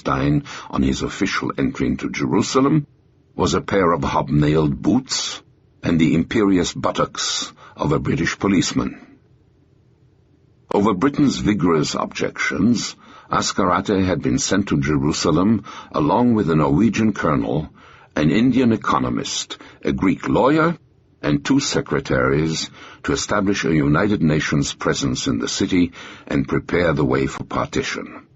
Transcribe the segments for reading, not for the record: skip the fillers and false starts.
Palestine on his official entry into Jerusalem was a pair of hobnailed boots and the imperious buttocks of a British policeman. Over Britain's vigorous objections, Ascarate had been sent to Jerusalem along with a Norwegian colonel, an Indian economist, a Greek lawyer, and 2 secretaries to establish a United Nations presence in the city and prepare the way for partition.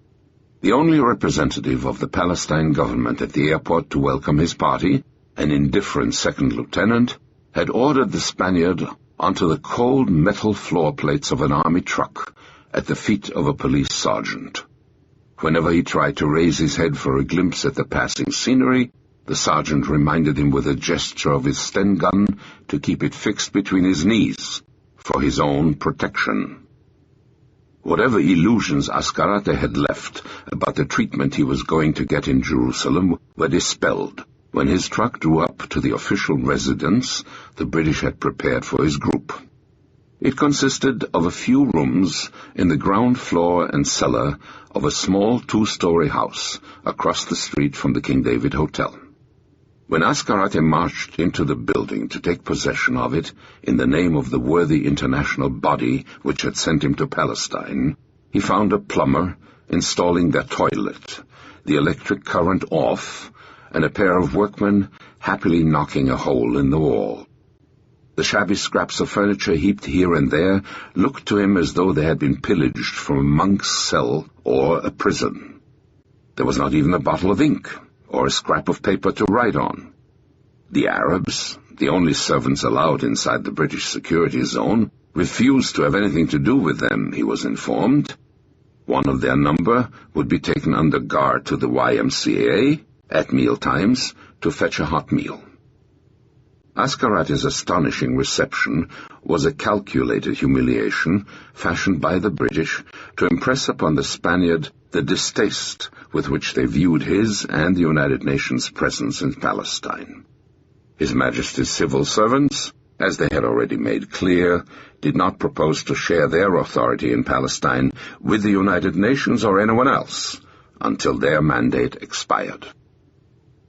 The only representative of the Palestine government at the airport to welcome his party, an indifferent second lieutenant, had ordered the Spaniard onto the cold metal floor plates of an army truck at the feet of a police sergeant. Whenever he tried to raise his head for a glimpse at the passing scenery, the sergeant reminded him with a gesture of his Sten gun to keep it fixed between his knees, for his own protection. Whatever illusions Ascarate had left about the treatment he was going to get in Jerusalem were dispelled when his truck drew up to the official residence the British had prepared for his group. It consisted of a few rooms in the ground floor and cellar of a small 2-story house across the street from the King David Hotel. When Ascarate marched into the building to take possession of it in the name of the worthy international body which had sent him to Palestine, he found a plumber installing their toilet, the electric current off, and a pair of workmen happily knocking a hole in the wall. The shabby scraps of furniture heaped here and there looked to him as though they had been pillaged from a monk's cell or a prison. There was not even a bottle of ink or a scrap of paper to write on. The Arabs, the only servants allowed inside the British security zone, refused to have anything to do with them, he was informed. One of their number would be taken under guard to the YMCA at mealtimes to fetch a hot meal. Ascarate's astonishing reception was a calculated humiliation fashioned by the British to impress upon the Spaniard the distaste with which they viewed his and the United Nations' presence in Palestine. His Majesty's civil servants, as they had already made clear, did not propose to share their authority in Palestine with the United Nations or anyone else until their mandate expired.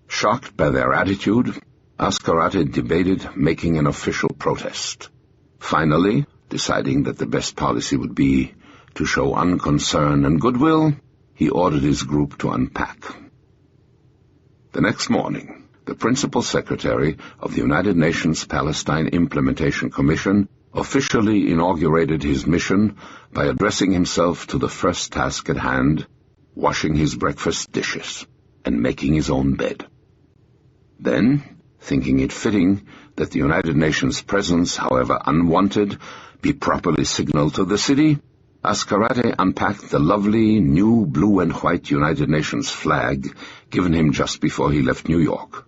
Shocked by their attitude, Ascarate debated making an official protest. Finally, deciding that the best policy would be to show unconcern and goodwill, he ordered his group to unpack. The next morning, the principal secretary of the United Nations Palestine Implementation Commission officially inaugurated his mission by addressing himself to the first task at hand, washing his breakfast dishes and making his own bed. Then, thinking it fitting that the United Nations' presence, however unwanted, be properly signaled to the city, Ascarate unpacked the lovely new blue and white United Nations flag given him just before he left New York.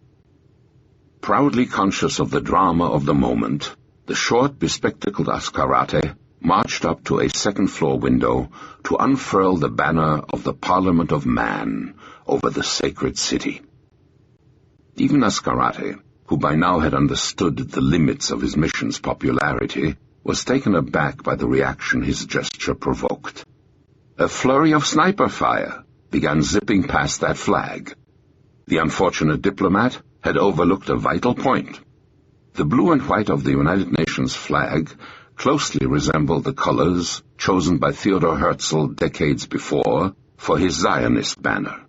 Proudly conscious of the drama of the moment, the short, bespectacled Ascarate marched up to a second-floor window to unfurl the banner of the Parliament of Man over the sacred city. Even Ascarate, who by now had understood the limits of his mission's popularity, was taken aback by the reaction his gesture provoked. A flurry of sniper fire began zipping past that flag. The unfortunate diplomat had overlooked a vital point. The blue and white of the United Nations flag closely resembled the colors chosen by Theodor Herzl decades before for his Zionist banner.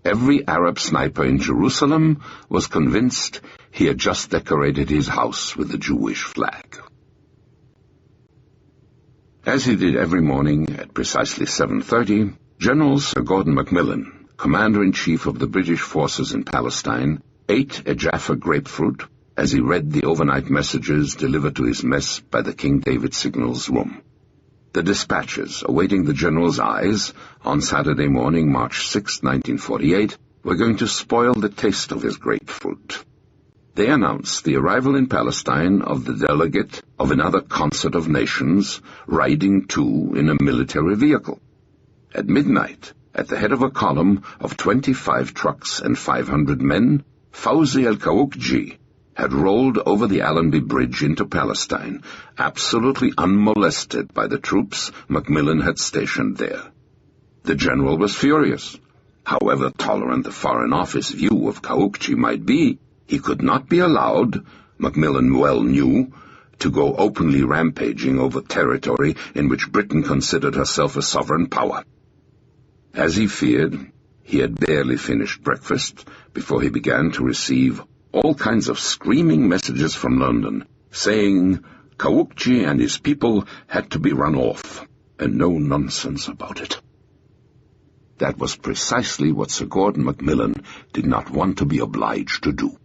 Every Arab sniper in Jerusalem was convinced he had just decorated his house with the Jewish flag. As he did every morning at precisely 7:30, General Sir Gordon Macmillan, Commander-in-Chief of the British forces in Palestine, ate a Jaffa grapefruit as he read the overnight messages delivered to his mess by the King David Signals room. The dispatches awaiting the General's eyes on Saturday morning, March 6, 1948, were going to spoil the taste of his grapefruit. They announced the arrival in Palestine of the delegate of another concert of nations, riding too in a military vehicle. At midnight, at the head of a column of 25 trucks and 500 men, Fawzi al-Kawukji had rolled over the Allenby Bridge into Palestine, absolutely unmolested by the troops Macmillan had stationed there. The general was furious. However tolerant the Foreign Office view of Kaukji might be, he could not be allowed, Macmillan well knew, to go openly rampaging over territory in which Britain considered herself a sovereign power. As he feared, he had barely finished breakfast before he began to receive all kinds of screaming messages from London, saying Kaukji and his people had to be run off, and no nonsense about it. That was precisely what Sir Gordon Macmillan did not want to be obliged to do.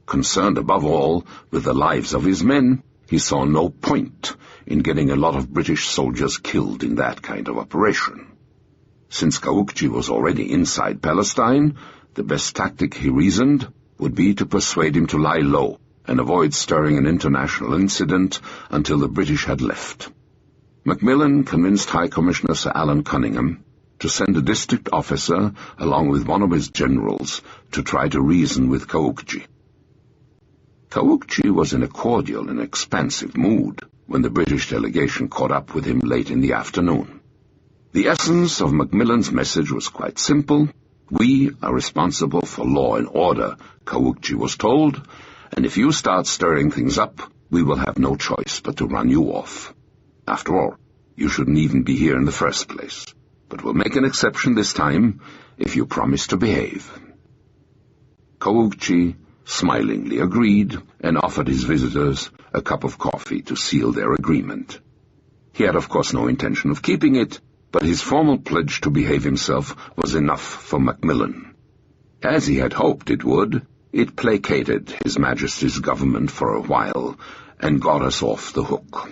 Concerned above all with the lives of his men, he saw no point in getting a lot of British soldiers killed in that kind of operation. Since Kaukji was already inside Palestine, the best tactic, he reasoned, would be to persuade him to lie low and avoid stirring an international incident until the British had left. Macmillan convinced High Commissioner Sir Alan Cunningham to send a district officer along with one of his generals to try to reason with Kaukji. Kaukji was in a cordial and expansive mood when the British delegation caught up with him late in the afternoon. The essence of Macmillan's message was quite simple. We are responsible for law and order, Kaukji was told, and if you start stirring things up, we will have no choice but to run you off. After all, you shouldn't even be here in the first place, but we'll make an exception this time if you promise to behave. Kaukji smilingly agreed and offered his visitors a cup of coffee to seal their agreement. He had of course no intention of keeping it, but his formal pledge to behave himself was enough for Macmillan. As he had hoped it would, it placated His Majesty's government for a while and got us off the hook.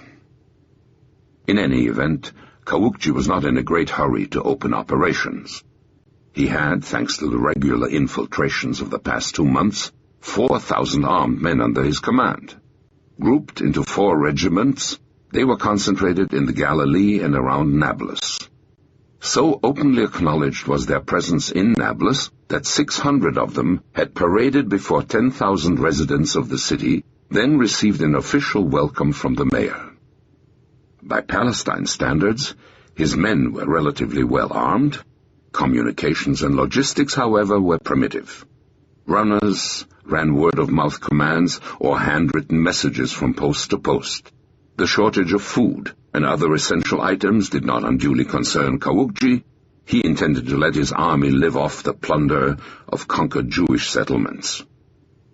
In any event, Kaukji was not in a great hurry to open operations. He had, thanks to the regular infiltrations of the past 2 months, 4,000 armed men under his command. Grouped into 4 regiments, they were concentrated in the Galilee and around Nablus. So openly acknowledged was their presence in Nablus that 600 of them had paraded before 10,000 residents of the city, then received an official welcome from the mayor. By Palestine standards, his men were relatively well armed. Communications and logistics, however, were primitive. Runners ran word-of-mouth commands or handwritten messages from post to post. The shortage of food and other essential items did not unduly concern Kaukji. He intended to let his army live off the plunder of conquered Jewish settlements.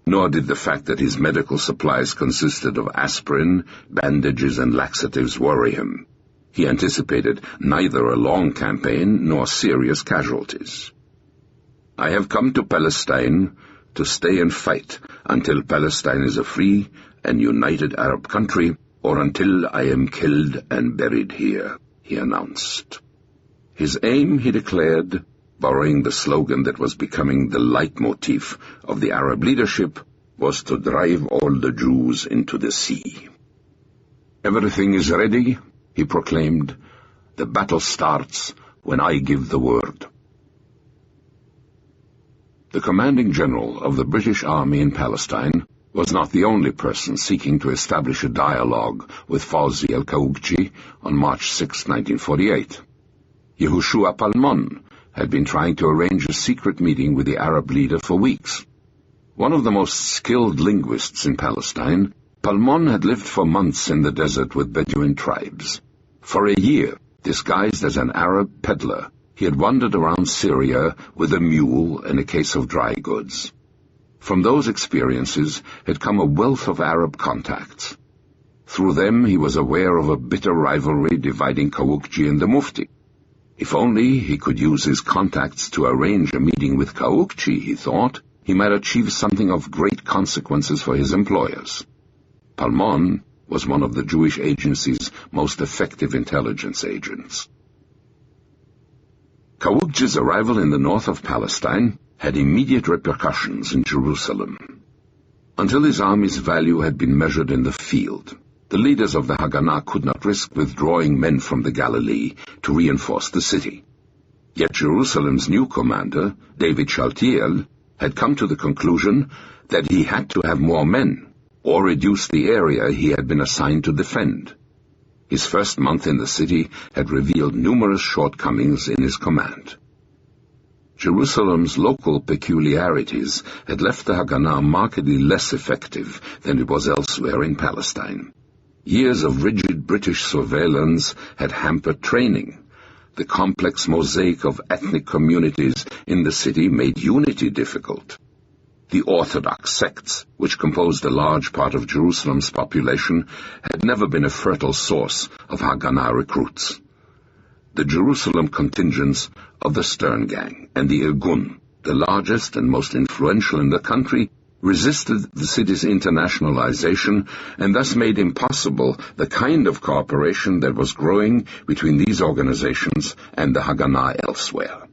Nor did the fact that his medical supplies consisted of aspirin, bandages, and laxatives worry him. He anticipated neither a long campaign nor serious casualties. I have come to Palestine to stay and fight until Palestine is a free and united Arab country, or until I am killed and buried here, he announced. His aim, he declared, borrowing the slogan that was becoming the leitmotif of the Arab leadership, was to drive all the Jews into the sea. Everything is ready, he proclaimed. The battle starts when I give the word. The commanding general of the British Army in Palestine was not the only person seeking to establish a dialogue with Fawzi al-Kaukji on March 6, 1948. Yehoshua Palmon had been trying to arrange a secret meeting with the Arab leader for weeks. One of the most skilled linguists in Palestine, Palmon had lived for months in the desert with Bedouin tribes. For a year, disguised as an Arab peddler, he had wandered around Syria with a mule and a case of dry goods. From those experiences had come a wealth of Arab contacts. Through them he was aware of a bitter rivalry dividing Kaukji and the Mufti. If only he could use his contacts to arrange a meeting with Kaukji, he thought, he might achieve something of great consequences for his employers. Palmon was one of the Jewish agency's most effective intelligence agents. Kaukji's arrival in the north of Palestine had immediate repercussions in Jerusalem. Until his army's value had been measured in the field, the leaders of the Haganah could not risk withdrawing men from the Galilee to reinforce the city. Yet Jerusalem's new commander, David Shaltiel, had come to the conclusion that he had to have more men, or reduce the area he had been assigned to defend. His first month in the city had revealed numerous shortcomings in his command. Jerusalem's local peculiarities had left the Haganah markedly less effective than it was elsewhere in Palestine. Years of rigid British surveillance had hampered training. The complex mosaic of ethnic communities in the city made unity difficult. The Orthodox sects, which composed a large part of Jerusalem's population, had never been a fertile source of Haganah recruits. The Jerusalem contingents of the Stern Gang and the Irgun, the largest and most influential in the country, resisted the city's internationalization and thus made impossible the kind of cooperation that was growing between these organizations and the Haganah elsewhere.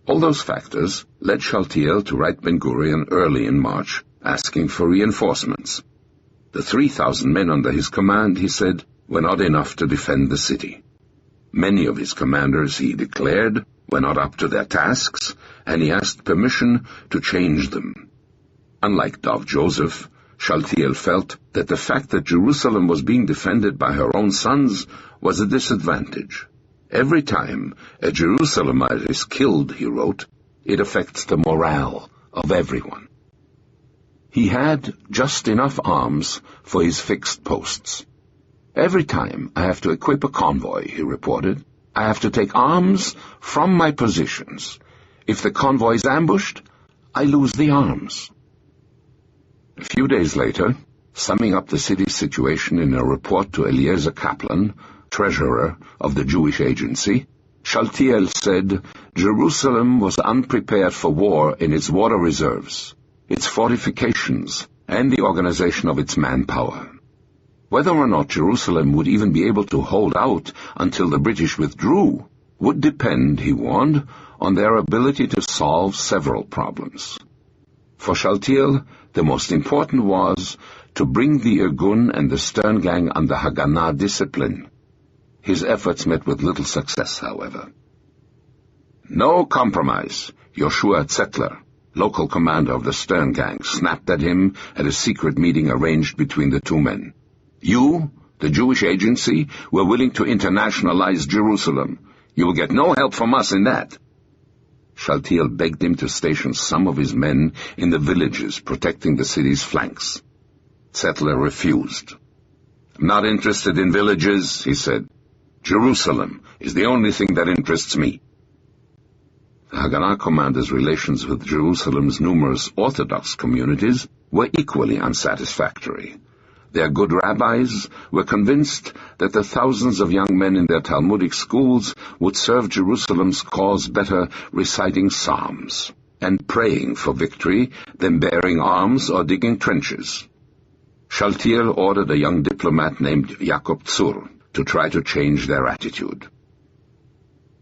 All those factors led Shaltiel to write Ben-Gurion early in March, asking for reinforcements. The 3,000 men under his command, he said, were not enough to defend the city. Many of his commanders, he declared, were not up to their tasks, and he asked permission to change them. Unlike Dov Joseph, Shaltiel felt that the fact that Jerusalem was being defended by her own sons was a disadvantage. Every time a Jerusalemite is killed, he wrote, it affects the morale of everyone. He had just enough arms for his fixed posts. Every time I have to equip a convoy, he reported, I have to take arms from my positions. If the convoy is ambushed, I lose the arms. A few days later, summing up the city's situation in a report to Eliezer Kaplan, treasurer of the Jewish Agency, Shaltiel said Jerusalem was unprepared for war in its water reserves, its fortifications, and the organization of its manpower. Whether or not Jerusalem would even be able to hold out until the British withdrew would depend, he warned, on their ability to solve several problems. For Shaltiel, the most important was to bring the Irgun and the Stern Gang under Haganah discipline. His efforts met with little success, however. No compromise, Yoshua Zettler, local commander of the Stern Gang, snapped at him at a secret meeting arranged between the two men. You, the Jewish Agency, were willing to internationalize Jerusalem. You will get no help from us in that. Shaltiel begged him to station some of his men in the villages protecting the city's flanks. Zettler refused. I'm not interested in villages, he said. Jerusalem is the only thing that interests me. The Haganah commander's relations with Jerusalem's numerous Orthodox communities were equally unsatisfactory. Their good rabbis were convinced that the thousands of young men in their Talmudic schools would serve Jerusalem's cause better reciting psalms and praying for victory than bearing arms or digging trenches. Shaltiel ordered a young diplomat named Jacob Zur to try to change their attitude.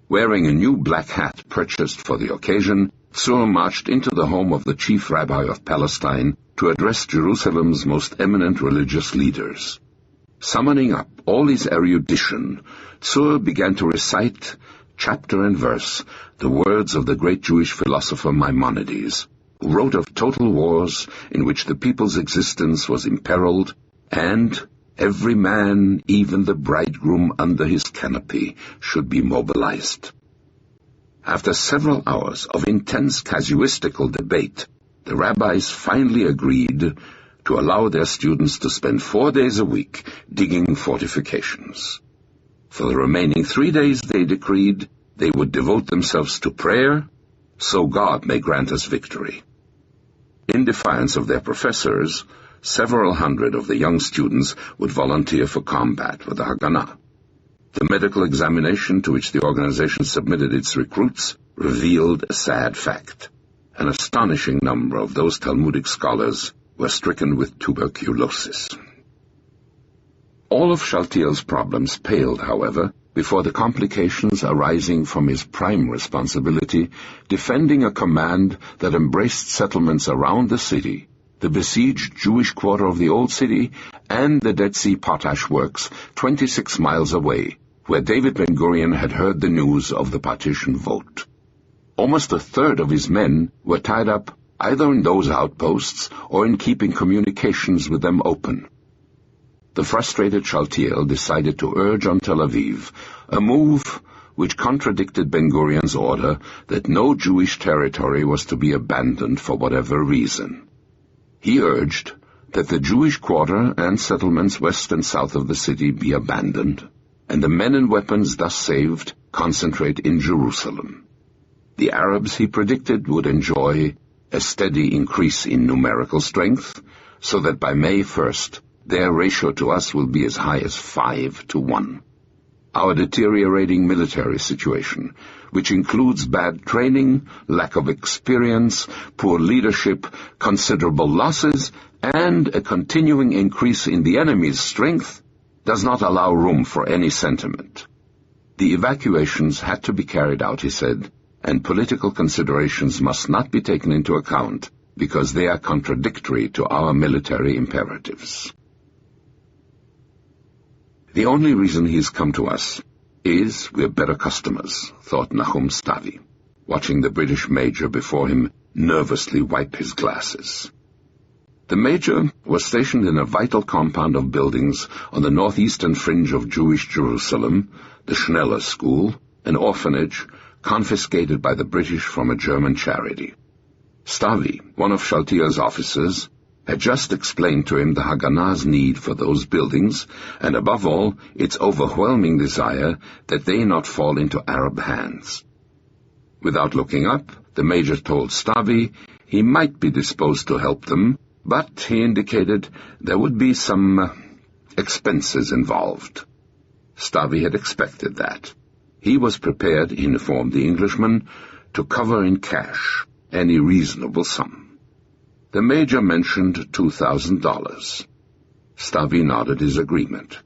Wearing a new black hat purchased for the occasion, Zur marched into the home of the chief rabbi of Palestine to address Jerusalem's most eminent religious leaders. Summoning up all his erudition, Zur began to recite, chapter and verse, the words of the great Jewish philosopher Maimonides, who wrote of total wars in which the people's existence was imperiled, and every man, even the bridegroom under his canopy, should be mobilized. After several hours of intense casuistical debate, the rabbis finally agreed to allow their students to spend 4 days a week digging fortifications. For the remaining 3 days, they decreed, they would devote themselves to prayer, so God may grant us victory. In defiance of their professors, several hundred of the young students would volunteer for combat with the Haganah. The medical examination to which the organization submitted its recruits revealed a sad fact. An astonishing number of those Talmudic scholars were stricken with tuberculosis. All of Shaltiel's problems paled, however, before the complications arising from his prime responsibility, defending a command that embraced settlements around the city, the besieged Jewish quarter of the Old City, and the Dead Sea Potash Works 26 miles away, where David Ben-Gurion had heard the news of the partition vote. Almost a third of his men were tied up either in those outposts or in keeping communications with them open. The frustrated Shaltiel decided to urge on Tel Aviv a move which contradicted Ben-Gurion's order that no Jewish territory was to be abandoned for whatever reason. He urged that the Jewish quarter and settlements west and south of the city be abandoned, and the men and weapons thus saved concentrate in Jerusalem. The Arabs, he predicted, would enjoy a steady increase in numerical strength, so that by May 1st, their ratio to us will be as high as 5-1. Our deteriorating military situation, which includes bad training, lack of experience, poor leadership, considerable losses, and a continuing increase in the enemy's strength, does not allow room for any sentiment. The evacuations had to be carried out, he said, and political considerations must not be taken into account because they are contradictory to our military imperatives. The only reason he's come to us is we're better customers, thought Nahum Stavi, watching the British major before him nervously wipe his glasses. The major was stationed in a vital compound of buildings on the northeastern fringe of Jewish Jerusalem, the Schneller School, an orphanage confiscated by the British from a German charity. Stavi, one of Shaltiel's officers, had just explained to him the Haganah's need for those buildings, and above all, its overwhelming desire that they not fall into Arab hands. Without looking up, the major told Stavi he might be disposed to help them, but he indicated there would be some expenses involved. Stavi had expected that. He was prepared, he informed the Englishman, to cover in cash any reasonable sum. The major mentioned $2,000. Stavi nodded his agreement.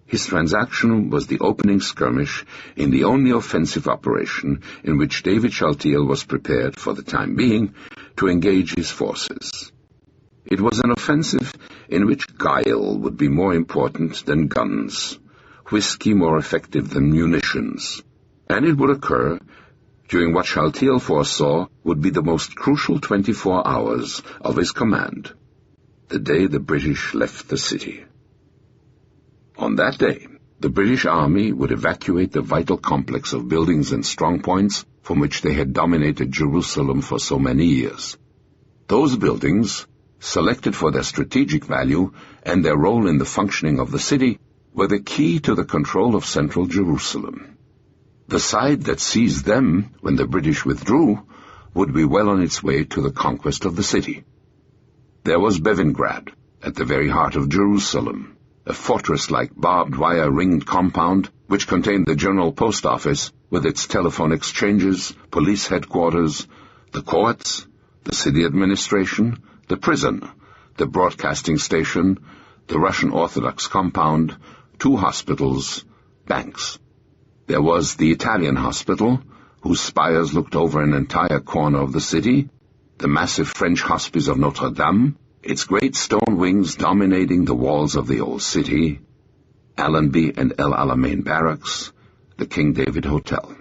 His transaction was the opening skirmish in the only offensive operation in which David Shaltiel was prepared, for the time being, to engage his forces. It was an offensive in which guile would be more important than guns, whiskey more effective than munitions, and it would occur during what Shaltiel foresaw would be the most crucial 24 hours of his command, the day the British left the city. On that day, the British Army would evacuate the vital complex of buildings and strongpoints from which they had dominated Jerusalem for so many years. Those buildings, selected for their strategic value and their role in the functioning of the city, were the key to the control of central Jerusalem. The side that seized them when the British withdrew would be well on its way to the conquest of the city. There was Bevingrad, at the very heart of Jerusalem, a fortress-like barbed wire-ringed compound which contained the General Post Office with its telephone exchanges, police headquarters, the courts, the city administration, the prison, the broadcasting station, the Russian Orthodox compound, 2 hospitals, banks. There was the Italian hospital, whose spires looked over an entire corner of the city, the massive French hospice of Notre Dame, its great stone wings dominating the walls of the old city, Allenby and El Alamein barracks, the King David Hotel.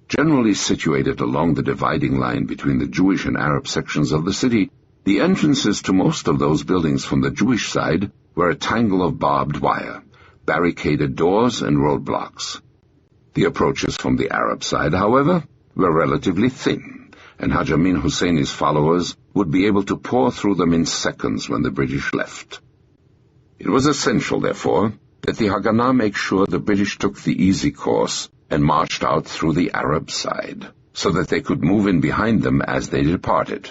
Generally situated along the dividing line between the Jewish and Arab sections of the city, the entrances to most of those buildings from the Jewish side were a tangle of barbed wire, barricaded doors and roadblocks. The approaches from the Arab side, however, were relatively thin, and Haj Amin Husseini's followers would be able to pour through them in seconds when the British left. It was essential, therefore, that the Haganah make sure the British took the easy course and marched out through the Arab side, so that they could move in behind them as they departed.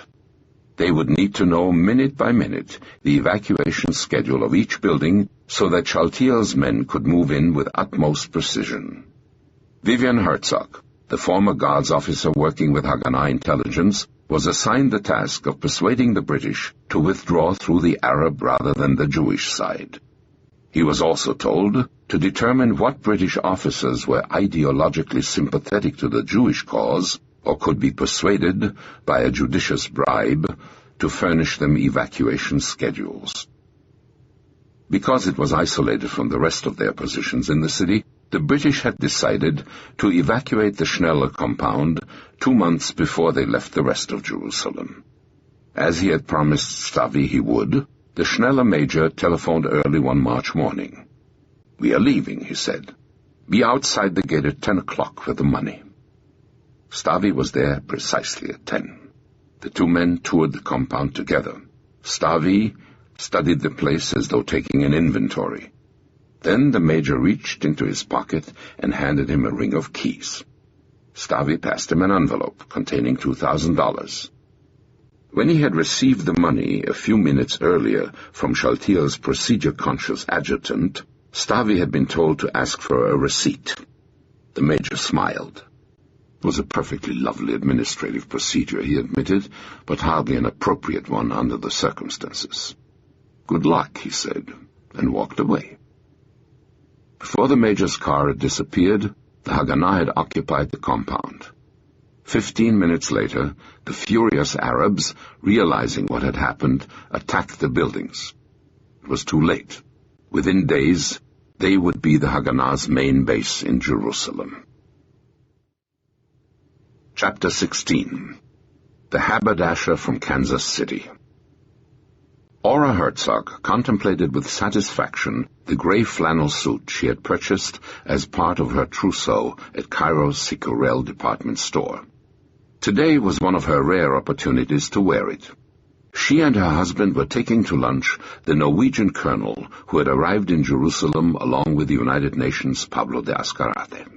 They would need to know minute by minute the evacuation schedule of each building so that Shaltiel's men could move in with utmost precision. Vivian Herzog, the former Guards officer working with Haganah intelligence, was assigned the task of persuading the British to withdraw through the Arab rather than the Jewish side. He was also told to determine what British officers were ideologically sympathetic to the Jewish cause or could be persuaded by a judicious bribe to furnish them evacuation schedules. Because it was isolated from the rest of their positions in the city, the British had decided to evacuate the Schneller compound 2 months before they left the rest of Jerusalem. As he had promised Stavi he would, the Schneller major telephoned early one March morning. "We are leaving," he said. Be outside the gate at 10 o'clock with the money." Stavy was there precisely at 10. The two men toured the compound together. Stavy studied the place as though taking an inventory. Then the Major reached into his pocket and handed him a ring of keys. Stavy passed him an envelope containing $2,000. When he had received the money a few minutes earlier from Shaltier's procedure-conscious adjutant, Stavy had been told to ask for a receipt. The Major smiled. It was a perfectly lovely administrative procedure, he admitted, but hardly an appropriate one under the circumstances. "Good luck," he said, and walked away. Before the Major's car had disappeared, the Haganah had occupied the compound. 15 minutes later, the furious Arabs, realizing what had happened, attacked the buildings. It was too late. Within days, they would be the Haganah's main base in Jerusalem. Chapter 16. The Haberdasher from Kansas City. Ora Herzog contemplated with satisfaction the gray flannel suit she had purchased as part of her trousseau at Cairo's Sicorel department store. Today was one of her rare opportunities to wear it. She and her husband were taking to lunch the Norwegian colonel who had arrived in Jerusalem along with the United Nations' Pablo de Ascarate.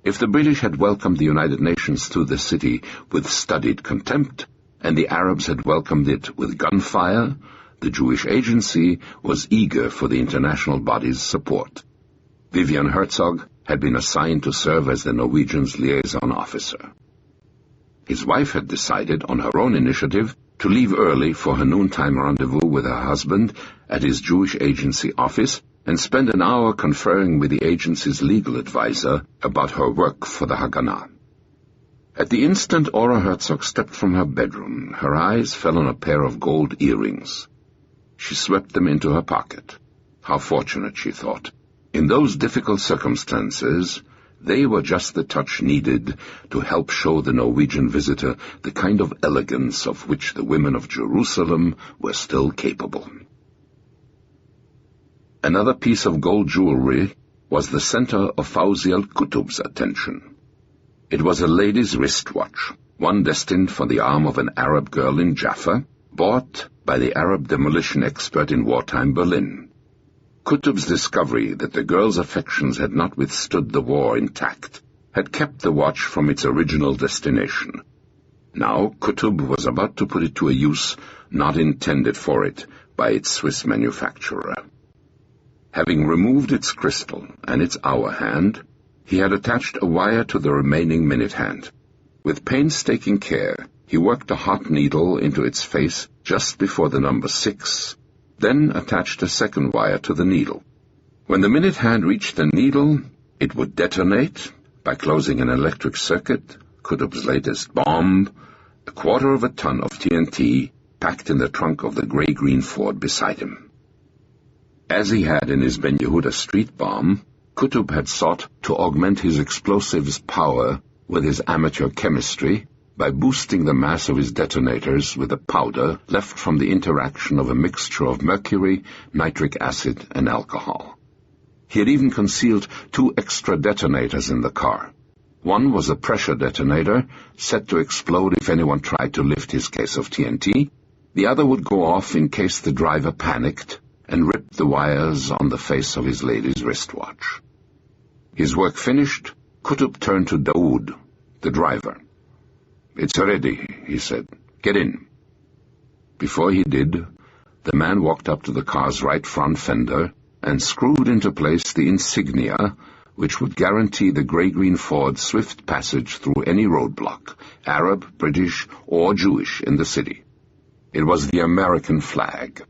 If the British had welcomed the United Nations to the city with studied contempt, and the Arabs had welcomed it with gunfire, the Jewish Agency was eager for the international body's support. Vivian Herzog had been assigned to serve as the Norwegian's liaison officer. His wife had decided, on her own initiative, to leave early for her noontime rendezvous with her husband at his Jewish Agency office and spend an hour conferring with the agency's legal advisor about her work for the Haganah. At the instant Ora Herzog stepped from her bedroom, her eyes fell on a pair of gold earrings. She swept them into her pocket. How fortunate, she thought. In those difficult circumstances, they were just the touch needed to help show the Norwegian visitor the kind of elegance of which the women of Jerusalem were still capable. Another piece of gold jewelry was the center of Fawzi al-Kutub's attention. It was a lady's wristwatch, one destined for the arm of an Arab girl in Jaffa, bought by the Arab demolition expert in wartime Berlin. Kutub's discovery that the girl's affections had not withstood the war intact had kept the watch from its original destination. Now Kutub was about to put it to a use not intended for it by its Swiss manufacturer. Having removed its crystal and its hour hand, he had attached a wire to the remaining minute hand. With painstaking care, he worked a hot needle into its face just before the number 6, then attached a second wire to the needle. When the minute hand reached the needle, it would detonate by closing an electric circuit, Kutub's latest bomb, 1/4 ton of TNT packed in the trunk of the gray-green Ford beside him. As he had in his Ben Yehuda street bomb, Kutub had sought to augment his explosive's power with his amateur chemistry by boosting the mass of his detonators with a powder left from the interaction of a mixture of mercury, nitric acid, and alcohol. He had even concealed 2 extra detonators in the car. One was a pressure detonator, set to explode if anyone tried to lift his case of TNT. The other would go off in case the driver panicked and ripped the wires on the face of his lady's wristwatch. His work finished, Kutub turned to Daoud, the driver. "It's ready," he said. "Get in." Before he did, the man walked up to the car's right front fender and screwed into place the insignia which would guarantee the gray-green Ford's swift passage through any roadblock, Arab, British, or Jewish, in the city. It was the American flag.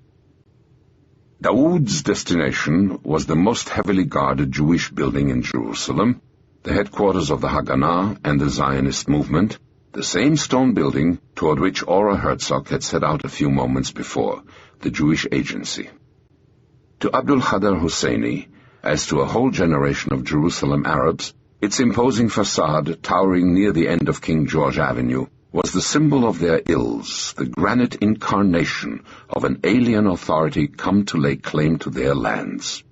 Daoud's destination was the most heavily guarded Jewish building in Jerusalem, the headquarters of the Haganah and the Zionist movement, the same stone building toward which Ora Herzog had set out a few moments before, the Jewish Agency. To Abdul Khader Husseini, as to a whole generation of Jerusalem Arabs, its imposing facade, towering near the end of King George Avenue, was the symbol of their ills, the granite incarnation of an alien authority come to lay claim to their lands.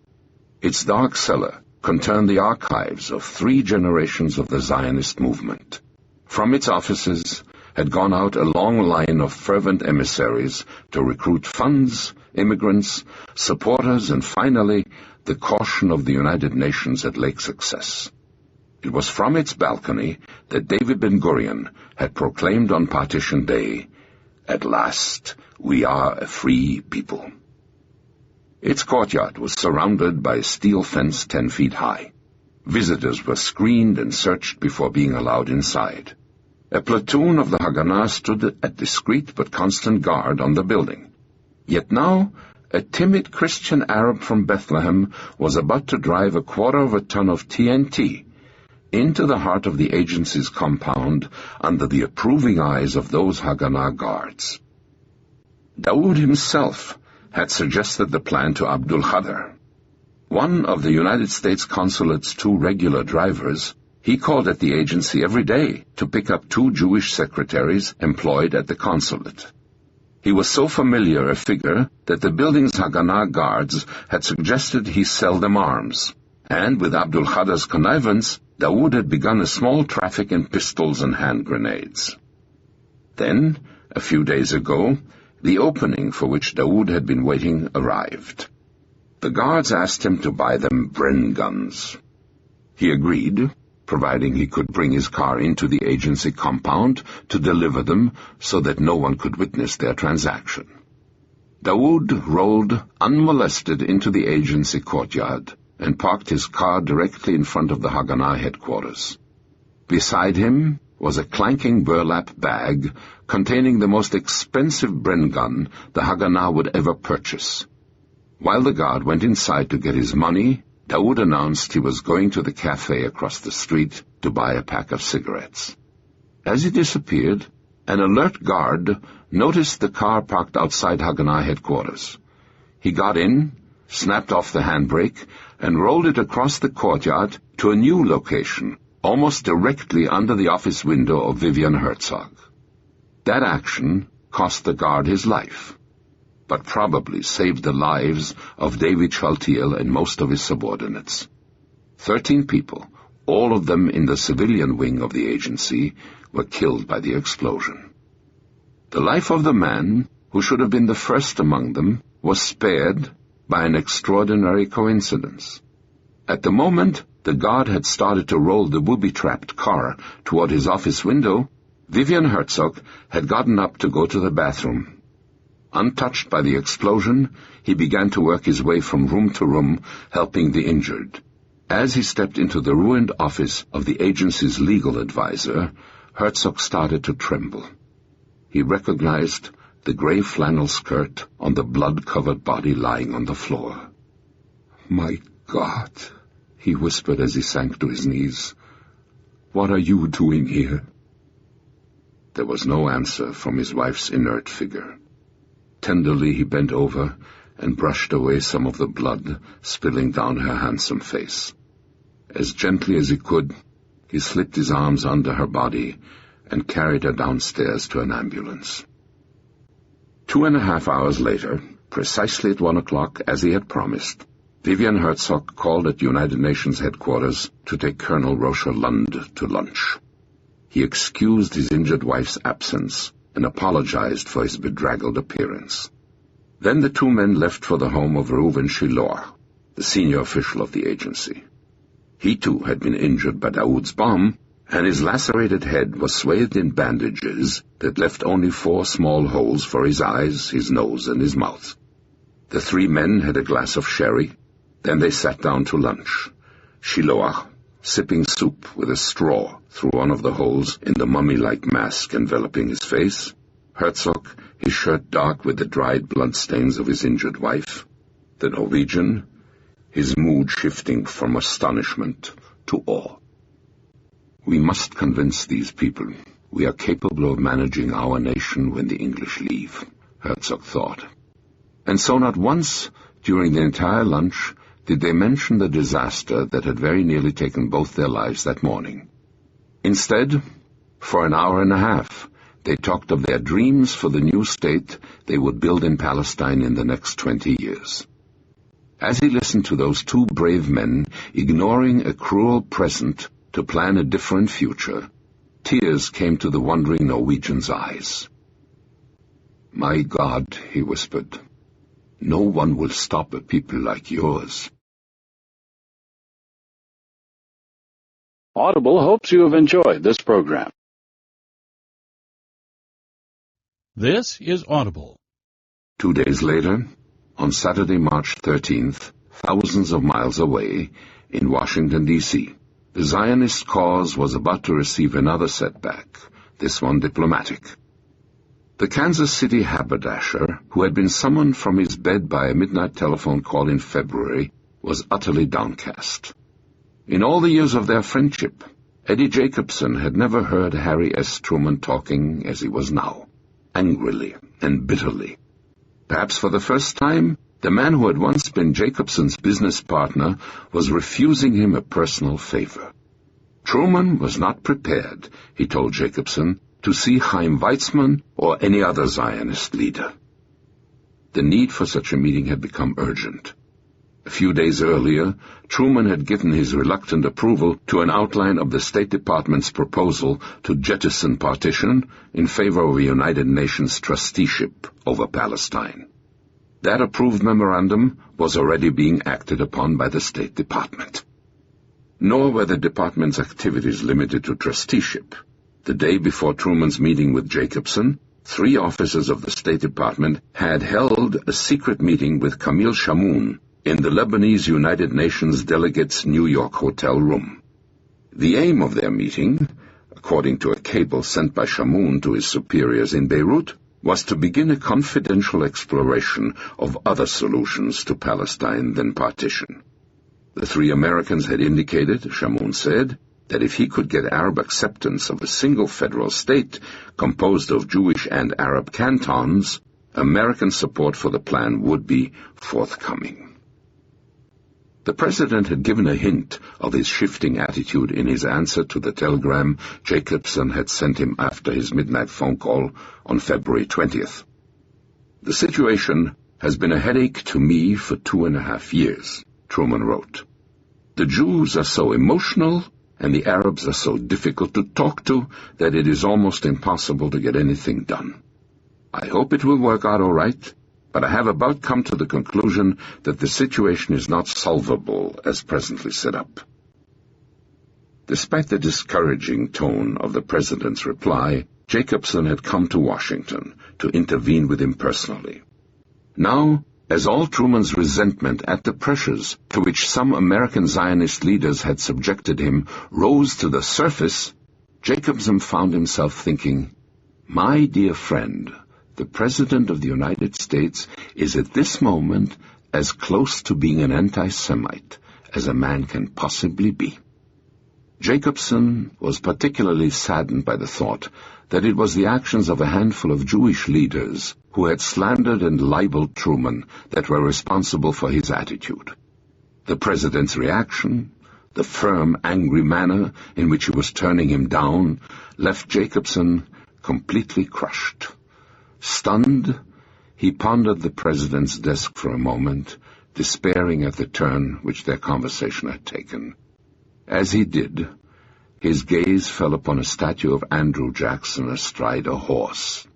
Its dark cellar, contained the archives of 3 generations of the Zionist movement. From its offices had gone out a long line of fervent emissaries to recruit funds, immigrants, supporters, and finally the caution of the United Nations at Lake Success. It was from its balcony that David Ben-Gurion had proclaimed on Partition Day, "At last, we are a free people." Its courtyard was surrounded by a steel fence 10 feet high. Visitors were screened and searched before being allowed inside. A platoon of the Haganah stood at discreet but constant guard on the building. Yet now, a timid Christian Arab from Bethlehem was about to drive a 1/4 ton of TNT into the heart of the agency's compound under the approving eyes of those Haganah guards. Daoud himself had suggested the plan to Abdul Khader. One of the United States consulate's 2 regular drivers, he called at the agency every day to pick up 2 Jewish secretaries employed at the consulate. He was so familiar a figure that the building's Haganah guards had suggested he sell them arms, and with Abdul Khader's connivance, Daoud had begun a small traffic in pistols and hand grenades. Then, a few days ago, the opening for which Daoud had been waiting arrived. The guards asked him to buy them Bren guns. He agreed, providing he could bring his car into the agency compound to deliver them so that no one could witness their transaction. Daoud rolled unmolested into the agency courtyard and parked his car directly in front of the Haganah headquarters. Beside him was a clanking burlap bag containing the most expensive Bren gun the Haganah would ever purchase. While the guard went inside to get his money, Daoud announced he was going to the cafe across the street to buy a pack of cigarettes. As he disappeared, an alert guard noticed the car parked outside Haganah headquarters. He got in, snapped off the handbrake, and rolled it across the courtyard to a new location, almost directly under the office window of Vivian Herzog. That action cost the guard his life, but probably saved the lives of David Shaltiel and most of his subordinates. 13 people, all of them in the civilian wing of the agency, were killed by the explosion. The life of the man, who should have been the first among them, was spared by an extraordinary coincidence. At the moment the guard had started to roll the booby-trapped car toward his office window, Vivian Herzog had gotten up to go to the bathroom. Untouched by the explosion, he began to work his way from room to room, helping the injured. As he stepped into the ruined office of the agency's legal advisor, Herzog started to tremble. He recognized the gray flannel skirt on the blood-covered body lying on the floor. "My God," he whispered as he sank to his knees. "What are you doing here?" There was no answer from his wife's inert figure. Tenderly he bent over and brushed away some of the blood spilling down her handsome face. As gently as he could, he slipped his arms under her body and carried her downstairs to an ambulance. 2.5 hours later, precisely at 1 o'clock, as he had promised, Vivian Herzog called at United Nations headquarters to take Colonel Rocher Lund to lunch. He excused his injured wife's absence and apologized for his bedraggled appearance. Then the 2 men left for the home of Reuven Shiloah, the senior official of the agency. He too had been injured by Daoud's bomb, and his lacerated head was swathed in bandages that left only 4 small holes for his eyes, his nose, and his mouth. The 3 men had a glass of sherry. Then they sat down to lunch. Shiloah, sipping soup with a straw through one of the holes in the mummy-like mask enveloping his face. Herzog, his shirt dark with the dried bloodstains of his injured wife. The Norwegian, his mood shifting from astonishment to awe. "We must convince these people we are capable of managing our nation when the English leave," Herzog thought. And so not once during the entire lunch did they mention the disaster that had very nearly taken both their lives that morning. Instead, for an hour and a half, they talked of their dreams for the new state they would build in Palestine in the next 20 years. As he listened to those two brave men ignoring a cruel present to plan a different future, tears came to the wondering Norwegian's eyes. "My God," he whispered, "no one will stop a people like yours." Audible hopes you have enjoyed this program. This is Audible. 2 days later, on Saturday, March 13th, thousands of miles away, in Washington, D.C., the Zionist cause was about to receive another setback, this one diplomatic. The Kansas City haberdasher, who had been summoned from his bed by a midnight telephone call in February, was utterly downcast. In all the years of their friendship, Eddie Jacobson had never heard Harry S. Truman talking as he was now, angrily and bitterly. Perhaps for the first time, the man who had once been Jacobson's business partner was refusing him a personal favor. Truman was not prepared, he told Jacobson, to see Chaim Weizmann or any other Zionist leader. The need for such a meeting had become urgent. A few days earlier, Truman had given his reluctant approval to an outline of the State Department's proposal to jettison partition in favor of a United Nations trusteeship over Palestine. That approved memorandum was already being acted upon by the State Department. Nor were the department's activities limited to trusteeship. The day before Truman's meeting with Jacobson, 3 officers of the State Department had held a secret meeting with Camille Chamoun in the Lebanese United Nations delegate's New York hotel room. The aim of their meeting, according to a cable sent by Chamoun to his superiors in Beirut, was to begin a confidential exploration of other solutions to Palestine than partition. The 3 Americans had indicated, Chamoun said, that if he could get Arab acceptance of a single federal state composed of Jewish and Arab cantons, American support for the plan would be forthcoming. The President had given a hint of his shifting attitude in his answer to the telegram Jacobson had sent him after his midnight phone call on February 20th. "The situation has been a headache to me for 2.5 years, Truman wrote. "The Jews are so emotional, and the Arabs are so difficult to talk to, that it is almost impossible to get anything done. I hope it will work out all right, but I have about come to the conclusion that the situation is not solvable as presently set up." Despite the discouraging tone of the President's reply, Jacobson had come to Washington to intervene with him personally. Now, as all Truman's resentment at the pressures to which some American Zionist leaders had subjected him rose to the surface, Jacobson found himself thinking, "My dear friend, the President of the United States is at this moment as close to being an anti-Semite as a man can possibly be." Jacobson was particularly saddened by the thought that it was the actions of a handful of Jewish leaders who had slandered and libeled Truman that were responsible for his attitude. The President's reaction, the firm, angry manner in which he was turning him down, left Jacobson completely crushed. Stunned, he pondered the President's desk for a moment, despairing at the turn which their conversation had taken. As he did, his gaze fell upon a statue of Andrew Jackson astride a horse.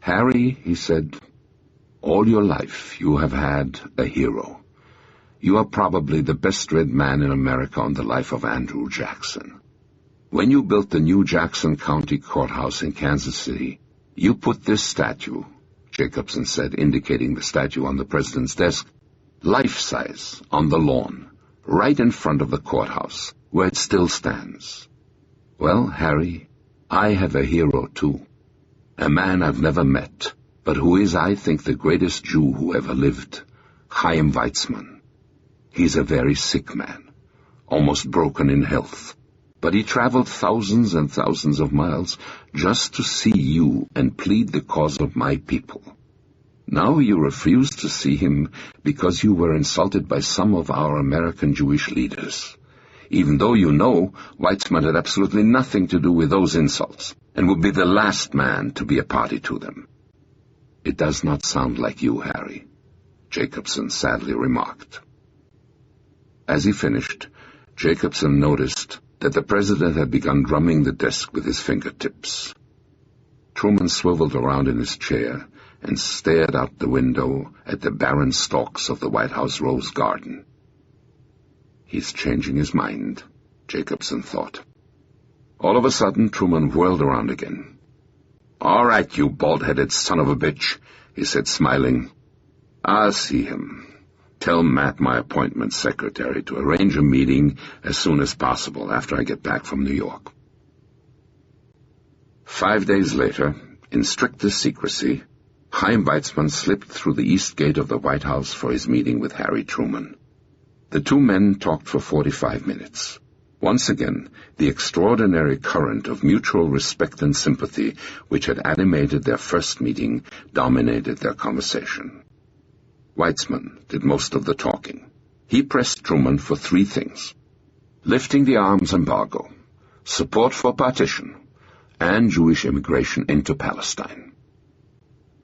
"Harry," he said, "all your life you have had a hero. You are probably the best-read man in America on the life of Andrew Jackson. When you built the new Jackson County Courthouse in Kansas City, you put this statue," Jacobson said, indicating the statue on the President's desk, "life-size, on the lawn, right in front of the courthouse, where it still stands. Well, Harry, I have a hero too. A man I've never met, but who is, I think, the greatest Jew who ever lived, Chaim Weizmann. He's a very sick man, almost broken in health, but he traveled thousands and thousands of miles just to see you and plead the cause of my people. Now you refuse to see him because you were insulted by some of our American Jewish leaders, even though you know Weizmann had absolutely nothing to do with those insults, and would be the last man to be a party to them. It does not sound like you, Harry. Jacobson sadly remarked. As he finished, Jacobson noticed that the president had begun drumming the desk with his fingertips. Truman swiveled around in his chair and stared out the window at the barren stalks of the White House rose garden. He's changing his mind, Jacobson thought. All of a sudden, Truman whirled around again. "All right, you bald-headed son of a bitch," he said, smiling. "I'll see him. Tell Matt, my appointment secretary, to arrange a meeting as soon as possible after I get back from New York." 5 days later, in strictest secrecy, Chaim Weizmann slipped through the east gate of the White House for his meeting with Harry Truman. The two men talked for 45 minutes. Once again, the extraordinary current of mutual respect and sympathy which had animated their first meeting dominated their conversation. Weizmann did most of the talking. He pressed Truman for 3 things: lifting the arms embargo, support for partition, and Jewish immigration into Palestine.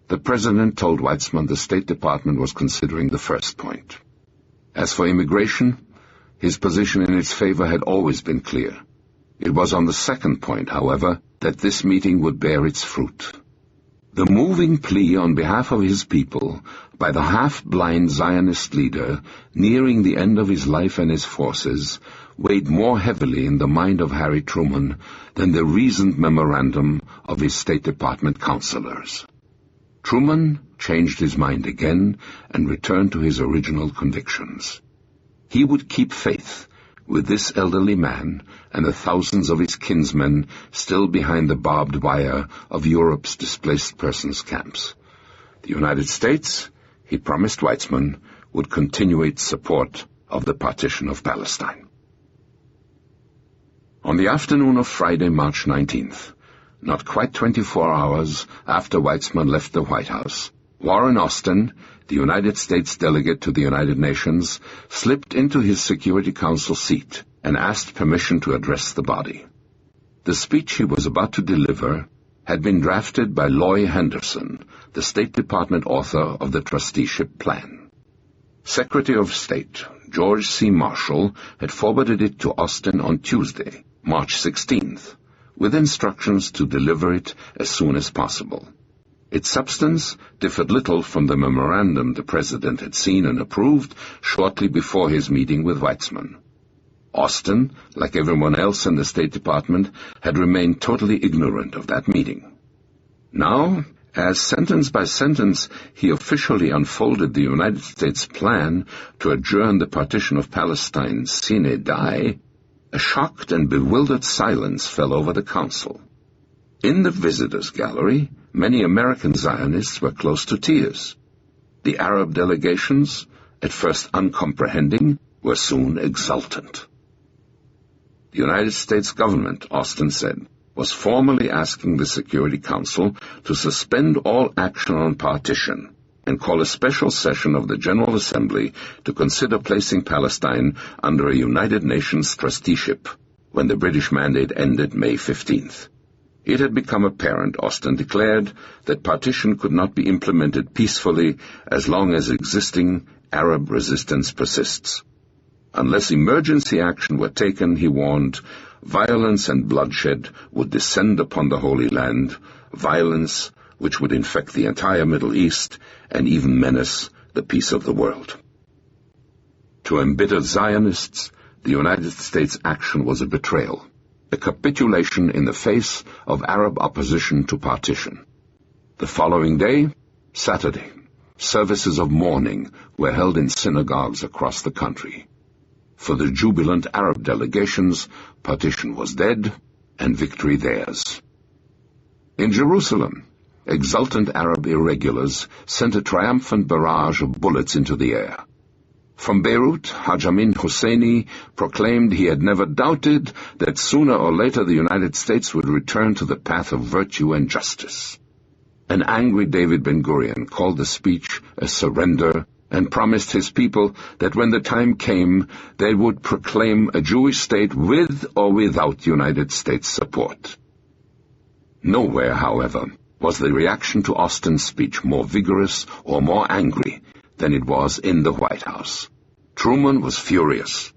The president told Weizmann the State Department was considering the first point. As for immigration, his position in its favor had always been clear. It was on the second point, however, that this meeting would bear its fruit. The moving plea on behalf of his people by the half-blind Zionist leader nearing the end of his life and his forces weighed more heavily in the mind of Harry Truman than the reasoned memorandum of his State Department counselors. Truman changed his mind again and returned to his original convictions. He would keep faith with this elderly man and the thousands of his kinsmen still behind the barbed wire of Europe's displaced persons camps. The United States, he promised Weizmann, would continue its support of the partition of Palestine. On the afternoon of Friday, March 19th, not quite 24 hours after Weizmann left the White House, Warren Austin, the United States delegate to the United Nations, slipped into his Security Council seat and asked permission to address the body. The speech he was about to deliver had been drafted by Loy Henderson, the State Department author of the trusteeship plan. Secretary of State George C. Marshall had forwarded it to Austin on Tuesday, March 16th, with instructions to deliver it as soon as possible. Its substance differed little from the memorandum the president had seen and approved shortly before his meeting with Weizmann. Austin, like everyone else in the State Department, had remained totally ignorant of that meeting. Now, as sentence by sentence he officially unfolded the United States plan to adjourn the partition of Palestine sine die, a shocked and bewildered silence fell over the council. In the visitors' gallery, many American Zionists were close to tears. The Arab delegations, at first uncomprehending, were soon exultant. The United States government, Austin said, was formally asking the Security Council to suspend all action on partition and call a special session of the General Assembly to consider placing Palestine under a United Nations trusteeship when the British mandate ended May 15th. It had become apparent, Austin declared, that partition could not be implemented peacefully as long as existing Arab resistance persists. Unless emergency action were taken, he warned, violence and bloodshed would descend upon the Holy Land, violence which would infect the entire Middle East and even menace the peace of the world. To embittered Zionists, the United States action was a betrayal, a capitulation in the face of Arab opposition to partition. The following day, Saturday, services of mourning were held in synagogues across the country. For the jubilant Arab delegations, partition was dead and victory theirs. In Jerusalem, exultant Arab irregulars sent a triumphant barrage of bullets into the air. From Beirut, Haj Amin Husseini proclaimed he had never doubted that sooner or later the United States would return to the path of virtue and justice. An angry David Ben-Gurion called the speech a surrender and promised his people that when the time came, they would proclaim a Jewish state with or without United States support. Nowhere, however, was the reaction to Austin's speech more vigorous or more angry than it was in the White House. Truman was furious.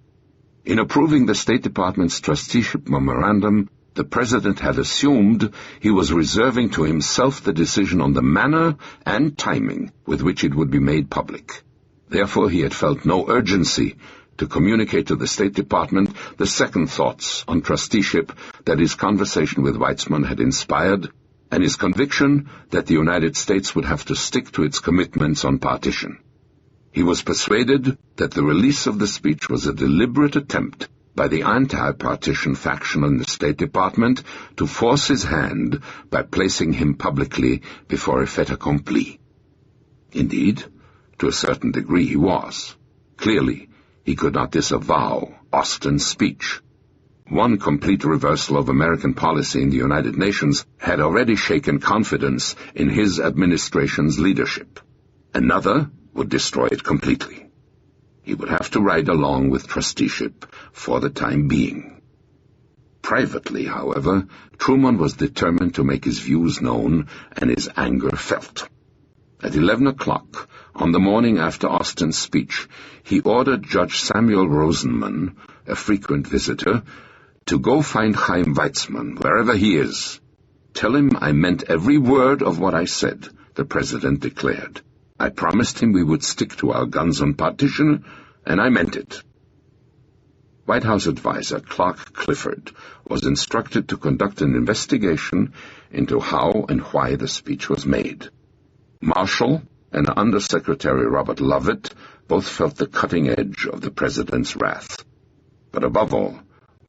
In approving the State Department's trusteeship memorandum, the President had assumed he was reserving to himself the decision on the manner and timing with which it would be made public. Therefore, he had felt no urgency to communicate to the State Department the second thoughts on trusteeship that his conversation with Weizmann had inspired, and his conviction that the United States would have to stick to its commitments on partition. He was persuaded that the release of the speech was a deliberate attempt by the anti-partition faction in the State Department to force his hand by placing him publicly before a fait accompli. Indeed, to a certain degree he was. Clearly, he could not disavow Austin's speech. One complete reversal of American policy in the United Nations had already shaken confidence in his administration's leadership. Another would destroy it completely. He would have to ride along with trusteeship for the time being. Privately, however, Truman was determined to make his views known and his anger felt. At 11 o'clock, on the morning after Austin's speech, he ordered Judge Samuel Rosenman, a frequent visitor, to go find Chaim Weizmann, wherever he is. "Tell him I meant every word of what I said," the President declared. "I promised him we would stick to our guns on partition, and I meant it." White House advisor Clark Clifford was instructed to conduct an investigation into how and why the speech was made. Marshall and Undersecretary Robert Lovett both felt the cutting edge of the President's wrath. But above all,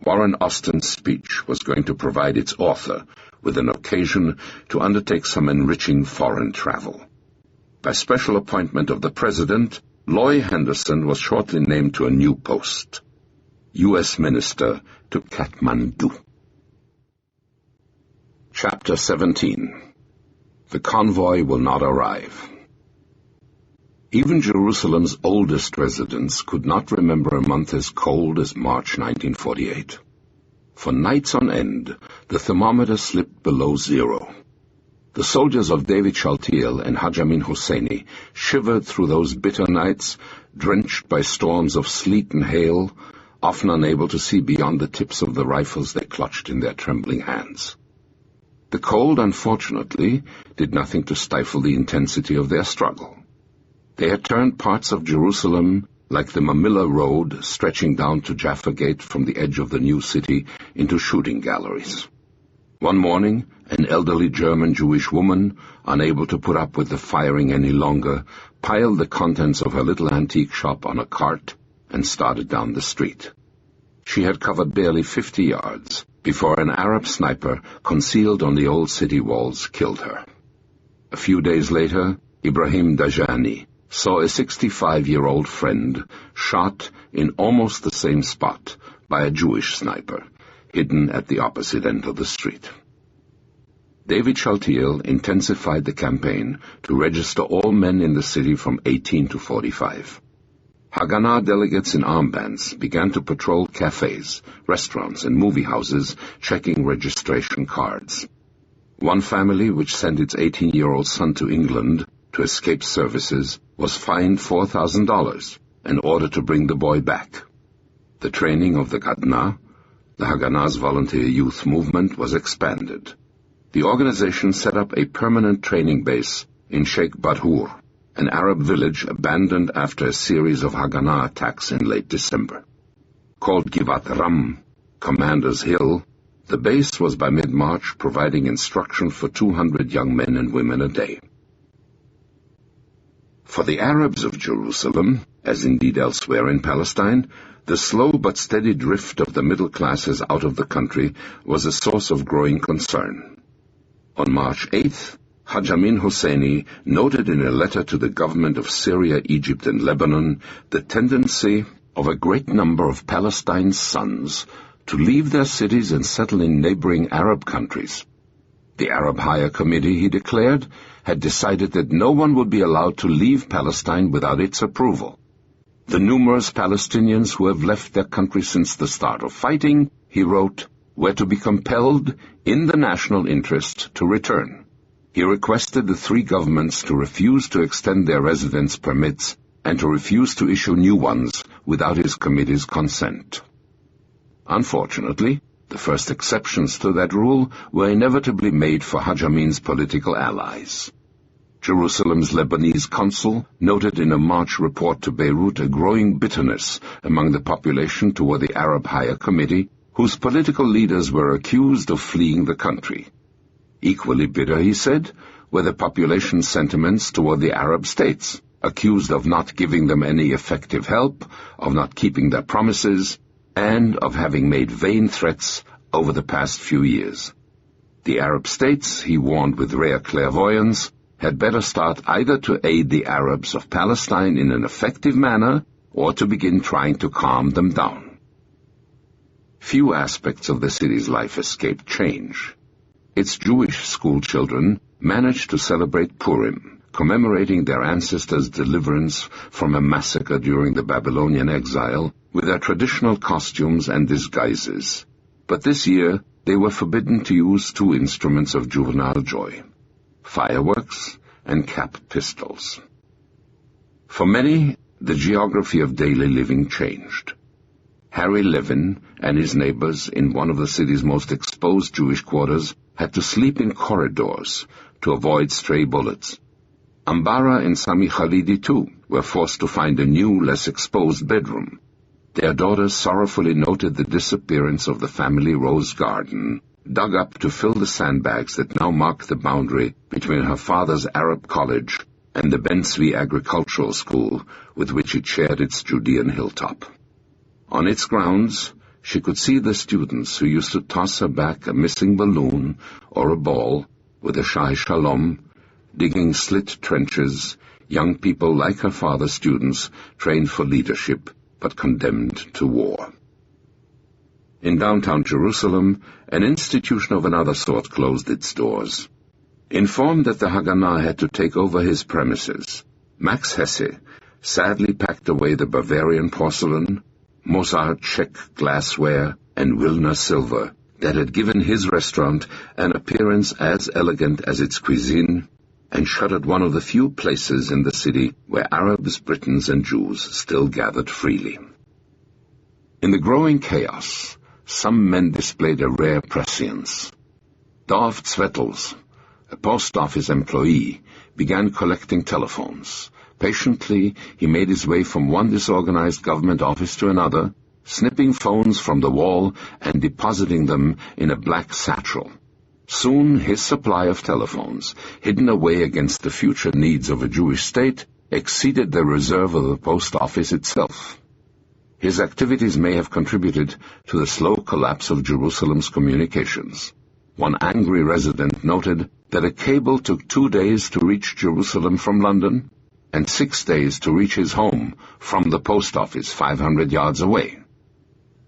Warren Austin's speech was going to provide its author with an occasion to undertake some enriching foreign travel. By special appointment of the President, Loy Henderson was shortly named to a new post, U.S. Minister to Kathmandu. Chapter 17. The convoy will not arrive. Even Jerusalem's oldest residents could not remember a month as cold as March 1948. For nights on end, the thermometer slipped below zero. The soldiers of David Shaltiel and Haj Amin Husseini shivered through those bitter nights, drenched by storms of sleet and hail, often unable to see beyond the tips of the rifles they clutched in their trembling hands. The cold, unfortunately, did nothing to stifle the intensity of their struggle. They had turned parts of Jerusalem, like the Mamilla Road stretching down to Jaffa Gate from the edge of the new city, into shooting galleries. One morning, an elderly German Jewish woman, unable to put up with the firing any longer, piled the contents of her little antique shop on a cart and started down the street. She had covered barely 50 yards before an Arab sniper concealed on the old city walls killed her. A few days later, Ibrahim Dajani saw a 65-year-old friend shot in almost the same spot by a Jewish sniper, hidden at the opposite end of the street. David Shaltiel intensified the campaign to register all men in the city from 18 to 45. Haganah delegates in armbands began to patrol cafes, restaurants, and movie houses, checking registration cards. One family, which sent its 18-year-old son to England to escape services, was fined $4,000 and ordered to bring the boy back. The training of the Haganah, the Haganah's volunteer youth movement, was expanded. The organization set up a permanent training base in Sheikh Badhour, an Arab village abandoned after a series of Haganah attacks in late December. Called Givat Ram, Commander's Hill, the base was by mid-March providing instruction for 200 young men and women a day. For the Arabs of Jerusalem, as indeed elsewhere in Palestine, the slow but steady drift of the middle classes out of the country was a source of growing concern. On March 8th, Haj Amin Husseini noted in a letter to the government of Syria, Egypt, and Lebanon the tendency of a great number of Palestine's sons to leave their cities and settle in neighboring Arab countries. The Arab Higher Committee, he declared, had decided that no one would be allowed to leave Palestine without its approval. The numerous Palestinians who have left their country since the start of fighting, he wrote, were to be compelled, in the national interest, to return. He requested the three governments to refuse to extend their residence permits and to refuse to issue new ones without his committee's consent. Unfortunately, the first exceptions to that rule were inevitably made for Haj Amin's political allies. Jerusalem's Lebanese consul noted in a March report to Beirut a growing bitterness among the population toward the Arab Higher Committee, whose political leaders were accused of fleeing the country. Equally bitter, he said, were the population's sentiments toward the Arab states, accused of not giving them any effective help, of not keeping their promises, and of having made vain threats over the past few years. The Arab states, he warned with rare clairvoyance, had better start either to aid the Arabs of Palestine in an effective manner or to begin trying to calm them down. Few aspects of the city's life escaped change. Its Jewish schoolchildren managed to celebrate Purim, commemorating their ancestors' deliverance from a massacre during the Babylonian exile, with their traditional costumes and disguises. But this year they were forbidden to use two instruments of juvenile joy: fireworks and cap pistols. For many, the geography of daily living changed. Harry Levin and his neighbors in one of the city's most exposed Jewish quarters had to sleep in corridors to avoid stray bullets. Ambara and Sami Khalidi, too, were forced to find a new, less exposed bedroom. Their daughters sorrowfully noted the disappearance of the family rose garden, dug up to fill the sandbags that now marked the boundary between her father's Arab college and the Ben Tzvi Agricultural School with which it shared its Judean hilltop. On its grounds, she could see the students who used to toss her back a missing balloon or a ball with a Shai Shalom, digging slit trenches, young people like her father's students trained for leadership but condemned to war. In downtown Jerusalem, an institution of another sort closed its doors. Informed that the Haganah had to take over his premises, Max Hesse sadly packed away the Bavarian porcelain, Mozart Czech glassware, and Wilner silver that had given his restaurant an appearance as elegant as its cuisine, and shuttered one of the few places in the city where Arabs, Britons, and Jews still gathered freely. In the growing chaos, some men displayed a rare prescience. Dov Tzvetels, a post office employee, began collecting telephones. Patiently, he made his way from one disorganized government office to another, snipping phones from the wall and depositing them in a black satchel. Soon his supply of telephones, hidden away against the future needs of a Jewish state, exceeded the reserve of the post office itself. His activities may have contributed to the slow collapse of Jerusalem's communications. One angry resident noted that a cable took 2 days to reach Jerusalem from London, and 6 days to reach his home from the post office 500 yards away.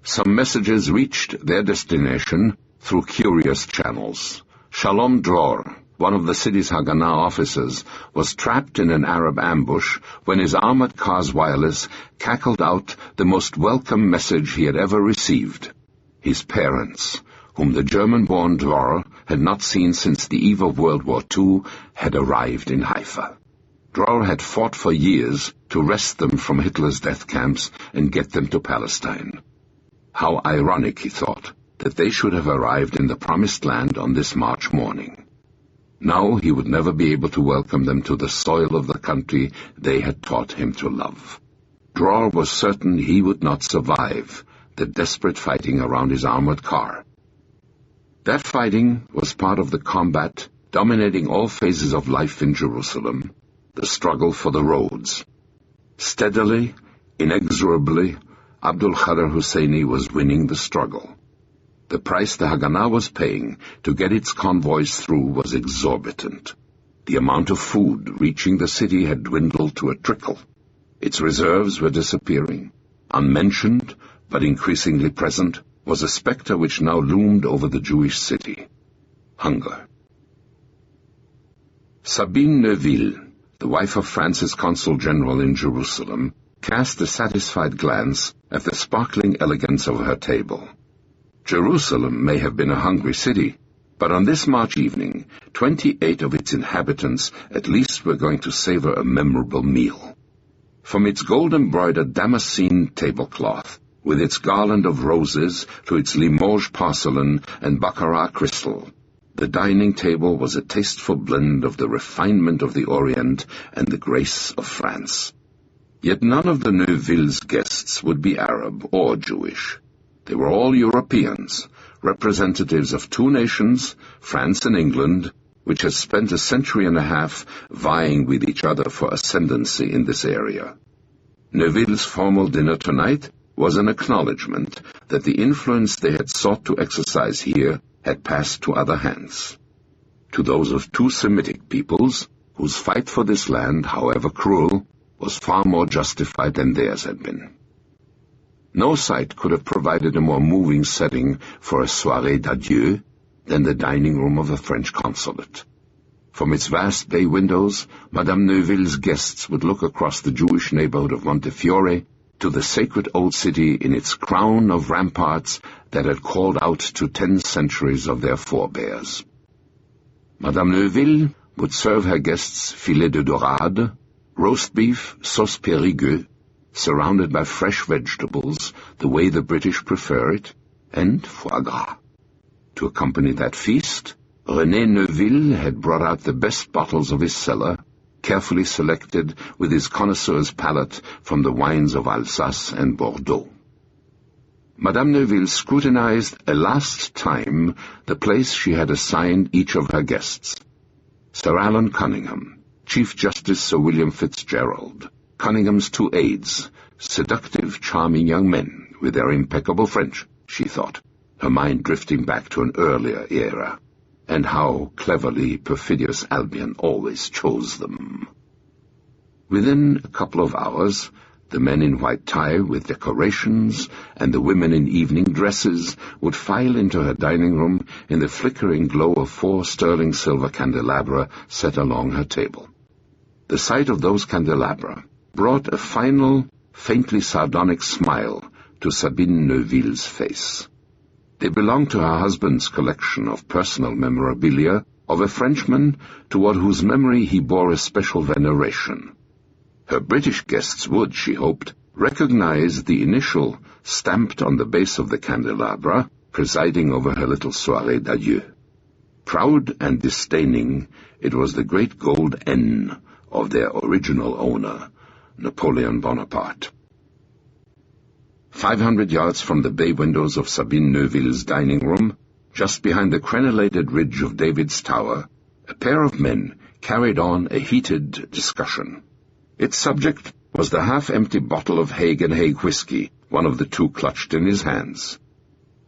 Some messages reached their destination through curious channels. Shalom Dror, one of the city's Haganah officers, was trapped in an Arab ambush when his armored car's wireless cackled out the most welcome message he had ever received. His parents, whom the German-born Dror had not seen since the eve of World War II, had arrived in Haifa. Dror had fought for years to wrest them from Hitler's death camps and get them to Palestine. How ironic, he thought, that they should have arrived in the Promised Land on this March morning. Now he would never be able to welcome them to the soil of the country they had taught him to love. Dror was certain he would not survive the desperate fighting around his armored car. That fighting was part of the combat dominating all phases of life in Jerusalem, the struggle for the roads. Steadily, inexorably, Abdul Khader Husseini was winning the struggle. The price the Haganah was paying to get its convoys through was exorbitant. The amount of food reaching the city had dwindled to a trickle. Its reserves were disappearing. Unmentioned, but increasingly present, was a specter which now loomed over the Jewish city: hunger. Sabine Neuville, the wife of France's consul general in Jerusalem, cast a satisfied glance at the sparkling elegance of her table. Jerusalem may have been a hungry city, but on this March evening, 28 of its inhabitants at least were going to savor a memorable meal. From its gold-embroidered Damascene tablecloth, with its garland of roses to its Limoges porcelain and Baccarat crystal, the dining table was a tasteful blend of the refinement of the Orient and the grace of France. Yet none of the Neuville's guests would be Arab or Jewish. They were all Europeans, representatives of two nations, France and England, which had spent a century and a half vying with each other for ascendancy in this area. Neuville's formal dinner tonight was an acknowledgment that the influence they had sought to exercise here had passed to other hands, to those of two Semitic peoples, whose fight for this land, however cruel, was far more justified than theirs had been. No sight could have provided a more moving setting for a soirée d'adieu than the dining room of a French consulate. From its vast bay windows, Madame Neuville's guests would look across the Jewish neighborhood of Montefiore to the sacred old city in its crown of ramparts that had called out to 10 centuries of their forebears. Madame Neuville would serve her guests filet de dorade, roast beef, sauce périgueux, surrounded by fresh vegetables, the way the British prefer it, and foie gras. To accompany that feast, René Neuville had brought out the best bottles of his cellar, carefully selected with his connoisseur's palate from the wines of Alsace and Bordeaux. Madame Neuville scrutinized a last time the place she had assigned each of her guests. Sir Alan Cunningham, Chief Justice Sir William Fitzgerald, Cunningham's two aides, seductive, charming young men with their impeccable French, she thought, her mind drifting back to an earlier era, and how cleverly perfidious Albion always chose them. Within a couple of hours, the men in white tie with decorations and the women in evening dresses would file into her dining room in the flickering glow of 4 sterling silver candelabra set along her table. The sight of those candelabra brought a final, faintly sardonic smile to Sabine Neuville's face. They belonged to her husband's collection of personal memorabilia of a Frenchman toward whose memory he bore a special veneration. Her British guests would, she hoped, recognize the initial stamped on the base of the candelabra, presiding over her little soirée d'adieu. Proud and disdaining, it was the great gold N of their original owner, Napoleon Bonaparte. 500 yards from the bay windows of Sabine Neuville's dining room, just behind the crenellated ridge of David's Tower, a pair of men carried on a heated discussion. Its subject was the half-empty bottle of Haig & Haig whiskey one of the two clutched in his hands.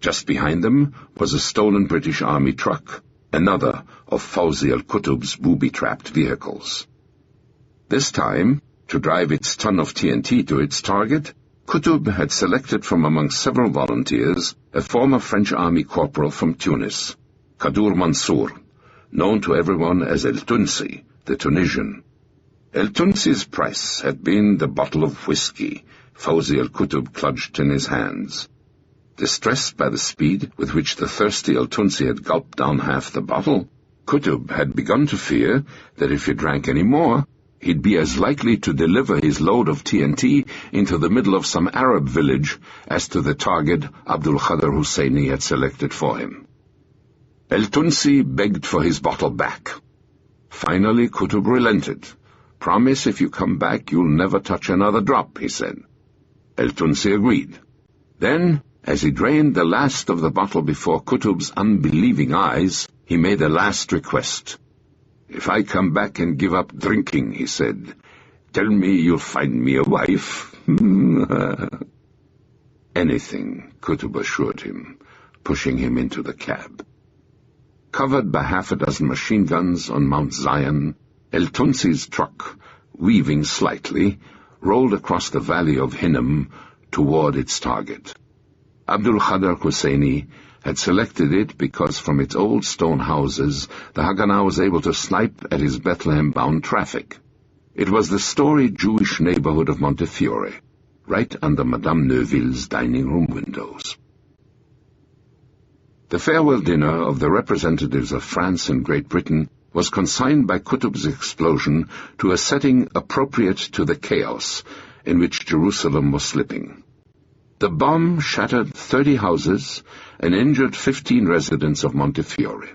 Just behind them was a stolen British Army truck, another of Fawzi al-Qutb's booby-trapped vehicles. This time, to drive its ton of TNT to its target, Qutb had selected from among several volunteers a former French Army corporal from Tunis, Kadour Mansour, known to everyone as El Tunsi, the Tunisian. El Tunsi's price had been the bottle of whiskey Fawzi al-Qutb clutched in his hands. Distressed by the speed with which the thirsty El Tunsi had gulped down half the bottle, Qutb had begun to fear that if he drank any more, he'd be as likely to deliver his load of TNT into the middle of some Arab village as to the target Abdul Khader Husseini had selected for him. El Tunsi begged for his bottle back. Finally, Qutb relented. "Promise if you come back you'll never touch another drop," he said. El Tunsi agreed. Then, as he drained the last of the bottle before Qutb's unbelieving eyes, he made a last request. "If I come back and give up drinking," he said, "tell me you'll find me a wife." "Anything," Qutb assured him, pushing him into the cab. Covered by half a dozen machine guns on Mount Zion, El Tunsi's truck, weaving slightly, rolled across the valley of Hinnom toward its target. Abdul Khader Husseini had selected it because from its old stone houses the Haganah was able to snipe at his Bethlehem-bound traffic. It was the storied Jewish neighborhood of Montefiore, right under Madame Neuville's dining room windows. The farewell dinner of the representatives of France and Great Britain was consigned by Qutb's explosion to a setting appropriate to the chaos in which Jerusalem was slipping. The bomb shattered 30 houses and injured 15 residents of Montefiore.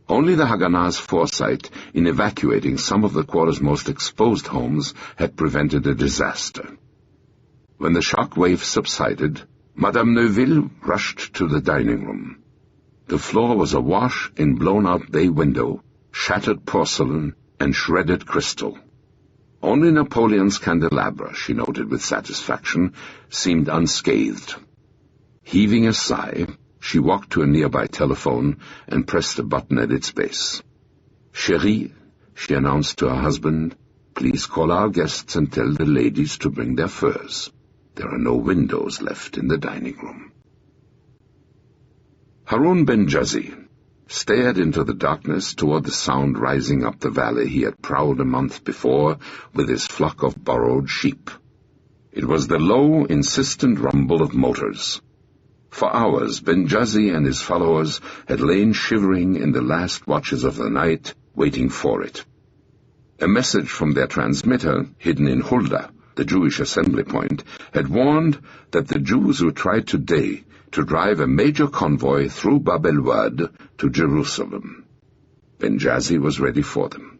Only the Haganah's foresight in evacuating some of the quarter's most exposed homes had prevented a disaster. When the shock wave subsided, Madame Neuville rushed to the dining room. The floor was awash in blown-out bay window, shattered porcelain, and shredded crystal. Only Napoleon's candelabra, she noted with satisfaction, seemed unscathed. Heaving a sigh, she walked to a nearby telephone and pressed a button at its base. "Chérie," she announced to her husband, "please call our guests and tell the ladies to bring their furs. There are no windows left in the dining room." Harun Ben-Jazi stared into the darkness toward the sound rising up the valley he had prowled a month before with his flock of borrowed sheep. It was the low, insistent rumble of motors. For hours, Ben-Jazi and his followers had lain shivering in the last watches of the night, waiting for it. A message from their transmitter, hidden in Hulda, the Jewish assembly point, had warned that the Jews would try today to drive a major convoy through Bab el-Wad to Jerusalem. Ben-Jazi was ready for them.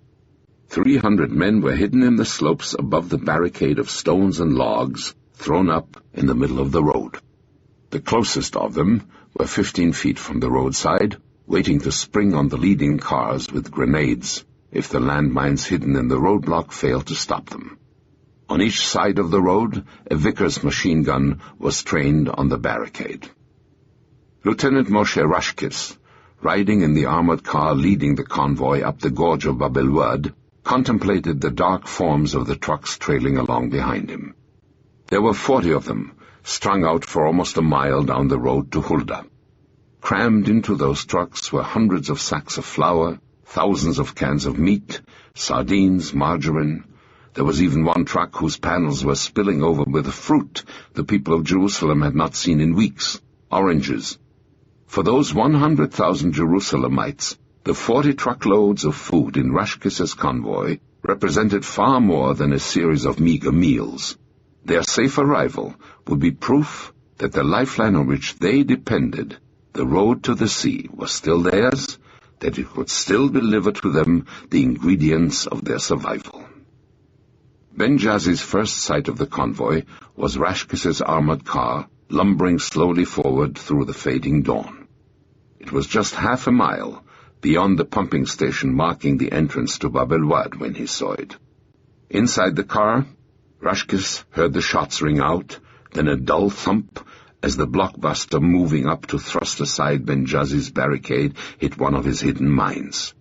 300 men were hidden in the slopes above the barricade of stones and logs thrown up in the middle of the road. The closest of them were 15 feet from the roadside, waiting to spring on the leading cars with grenades if the landmines hidden in the roadblock failed to stop them. On each side of the road, a Vickers machine gun was trained on the barricade. Lieutenant Moshe Rashkis, riding in the armored car leading the convoy up the gorge of Bab el-Wad, contemplated the dark forms of the trucks trailing along behind him. There were 40 of them, strung out for almost a mile down the road to Hulda. Crammed into those trucks were hundreds of sacks of flour, thousands of cans of meat, sardines, margarine. There was even one truck whose panels were spilling over with fruit the people of Jerusalem had not seen in weeks, oranges. For those 100,000 Jerusalemites, the 40 truckloads of food in Rashkis's convoy represented far more than a series of meager meals. Their safe arrival would be proof that the lifeline on which they depended, the road to the sea, was still theirs, that it would still deliver to them the ingredients of their survival. Ben-Jazi's first sight of the convoy was Rashkis's armored car lumbering slowly forward through the fading dawn. It was just half a mile beyond the pumping station marking the entrance to Bab el-Wad when he saw it. Inside the car, Rashkis heard the shots ring out, then a dull thump as the blockbuster moving up to thrust aside Ben-Jazi's barricade hit one of his hidden mines.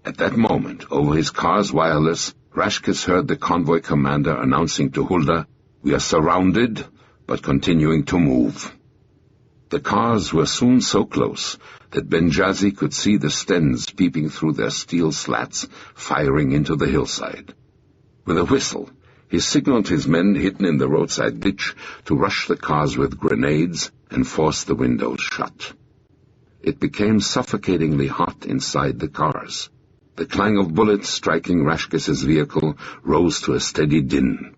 At that moment, over his car's wireless, Rashkis heard the convoy commander announcing to Hulda, "We are surrounded, but continuing to move." The cars were soon so close that Ben-Jazi could see the Stens peeping through their steel slats, firing into the hillside. With a whistle, he signaled his men hidden in the roadside ditch to rush the cars with grenades and force the windows shut. It became suffocatingly hot inside the cars. The clang of bullets striking Rashkis's vehicle rose to a steady din.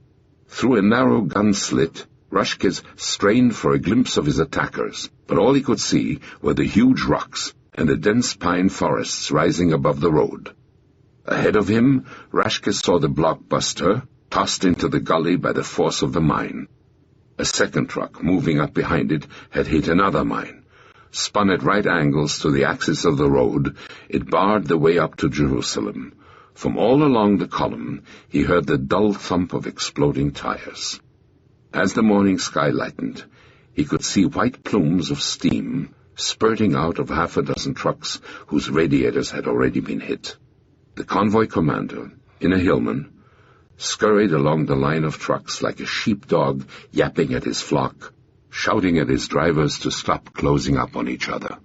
Through a narrow gun slit, Rashkis strained for a glimpse of his attackers, but all he could see were the huge rocks and the dense pine forests rising above the road. Ahead of him, Rashkis saw the blockbuster, tossed into the gully by the force of the mine. A second truck, moving up behind it, had hit another mine. Spun at right angles to the axis of the road, it barred the way up to Jerusalem. From all along the column, he heard the dull thump of exploding tires. As the morning sky lightened, he could see white plumes of steam spurting out of half a dozen trucks whose radiators had already been hit. The convoy commander, in a Hillman, scurried along the line of trucks like a sheepdog yapping at his flock, shouting at his drivers to stop closing up on each other.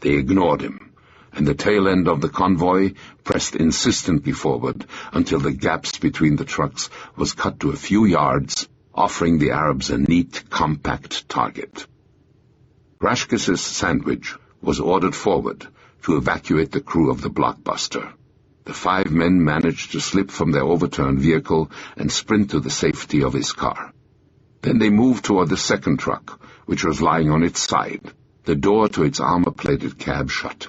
They ignored him, and the tail end of the convoy pressed insistently forward until the gaps between the trucks was cut to a few yards, offering the Arabs a neat, compact target. Rashkis's sandwich was ordered forward to evacuate the crew of the blockbuster. The 5 men managed to slip from their overturned vehicle and sprint to the safety of his car. Then they moved toward the second truck, which was lying on its side, the door to its armor-plated cab shut.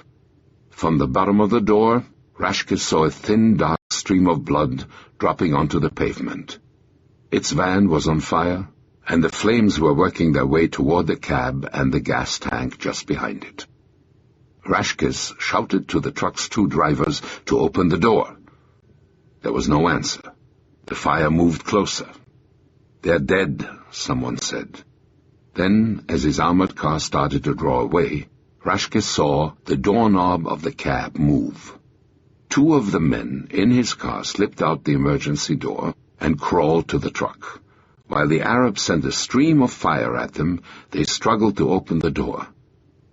From the bottom of the door, Rashke saw a thin, dark stream of blood dropping onto the pavement. Its van was on fire, and the flames were working their way toward the cab and the gas tank just behind it. Rashke shouted to the truck's 2 drivers to open the door. There was no answer. The fire moved closer. "They're dead," someone said. Then, as his armored car started to draw away, Rashke saw the doorknob of the cab move. 2 of the men in his car slipped out the emergency door and crawled to the truck. While the Arabs sent a stream of fire at them, they struggled to open the door.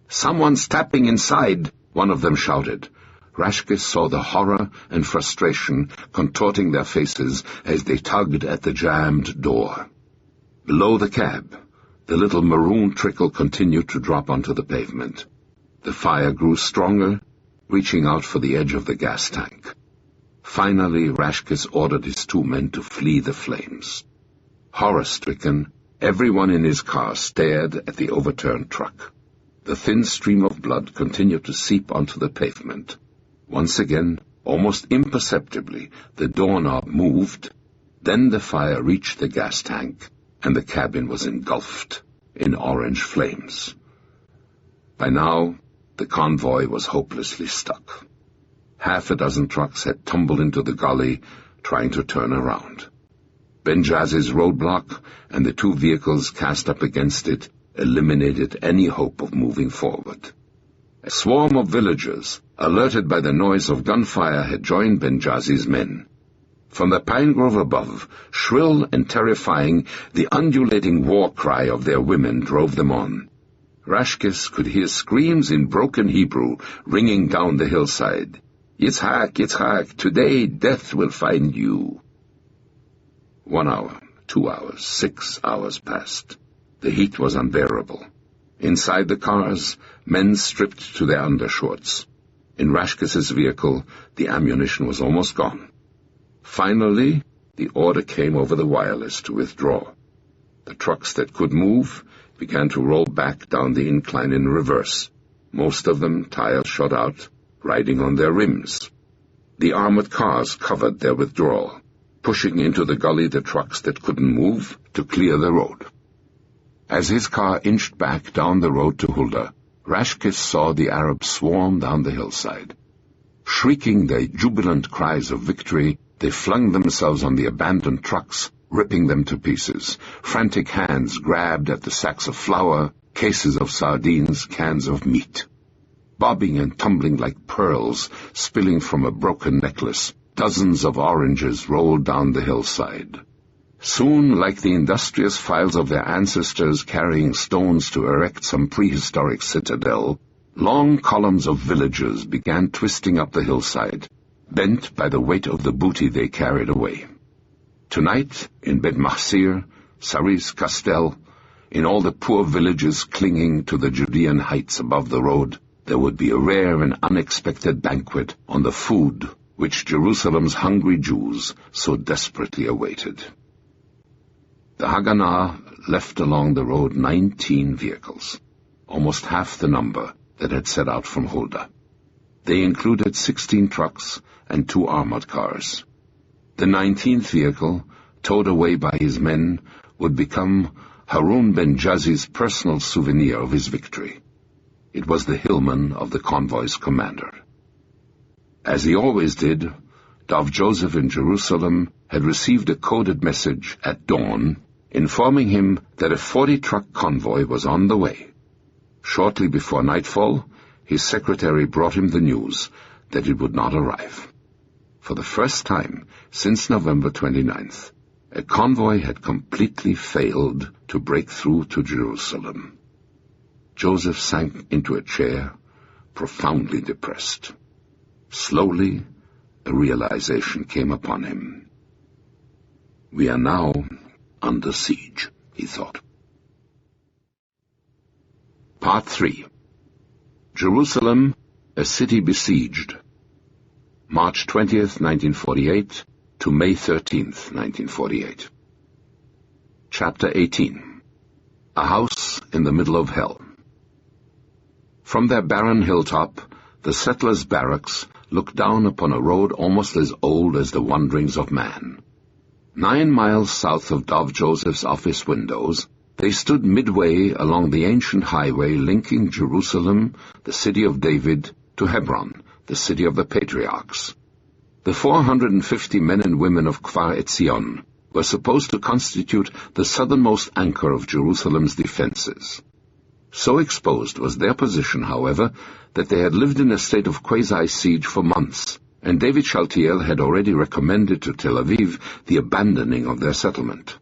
"Someone's tapping inside," one of them shouted. Rashke saw the horror and frustration contorting their faces as they tugged at the jammed door. Below the cab, the little maroon trickle continued to drop onto the pavement. The fire grew stronger, reaching out for the edge of the gas tank. Finally, Rashke ordered his 2 men to flee the flames. Horror-stricken, everyone in his car stared at the overturned truck. The thin stream of blood continued to seep onto the pavement. Once again, almost imperceptibly, the doorknob moved. Then the fire reached the gas tank, and the cabin was engulfed in orange flames. By now, the convoy was hopelessly stuck. 6 trucks had tumbled into the gully, trying to turn around. Benjazi's roadblock and the 2 vehicles cast up against it eliminated any hope of moving forward. A swarm of villagers, alerted by the noise of gunfire, had joined Benjazi's men. From the pine grove above, shrill and terrifying, the undulating war cry of their women drove them on. Rashke could hear screams in broken Hebrew ringing down the hillside. "Yitzhak, Yitzhak, today death will find you." 1 hour, 2 hours, 6 hours passed. The heat was unbearable. Inside the cars, men stripped to their undershorts. In Rashke's vehicle, the ammunition was almost gone. Finally, the order came over the wireless to withdraw. The trucks that could move began to roll back down the incline in reverse, most of them, tires shot out, riding on their rims. The armored cars covered their withdrawal, pushing into the gully the trucks that couldn't move to clear the road. As his car inched back down the road to Hulda, Rashke saw the Arabs swarm down the hillside. Shrieking their jubilant cries of victory, they flung themselves on the abandoned trucks, ripping them to pieces. Frantic hands grabbed at the sacks of flour, cases of sardines, cans of meat. Bobbing and tumbling like pearls spilling from a broken necklace, dozens of oranges rolled down the hillside. Soon, like the industrious files of their ancestors carrying stones to erect some prehistoric citadel, long columns of villagers began twisting up the hillside, bent by the weight of the booty they carried away. Tonight, in Bet Mahsir, Saris, Castel, in all the poor villages clinging to the Judean heights above the road, there would be a rare and unexpected banquet on the food which Jerusalem's hungry Jews so desperately awaited. The Haganah left along the road 19 vehicles, almost half the number that had set out from Hulda. They included 16 trucks and 2 armored cars. The 19th vehicle, towed away by his men, would become Harun ben Jazi's personal souvenir of his victory. It was the hillman of the convoy's commander. As he always did, Dov Joseph in Jerusalem had received a coded message at dawn informing him that a 40-truck convoy was on the way. Shortly before nightfall, his secretary brought him the news that it would not arrive. For the first time since November 29th, a convoy had completely failed to break through to Jerusalem. Joseph sank into a chair, profoundly depressed. Slowly, a realization came upon him. We are now under siege, he thought. Part 3. Jerusalem, a city besieged. March 20th, 1948 to May 13th, 1948. Chapter 18. A House in the Middle of Hell. From their barren hilltop, the settlers' barracks looked down upon a road almost as old as the wanderings of man. 9 miles south of Dov Joseph's office windows, they stood midway along the ancient highway linking Jerusalem, the city of David, to Hebron, the city of the patriarchs. The 450 men and women of Kfar Etzion were supposed to constitute the southernmost anchor of Jerusalem's defenses. So exposed was their position, however, that they had lived in a state of quasi-siege for months, and David Shaltiel had already recommended to Tel Aviv the abandoning of their settlement.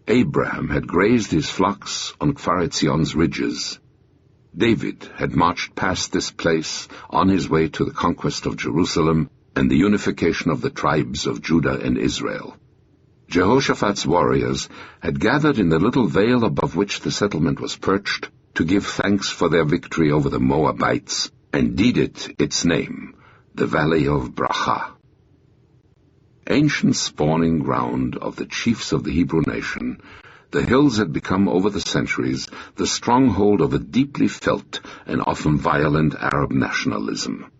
Abraham had grazed his flocks on Kfar Etzion's ridges. David had marched past this place on his way to the conquest of Jerusalem and the unification of the tribes of Judah and Israel. Jehoshaphat's warriors had gathered in the little vale above which the settlement was perched to give thanks for their victory over the Moabites, and deeded its name, the Valley of Bracha. Ancient spawning ground of the chiefs of the Hebrew nation, the hills had become over the centuries the stronghold of a deeply felt and often violent Arab nationalism.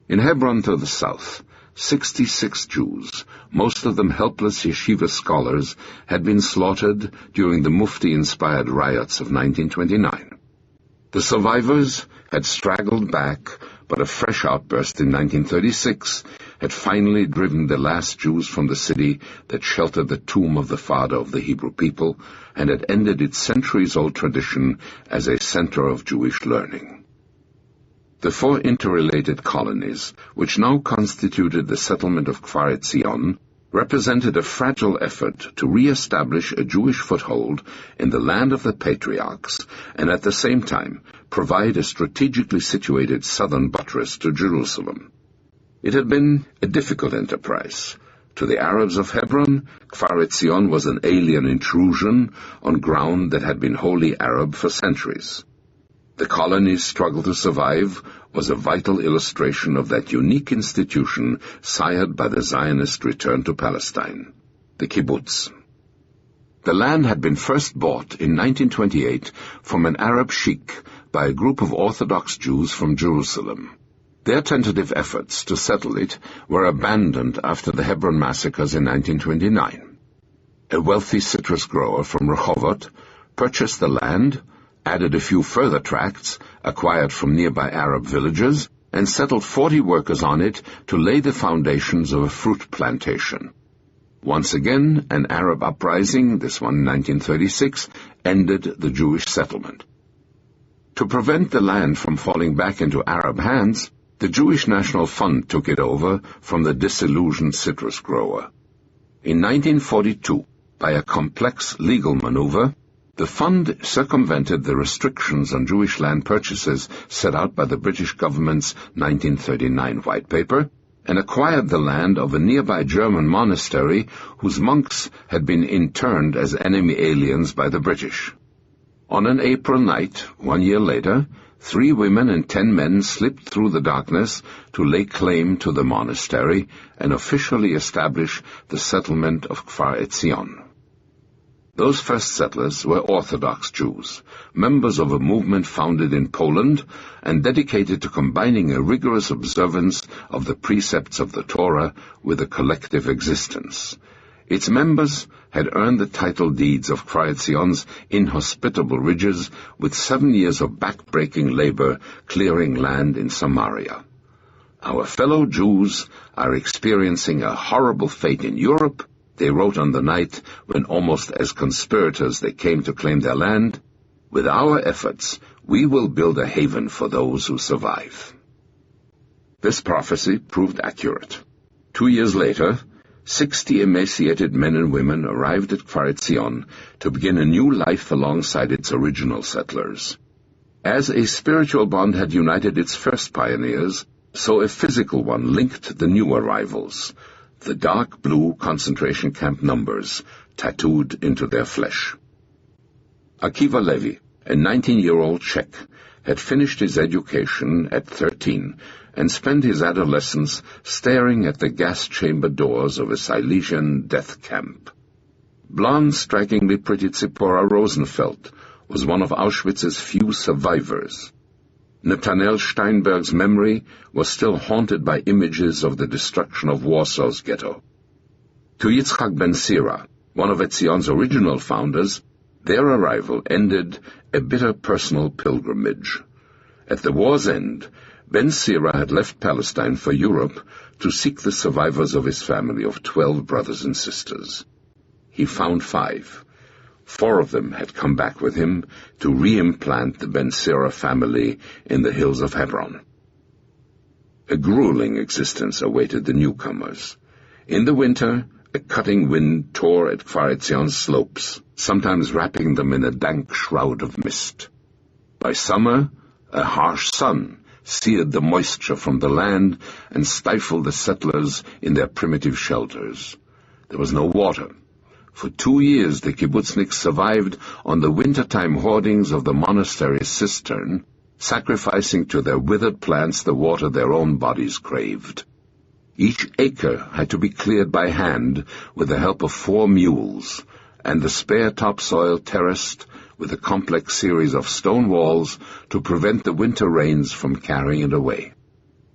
In Hebron to the south, 66 Jews, most of them helpless yeshiva scholars, had been slaughtered during the Mufti-inspired riots of 1929. The survivors had straggled back, but a fresh outburst in 1936 had finally driven the last Jews from the city that sheltered the tomb of the father of the Hebrew people, and had ended its centuries-old tradition as a center of Jewish learning. The 4 interrelated colonies, which now constituted the settlement of Kfar Etzion, represented a fragile effort to re-establish a Jewish foothold in the land of the patriarchs, and at the same time provide a strategically situated southern buttress to Jerusalem. It had been a difficult enterprise. To the Arabs of Hebron, Kfar Etzion was an alien intrusion on ground that had been wholly Arab for centuries. The colony's struggle to survive was a vital illustration of that unique institution sired by the Zionist return to Palestine, the kibbutz. The land had been first bought in 1928 from an Arab sheikh by a group of Orthodox Jews from Jerusalem. Their tentative efforts to settle it were abandoned after the Hebron massacres in 1929. A wealthy citrus grower from Rehovot purchased the land, added a few further tracts acquired from nearby Arab villages, and settled 40 workers on it to lay the foundations of a fruit plantation. Once again, an Arab uprising, this one in 1936, ended the Jewish settlement. To prevent the land from falling back into Arab hands, the Jewish National Fund took it over from the disillusioned citrus grower. In 1942, by a complex legal maneuver, the fund circumvented the restrictions on Jewish land purchases set out by the British government's 1939 White Paper, and acquired the land of a nearby German monastery whose monks had been interned as enemy aliens by the British. On an April night, 1 year later, 3 women and 10 men slipped through the darkness to lay claim to the monastery and officially establish the settlement of Kfar Etzion. Those first settlers were Orthodox Jews, members of a movement founded in Poland and dedicated to combining a rigorous observance of the precepts of the Torah with a collective existence. Its members had earned the title deeds of Kfar Etzion's inhospitable ridges with 7 years of back-breaking labor clearing land in Samaria. Our fellow Jews are experiencing a horrible fate in Europe, they wrote on the night when almost as conspirators they came to claim their land. With our efforts, we will build a haven for those who survive. This prophecy proved accurate. 2 years later, 60 emaciated men and women arrived at Kfar Etzion to begin a new life alongside its original settlers. As a spiritual bond had united its first pioneers, so a physical one linked the new arrivals, the dark blue concentration camp numbers tattooed into their flesh. Akiva Levi, a 19-year-old Czech, had finished his education at 13 and spent his adolescence staring at the gas chamber doors of a Silesian death camp. Blonde, strikingly pretty Zipporah Rosenfeld was one of Auschwitz's few survivors. Nathanael Steinberg's memory was still haunted by images of the destruction of Warsaw's ghetto. To Yitzhak Ben Sira, one of Etzion's original founders, their arrival ended a bitter personal pilgrimage. At the war's end, Ben Sira had left Palestine for Europe to seek the survivors of his family of 12 brothers and sisters. He found 5. 4 of them had come back with him to reimplant the Ben Sira family in the hills of Hebron. A grueling existence awaited the newcomers. In the winter, a cutting wind tore at Kfar Etzion's slopes, sometimes wrapping them in a dank shroud of mist. By summer, a harsh sun seared the moisture from the land and stifled the settlers in their primitive shelters. There was no water. For 2 years the kibbutzniks survived on the wintertime hoardings of the monastery's cistern, sacrificing to their withered plants the water their own bodies craved. Each acre had to be cleared by hand with the help of 4 mules, and the spare topsoil terraced with a complex series of stone walls to prevent the winter rains from carrying it away.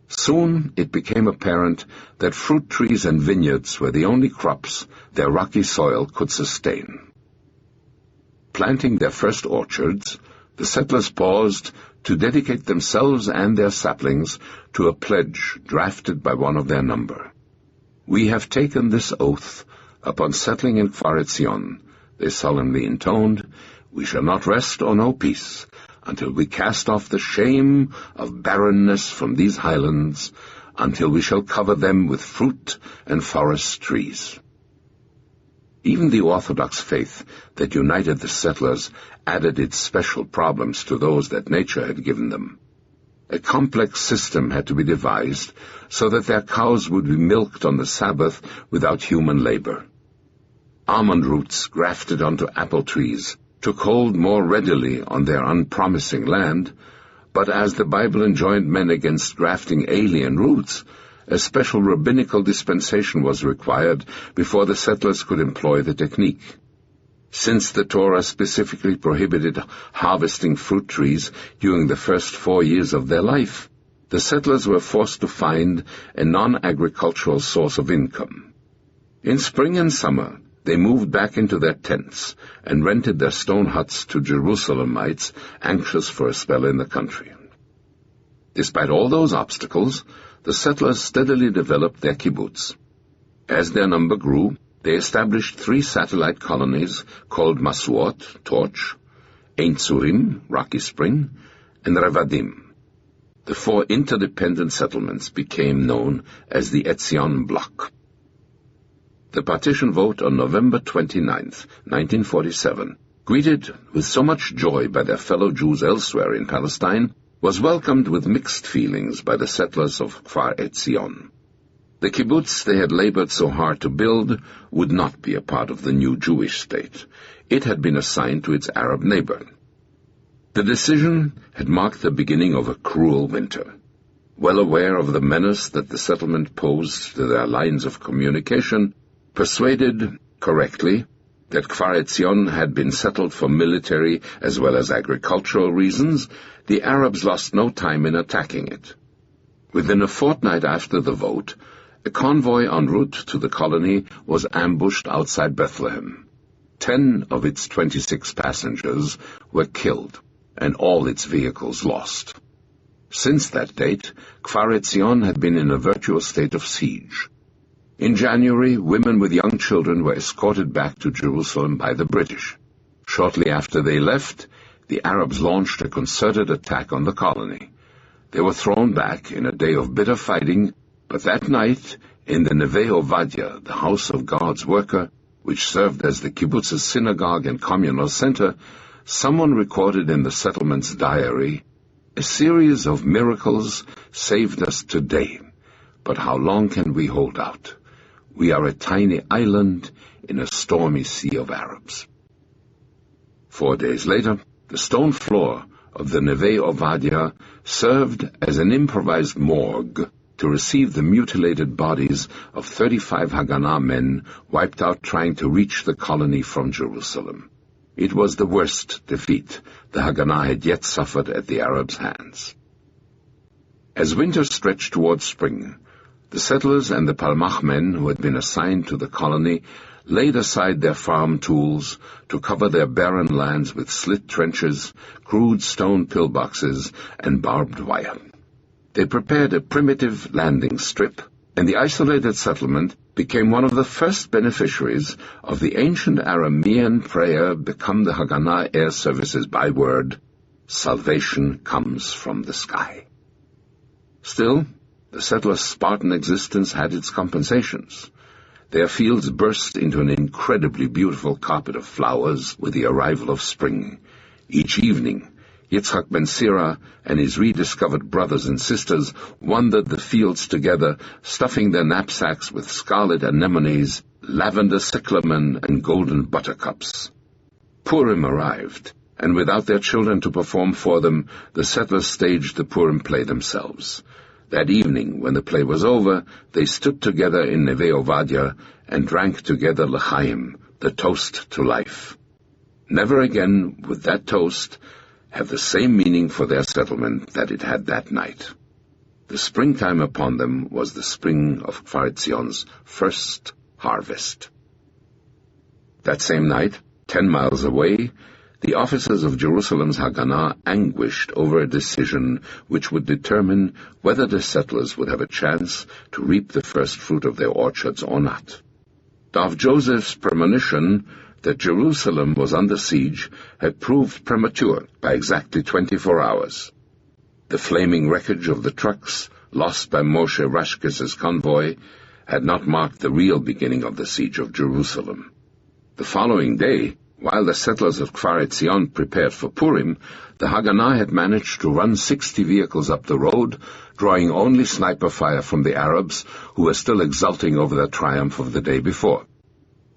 Soon it became apparent that fruit trees and vineyards were the only crops their rocky soil could sustain. Planting their first orchards, the settlers paused to dedicate themselves and their saplings to a pledge drafted by one of their number. "We have taken this oath upon settling in Kfar Etzion," they solemnly intoned. "We shall not rest or know peace until we cast off the shame of barrenness from these highlands, until we shall cover them with fruit and forest trees." Even the Orthodox faith that united the settlers added its special problems to those that nature had given them. A complex system had to be devised so that their cows would be milked on the Sabbath without human labor. Almond roots grafted onto apple trees took hold more readily on their unpromising land, but as the Bible enjoined men against grafting alien roots, a special rabbinical dispensation was required before the settlers could employ the technique. Since the Torah specifically prohibited harvesting fruit trees during the first 4 years of their life, the settlers were forced to find a non-agricultural source of income. In spring and summer, they moved back into their tents and rented their stone huts to Jerusalemites anxious for a spell in the country. Despite all those obstacles, the settlers steadily developed their kibbutz. As their number grew, they established 3 satellite colonies called Masuot, Torch, Ein Tzurim, Rocky Spring, and Revadim. The 4 interdependent settlements became known as the Etzion Bloc. The partition vote on November 29, 1947, greeted with so much joy by their fellow Jews elsewhere in Palestine, was welcomed with mixed feelings by the settlers of Kfar Etzion. The kibbutz they had labored so hard to build would not be a part of the new Jewish state. It had been assigned to its Arab neighbor. The decision had marked the beginning of a cruel winter. Well aware of the menace that the settlement posed to their lines of communication, persuaded, correctly, that Kfar Etzion had been settled for military as well as agricultural reasons, the Arabs lost no time in attacking it. Within a fortnight after the vote, a convoy en route to the colony was ambushed outside Bethlehem. 10 of its 26 passengers were killed, and all its vehicles lost. Since that date, Kfar Etzion had been in a virtual state of siege. In January, women with young children were escorted back to Jerusalem by the British. Shortly after they left, the Arabs launched a concerted attack on the colony. They were thrown back in a day of bitter fighting, but that night, in the Neve Ovadia, the house of God's worker, which served as the kibbutz's synagogue and communal center, someone recorded in the settlement's diary, "A series of miracles saved us today, but how long can we hold out? We are a tiny island in a stormy sea of Arabs." 4 days later, the stone floor of the Neve Ovadia served as an improvised morgue to receive the mutilated bodies of 35 Haganah men wiped out trying to reach the colony from Jerusalem. It was the worst defeat the Haganah had yet suffered at the Arabs' hands. As winter stretched towards spring, the settlers and the Palmach men who had been assigned to the colony laid aside their farm tools to cover their barren lands with slit trenches, crude stone pillboxes, and barbed wire. They prepared a primitive landing strip, and the isolated settlement became one of the first beneficiaries of the ancient Aramean prayer become the Haganah Air Service's byword, "Salvation comes from the sky." Still, the settlers' Spartan existence had its compensations. Their fields burst into an incredibly beautiful carpet of flowers with the arrival of spring. Each evening, Yitzchak ben Sira and his rediscovered brothers and sisters wandered the fields together, stuffing their knapsacks with scarlet anemones, lavender cyclamen, and golden buttercups. Purim arrived, and without their children to perform for them, the settlers staged the Purim play themselves. That evening, when the play was over, they stood together in Neve Ovadia and drank together l'chaim, the toast to life. Never again would that toast have the same meaning for their settlement that it had that night. The springtime upon them was the spring of Kfar Etzion's first harvest. That same night, 10 miles away, the officers of Jerusalem's Haganah anguished over a decision which would determine whether the settlers would have a chance to reap the first fruit of their orchards or not. Dov Joseph's premonition that Jerusalem was under siege had proved premature by exactly 24 hours. The flaming wreckage of the trucks lost by Moshe Rashkes's convoy had not marked the real beginning of the siege of Jerusalem. The following day, while the settlers of Kfar Etzion prepared for Purim, the Haganah had managed to run 60 vehicles up the road, drawing only sniper fire from the Arabs, who were still exulting over their triumph of the day before.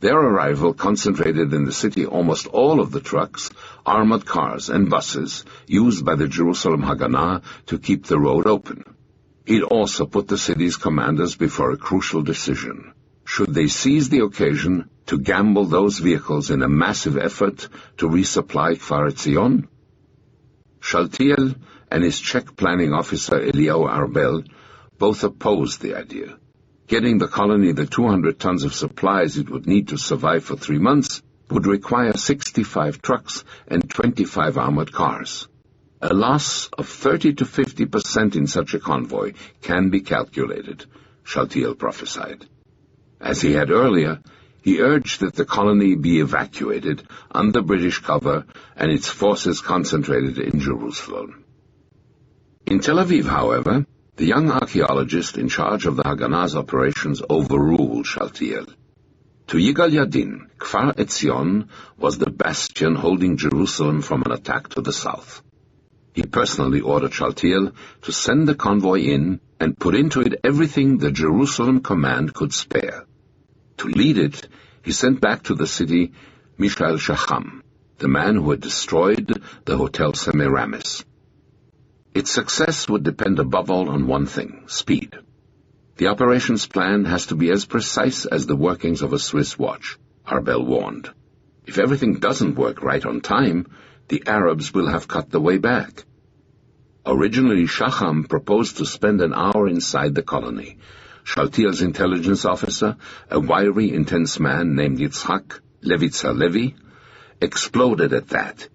Their arrival concentrated in the city almost all of the trucks, armored cars, and buses used by the Jerusalem Haganah to keep the road open. It also put the city's commanders before a crucial decision. Should they seize the occasion to gamble those vehicles in a massive effort to resupply Kfar Etzion? Shaltiel and his Czech planning officer Eliyahu Arbel both opposed the idea. Getting the colony the 200 tons of supplies it would need to survive for 3 months would require 65 trucks and 25 armored cars. A loss of 30 to 50% in such a convoy can be calculated, Shaltiel prophesied. As he had earlier, he urged that the colony be evacuated under British cover and its forces concentrated in Jerusalem. In Tel Aviv, however, the young archaeologist in charge of the Haganah's operations overruled Shaltiel. To Yigal Yadin, Kfar Etzion was the bastion holding Jerusalem from an attack to the south. He personally ordered Shaltiel to send the convoy in and put into it everything the Jerusalem command could spare. To lead it, he sent back to the city Mishael Shacham, the man who had destroyed the Hotel Semiramis. Its success would depend above all on one thing: speed. The operations plan has to be as precise as the workings of a Swiss watch, Arbel warned. If everything doesn't work right on time, the Arabs will have cut the way back. Originally, Shacham proposed to spend an hour inside the colony. Shaltiel's intelligence officer, a wiry, intense man named Yitzhak Levitza Levi, exploded at that.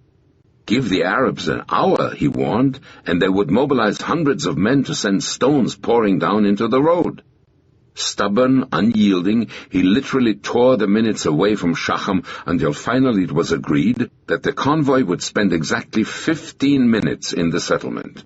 Give the Arabs an hour, he warned, and they would mobilize hundreds of men to send stones pouring down into the road. Stubborn, unyielding, he literally tore the minutes away from Shacham until finally it was agreed that the convoy would spend exactly 15 minutes in the settlement.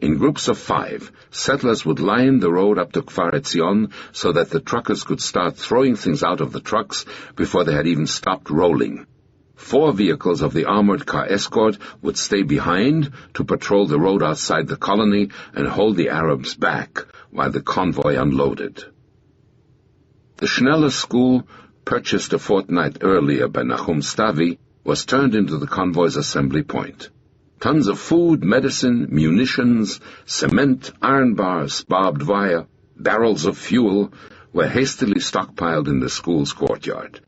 In groups of 5, settlers would line the road up to Kfar Etzion so that the truckers could start throwing things out of the trucks before they had even stopped rolling. 4 vehicles of the armored car escort would stay behind to patrol the road outside the colony and hold the Arabs back while the convoy unloaded. The Schneller school, purchased a fortnight earlier by Nahum Stavi, was turned into the convoy's assembly point. Tons of food, medicine, munitions, cement, iron bars, barbed wire, barrels of fuel were hastily stockpiled in the school's courtyard.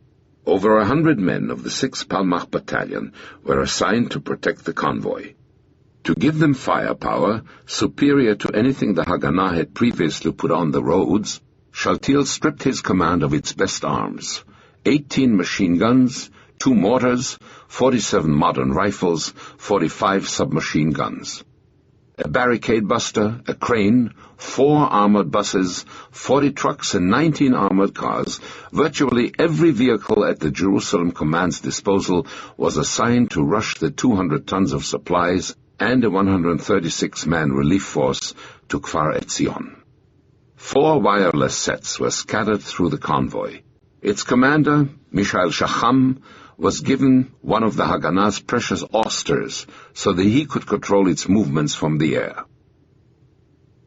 Over 100 men of the 6th Palmach Battalion were assigned to protect the convoy. To give them firepower, superior to anything the Haganah had previously put on the roads, Shaltiel stripped his command of its best arms: 18 machine guns, 2 mortars, 47 modern rifles, 45 submachine guns. A barricade buster, a crane, 4 armored buses, 40 trucks and 19 armored cars, virtually every vehicle at the Jerusalem Command's disposal was assigned to rush the 200 tons of supplies and a 136-man relief force to Kfar Etzion. 4 wireless sets were scattered through the convoy. Its commander, Mishael Shacham, was given one of the Haganah's precious Austers so that he could control its movements from the air.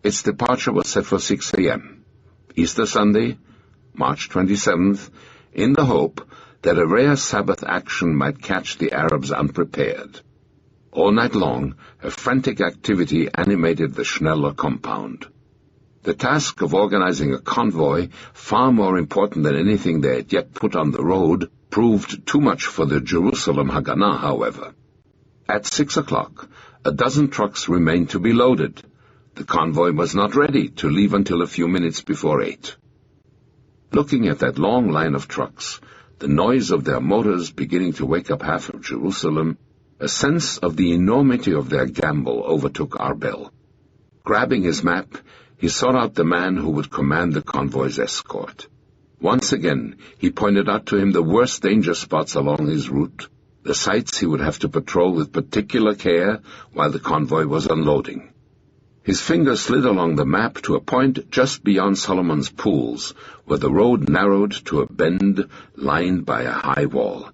Its departure was set for 6 a.m., Easter Sunday, March 27th, in the hope that a rare Sabbath action might catch the Arabs unprepared. All night long, a frantic activity animated the Schneller compound. The task of organizing a convoy, far more important than anything they had yet put on the road, proved too much for the Jerusalem Haganah, however. At 6 o'clock, a dozen trucks remained to be loaded. The convoy was not ready to leave until a few minutes before 8. Looking at that long line of trucks, the noise of their motors beginning to wake up half of Jerusalem, a sense of the enormity of their gamble overtook Arbel. Grabbing his map, he sought out the man who would command the convoy's escort. Once again, he pointed out to him the worst danger spots along his route, the sites he would have to patrol with particular care while the convoy was unloading. His finger slid along the map to a point just beyond Solomon's Pools, where the road narrowed to a bend lined by a high wall.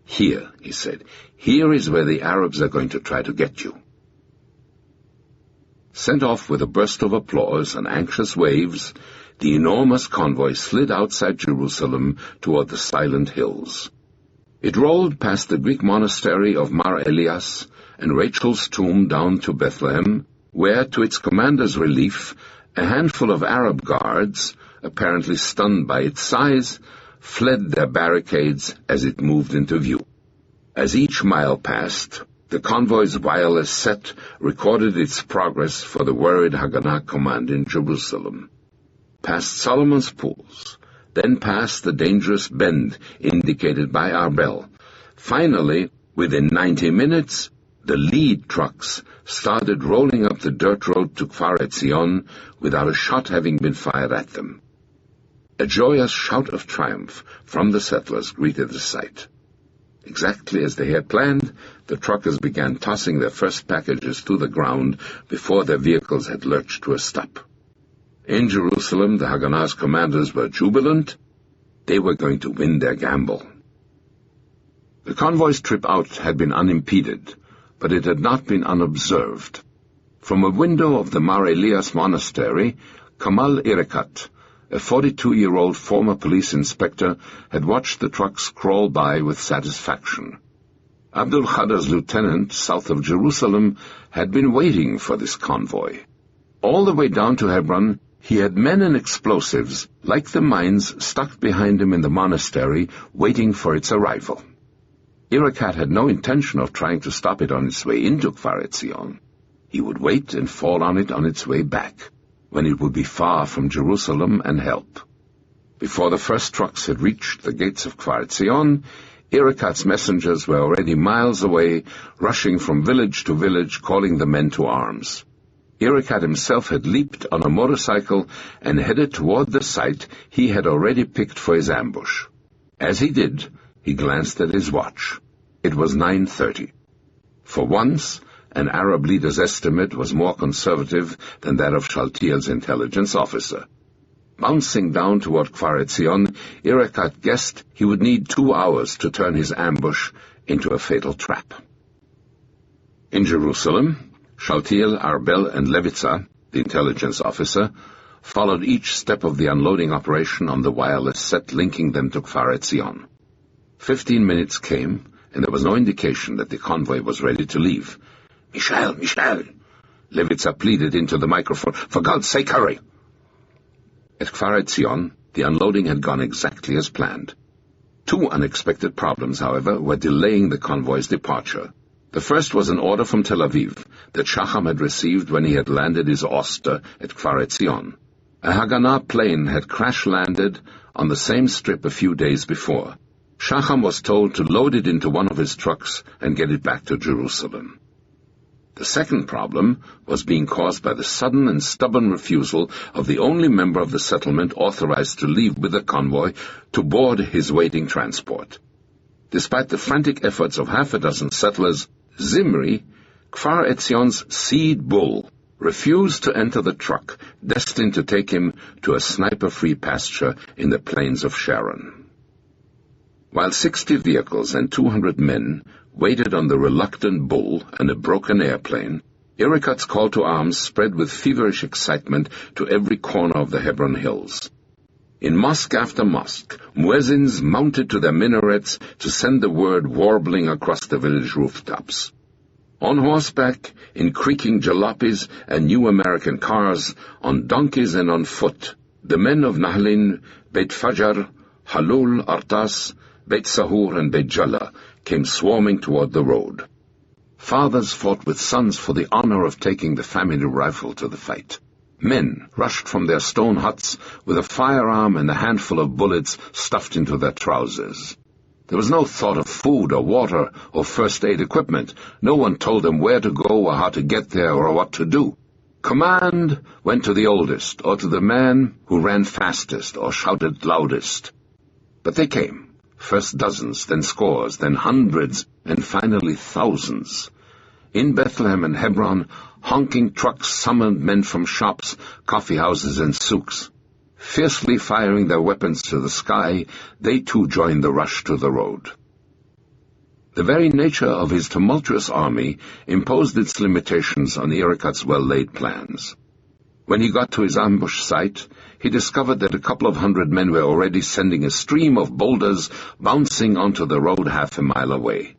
"Here," he said, "here is where the Arabs are going to try to get you." Sent off with a burst of applause and anxious waves, the enormous convoy slid outside Jerusalem toward the silent hills. It rolled past the Greek monastery of Mar Elias and Rachel's tomb down to Bethlehem, where, to its commander's relief, a handful of Arab guards, apparently stunned by its size, fled their barricades as it moved into view. As each mile passed, the convoy's wireless set recorded its progress for the worried Haganah command in Jerusalem. Past Solomon's Pools, then past the dangerous bend indicated by Arbel. Finally, within 90 minutes, the lead trucks started rolling up the dirt road to Kfar Etzion without a shot having been fired at them. A joyous shout of triumph from the settlers greeted the sight. Exactly as they had planned, the truckers began tossing their first packages to the ground before their vehicles had lurched to a stop. In Jerusalem, the Haganah's commanders were jubilant. They were going to win their gamble. The convoy's trip out had been unimpeded, but it had not been unobserved. From a window of the Mar Elias monastery, Kamal Irekat, a 42-year-old former police inspector, had watched the trucks crawl by with satisfaction. Abdul Khadar's lieutenant, south of Jerusalem, had been waiting for this convoy. All the way down to Hebron, he had men and explosives, like the mines stuck behind him in the monastery, waiting for its arrival. Irekat had no intention of trying to stop it on its way into Kfar Etzion. He would wait and fall on it on its way back, when it would be far from Jerusalem and help. Before the first trucks had reached the gates of Kfar Etzion, Irekat's messengers were already miles away, rushing from village to village, calling the men to arms. Irekat himself had leaped on a motorcycle and headed toward the site he had already picked for his ambush. As he did, he glanced at his watch. It was 9:30. For once, an Arab leader's estimate was more conservative than that of Shaltiel's intelligence officer. Bouncing down toward Kfar Etzion, Irekat guessed he would need 2 hours to turn his ambush into a fatal trap. In Jerusalem, Shaltiel, Arbel, and Levitza, the intelligence officer, followed each step of the unloading operation on the wireless set linking them to Kfar Etzion. 15 minutes came, and there was no indication that the convoy was ready to leave. Michel! Levitsa pleaded into the microphone. For God's sake, hurry! At Kfar Etzion, the unloading had gone exactly as planned. Two unexpected problems, however, were delaying the convoy's departure. The first was an order from Tel Aviv that Shacham had received when he had landed his Oster at Kfar Etzion. A Haganah plane had crash-landed on the same strip a few days before. Shacham was told to load it into one of his trucks and get it back to Jerusalem. The second problem was being caused by the sudden and stubborn refusal of the only member of the settlement authorized to leave with the convoy to board his waiting transport. Despite the frantic efforts of half a dozen settlers, Zimri, Kfar Etzion's seed bull, refused to enter the truck destined to take him to a sniper-free pasture in the plains of Sharon. While 60 vehicles and 200 men waited on the reluctant bull and a broken airplane, Irikat's call to arms spread with feverish excitement to every corner of the Hebron Hills. In mosque after mosque, muezzins mounted to their minarets to send the word warbling across the village rooftops. On horseback, in creaking jalopies and new American cars, on donkeys and on foot, the men of Nahlin, Beit Fajar, Halul, Artas, Beit Sahur and Beit Jalla came swarming toward the road. Fathers fought with sons for the honor of taking the family rifle to the fight. Men rushed from their stone huts with a firearm and a handful of bullets stuffed into their trousers. There was no thought of food or water or first-aid equipment. No one told them where to go or how to get there or what to do. Command went to the oldest or to the man who ran fastest or shouted loudest. But they came, first dozens, then scores, then hundreds, and finally thousands. In Bethlehem and Hebron, honking trucks summoned men from shops, coffeehouses, and souks. Fiercely firing their weapons to the sky, they too joined the rush to the road. The very nature of his tumultuous army imposed its limitations on Irikat's well-laid plans. When he got to his ambush site, he discovered that a couple of hundred men were already sending a stream of boulders bouncing onto the road half a mile away.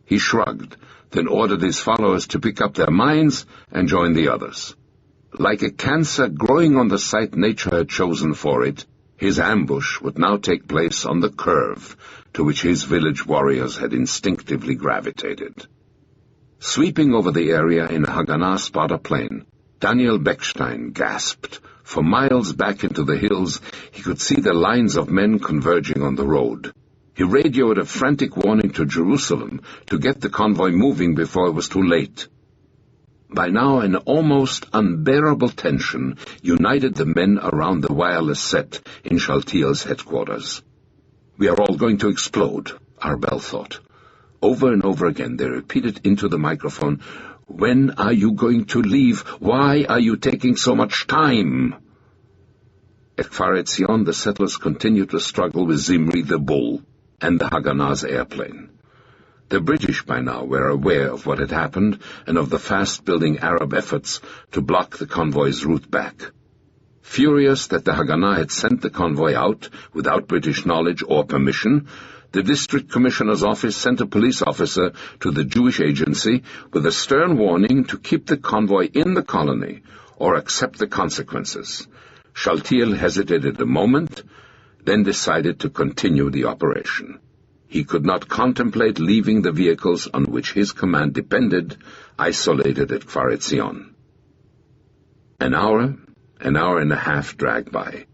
He shrugged, then ordered his followers to pick up their mines and join the others. Like a cancer growing on the site nature had chosen for it, his ambush would now take place on the curve to which his village warriors had instinctively gravitated. Sweeping over the area in a Haganah spotter plane, Daniel Beckstein gasped. For miles back into the hills, he could see the lines of men converging on the road. He radioed a frantic warning to Jerusalem to get the convoy moving before it was too late. By now, an almost unbearable tension united the men around the wireless set in Shaltiel's headquarters. "We are all going to explode," Arbel thought. Over and over again they repeated into the microphone, "When are you going to leave? Why are you taking so much time?" At Kfar Etzion, the settlers continued to struggle with Zimri the bull and the Haganah's airplane. The British by now were aware of what had happened and of the fast-building Arab efforts to block the convoy's route back. Furious that the Haganah had sent the convoy out without British knowledge or permission, the district commissioner's office sent a police officer to the Jewish agency with a stern warning to keep the convoy in the colony or accept the consequences. Shaltiel hesitated a moment, then decided to continue the operation. He could not contemplate leaving the vehicles on which his command depended, isolated at Kfar Etzion. An hour and a half dragged by.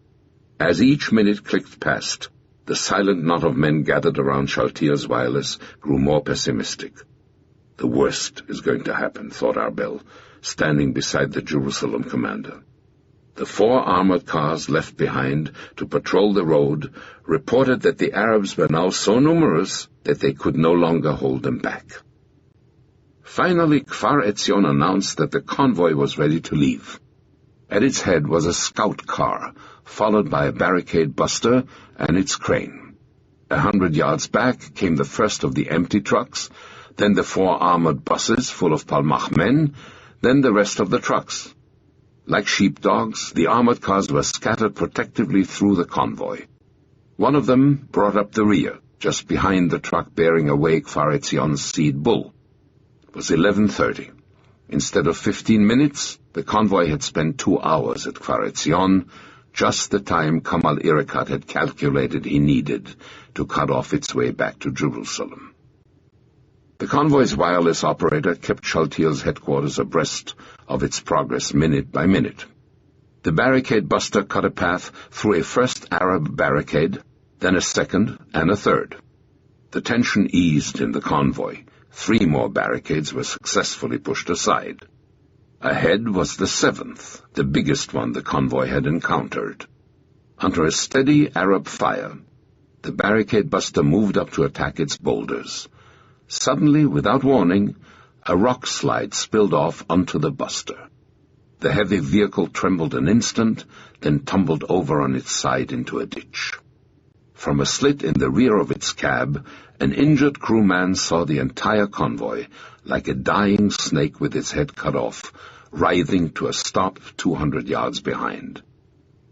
As each minute clicked past, the silent knot of men gathered around Shaltiel's wireless grew more pessimistic. The worst is going to happen, thought Arbel, standing beside the Jerusalem commander. The 4 armored cars left behind to patrol the road reported that the Arabs were now so numerous that they could no longer hold them back. Finally, Kfar Etzion announced that the convoy was ready to leave. At its head was a scout car, followed by a barricade buster and its crane. 100 yards back came the first of the empty trucks, then the 4 armored buses full of Palmach men, then the rest of the trucks. Like sheepdogs, the armored cars were scattered protectively through the convoy. One of them brought up the rear, just behind the truck bearing away Kfar Etzion's seed bull. It was 11:30. Instead of 15 minutes, the convoy had spent 2 hours at Kfar Etzion, just the time Kamal Irikat had calculated he needed to cut off its way back to Jerusalem. The convoy's wireless operator kept Shaltiel's headquarters abreast of its progress minute by minute. The barricade buster cut a path through a first Arab barricade, then a second and a third. The tension eased in the convoy. 3 more barricades were successfully pushed aside. Ahead was the 7th, the biggest one the convoy had encountered. Under a steady Arab fire, the barricade buster moved up to attack its boulders. Suddenly, without warning, a rock slide spilled off onto the buster. The heavy vehicle trembled an instant, then tumbled over on its side into a ditch. From a slit in the rear of its cab, an injured crewman saw the entire convoy, like a dying snake with its head cut off, writhing to a stop 200 yards behind.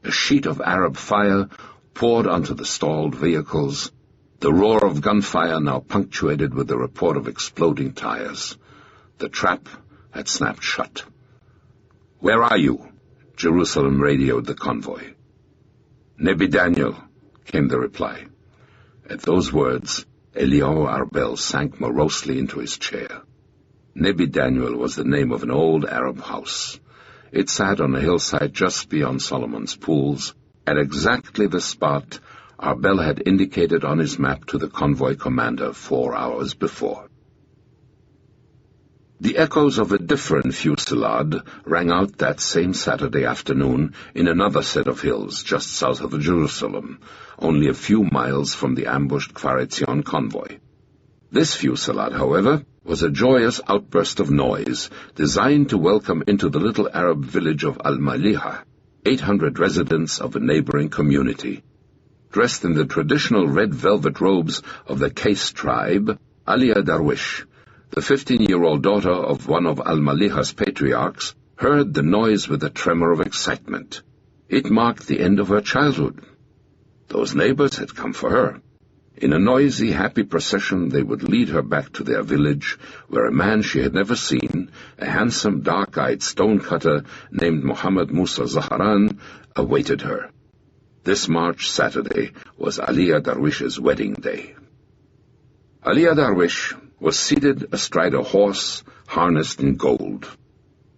A sheet of Arab fire poured onto the stalled vehicles, the roar of gunfire now punctuated with the report of exploding tires. The trap had snapped shut. "Where are you?" Jerusalem radioed the convoy. "Nebi Daniel," came the reply. At those words, Eliyahu Arbel sank morosely into his chair. Nebi Daniel was the name of an old Arab house. It sat on a hillside just beyond Solomon's pools, at exactly the spot Arbel had indicated on his map to the convoy commander 4 hours before. The echoes of a different fusillade rang out that same Saturday afternoon in another set of hills just south of Jerusalem, only a few miles from the ambushed Kfar Etzion convoy. This fusillade, however, was a joyous outburst of noise designed to welcome into the little Arab village of Al-Maliha 800 residents of a neighboring community. Dressed in the traditional red velvet robes of the Qais tribe, Aliyah Darwish, the 15-year-old daughter of one of Al-Maliha's patriarchs, heard the noise with a tremor of excitement. It marked the end of her childhood. Those neighbors had come for her. In a noisy, happy procession they would lead her back to their village, where a man she had never seen, a handsome, dark-eyed stonecutter named Muhammad Musa Zaharan, awaited her. This March Saturday was Aliyah Darwish's wedding day. Aliyah Darwish was seated astride a horse harnessed in gold.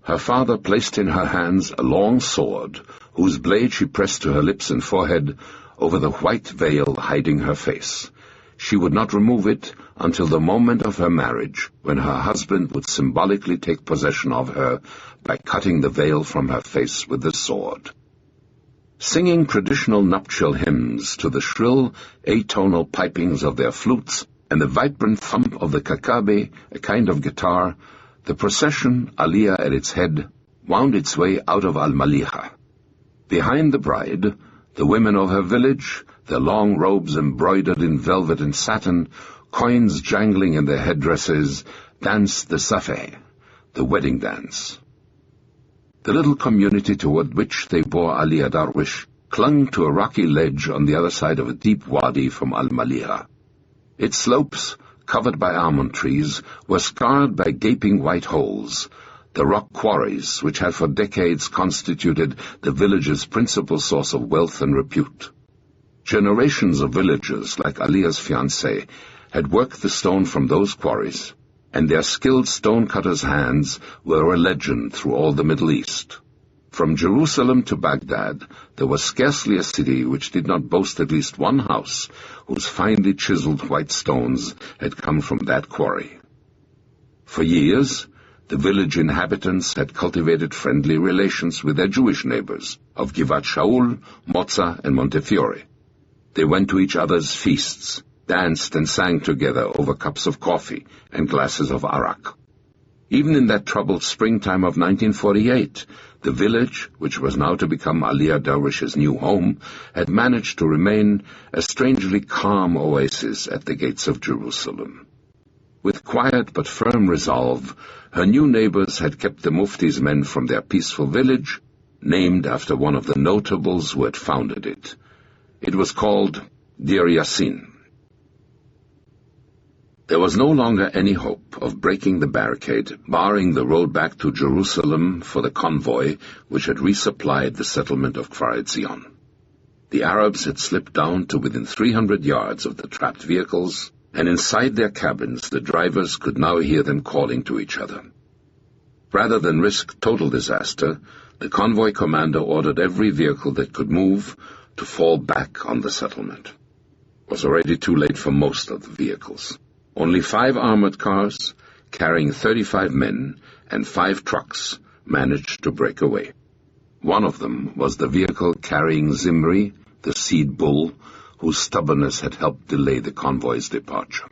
Her father placed in her hands a long sword, whose blade she pressed to her lips and forehead over the white veil hiding her face. She would not remove it until the moment of her marriage, when her husband would symbolically take possession of her by cutting the veil from her face with the sword. Singing traditional nuptial hymns to the shrill, atonal pipings of their flutes and the vibrant thump of the kakabe, a kind of guitar, the procession, Aliyah at its head, wound its way out of Al-Maliha. Behind the bride, the women of her village, their long robes embroidered in velvet and satin, coins jangling in their headdresses, danced the safeh, the wedding dance. The little community toward which they bore Aliyah Darwish clung to a rocky ledge on the other side of a deep wadi from Al-Maliha. Its slopes, covered by almond trees, were scarred by gaping white holes, the rock quarries which had for decades constituted the village's principal source of wealth and repute. Generations of villagers, like Aliyah's fiancé, had worked the stone from those quarries, and their skilled stonecutters' hands were a legend through all the Middle East. From Jerusalem to Baghdad, there was scarcely a city which did not boast at least one house whose finely chiseled white stones had come from that quarry. For years, the village inhabitants had cultivated friendly relations with their Jewish neighbors of Givat Shaul, Motza, and Montefiore. They went to each other's feasts, danced and sang together over cups of coffee and glasses of arak. Even in that troubled springtime of 1948, the village, which was now to become Aliyah Darwish's new home, had managed to remain a strangely calm oasis at the gates of Jerusalem. With quiet but firm resolve, her new neighbors had kept the Mufti's men from their peaceful village, named after one of the notables who had founded it. It was called Dir Yassin. There was no longer any hope of breaking the barricade, barring the road back to Jerusalem for the convoy which had resupplied the settlement of Kfar Etzion. The Arabs had slipped down to within 300 yards of the trapped vehicles, and inside their cabins the drivers could now hear them calling to each other. Rather than risk total disaster, the convoy commander ordered every vehicle that could move to fall back on the settlement. It was already too late for most of the vehicles. Only 5 armored cars, carrying 35 men, and 5 trucks managed to break away. One of them was the vehicle carrying Zimri, the seed bull, whose stubbornness had helped delay the convoy's departure.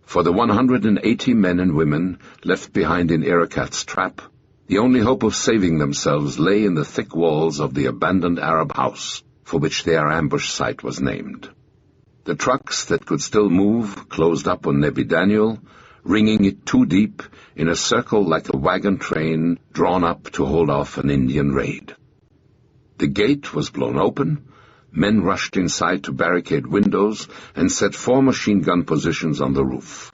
For the 180 men and women left behind in Erekat's trap, the only hope of saving themselves lay in the thick walls of the abandoned Arab house for which their ambush site was named. The trucks that could still move closed up on Nebi Daniel, ringing it too deep in a circle like a wagon train drawn up to hold off an Indian raid. The gate was blown open, men rushed inside to barricade windows and set 4 machine gun positions on the roof.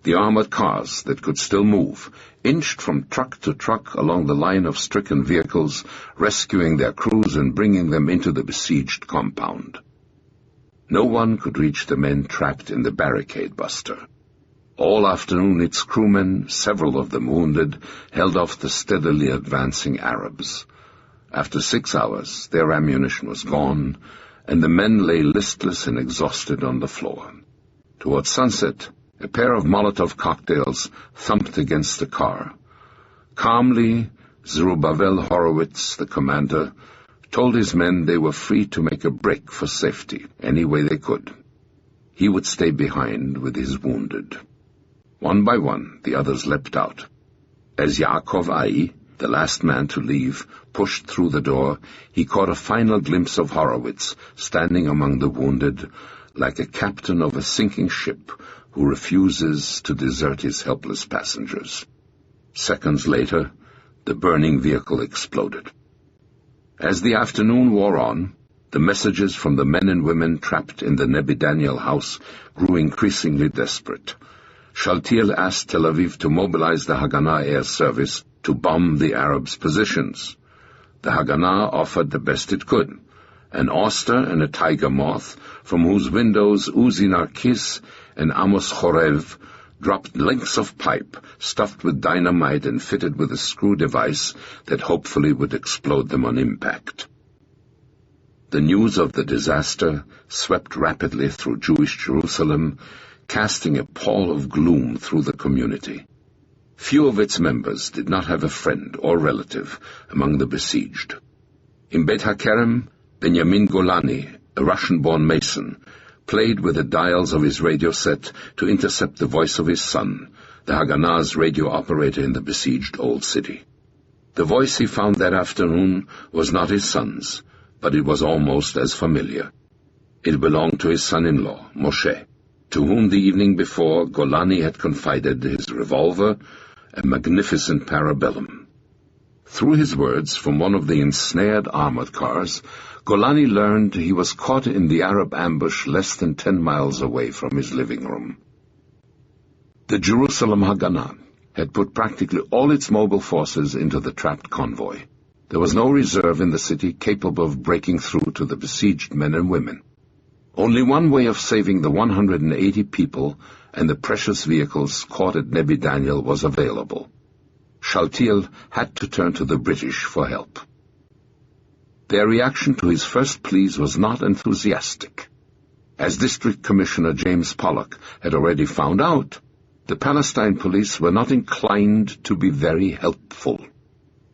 The armored cars that could still move inched from truck to truck along the line of stricken vehicles, rescuing their crews and bringing them into the besieged compound. No one could reach the men trapped in the barricade buster. All afternoon its crewmen, several of them wounded, held off the steadily advancing Arabs. After 6 hours, their ammunition was gone, and the men lay listless and exhausted on the floor. Towards sunset, a pair of Molotov cocktails thumped against the car. Calmly, Zerubbabel Horowitz, the commander, told his men they were free to make a break for safety any way they could. He would stay behind with his wounded. One by one, the others leapt out. As Yaakov Ai, the last man to leave, pushed through the door, he caught a final glimpse of Horowitz standing among the wounded, like a captain of a sinking ship who refuses to desert his helpless passengers. Seconds later, the burning vehicle exploded. As the afternoon wore on, the messages from the men and women trapped in the Nebi Daniel house grew increasingly desperate. Shaltiel asked Tel Aviv to mobilize the Haganah air service to bomb the Arabs' positions. The Haganah offered the best it could, an oyster and a tiger moth, from whose windows Uzi Narkis and Amos Chorev dropped lengths of pipe stuffed with dynamite and fitted with a screw device that hopefully would explode them on impact. The news of the disaster swept rapidly through Jewish Jerusalem, casting a pall of gloom through the community. Few of its members did not have a friend or relative among the besieged. In Beit HaKerem, Benjamin Golani, a Russian-born mason, played with the dials of his radio set to intercept the voice of his son, the Haganah's radio operator in the besieged Old City. The voice he found that afternoon was not his son's, but it was almost as familiar. It belonged to his son-in-law, Moshe, to whom the evening before Golani had confided his revolver, a magnificent parabellum. Through his words from one of the ensnared armored cars, Golani learned he was caught in the Arab ambush less than 10 miles away from his living room. The Jerusalem Haganah had put practically all its mobile forces into the trapped convoy. There was no reserve in the city capable of breaking through to the besieged men and women. Only one way of saving the 180 people and the precious vehicles caught at Nebi Daniel was available. Shaltiel had to turn to the British for help. Their reaction to his first pleas was not enthusiastic. As District Commissioner James Pollock had already found out, the Palestine police were not inclined to be very helpful.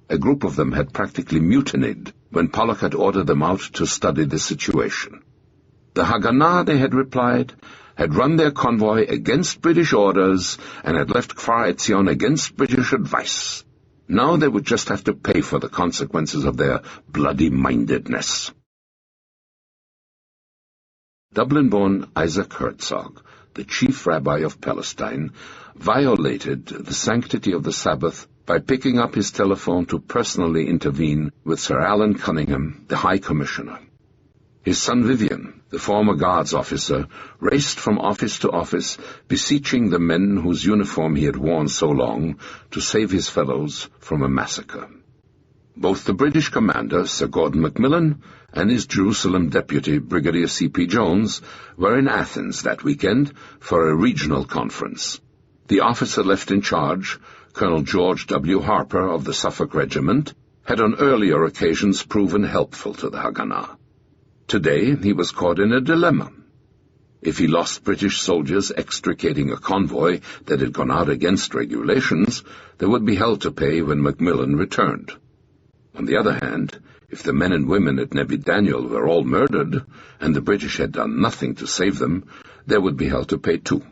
A group of them had practically mutinied when Pollock had ordered them out to study the situation. The Haganah, they had replied, had run their convoy against British orders and had left Kfar Etzion against British advice. Now they would just have to pay for the consequences of their bloody-mindedness. Dublin-born Isaac Herzog, the chief rabbi of Palestine, violated the sanctity of the Sabbath by picking up his telephone to personally intervene with Sir Alan Cunningham, the High Commissioner. His son Vivian, the former guards officer, raced from office to office, beseeching the men whose uniform he had worn so long to save his fellows from a massacre. Both the British commander, Sir Gordon Macmillan, and his Jerusalem deputy, Brigadier C.P. Jones, were in Athens that weekend for a regional conference. The officer left in charge, Colonel George W. Harper of the Suffolk Regiment, had on earlier occasions proven helpful to the Haganah. Today he was caught in a dilemma. If he lost British soldiers extricating a convoy that had gone out against regulations, there would be hell to pay when Macmillan returned. On the other hand, if the men and women at Nebi Daniel were all murdered, and the British had done nothing to save them, there would be hell to pay too.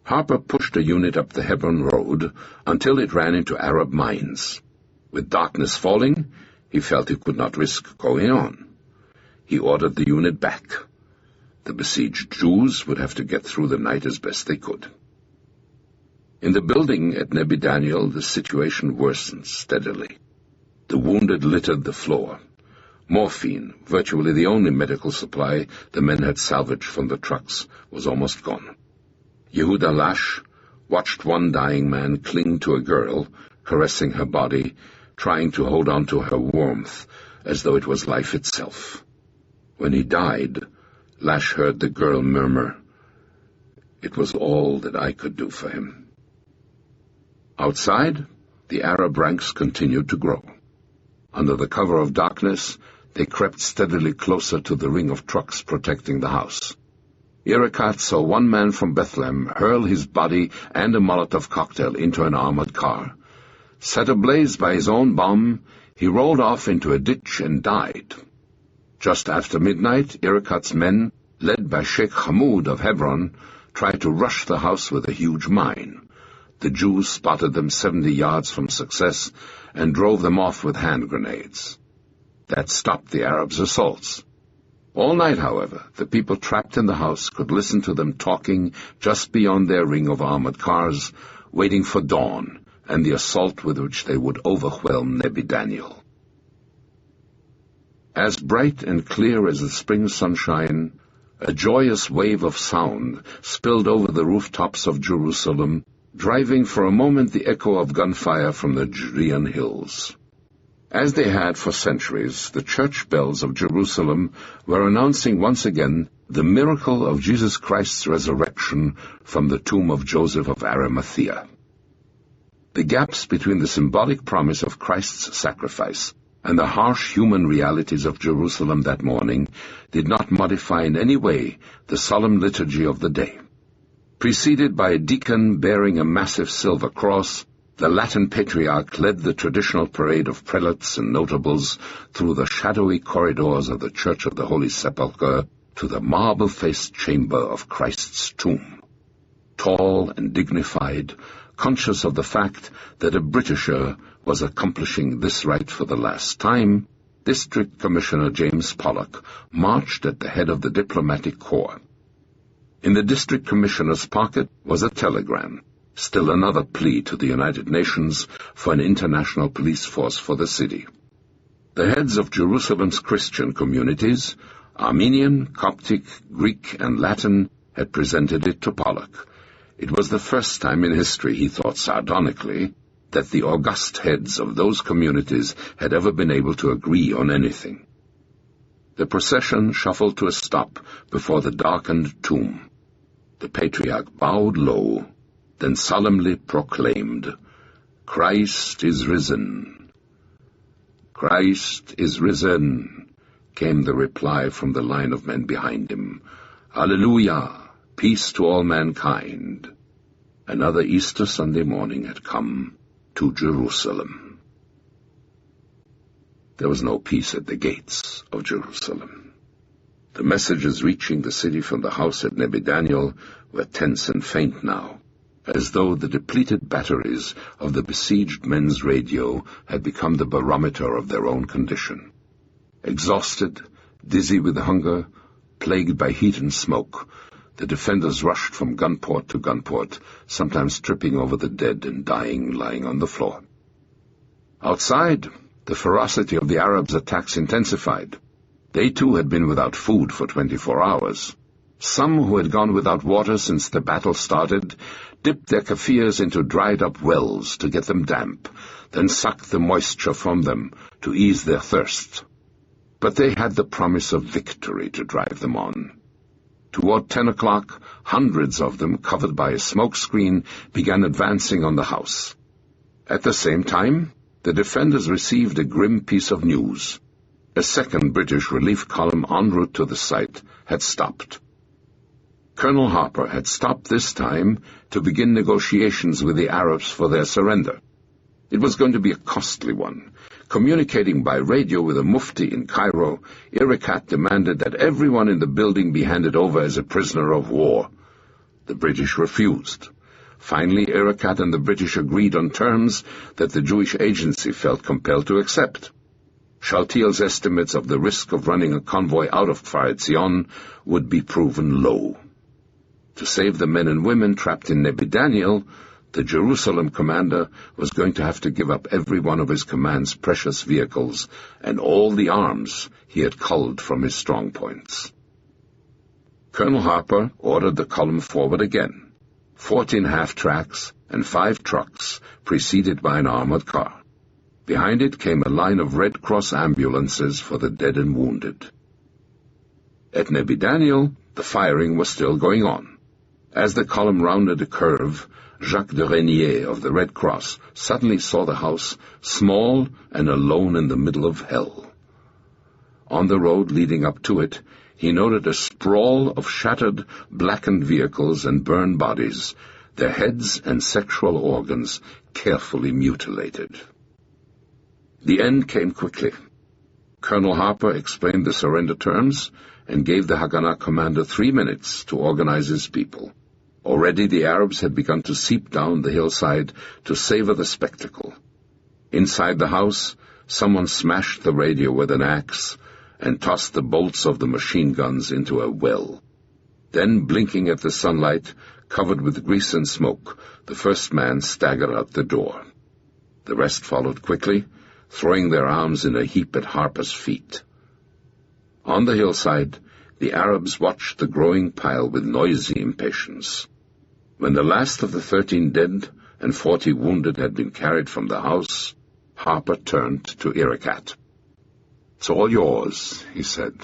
Harper pushed a unit up the Hebron road until it ran into Arab mines. With darkness falling, he felt he could not risk going on. He ordered the unit back. The besieged Jews would have to get through the night as best they could. In the building at Nebi Daniel, the situation worsened steadily. The wounded littered the floor. Morphine, virtually the only medical supply the men had salvaged from the trucks, was almost gone. Yehuda Lash watched one dying man cling to a girl, caressing her body, trying to hold on to her warmth, as though it was life itself. When he died, Lash heard the girl murmur, "It was all that I could do for him." Outside, the Arab ranks continued to grow. Under the cover of darkness, they crept steadily closer to the ring of trucks protecting the house. Irakat saw one man from Bethlehem hurl his body and a Molotov cocktail into an armored car. Set ablaze by his own bomb, he rolled off into a ditch and died. Just after midnight, Irakat's men, led by Sheikh Hamoud of Hebron, tried to rush the house with a huge mine. The Jews spotted them 70 yards from success and drove them off with hand grenades. That stopped the Arabs' assaults. All night, however, the people trapped in the house could listen to them talking just beyond their ring of armored cars, waiting for dawn and the assault with which they would overwhelm Nebi Daniel. As bright and clear as the spring sunshine, a joyous wave of sound spilled over the rooftops of Jerusalem, driving for a moment the echo of gunfire from the Judean hills. As they had for centuries, the church bells of Jerusalem were announcing once again the miracle of Jesus Christ's resurrection from the tomb of Joseph of Arimathea. The gaps between the symbolic promise of Christ's sacrifice and the harsh human realities of Jerusalem that morning did not modify in any way the solemn liturgy of the day. Preceded by a deacon bearing a massive silver cross, the Latin patriarch led the traditional parade of prelates and notables through the shadowy corridors of the Church of the Holy Sepulchre to the marble-faced chamber of Christ's tomb. Tall and dignified, conscious of the fact that a Britisher was accomplishing this rite for the last time, District Commissioner James Pollock marched at the head of the diplomatic corps. In the District Commissioner's pocket was a telegram, still another plea to the United Nations for an international police force for the city. The heads of Jerusalem's Christian communities, Armenian, Coptic, Greek, and Latin, had presented it to Pollock. It was the first time in history, he thought sardonically, that the august heads of those communities had ever been able to agree on anything. The procession shuffled to a stop before the darkened tomb. The patriarch bowed low, then solemnly proclaimed, "Christ is risen." "Christ is risen," came the reply from the line of men behind him. "Hallelujah! Peace to all mankind." Another Easter Sunday morning had come to Jerusalem. There was no peace at the gates of Jerusalem. The messages reaching the city from the house at Nebi Daniel were tense and faint now, as though the depleted batteries of the besieged men's radio had become the barometer of their own condition. Exhausted, dizzy with hunger, plagued by heat and smoke, the defenders rushed from gunport to gunport, sometimes tripping over the dead and dying lying on the floor. Outside, the ferocity of the Arabs' attacks intensified. They too had been without food for 24 hours. Some who had gone without water since the battle started dipped their Kaffirs into dried-up wells to get them damp, then sucked the moisture from them to ease their thirst. But they had the promise of victory to drive them on. Toward 10 o'clock, hundreds of them, covered by a smoke screen, began advancing on the house. At the same time, the defenders received a grim piece of news. A second British relief column en route to the site had stopped. Colonel Harper had stopped this time to begin negotiations with the Arabs for their surrender. It was going to be a costly one. Communicating by radio with a mufti in Cairo, Irikat demanded that everyone in the building be handed over as a prisoner of war. The British refused. Finally, Irikat and the British agreed on terms that the Jewish agency felt compelled to accept. Shaltiel's estimates of the risk of running a convoy out of Kfar Etzion would be proven low. To save the men and women trapped in Nebi Daniel, the Jerusalem commander was going to have to give up every one of his command's precious vehicles and all the arms he had culled from his strongpoints. Colonel Harper ordered the column forward again, 14 half-tracks and 5 trucks, preceded by an armored car. Behind it came a line of Red Cross ambulances for the dead and wounded. At Nebi Daniel, the firing was still going on. As the column rounded a curve, Jacques de Renier of the Red Cross suddenly saw the house, small and alone in the middle of hell. On the road leading up to it, he noted a sprawl of shattered, blackened vehicles and burned bodies, their heads and sexual organs carefully mutilated. The end came quickly. Colonel Harper explained the surrender terms and gave the Haganah commander 3 minutes to organize his people. Already the Arabs had begun to seep down the hillside to savor the spectacle. Inside the house, someone smashed the radio with an axe and tossed the bolts of the machine guns into a well. Then, blinking at the sunlight, covered with grease and smoke, the first man staggered out the door. The rest followed quickly, throwing their arms in a heap at Harper's feet. On the hillside, the Arabs watched the growing pile with noisy impatience. When the last of the 13 dead and 40 wounded had been carried from the house, Harper turned to Irikat. "It's all yours," he said.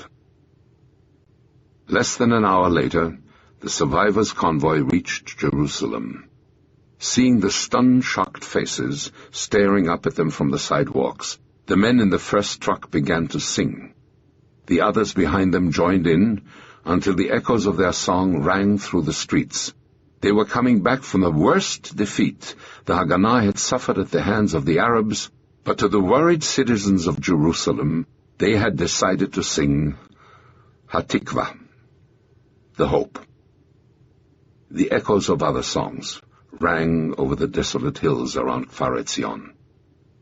Less than an hour later, the survivors' convoy reached Jerusalem. Seeing the stunned, shocked faces staring up at them from the sidewalks, the men in the first truck began to sing. The others behind them joined in, until the echoes of their song rang through the streets. They were coming back from the worst defeat the Haganah had suffered at the hands of the Arabs, but to the worried citizens of Jerusalem, they had decided to sing Hatikva, the hope. The echoes of other songs rang over the desolate hills around Kfar Etzion.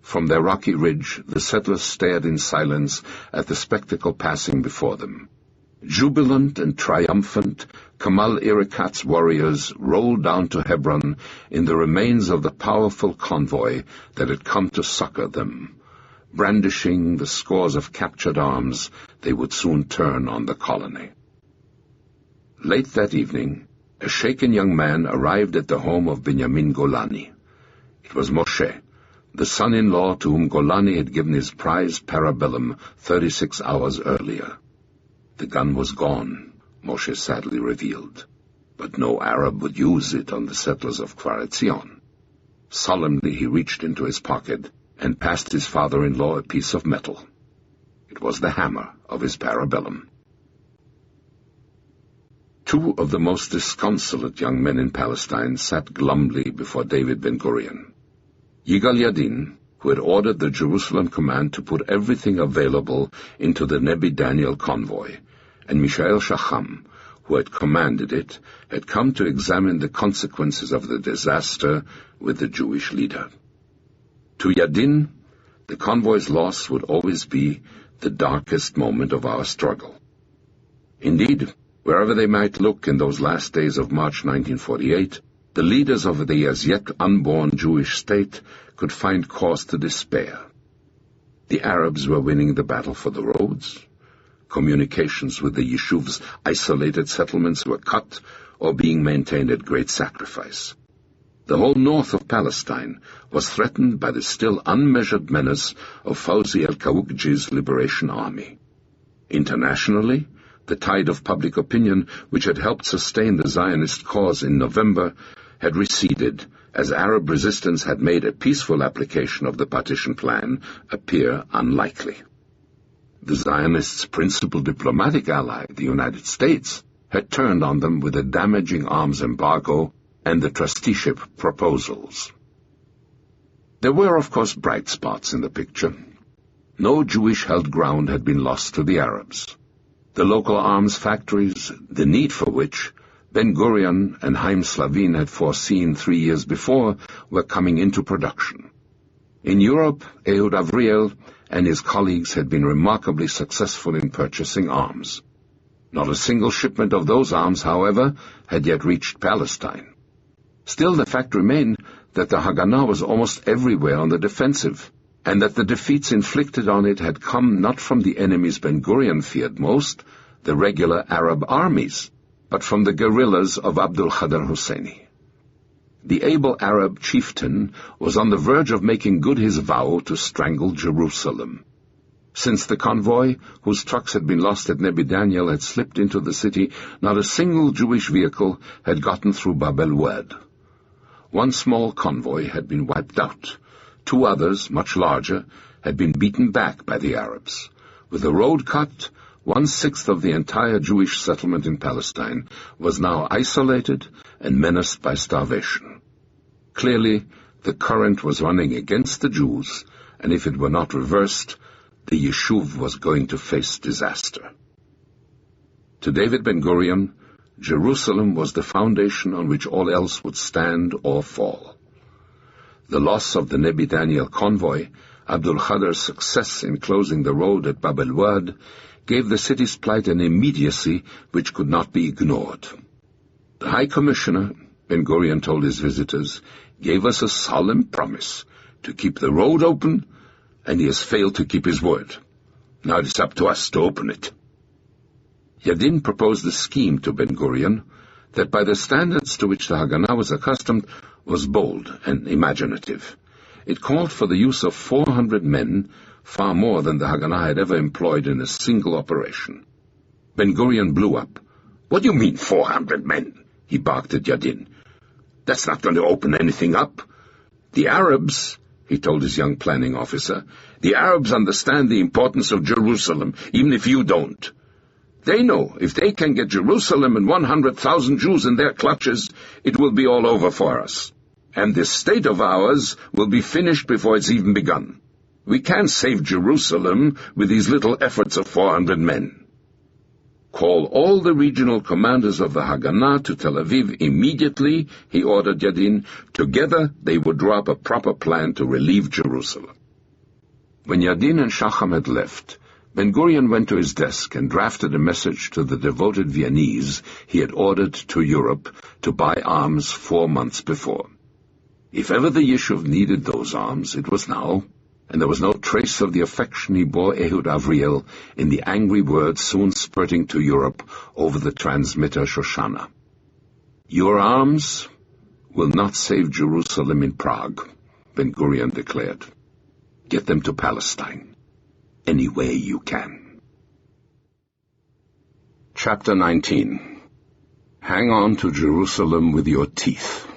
From their rocky ridge, the settlers stared in silence at the spectacle passing before them. Jubilant and triumphant, Kamal Irikat's warriors rolled down to Hebron in the remains of the powerful convoy that had come to succor them. Brandishing the scores of captured arms, they would soon turn on the colony. Late that evening, a shaken young man arrived at the home of Binyamin Golani. It was Moshe, the son-in-law to whom Golani had given his prized parabellum 36 hours earlier. The gun was gone, Moshe sadly revealed, but no Arab would use it on the settlers of Kfar Etzion. Solemnly he reached into his pocket and passed his father-in-law a piece of metal. It was the hammer of his parabellum. 2 of the most disconsolate young men in Palestine sat glumly before David Ben-Gurion. Yigal Yadin, who had ordered the Jerusalem command to put everything available into the Nebi Daniel convoy, and Mishael Shacham, who had commanded it, had come to examine the consequences of the disaster with the Jewish leader. To Yadin, the convoy's loss would always be the darkest moment of our struggle. Indeed, wherever they might look in those last days of March 1948, the leaders of the as yet unborn Jewish state could find cause to despair. The Arabs were winning the battle for the roads. Communications with the Yeshuv's isolated settlements were cut or being maintained at great sacrifice. The whole north of Palestine was threatened by the still unmeasured menace of Fawzi al-Kawukji's Liberation Army. Internationally, the tide of public opinion which had helped sustain the Zionist cause in November had receded as Arab resistance had made a peaceful application of the partition plan appear unlikely. The Zionists' principal diplomatic ally, the United States, had turned on them with a damaging arms embargo and the trusteeship proposals. There were, of course, bright spots in the picture. No Jewish-held ground had been lost to the Arabs. The local arms factories, the need for which Ben-Gurion and Haim Slavin had foreseen 3 years before, were coming into production. In Europe, Ehud Avriel and his colleagues had been remarkably successful in purchasing arms. Not a single shipment of those arms, however, had yet reached Palestine. Still, the fact remained that the Haganah was almost everywhere on the defensive, and that the defeats inflicted on it had come not from the enemies Ben-Gurion feared most, the regular Arab armies, but from the guerrillas of Abdul Khader Husseini. The able Arab chieftain was on the verge of making good his vow to strangle Jerusalem. Since the convoy, whose trucks had been lost at Nebi Daniel, had slipped into the city, not a single Jewish vehicle had gotten through Bab el-Wad. One small convoy had been wiped out. 2 others, much larger, had been beaten back by the Arabs. With the road cut, 1/6 of the entire Jewish settlement in Palestine was now isolated and menaced by starvation. Clearly, the current was running against the Jews, and if it were not reversed, the Yeshuv was going to face disaster. To David Ben-Gurion, Jerusalem was the foundation on which all else would stand or fall. The loss of the Nebi Daniel convoy, Abdul Khader's success in closing the road at Bab el-Wad, gave the city's plight an immediacy which could not be ignored. The High Commissioner, Ben-Gurion told his visitors, gave us a solemn promise to keep the road open, and he has failed to keep his word. Now it is up to us to open it. Yadin proposed a scheme to Ben-Gurion that, by the standards to which the Haganah was accustomed, was bold and imaginative. It called for the use of 400 men, far more than the Haganah had ever employed in a single operation. Ben-Gurion blew up. "What do you mean, 400 men?" he barked at Yadin. "That's not going to open anything up. The Arabs," he told his young planning officer, "the Arabs understand the importance of Jerusalem, even if you don't. They know if they can get Jerusalem and 100,000 Jews in their clutches, it will be all over for us. And this state of ours will be finished before it's even begun. We can't save Jerusalem with these little efforts of 400 men. Call all the regional commanders of the Haganah to Tel Aviv immediately," he ordered Yadin. Together they would draw up a proper plan to relieve Jerusalem. When Yadin and Shacham had left, Ben-Gurion went to his desk and drafted a message to the devoted Viennese he had ordered to Europe to buy arms 4 months before. If ever the Yishuv needed those arms, it was now, and there was no trace of the affection he bore Ehud Avriel in the angry words soon spurting to Europe over the transmitter Shoshana. "Your arms will not save Jerusalem in Prague," Ben-Gurion declared. "Get them to Palestine. Any way you can." Chapter 19. Hang on to Jerusalem with your teeth.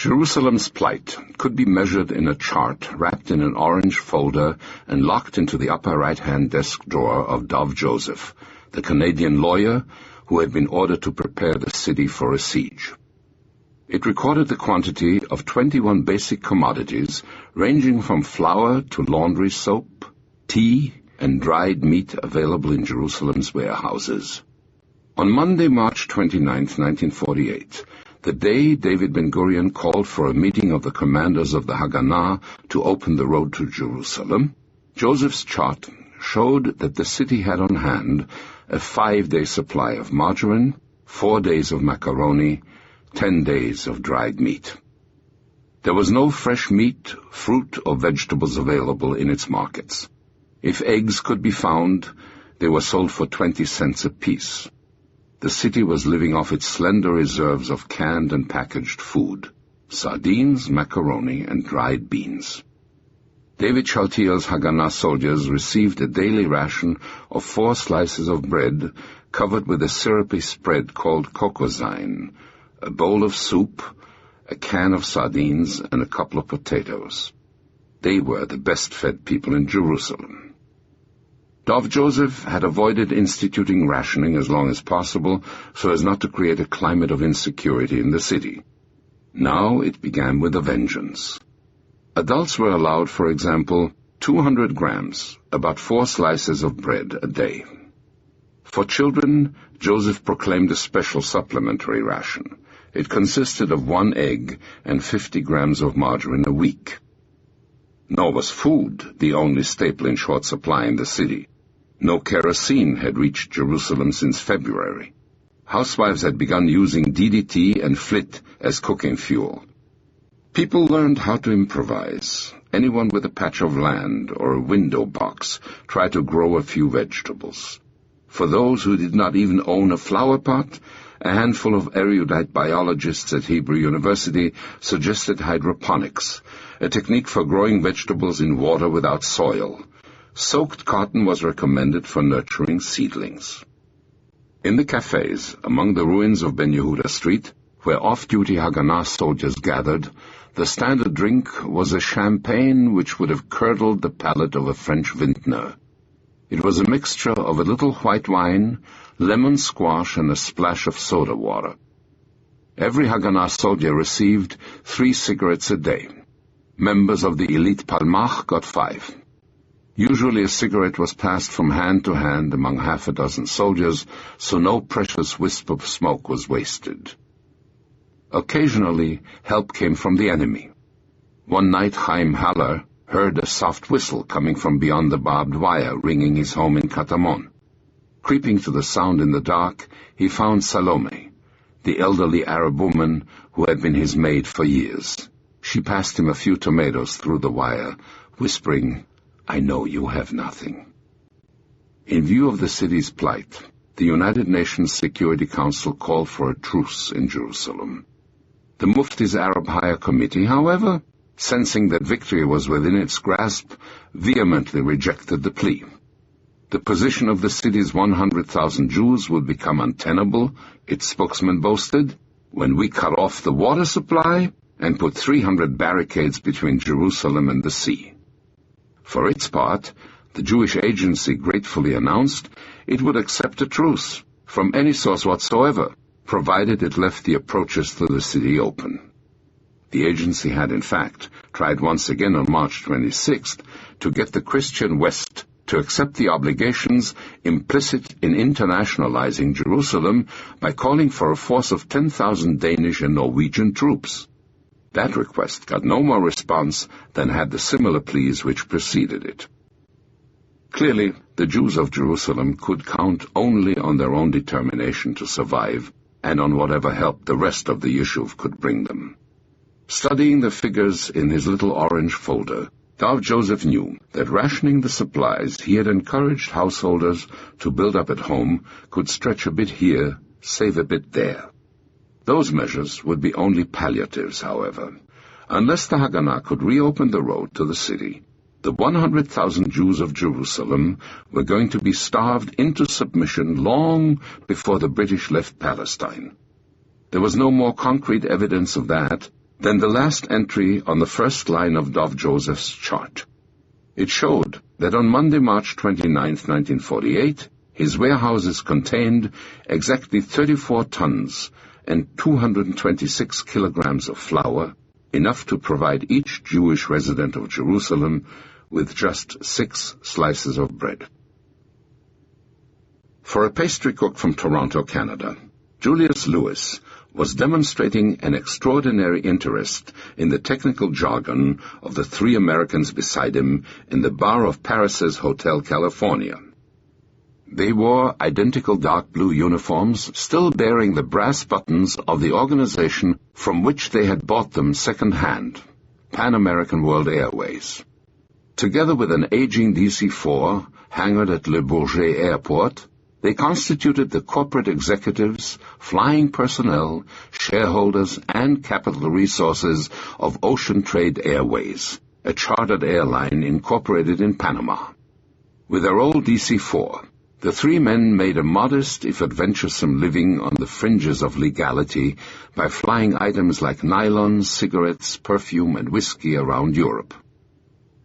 Jerusalem's plight could be measured in a chart wrapped in an orange folder and locked into the upper right-hand desk drawer of Dov Joseph, the Canadian lawyer who had been ordered to prepare the city for a siege. It recorded the quantity of 21 basic commodities, ranging from flour to laundry soap, tea, and dried meat available in Jerusalem's warehouses. On Monday, March 29, 1948, the day David Ben-Gurion called for a meeting of the commanders of the Haganah to open the road to Jerusalem, Joseph's chart showed that the city had on hand a 5-day supply of margarine, 4 days of macaroni, 10 days of dried meat. There was no fresh meat, fruit, or vegetables available in its markets. If eggs could be found, they were sold for 20 cents apiece. The city was living off its slender reserves of canned and packaged food: sardines, macaroni, and dried beans. David Shaltiel's Haganah soldiers received a daily ration of 4 slices of bread covered with a syrupy spread called kokozine, a bowl of soup, a can of sardines, and a couple of potatoes. They were the best-fed people in Jerusalem. Dov Joseph had avoided instituting rationing as long as possible so as not to create a climate of insecurity in the city. Now it began with a vengeance. Adults were allowed, for example, 200 grams, about 4 slices of bread a day. For children, Joseph proclaimed a special supplementary ration. It consisted of 1 egg and 50 grams of margarine a week. Nor was food the only staple in short supply in the city. No kerosene had reached Jerusalem since February. Housewives had begun using DDT and flit as cooking fuel. People learned how to improvise. Anyone with a patch of land or a window box tried to grow a few vegetables. For those who did not even own a flower pot, a handful of erudite biologists at Hebrew University suggested hydroponics, a technique for growing vegetables in water without soil. Soaked cotton was recommended for nurturing seedlings. In the cafes, among the ruins of Ben Yehuda Street, where off-duty Haganah soldiers gathered, the standard drink was a champagne which would have curdled the palate of a French vintner. It was a mixture of a little white wine, lemon squash, and a splash of soda water. Every Haganah soldier received 3 cigarettes a day. Members of the elite Palmach got 5. Usually a cigarette was passed from hand to hand among half a dozen soldiers, so no precious wisp of smoke was wasted. Occasionally, help came from the enemy. One night Chaim Haller heard a soft whistle coming from beyond the barbed wire, ringing his home in Katamon. Creeping to the sound in the dark, he found Salome, the elderly Arab woman who had been his maid for years. She passed him a few tomatoes through the wire, whispering, "I know you have nothing." In view of the city's plight, the United Nations Security Council called for a truce in Jerusalem. The Mufti's Arab Higher Committee, however, sensing that victory was within its grasp, vehemently rejected the plea. The position of the city's 100,000 Jews would become untenable, its spokesman boasted, when we cut off the water supply and put 300 barricades between Jerusalem and the sea. For its part, the Jewish agency gratefully announced it would accept a truce from any source whatsoever, provided it left the approaches to the city open. The agency had, in fact, tried once again on March 26th to get the Christian West to accept the obligations implicit in internationalizing Jerusalem by calling for a force of 10,000 Danish and Norwegian troops. That request got no more response than had the similar pleas which preceded it. Clearly, the Jews of Jerusalem could count only on their own determination to survive and on whatever help the rest of the Yishuv could bring them. Studying the figures in his little orange folder, Dov Joseph knew that rationing the supplies he had encouraged householders to build up at home could stretch a bit here, save a bit there. Those measures would be only palliatives, however. Unless the Haganah could reopen the road to the city, the 100,000 Jews of Jerusalem were going to be starved into submission long before the British left Palestine. There was no more concrete evidence of that than the last entry on the first line of Dov Joseph's chart. It showed that on Monday, March 29, 1948, his warehouses contained exactly 34 tons and 226 kilograms of flour, enough to provide each Jewish resident of Jerusalem with just 6 slices of bread. For a pastry cook from Toronto, Canada, Julius Lewis was demonstrating an extraordinary interest in the technical jargon of the 3 Americans beside him in the bar of Paris's Hotel California. They wore identical dark blue uniforms, still bearing the brass buttons of the organization from which they had bought them second-hand, Pan American World Airways. Together with an aging DC-4 hangared at Le Bourget Airport, they constituted the corporate executives, flying personnel, shareholders, and capital resources of Ocean Trade Airways, a chartered airline incorporated in Panama. With their old DC-4, the three men made a modest, if adventuresome, living on the fringes of legality by flying items like nylon, cigarettes, perfume, and whiskey around Europe.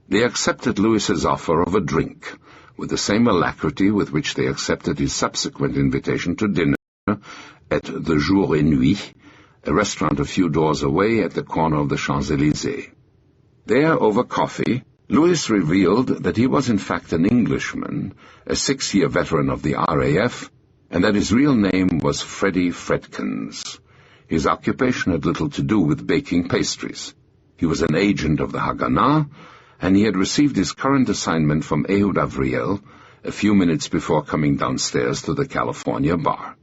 They accepted Louis's offer of a drink, with the same alacrity with which they accepted his subsequent invitation to dinner at the Jour et Nuit, a restaurant a few doors away at the corner of the Champs-Élysées. There, over coffee, Louis revealed that he was in fact an Englishman, a 6-year veteran of the RAF, and that his real name was Freddie Fredkins. His occupation had little to do with baking pastries. He was an agent of the Haganah, and he had received his current assignment from Ehud Avriel a few minutes before coming downstairs to the California bar.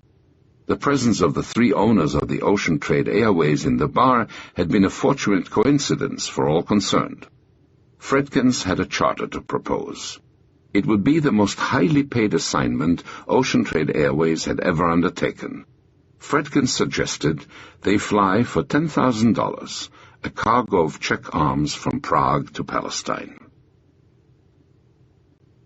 The presence of the three owners of the Ocean Trade Airways in the bar had been a fortunate coincidence for all concerned. Fredkins had a charter to propose. It would be the most highly paid assignment Ocean Trade Airways had ever undertaken. Fredkins suggested they fly for $10,000, a cargo of Czech arms from Prague to Palestine.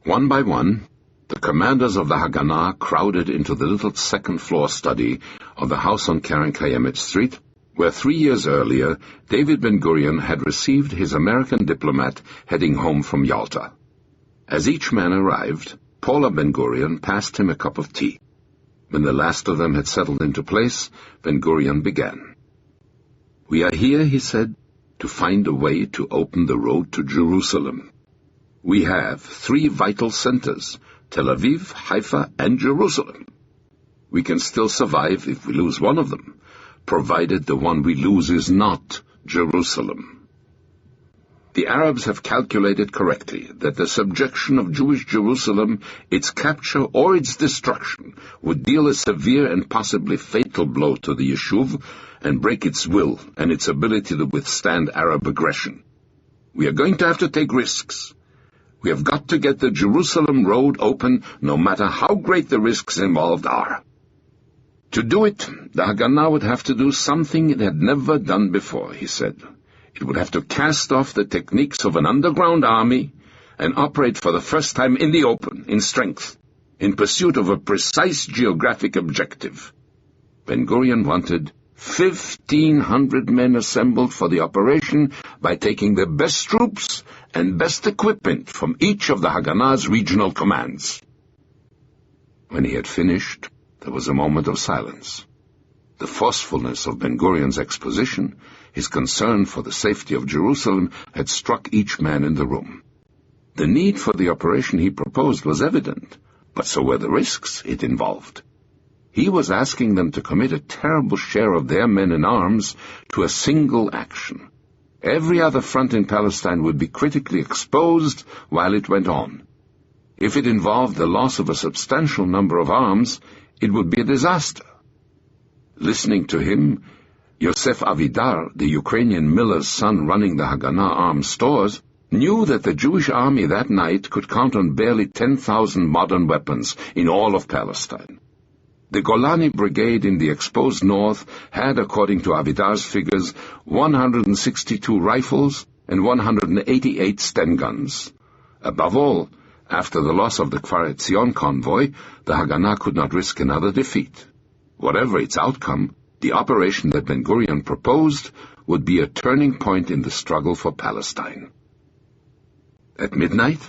One by one, the commanders of the Haganah crowded into the little second-floor study of the house on Karen Kayemet Street, where 3 years earlier David Ben-Gurion had received his American diplomat heading home from Yalta. As each man arrived, Paula Ben-Gurion passed him a cup of tea. When the last of them had settled into place, Ben-Gurion began. "We are here," he said, "to find a way to open the road to Jerusalem. We have 3 vital centers, Tel Aviv, Haifa, and Jerusalem. We can still survive if we lose one of them, provided the one we lose is not Jerusalem. The Arabs have calculated correctly that the subjection of Jewish Jerusalem, its capture or its destruction, would deal a severe and possibly fatal blow to the Yishuv and break its will and its ability to withstand Arab aggression. We are going to have to take risks. We have got to get the Jerusalem road open, no matter how great the risks involved are. To do it, the Haganah would have to do something it had never done before," he said. "It would have to cast off the techniques of an underground army and operate for the first time in the open, in strength, in pursuit of a precise geographic objective. Ben-Gurion wanted 1,500 men assembled for the operation by taking the best troops and best equipment from each of the Haganah's regional commands." When he had finished, there was a moment of silence. The forcefulness of Ben-Gurion's exposition, his concern for the safety of Jerusalem, had struck each man in the room. The need for the operation he proposed was evident, but so were the risks it involved. He was asking them to commit a terrible share of their men in arms to a single action. Every other front in Palestine would be critically exposed while it went on. If it involved the loss of a substantial number of arms, it would be a disaster. Listening to him, Yosef Avidar, the Ukrainian miller's son running the Haganah arms stores, knew that the Jewish army that night could count on barely 10,000 modern weapons in all of Palestine. The Golani Brigade in the exposed north had, according to Avidar's figures, 162 rifles and 188 Sten guns. Above all, after the loss of the Kfar Etzion convoy, the Haganah could not risk another defeat. Whatever its outcome, the operation that Ben-Gurion proposed would be a turning point in the struggle for Palestine. At midnight,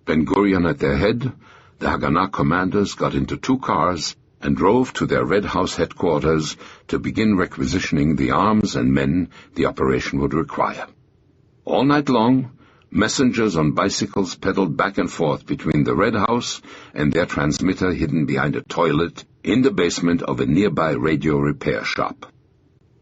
Ben-Gurion at their head, the Haganah commanders got into 2 cars and drove to their Red House headquarters to begin requisitioning the arms and men the operation would require. All night long, messengers on bicycles pedaled back and forth between the Red House and their transmitter hidden behind a toilet in the basement of a nearby radio repair shop.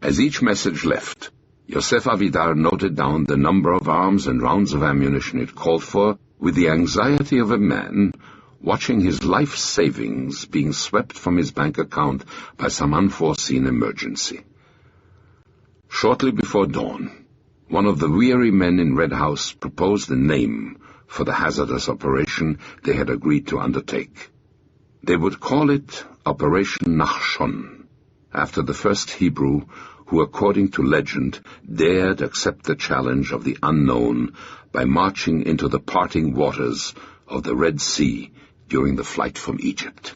As each message left, Yosef Avidar noted down the number of arms and rounds of ammunition it called for with the anxiety of a man watching his life savings being swept from his bank account by some unforeseen emergency. Shortly before dawn, one of the weary men in Red House proposed a name for the hazardous operation they had agreed to undertake. They would call it Operation Nachshon, after the first Hebrew who, according to legend, dared accept the challenge of the unknown by marching into the parting waters of the Red Sea during the flight from Egypt.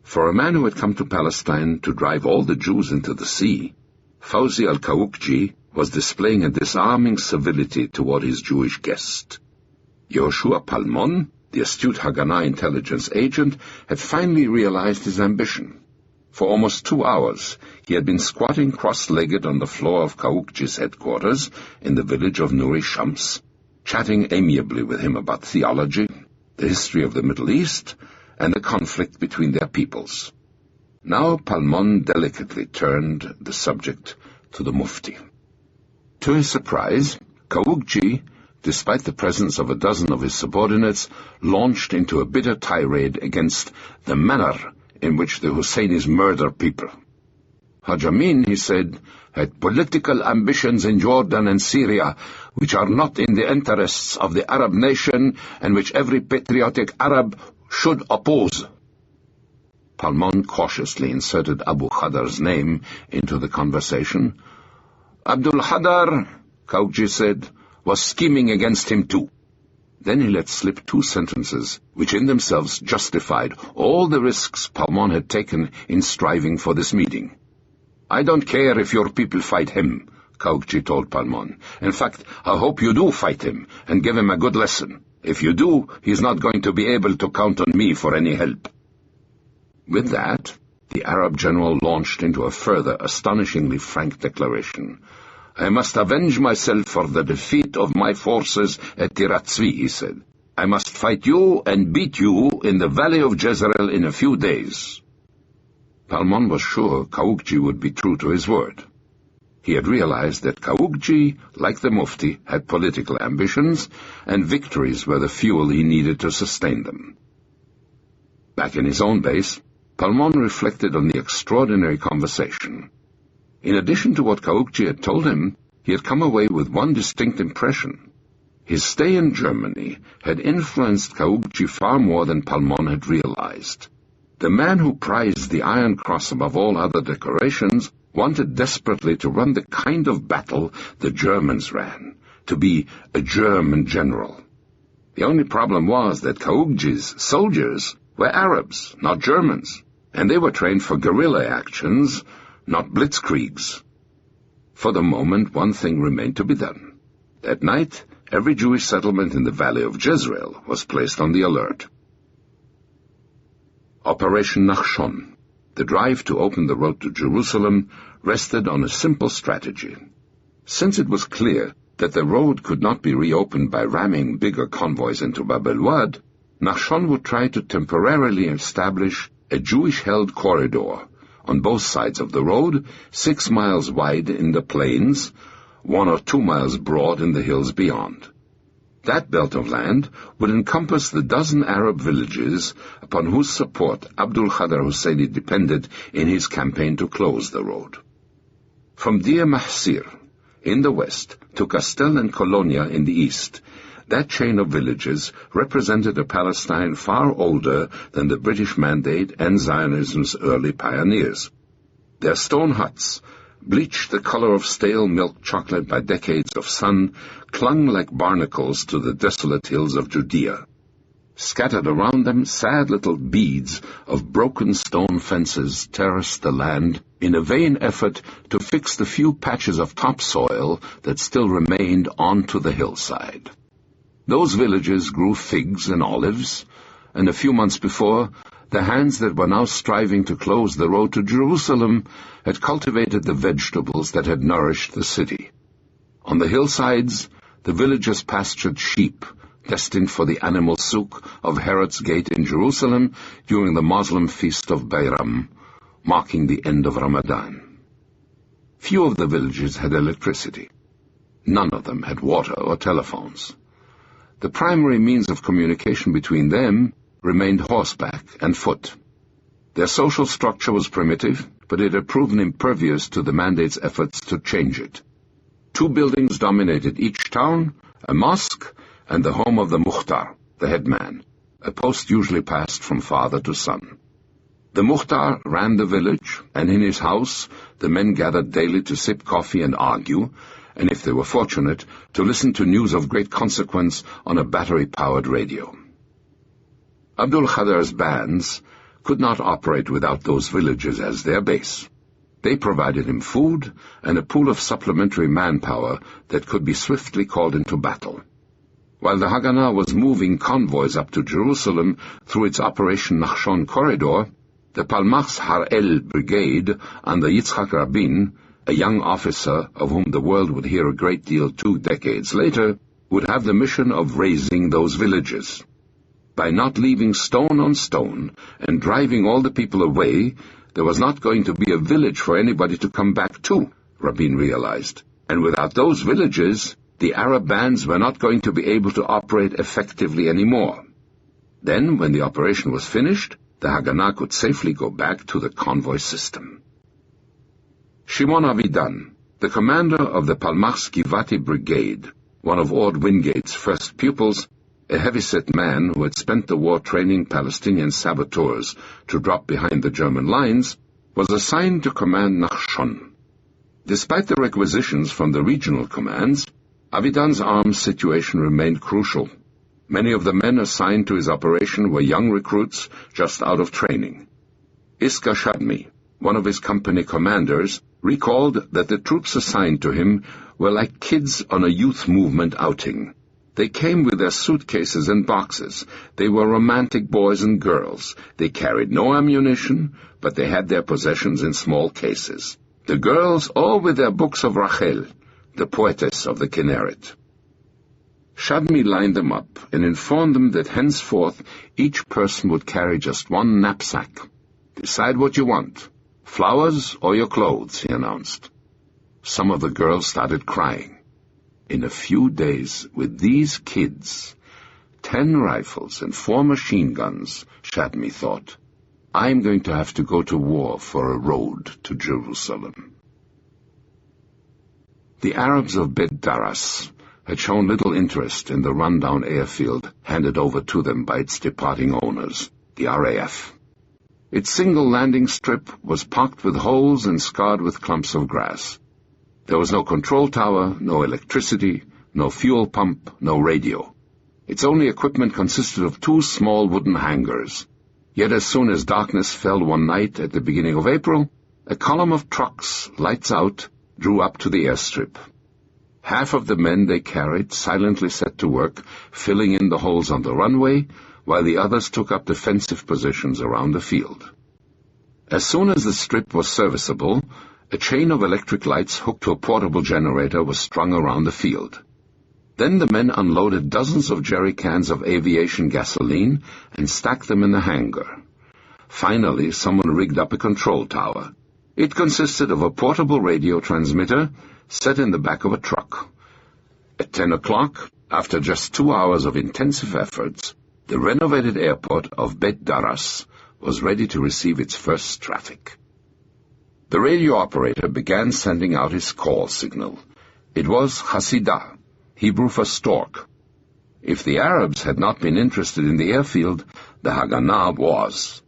For a man who had come to Palestine to drive all the Jews into the sea, Fawzi al-Kawukji was displaying a disarming civility toward his Jewish guest. Yehoshua Palmon, the astute Haganah intelligence agent, had finally realized his ambition. For almost 2 hours, he had been squatting cross-legged on the floor of Kawukji's headquarters in the village of Nuri Shams, chatting amiably with him about theology, the history of the Middle East, and the conflict between their peoples. Now Palmon delicately turned the subject to the Mufti. To his surprise, Kawukji, despite the presence of a dozen of his subordinates, launched into a bitter tirade against the manner in which the Husseinis murder people. Haj Amin, he said, had political ambitions in Jordan and Syria which are not in the interests of the Arab nation and which every patriotic Arab should oppose. Palmon cautiously inserted Abu Khadar's name into the conversation. Abdul Khadar, Kawukji said, was scheming against him too. Then he let slip 2 sentences which in themselves justified all the risks Palmon had taken in striving for this meeting. I don't care if your people fight him, Kawukji told Palmon. In fact, I hope you do fight him and give him a good lesson. If you do, he's not going to be able to count on me for any help. With that, the Arab general launched into a further astonishingly frank declaration. I must avenge myself for the defeat of my forces at Tiratzvi, he said. I must fight you and beat you in the valley of Jezreel in a few days. Palmon was sure Kawukji would be true to his word. He had realized that Kawukji, like the Mufti, had political ambitions, and victories were the fuel he needed to sustain them. Back in his own base, Palmon reflected on the extraordinary conversation. In addition to what Kawukji had told him, he had come away with one distinct impression. His stay in Germany had influenced Kawukji far more than Palmon had realized. The man who prized the Iron Cross above all other decorations wanted desperately to run the kind of battle the Germans ran, to be a German general. The only problem was that Kawukji's soldiers were Arabs, not Germans, and they were trained for guerrilla actions, not blitzkriegs. For the moment, one thing remained to be done. That night, every Jewish settlement in the valley of Jezreel was placed on the alert. Operation Nachshon, the drive to open the road to Jerusalem, rested on a simple strategy. Since it was clear that the road could not be reopened by ramming bigger convoys into Bab el-Wad, Nachshon would try to temporarily establish a Jewish-held corridor on both sides of the road, 6 miles wide in the plains, 1 or 2 miles broad in the hills beyond. That belt of land would encompass the dozen Arab villages upon whose support Abdul Khadr Husseini depended in his campaign to close the road. From Dir Mahsir in the west to Castel and Colonia in the east, that chain of villages represented a Palestine far older than the British Mandate and Zionism's early pioneers. Their stone huts, bleached the color of stale milk chocolate by decades of sun, clung like barnacles to the desolate hills of Judea. Scattered around them, sad little beads of broken stone fences terraced the land in a vain effort to fix the few patches of topsoil that still remained onto the hillside. Those villages grew figs and olives, and a few months before, the hands that were now striving to close the road to Jerusalem had cultivated the vegetables that had nourished the city. On the hillsides, the villagers pastured sheep, destined for the animal souk of Herod's Gate in Jerusalem during the Muslim feast of Bayram, marking the end of Ramadan. Few of the villages had electricity. None of them had water or telephones. The primary means of communication between them remained horseback and foot. Their social structure was primitive, but it had proven impervious to the Mandate's efforts to change it. 2 buildings dominated each town, a mosque and the home of the Mukhtar, the headman, a post usually passed from father to son. The Mukhtar ran the village, and in his house the men gathered daily to sip coffee and argue, and if they were fortunate, to listen to news of great consequence on a battery-powered radio. Abdul Khadar's bands could not operate without those villages as their base. They provided him food and a pool of supplementary manpower that could be swiftly called into battle. While the Haganah was moving convoys up to Jerusalem through its Operation Nachshon corridor, the Palmach's Har-El Brigade under Yitzhak Rabin, a young officer of whom the world would hear a great deal 2 decades later, would have the mission of razing those villages. By not leaving stone on stone and driving all the people away, there was not going to be a village for anybody to come back to, Rabin realized. And without those villages, the Arab bands were not going to be able to operate effectively anymore. Then, when the operation was finished, the Haganah could safely go back to the convoy system. Shimon Avidan, the commander of the Palmach's Givati Brigade, one of Ord Wingate's first pupils, a heavyset man who had spent the war training Palestinian saboteurs to drop behind the German lines, was assigned to command Nachshon. Despite the requisitions from the regional commands, Avidan's arms situation remained crucial. Many of the men assigned to his operation were young recruits just out of training. Iska Shadmi, one of his company commanders, recalled that the troops assigned to him were like kids on a youth movement outing. They came with their suitcases and boxes. They were romantic boys and girls. They carried no ammunition, but they had their possessions in small cases. The girls all with their books of Rachel, the poetess of the Kinneret. Shadmi lined them up and informed them that henceforth each person would carry just one knapsack. "Decide what you want, flowers or your clothes," he announced. Some of the girls started crying. In a few days, with these kids, 10 rifles and 4 machine guns, Shadmi thought, I'm going to have to go to war for a road to Jerusalem. The Arabs of Bet Daras had shown little interest in the rundown airfield handed over to them by its departing owners, the RAF. Its single landing strip was pocked with holes and scarred with clumps of grass. There was no control tower, no electricity, no fuel pump, no radio. Its only equipment consisted of 2 small wooden hangars. Yet as soon as darkness fell one night at the beginning of April, a column of trucks, lights out, drew up to the airstrip. Half of the men they carried silently set to work, filling in the holes on the runway, while the others took up defensive positions around the field. As soon as the strip was serviceable, a chain of electric lights hooked to a portable generator was strung around the field. Then the men unloaded dozens of jerry cans of aviation gasoline and stacked them in the hangar. Finally, someone rigged up a control tower. It consisted of a portable radio transmitter set in the back of a truck. At 10 o'clock, after just 2 hours of intensive efforts, the renovated airport of Bet Daras was ready to receive its first traffic. The radio operator began sending out his call signal. It was Hasidah, Hebrew for stork. If the Arabs had not been interested in the airfield, the Haganah was.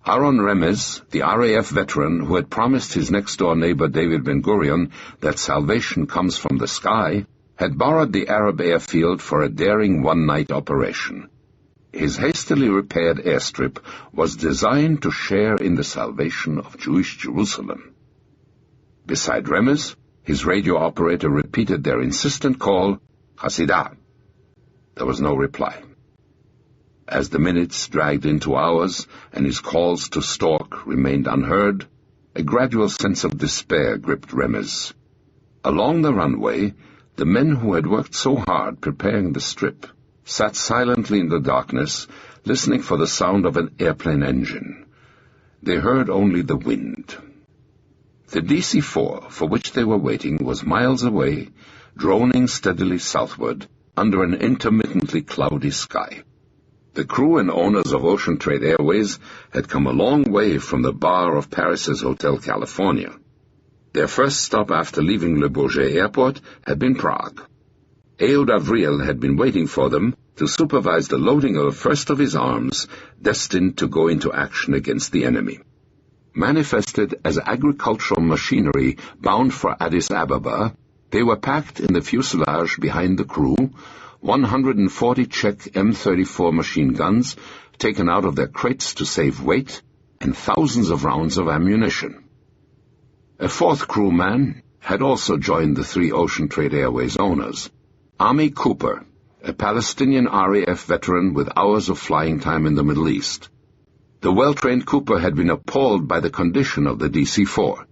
Aaron Remez, the RAF veteran who had promised his next-door neighbor David Ben-Gurion that salvation comes from the sky, had borrowed the Arab airfield for a daring one-night operation. His hastily repaired airstrip was designed to share in the salvation of Jewish Jerusalem. Beside Remez, his radio operator repeated their insistent call, Hasidah. There was no reply. As the minutes dragged into hours and his calls to Stork remained unheard, a gradual sense of despair gripped Remez. Along the runway, the men who had worked so hard preparing the strip sat silently in the darkness, listening for the sound of an airplane engine. They heard only the wind. The DC-4, for which they were waiting, was miles away, droning steadily southward under an intermittently cloudy sky. The crew and owners of Ocean Trade Airways had come a long way from the bar of Paris's Hotel California. Their first stop after leaving Le Bourget Airport had been Prague. Ehud Avriel had been waiting for them to supervise the loading of the first of his arms, destined to go into action against the enemy. Manifested as agricultural machinery bound for Addis Ababa, they were packed in the fuselage behind the crew, 140 Czech M34 machine guns taken out of their crates to save weight, and thousands of rounds of ammunition. A fourth crewman had also joined the three Ocean Trade Airways owners. Ami Cooper, a Palestinian RAF veteran with hours of flying time in the Middle East. The well-trained Cooper had been appalled by the condition of the DC-4.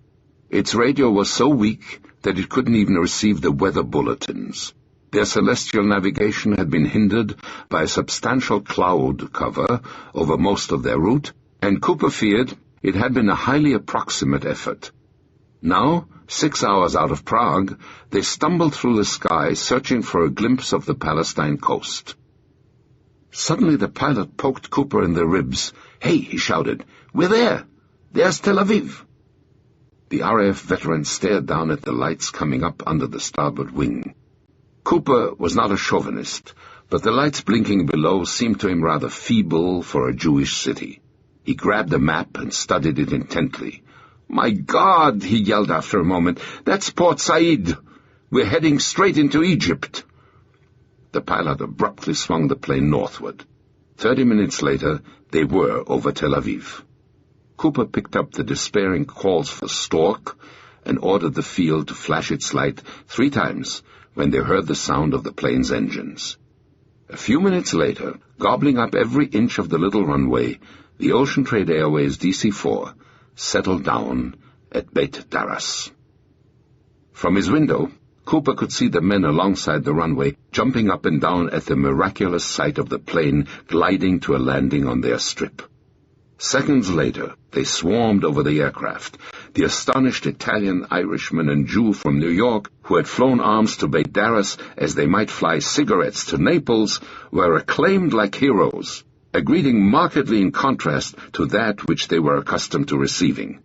Its radio was so weak that it couldn't even receive the weather bulletins. Their celestial navigation had been hindered by a substantial cloud cover over most of their route, and Cooper feared it had been a highly approximate effort. Now, 6 hours out of Prague, they stumbled through the sky searching for a glimpse of the Palestine coast. Suddenly the pilot poked Cooper in the ribs. "Hey," he shouted, "we're there! There's Tel Aviv!" The RAF veteran stared down at the lights coming up under the starboard wing. Cooper was not a chauvinist, but the lights blinking below seemed to him rather feeble for a Jewish city. He grabbed a map and studied it intently. "My God," he yelled after a moment, "that's Port Said! We're heading straight into Egypt!" The pilot abruptly swung the plane northward. 30 minutes later, they were over Tel Aviv. Cooper picked up the despairing calls for Stork and ordered the field to flash its light 3 times when they heard the sound of the plane's engines. A few minutes later, gobbling up every inch of the little runway, the Ocean Trade Airways DC-4 settled down at Beit Daras. From his window, Cooper could see the men alongside the runway jumping up and down at the miraculous sight of the plane gliding to a landing on their strip. Seconds later, they swarmed over the aircraft. The astonished Italian, Irishman, and Jew from New York, who had flown arms to Beit Daras as they might fly cigarettes to Naples, were acclaimed like heroes, a greeting markedly in contrast to that which they were accustomed to receiving.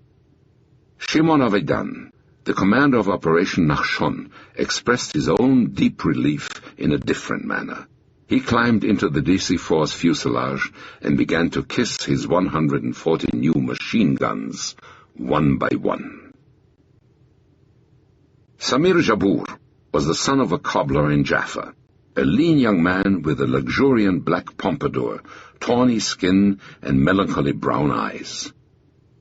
Shimon Avedan, the commander of Operation Nachshon, expressed his own deep relief in a different manner. He climbed into the DC-4's fuselage and began to kiss his 140 new machine guns, one by one. Samir Jabour was the son of a cobbler in Jaffa, a lean young man with a luxuriant black pompadour, tawny skin, and melancholy brown eyes.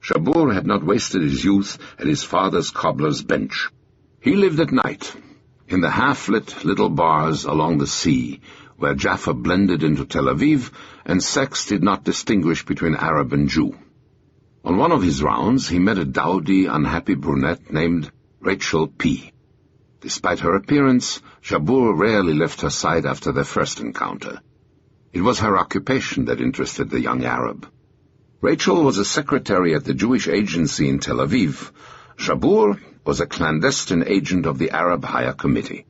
Jabour had not wasted his youth at his father's cobbler's bench. He lived at night, in the half-lit little bars along the sea, where Jaffa blended into Tel Aviv, and sex did not distinguish between Arab and Jew. On one of his rounds, he met a dowdy, unhappy brunette named Rachel P. Despite her appearance, Jabour rarely left her side after their first encounter. It was her occupation that interested the young Arab. Rachel was a secretary at the Jewish agency in Tel Aviv. Jabour was a clandestine agent of the Arab Higher Committee.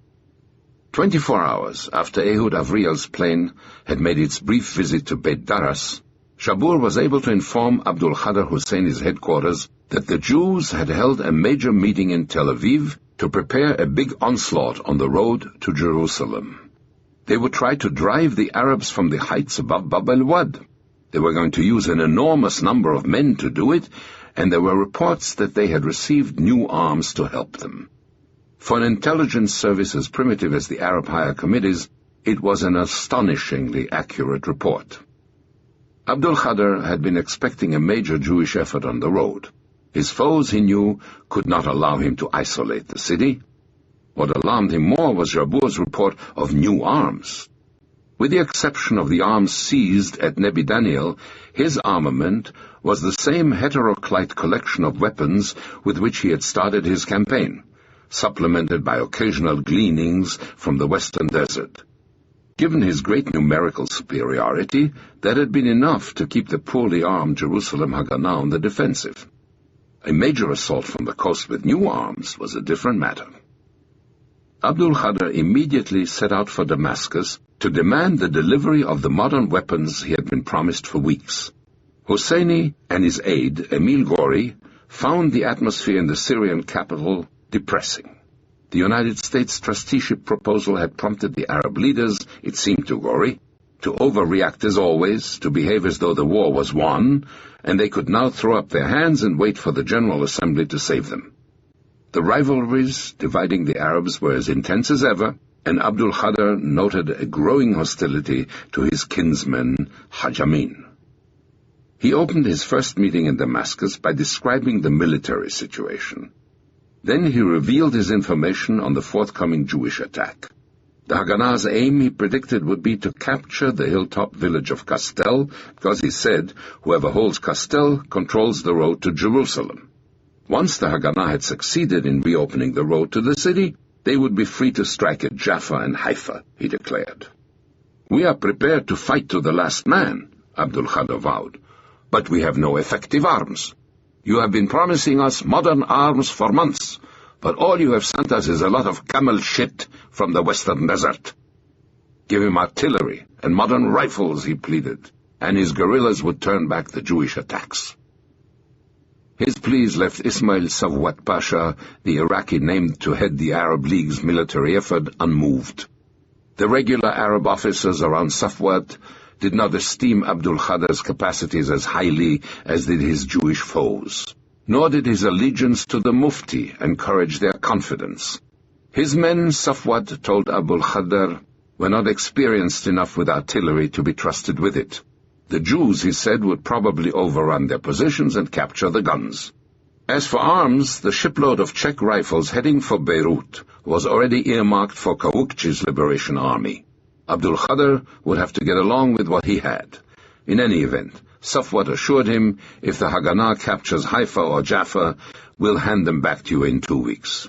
24 hours after Ehud Avriel's plane had made its brief visit to Beit Daras, Jabour was able to inform Abdul Khader Husseini's headquarters that the Jews had held a major meeting in Tel Aviv to prepare a big onslaught on the road to Jerusalem. They would try to drive the Arabs from the heights above Bab el-Wad. They were going to use an enormous number of men to do it, and there were reports that they had received new arms to help them. For an intelligence service as primitive as the Arab Higher Committees, it was an astonishingly accurate report. Abdul Khader had been expecting a major Jewish effort on the road. His foes, he knew, could not allow him to isolate the city. What alarmed him more was Jabour's report of new arms. With the exception of the arms seized at Nebi Daniel, his armament was the same heteroclite collection of weapons with which he had started his campaign, supplemented by occasional gleanings from the western desert. Given his great numerical superiority, that had been enough to keep the poorly armed Jerusalem Haganah on the defensive. A major assault from the coast with new arms was a different matter. Abdul Khader immediately set out for Damascus to demand the delivery of the modern weapons he had been promised for weeks. Husseini and his aide, Emil Gori, found the atmosphere in the Syrian capital depressing. The United States trusteeship proposal had prompted the Arab leaders, it seemed to Gori, to overreact as always, to behave as though the war was won, and they could now throw up their hands and wait for the General Assembly to save them. The rivalries dividing the Arabs were as intense as ever, and Abdul Khader noted a growing hostility to his kinsman Haj Amin. He opened his first meeting in Damascus by describing the military situation. Then he revealed his information on the forthcoming Jewish attack. The Haganah's aim, he predicted, would be to capture the hilltop village of Kastel, because he said, whoever holds Kastel controls the road to Jerusalem. Once the Haganah had succeeded in reopening the road to the city, they would be free to strike at Jaffa and Haifa, he declared. "We are prepared to fight to the last man," Abdul Khader vowed, "but we have no effective arms. You have been promising us modern arms for months, but all you have sent us is a lot of camel shit from the western desert. Give him artillery and modern rifles," he pleaded, and his guerrillas would turn back the Jewish attacks. His pleas left Ismail Savwat Pasha, the Iraqi named to head the Arab League's military effort, unmoved. The regular Arab officers around Safwat did not esteem Abdul Khader's capacities as highly as did his Jewish foes, nor did his allegiance to the Mufti encourage their confidence. His men, Safwat told Abdul Khader, were not experienced enough with artillery to be trusted with it. The Jews, he said, would probably overrun their positions and capture the guns. As for arms, the shipload of Czech rifles heading for Beirut was already earmarked for Kawukchi's liberation army. Abdul Khader would have to get along with what he had. In any event, Safwat assured him, if the Haganah captures Haifa or Jaffa, we'll hand them back to you in 2 weeks.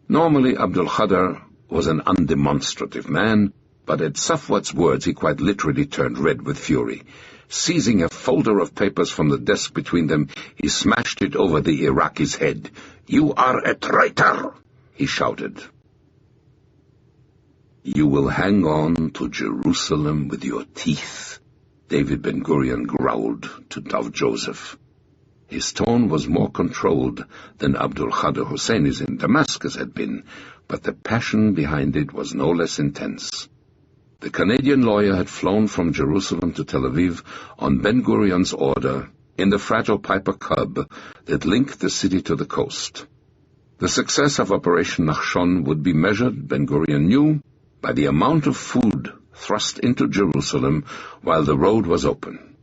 Normally, Abdul Khader was an undemonstrative man, but at Safwat's words he quite literally turned red with fury. Seizing a folder of papers from the desk between them, he smashed it over the Iraqi's head. "You are a traitor!" he shouted. "You will hang on to Jerusalem with your teeth," David Ben-Gurion growled to Dov Joseph. His tone was more controlled than Abdul Khader Hosseini's in Damascus had been, but the passion behind it was no less intense. The Canadian lawyer had flown from Jerusalem to Tel Aviv on Ben-Gurion's order in the fragile Piper Cub that linked the city to the coast. The success of Operation Nachshon would be measured, Ben-Gurion knew, by the amount of food thrust into Jerusalem while the road was open.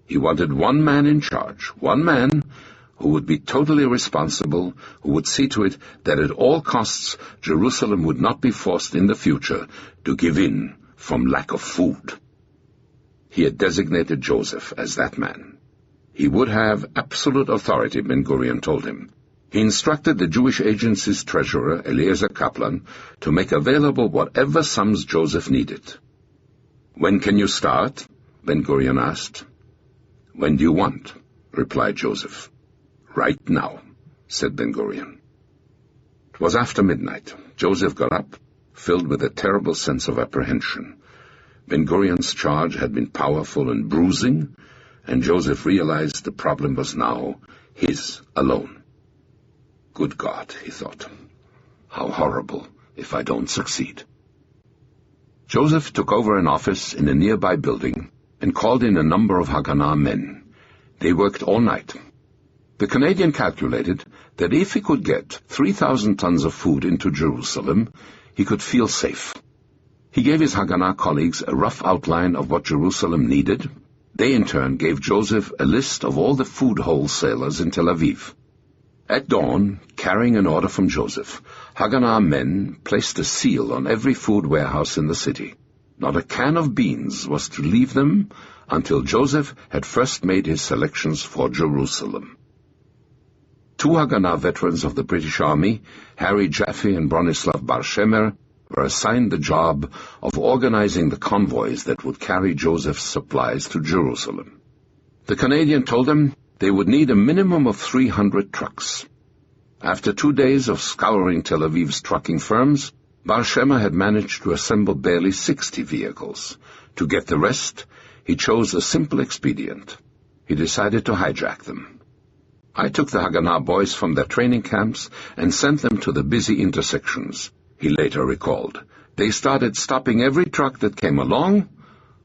He wanted one man in charge, one man who would be totally responsible, who would see to it that at all costs Jerusalem would not be forced in the future to give in from lack of food. He had designated Joseph as that man. He would have absolute authority, Ben-Gurion told him. He instructed the Jewish agency's treasurer, Eliezer Kaplan, to make available whatever sums Joseph needed. "When can you start?" Ben-Gurion asked. "When do you want?" replied Joseph. "Right now," said Ben-Gurion. It was after midnight. Joseph got up, filled with a terrible sense of apprehension. Ben-Gurion's charge had been powerful and bruising, and Joseph realized the problem was now his alone. "Good God," he thought, "how horrible if I don't succeed." Joseph took over an office in a nearby building and called in a number of Haganah men. They worked all night. The Canadian calculated that if he could get 3,000 tons of food into Jerusalem, he could feel safe. He gave his Haganah colleagues a rough outline of what Jerusalem needed. They in turn gave Joseph a list of all the food wholesalers in Tel Aviv. At dawn, carrying an order from Joseph, Haganah men placed a seal on every food warehouse in the city. Not a can of beans was to leave them until Joseph had first made his selections for Jerusalem. 2 Haganah veterans of the British Army, Harry Jaffe and Bronislav Bar-Shemer, were assigned the job of organizing the convoys that would carry Joseph's supplies to Jerusalem. The Canadian told them they would need a minimum of 300 trucks. After 2 days of scouring Tel Aviv's trucking firms, Bar-Shemer had managed to assemble barely 60 vehicles. To get the rest, he chose a simple expedient. He decided to hijack them. I took the Haganah boys from their training camps and sent them to the busy intersections, he later recalled. They started stopping every truck that came along.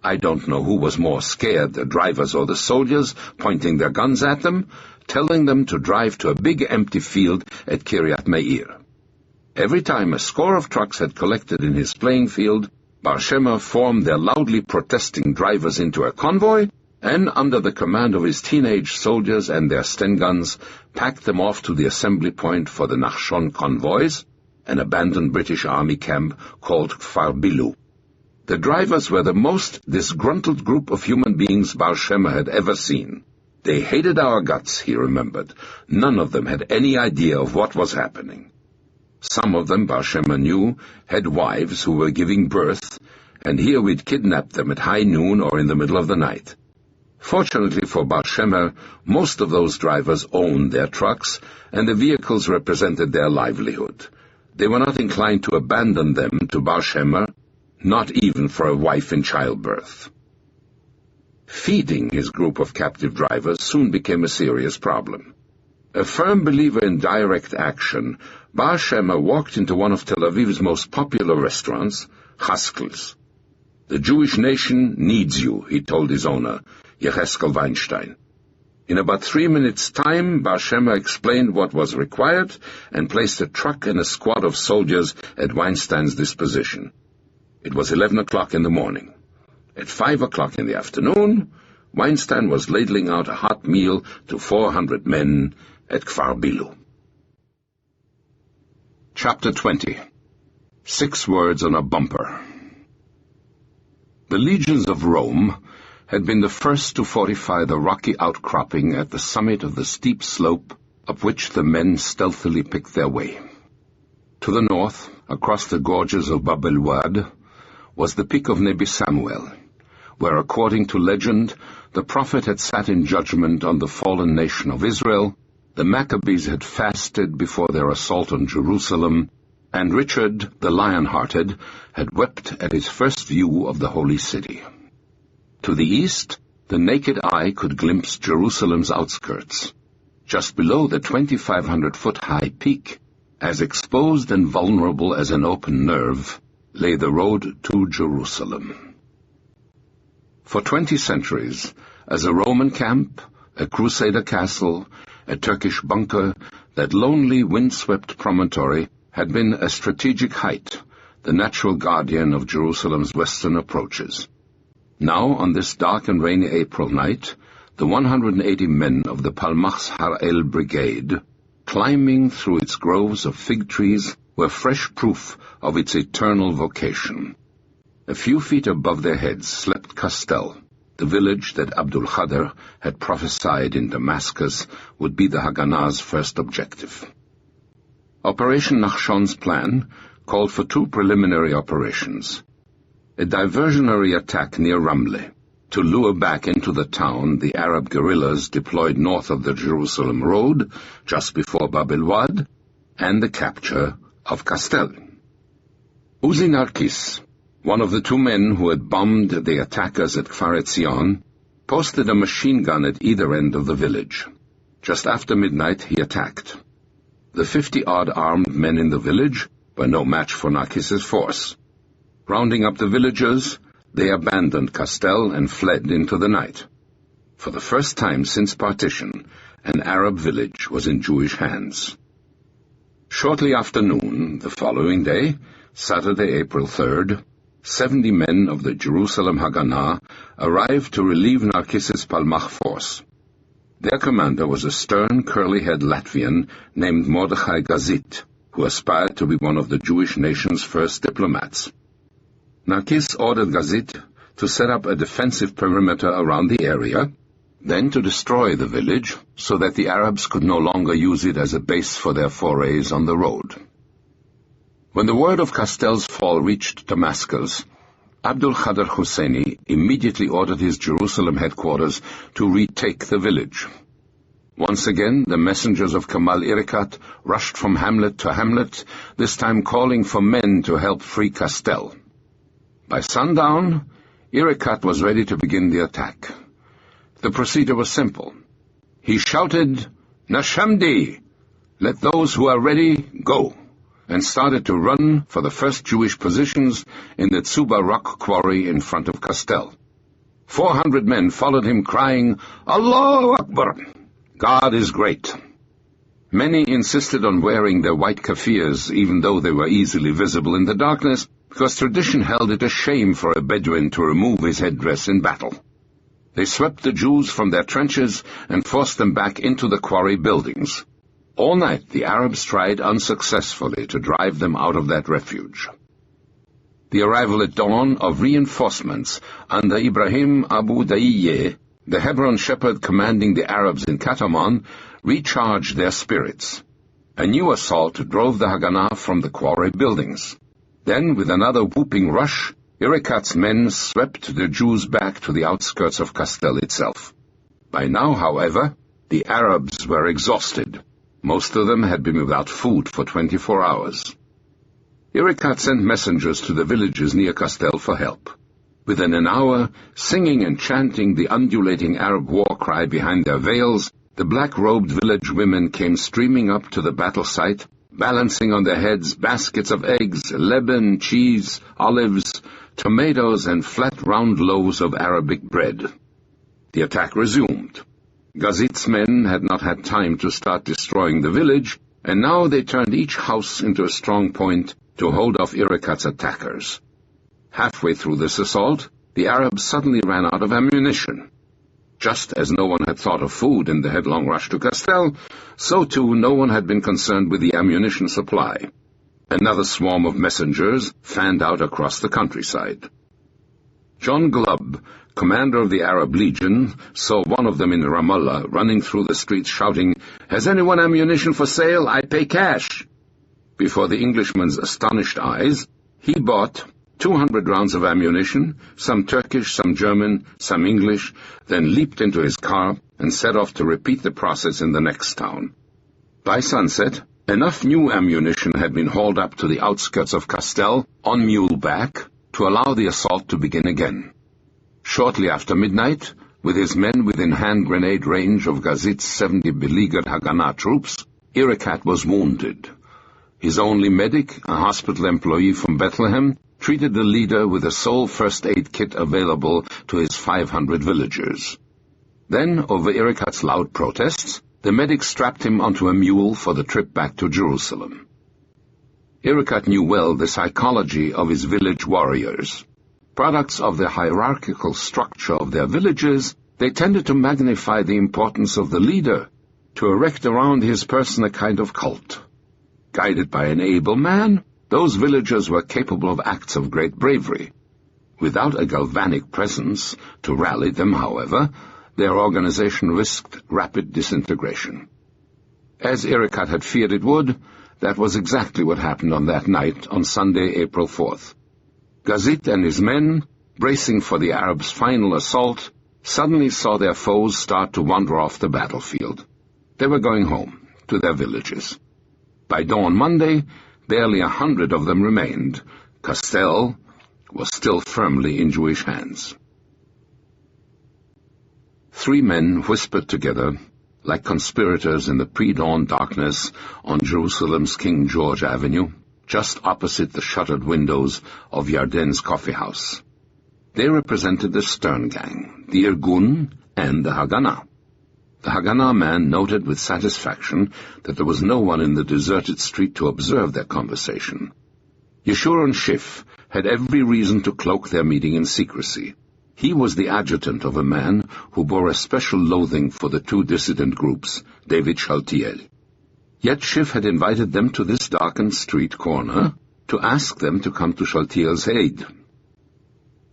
I don't know who was more scared, the drivers or the soldiers, pointing their guns at them, telling them to drive to a big empty field at Kiryat Meir. Every time a score of trucks had collected in his playing field, Bar Shema formed their loudly protesting drivers into a convoy, and, under the command of his teenage soldiers and their Sten guns, packed them off to the assembly point for the Nachshon convoys, an abandoned British Army camp called Kfar Bilu. The drivers were the most disgruntled group of human beings Bar Shema had ever seen. They hated our guts, he remembered. None of them had any idea of what was happening. Some of them, Bar Shema knew, had wives who were giving birth, and here we'd kidnap them at high noon or in the middle of the night. Fortunately for Bar Shema, most of those drivers owned their trucks, and the vehicles represented their livelihood. They were not inclined to abandon them to Bar Shema, not even for a wife in childbirth. Feeding his group of captive drivers soon became a serious problem. A firm believer in direct action, Bar Shema walked into one of Tel Aviv's most popular restaurants, Haskel's. The Jewish nation needs you, he told his owner, Yecheskel Weinstein. In about 3 minutes' time, Bar Shema explained what was required and placed a truck and a squad of soldiers at Weinstein's disposition. It was 11 o'clock in the morning. At 5 o'clock in the afternoon, Weinstein was ladling out a hot meal to 400 men at Kfar Bilu. Chapter 20. 6 words on a bumper. The legions of Rome had been the first to fortify the rocky outcropping at the summit of the steep slope up which the men stealthily picked their way. To the north, across the gorges of Bab el-Wad, was the peak of Nebi Samuel, where, according to legend, the prophet had sat in judgment on the fallen nation of Israel, the Maccabees had fasted before their assault on Jerusalem, and Richard, the lion-hearted, had wept at his first view of the holy city. To the east, the naked eye could glimpse Jerusalem's outskirts. Just below the 2,500-foot-high peak, as exposed and vulnerable as an open nerve, lay the road to Jerusalem. For 20 centuries, as a Roman camp, a Crusader castle, a Turkish bunker, that lonely windswept promontory had been a strategic height, the natural guardian of Jerusalem's western approaches. Now, on this dark and rainy April night, the 180 men of the Palmach's Har El Brigade, climbing through its groves of fig trees, were fresh proof of its eternal vocation. A few feet above their heads slept Kastel, the village that Abdul Khader had prophesied in Damascus would be the Haganah's first objective. Operation Nachshon's plan called for 2 preliminary operations. A diversionary attack near Ramleh, to lure back into the town the Arab guerrillas deployed north of the Jerusalem road, just before Bab el-Wad, and the capture of Kastel. Uzi Narkis, one of the 2 men who had bombed the attackers at Kfar Etzion, posted a machine gun at either end of the village. Just after midnight he attacked. The 50-odd armed men in the village were no match for Narkis's force. Rounding up the villagers, they abandoned Kastel and fled into the night. For the first time since partition, an Arab village was in Jewish hands. Shortly after noon, the following day, Saturday, April 3rd, 70 men of the Jerusalem Haganah arrived to relieve Narkis's Palmach force. Their commander was a stern, curly-haired Latvian named Mordechai Gazit, who aspired to be one of the Jewish nation's first diplomats. Narkis ordered Gazit to set up a defensive perimeter around the area, then to destroy the village so that the Arabs could no longer use it as a base for their forays on the road. When the word of Kastel's fall reached Damascus, Abdul Khader Husseini immediately ordered his Jerusalem headquarters to retake the village. Once again, the messengers of Kamal Irikat rushed from hamlet to hamlet, this time calling for men to help free Kastel. By sundown, Irikat was ready to begin the attack. The procedure was simple. He shouted, Nashamdi! Let those who are ready go!" and started to run for the first Jewish positions in the Tsuba rock quarry in front of Castel. 400 men followed him crying, "Allahu Akbar! God is great!" Many insisted on wearing their white kaffirs even though they were easily visible in the darkness, because tradition held it a shame for a Bedouin to remove his headdress in battle. They swept the Jews from their trenches and forced them back into the quarry buildings. All night the Arabs tried unsuccessfully to drive them out of that refuge. The arrival at dawn of reinforcements under Ibrahim Abu Daiyeh, the Hebron shepherd commanding the Arabs in Katamon, recharged their spirits. A new assault drove the Haganah from the quarry buildings. Then, with another whooping rush, Irikat's men swept the Jews back to the outskirts of Castel itself. By now, however, the Arabs were exhausted. Most of them had been without food for 24 hours. Irikat sent messengers to the villages near Castel for help. Within an hour, singing and chanting the undulating Arab war cry behind their veils, the black-robed village women came streaming up to the battle site, balancing on their heads baskets of eggs, lebanon, cheese, olives, tomatoes, and flat round loaves of Arabic bread. The attack resumed. Gazit's men had not had time to start destroying the village, and now they turned each house into a strong point to hold off Irikat's attackers. Halfway through this assault, the Arabs suddenly ran out of ammunition. Just as no one had thought of food in the headlong rush to Castel, so too no one had been concerned with the ammunition supply. Another swarm of messengers fanned out across the countryside. John Glubb, commander of the Arab Legion, saw one of them in Ramallah running through the streets shouting, "Has anyone ammunition for sale? I pay cash!" Before the Englishman's astonished eyes, he bought 200 rounds of ammunition, some Turkish, some German, some English, then leaped into his car and set off to repeat the process in the next town. By sunset, enough new ammunition had been hauled up to the outskirts of Castel on muleback to allow the assault to begin again. Shortly after midnight, with his men within hand grenade range of Gazit's 70 beleaguered Haganah troops, Irikat was wounded. His only medic, a hospital employee from Bethlehem, treated the leader with the sole first aid kit available to his 500 villagers. Then, over Irikat's loud protests, the medic strapped him onto a mule for the trip back to Jerusalem. Irikat knew well the psychology of his village warriors. Products of the hierarchical structure of their villages, they tended to magnify the importance of the leader, to erect around his person a kind of cult. Guided by an able man, those villagers were capable of acts of great bravery. Without a galvanic presence to rally them, however, their organization risked rapid disintegration. As Irikat had feared it would, that was exactly what happened on that night, on Sunday, April 4th. Gazit and his men, bracing for the Arabs' final assault, suddenly saw their foes start to wander off the battlefield. They were going home, to their villages. By dawn Monday, barely 100 of them remained. Castel was still firmly in Jewish hands. 3 men whispered together, like conspirators in the pre-dawn darkness on Jerusalem's King George Avenue, just opposite the shuttered windows of Yarden's coffee house. They represented the Stern Gang, the Irgun, and the Haganah. The Haganah man noted with satisfaction that there was no one in the deserted street to observe their conversation. Yeshurun Schiff had every reason to cloak their meeting in secrecy. He was the adjutant of a man who bore a special loathing for the 2 dissident groups, David Shaltiel. Yet Schiff had invited them to this darkened street corner to ask them to come to Shaltiel's aid.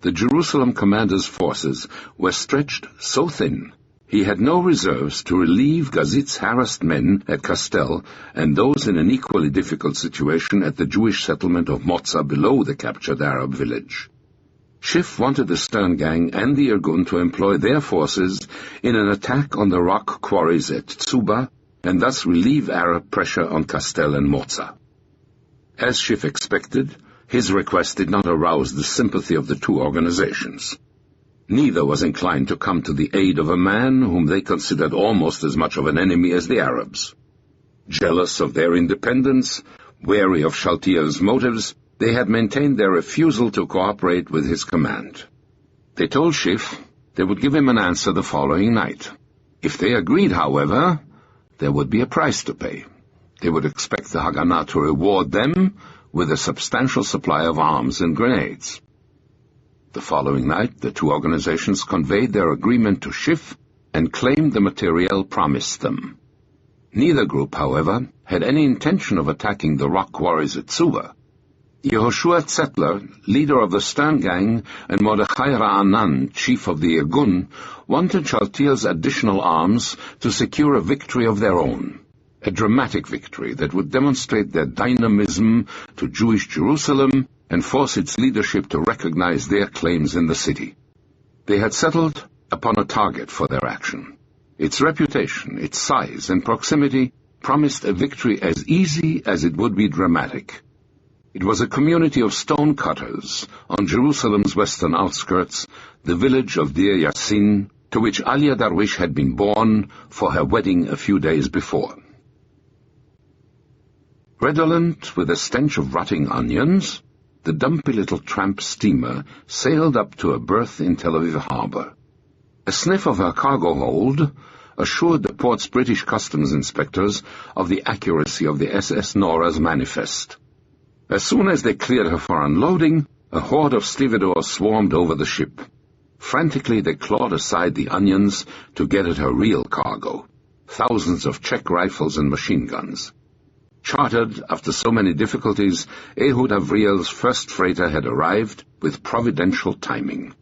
The Jerusalem commander's forces were stretched so thin he had no reserves to relieve Gazit's harassed men at Castel and those in an equally difficult situation at the Jewish settlement of Motza below the captured Arab village. Schiff wanted the Stern Gang and the Irgun to employ their forces in an attack on the rock quarries at Tsuba and thus relieve Arab pressure on Castel and Motza. As Schiff expected, his request did not arouse the sympathy of the 2 organizations. Neither was inclined to come to the aid of a man whom they considered almost as much of an enemy as the Arabs. Jealous of their independence, wary of Shaltier's motives, they had maintained their refusal to cooperate with his command. They told Schiff they would give him an answer the following night. If they agreed, however, there would be a price to pay. They would expect the Haganah to reward them with a substantial supply of arms and grenades. The following night, the two organizations conveyed their agreement to Schiff and claimed the materiel promised them. Neither group, however, had any intention of attacking the rock quarries at Tsuba. Yehoshua Zetler, leader of the Stern Gang, and Mordechai Ra'anan, chief of the Irgun, wanted Shaltier's additional arms to secure a victory of their own, a dramatic victory that would demonstrate their dynamism to Jewish Jerusalem and force its leadership to recognize their claims in the city. They had settled upon a target for their action. Its reputation, its size, and proximity promised a victory as easy as it would be dramatic. It was a community of stone-cutters on Jerusalem's western outskirts, the village of Deir Yassin, to which Alia Darwish had been born for her wedding a few days before. Redolent with a stench of rotting onions, the dumpy little tramp steamer sailed up to a berth in Tel Aviv harbor. A sniff of her cargo hold assured the port's British customs inspectors of the accuracy of the SS Nora's manifest. As soon as they cleared her for unloading, a horde of stevedores swarmed over the ship. Frantically they clawed aside the onions to get at her real cargo, thousands of Czech rifles and machine guns. Chartered after so many difficulties, Ehud Avriel's first freighter had arrived with providential timing.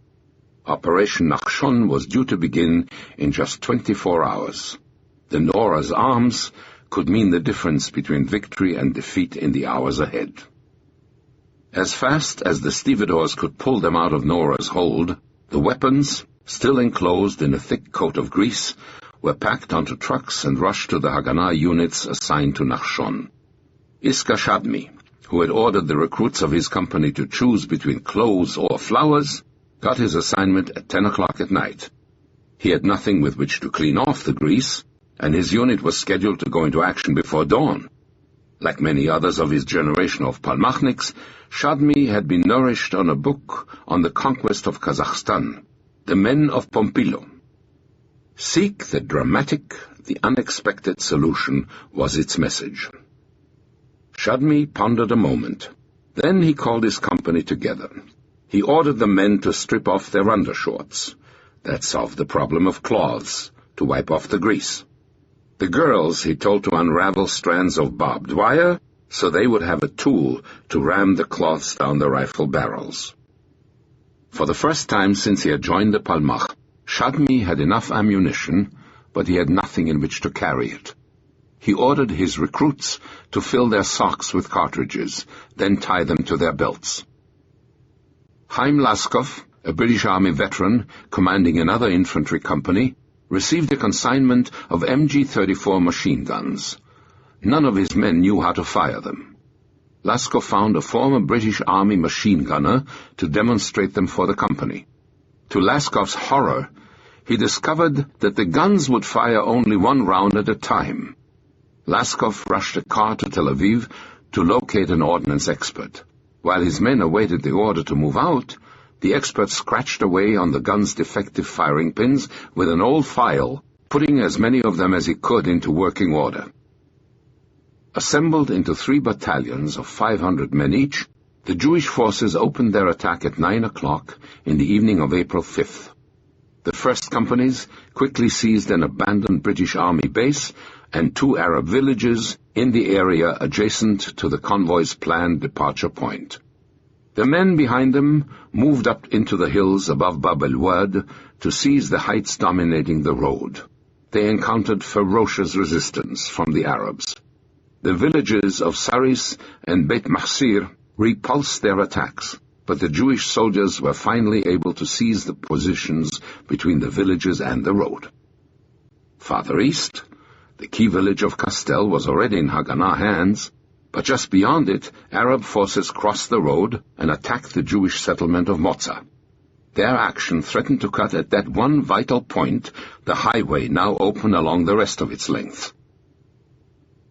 Operation Nachshon was due to begin in just 24 hours. The Nora's arms could mean the difference between victory and defeat in the hours ahead. As fast as the stevedores could pull them out of Nora's hold, the weapons, still enclosed in a thick coat of grease, were packed onto trucks and rushed to the Haganah units assigned to Nachshon. Iska Shadmi, who had ordered the recruits of his company to choose between clothes or flowers, got his assignment at 10 o'clock at night. He had nothing with which to clean off the grease, and his unit was scheduled to go into action before dawn. Like many others of his generation of Palmachniks, Shadmi had been nourished on a book on the conquest of Kazakhstan, The Men of Pompilo. Seek the dramatic, the unexpected solution was its message. Shadmi pondered a moment. Then he called his company together. He ordered the men to strip off their undershorts. That solved the problem of cloths, to wipe off the grease. The girls he told to unravel strands of barbed wire, so they would have a tool to ram the cloths down the rifle barrels. For the first time since he had joined the Palmach, Shadmi had enough ammunition, but he had nothing in which to carry it. He ordered his recruits to fill their socks with cartridges, then tie them to their belts. Chaim Laskov, a British Army veteran commanding another infantry company, received a consignment of MG-34 machine guns. None of his men knew how to fire them. Laskov found a former British Army machine gunner to demonstrate them for the company. To Laskov's horror, he discovered that the guns would fire only one round at a time. Laskov rushed a car to Tel Aviv to locate an ordnance expert. While his men awaited the order to move out, the expert scratched away on the gun's defective firing pins with an old file, putting as many of them as he could into working order. Assembled into 3 battalions of 500 men each, the Jewish forces opened their attack at 9 o'clock in the evening of April 5th. The first companies quickly seized an abandoned British Army base and 2 Arab villages in the area adjacent to the convoy's planned departure point. The men behind them moved up into the hills above Bab el-Wad to seize the heights dominating the road. They encountered ferocious resistance from the Arabs. The villages of Saris and Beit Mahsir repulsed their attacks, but the Jewish soldiers were finally able to seize the positions between the villages and the road. Farther east, the key village of Kastel was already in Haganah hands, but just beyond it, Arab forces crossed the road and attacked the Jewish settlement of Motza. Their action threatened to cut at that one vital point the highway now open along the rest of its length.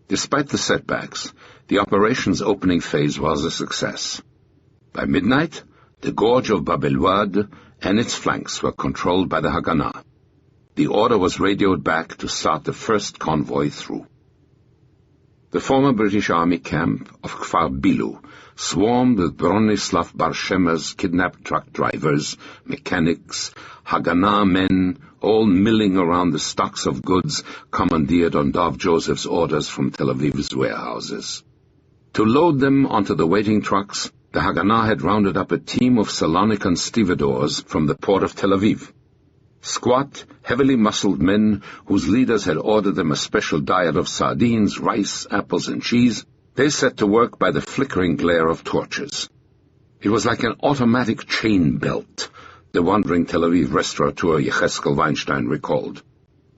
Despite the setbacks, the operation's opening phase was a success. By midnight, the gorge of Bab el-Wad and its flanks were controlled by the Haganah. The order was radioed back to start the first convoy through. The former British Army camp of Kfar Bilu swarmed with Bronislav Bar-Shemer's kidnapped truck drivers, mechanics, Haganah men, all milling around the stocks of goods commandeered on Dov Joseph's orders from Tel Aviv's warehouses. To load them onto the waiting trucks, the Haganah had rounded up a team of Salonican stevedores from the port of Tel Aviv. Squat, heavily muscled men whose leaders had ordered them a special diet of sardines, rice, apples, and cheese, they set to work by the flickering glare of torches. It was like an automatic chain belt, the wandering Tel Aviv restaurateur Yecheskel Weinstein recalled.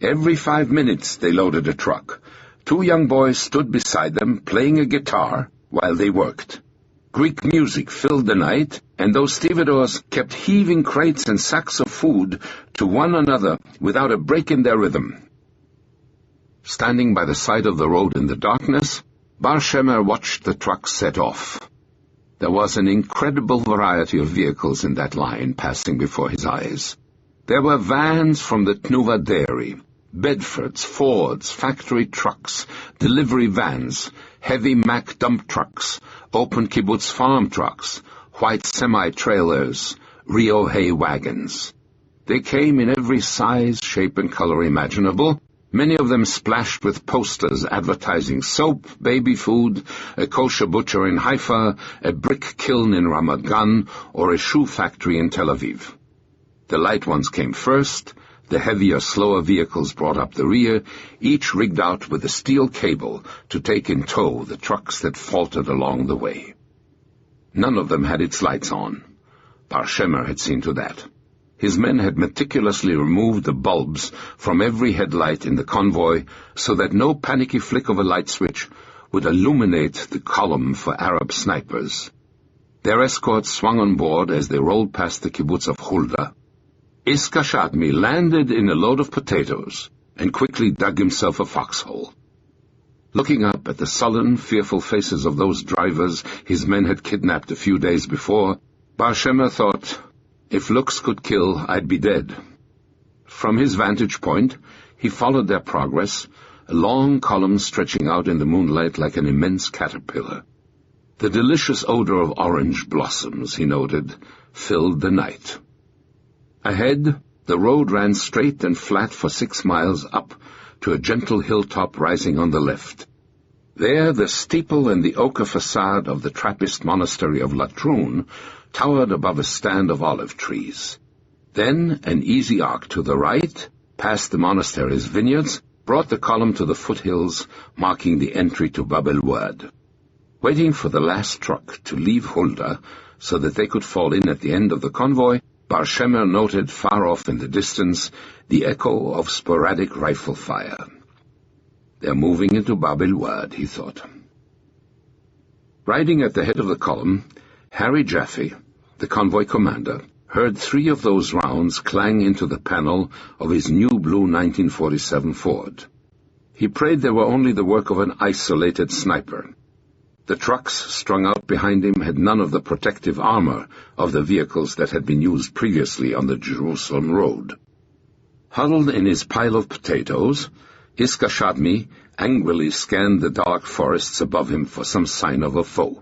Every 5 minutes they loaded a truck. 2 young boys stood beside them, playing a guitar, while they worked. Greek music filled the night, and those stevedores kept heaving crates and sacks of food to one another without a break in their rhythm. Standing by the side of the road in the darkness, Bar-Shemer watched the trucks set off. There was an incredible variety of vehicles in that line passing before his eyes. There were vans from the Tnuva dairy, Bedfords, Fords, factory trucks, delivery vans, heavy Mack dump trucks, open kibbutz farm trucks, white semi-trailers, Rio hay wagons. They came in every size, shape, and color imaginable, many of them splashed with posters advertising soap, baby food, a kosher butcher in Haifa, a brick kiln in Ramat Gan, or a shoe factory in Tel Aviv. The light ones came first, the heavier, slower vehicles brought up the rear, each rigged out with a steel cable to take in tow the trucks that faltered along the way. None of them had its lights on. Bar-Shemer had seen to that. His men had meticulously removed the bulbs from every headlight in the convoy so that no panicky flick of a light switch would illuminate the column for Arab snipers. Their escorts swung on board as they rolled past the kibbutz of Hulda. Iska Shadmi landed in a load of potatoes and quickly dug himself a foxhole. Looking up at the sullen, fearful faces of those drivers his men had kidnapped a few days before, Bar-Shemer thought, if looks could kill, I'd be dead. From his vantage point, he followed their progress, a long column stretching out in the moonlight like an immense caterpillar. The delicious odor of orange blossoms, he noted, filled the night. Ahead, the road ran straight and flat for 6 miles up to a gentle hilltop rising on the left. There, the steeple and the ochre facade of the Trappist monastery of Latrun towered above a stand of olive trees. Then, an easy arc to the right, past the monastery's vineyards, brought the column to the foothills, marking the entry to Bab el-Wad. Waiting for the last truck to leave Hulda so that they could fall in at the end of the convoy, Bar-Shemer noted far off in the distance the echo of sporadic rifle fire. They're moving into Bab el-Wad, he thought. Riding at the head of the column, Harry Jaffe, the convoy commander, heard 3 of those rounds clang into the panel of his new blue 1947 Ford. He prayed they were only the work of an isolated sniper. The trucks strung out behind him had none of the protective armor of the vehicles that had been used previously on the Jerusalem road. Huddled in his pile of potatoes, Iska Shadmi angrily scanned the dark forests above him for some sign of a foe.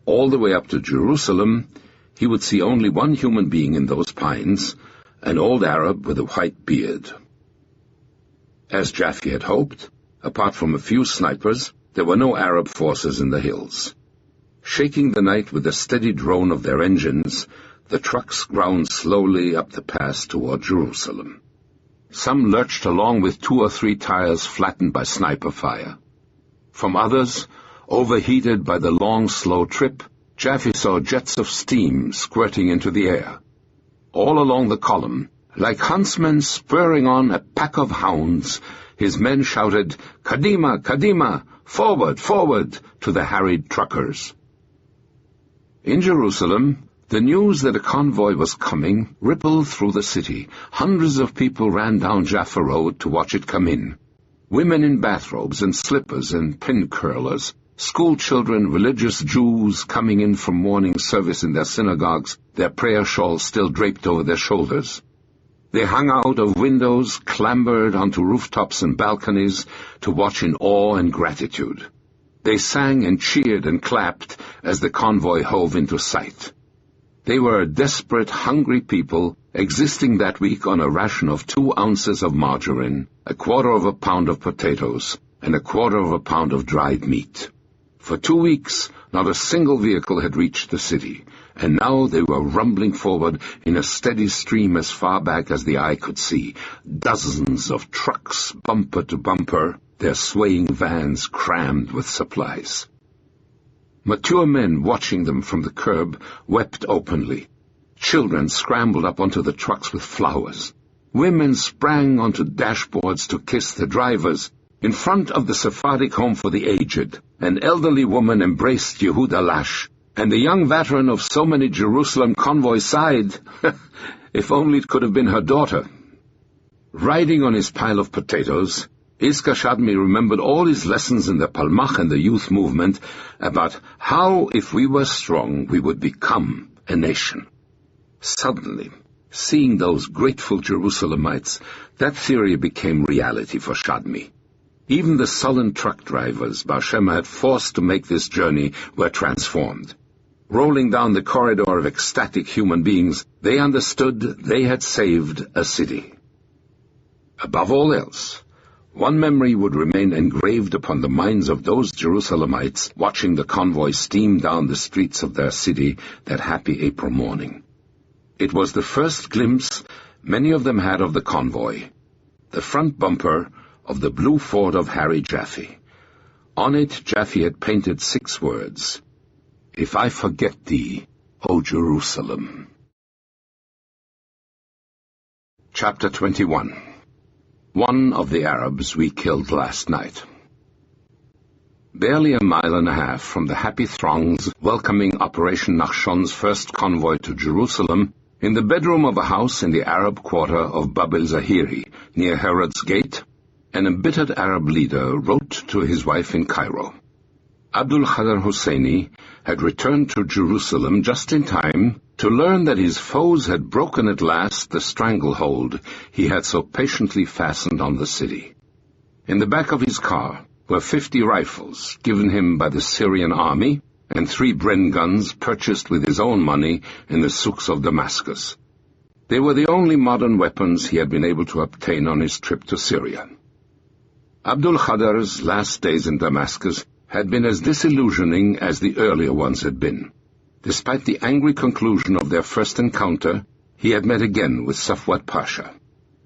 All the way up to Jerusalem, he would see only one human being in those pines, an old Arab with a white beard. As Jaffe had hoped, apart from a few snipers, there were no Arab forces in the hills. Shaking the night with the steady drone of their engines, the trucks ground slowly up the pass toward Jerusalem. Some lurched along with 2 or 3 tires flattened by sniper fire. From others, overheated by the long, slow trip, Jaffe saw jets of steam squirting into the air. All along the column, like huntsmen spurring on a pack of hounds, his men shouted, "Kadima, Kadima! Forward, forward!" to the harried truckers. In Jerusalem, The news that a convoy was coming rippled through the city. Hundreds of people ran down Jaffa Road to watch it come in. Women in bathrobes and slippers and pin curlers, school children, religious Jews coming in from morning service in their synagogues, their prayer shawls still draped over their shoulders. They hung out of windows, clambered onto rooftops and balconies to watch in awe and gratitude. They sang and cheered and clapped as the convoy hove into sight. They were desperate, hungry people existing that week on a ration of 2 ounces of margarine, a quarter of a pound of potatoes, and a quarter of a pound of dried meat. For 2 weeks, not a single vehicle had reached the city, and now they were rumbling forward in a steady stream as far back as the eye could see. Dozens of trucks, bumper to bumper, their swaying vans crammed with supplies. Mature men watching them from the curb wept openly. Children scrambled up onto the trucks with flowers. Women sprang onto dashboards to kiss the drivers. In front of the Sephardic home for the aged, an elderly woman embraced Yehuda Lash, and the young veteran of so many Jerusalem convoys sighed, if only it could have been her daughter. Riding on his pile of potatoes, Iska Shadmi remembered all his lessons in the Palmach and the youth movement about how, if we were strong, we would become a nation. Suddenly, seeing those grateful Jerusalemites, that theory became reality for Shadmi. Even the sullen truck drivers Bar Shema had forced to make this journey were transformed. Rolling down the corridor of ecstatic human beings, they understood they had saved a city. Above all else, one memory would remain engraved upon the minds of those Jerusalemites watching the convoy steam down the streets of their city that happy April morning. It was the first glimpse many of them had of the convoy, the front bumper of the blue Ford of Harry Jaffe. On it, Jaffe had painted 6 words, "If I forget thee, O Jerusalem." Chapter 21. One of the Arabs we killed last night. Barely a mile and a half from the happy throngs welcoming Operation Nachshon's first convoy to Jerusalem, in the bedroom of a house in the Arab quarter of Bab el-Zahiri, near Herod's Gate, an embittered Arab leader wrote to his wife in Cairo. Abdul Khader Husseini had returned to Jerusalem just in time to learn that his foes had broken at last the stranglehold he had so patiently fastened on the city. In the back of his car were 50 rifles given him by the Syrian army and 3 Bren guns purchased with his own money in the souks of Damascus. They were the only modern weapons he had been able to obtain on his trip to Syria. Abdul Khader's last days in Damascus had been as disillusioning as the earlier ones had been. Despite the angry conclusion of their first encounter, he had met again with Safwat Pasha.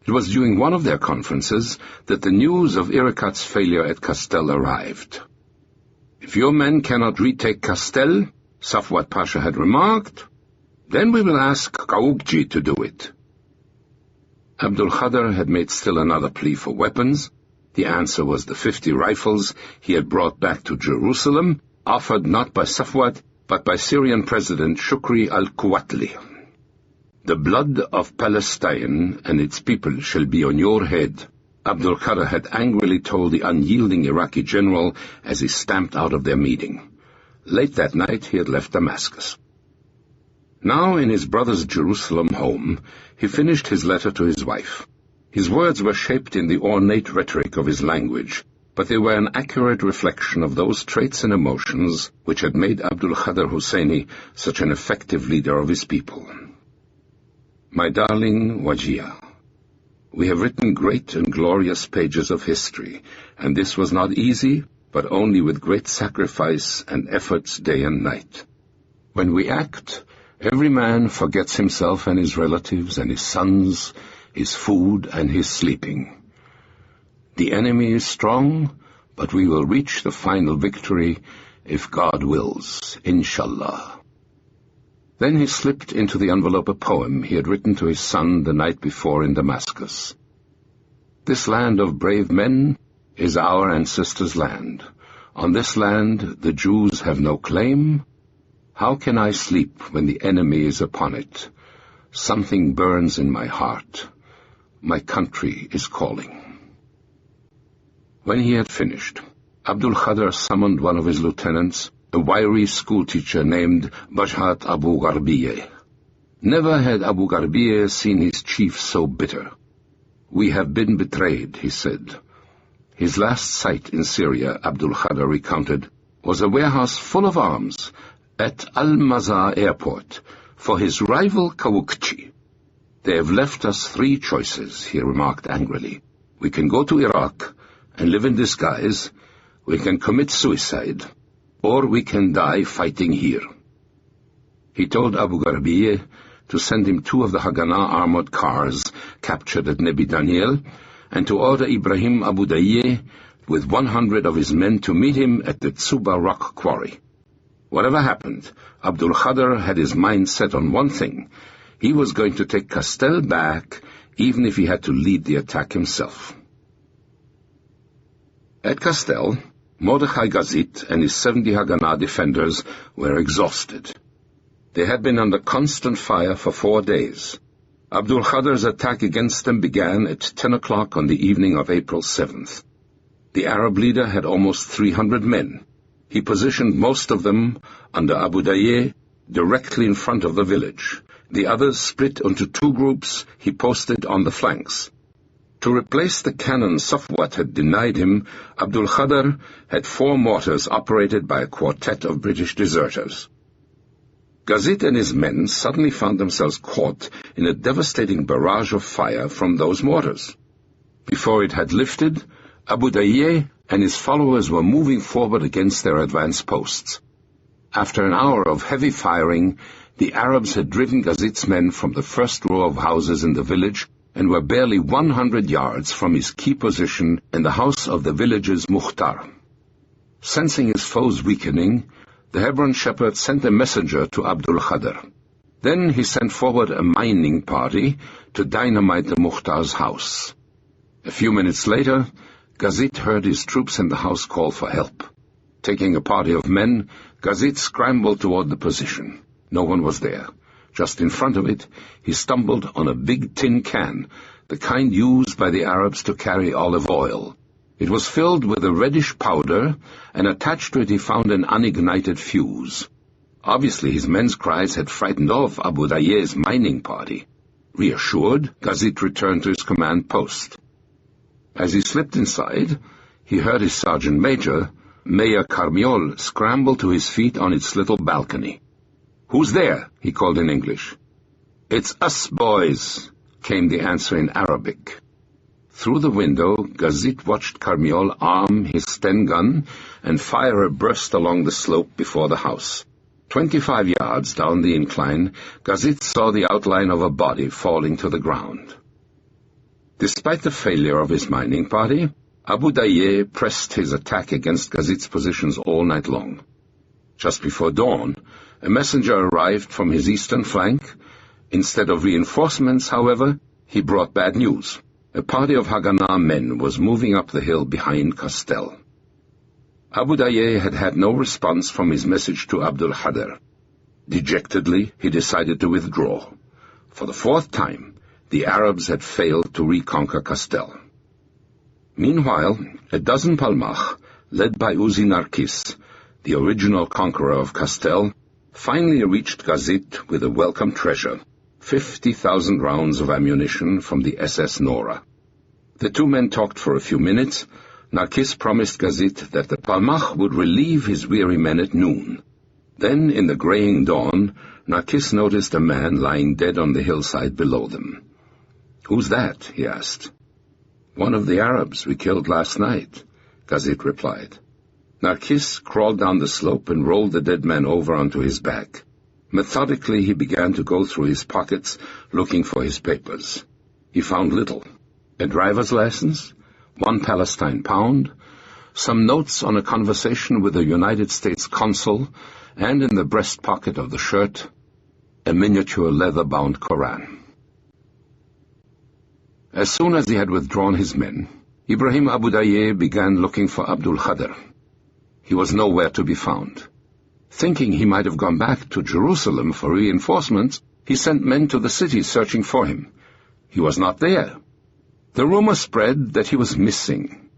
It was during one of their conferences that the news of Irikat's failure at Castel arrived. "If your men cannot retake Castel," Safwat Pasha had remarked, "then we will ask Kaugji to do it." Abdul Khader had made still another plea for weapons. The answer was the 50 rifles he had brought back to Jerusalem, offered not by Safwat, but by Syrian President Shukri al-Quwatli. "The blood of Palestine and its people shall be on your head," Abdul Khader had angrily told the unyielding Iraqi general as he stamped out of their meeting. Late that night he had left Damascus. Now, in his brother's Jerusalem home, he finished his letter to his wife. His words were shaped in the ornate rhetoric of his language, but they were an accurate reflection of those traits and emotions which had made Abdul Khader Husseini such an effective leader of his people. "My darling Wajia, we have written great and glorious pages of history, and this was not easy, but only with great sacrifice and efforts day and night. When we act, every man forgets himself and his relatives and his sons, his food and his sleeping. The enemy is strong, but we will reach the final victory if God wills, inshallah." Then he slipped into the envelope a poem he had written to his son the night before in Damascus. "This land of brave men is our ancestors' land. On this land the Jews have no claim. How can I sleep when the enemy is upon it? Something burns in my heart. My country is calling." When he had finished, Abdul Khader summoned one of his lieutenants, a wiry schoolteacher named Bajhat Abu Gharbiye. Never had Abu Gharbiye seen his chief so bitter. "We have been betrayed," he said. His last sight in Syria, Abdul Khader recounted, was a warehouse full of arms at Al-Mazar airport for his rival Kawukchi. "They have left us 3 choices," he remarked angrily. "We can go to Iraq and live in disguise, we can commit suicide, or we can die fighting here." He told Abu Gharbiye to send him 2 of the Haganah armored cars captured at Nebi Daniel, and to order Ibrahim Abu Dayyeh with 100 of his men to meet him at the Tsuba rock quarry. Whatever happened, Abdul Khader had his mind set on one thing. He was going to take Castel back, even if he had to lead the attack himself. At Castel, Mordechai Gazit and his 70 Haganah defenders were exhausted. They had been under constant fire for 4 days. Abdul Khader's attack against them began at 10 o'clock on the evening of April 7th. The Arab leader had almost 300 men. He positioned most of them under Abu Dayyeh, directly in front of the village. The others, split into 2 groups, he posted on the flanks. To replace the cannon Safwat had denied him, Abdul Khader had 4 mortars operated by a quartet of British deserters. Gazit and his men suddenly found themselves caught in a devastating barrage of fire from those mortars. Before it had lifted, Abu Dayyeh and his followers were moving forward against their advanced posts. After an hour of heavy firing, the Arabs had driven Gazit's men from the first row of houses in the village and were barely 100 yards from his key position in the house of the village's Mukhtar. Sensing his foes weakening, the Hebron shepherd sent a messenger to Abdul Khader. Then he sent forward a mining party to dynamite the Mukhtar's house. A few minutes later, Gazit heard his troops in the house call for help. Taking a party of men, Gazit scrambled toward the position. No one was there. Just in front of it, he stumbled on a big tin can, the kind used by the Arabs to carry olive oil. It was filled with a reddish powder, and attached to it he found an unignited fuse. Obviously his men's cries had frightened off Abu Dayyeh's mining party. Reassured, Gazit returned to his command post. As he slipped inside, he heard his sergeant major, Mayor Carmiol, scramble to his feet on its little balcony. "Who's there?" he called in English. "It's us, boys," came the answer in Arabic. Through the window, Gazit watched Carmiol arm his Sten gun and fire a burst along the slope before the house. 25 yards down the incline, Gazit saw the outline of a body falling to the ground. Despite the failure of his mining party, Abu Dayyeh pressed his attack against Gazit's positions all night long. Just before dawn, a messenger arrived from his eastern flank. Instead of reinforcements, however, he brought bad news. A party of Haganah men was moving up the hill behind Castel. Abu Dayyeh had had no response from his message to Abdul Khader. Dejectedly, he decided to withdraw. For the 4th time, the Arabs had failed to reconquer Castel. Meanwhile, a dozen Palmach, led by Uzi Narkis, the original conqueror of Castel, finally reached Gazit with a welcome treasure, 50,000 rounds of ammunition from the SS Nora. The 2 men talked for a few minutes. Narkis promised Gazit that the Palmach would relieve his weary men at noon. Then, in the graying dawn, Narkis noticed a man lying dead on the hillside below them. "Who's that?" he asked. "One of the Arabs we killed last night," Gazit replied. Narkis crawled down the slope and rolled the dead man over onto his back. Methodically he began to go through his pockets, looking for his papers. He found little. A driver's license, 1 Palestine pound, some notes on a conversation with a United States consul, and in the breast pocket of the shirt, a miniature leather-bound Koran. As soon as he had withdrawn his men, Ibrahim Abu Dayyeh began looking for Abdul Khader. He was nowhere to be found. Thinking he might have gone back to Jerusalem for reinforcements, he sent men to the city searching for him. He was not there. The rumor spread that he was missing.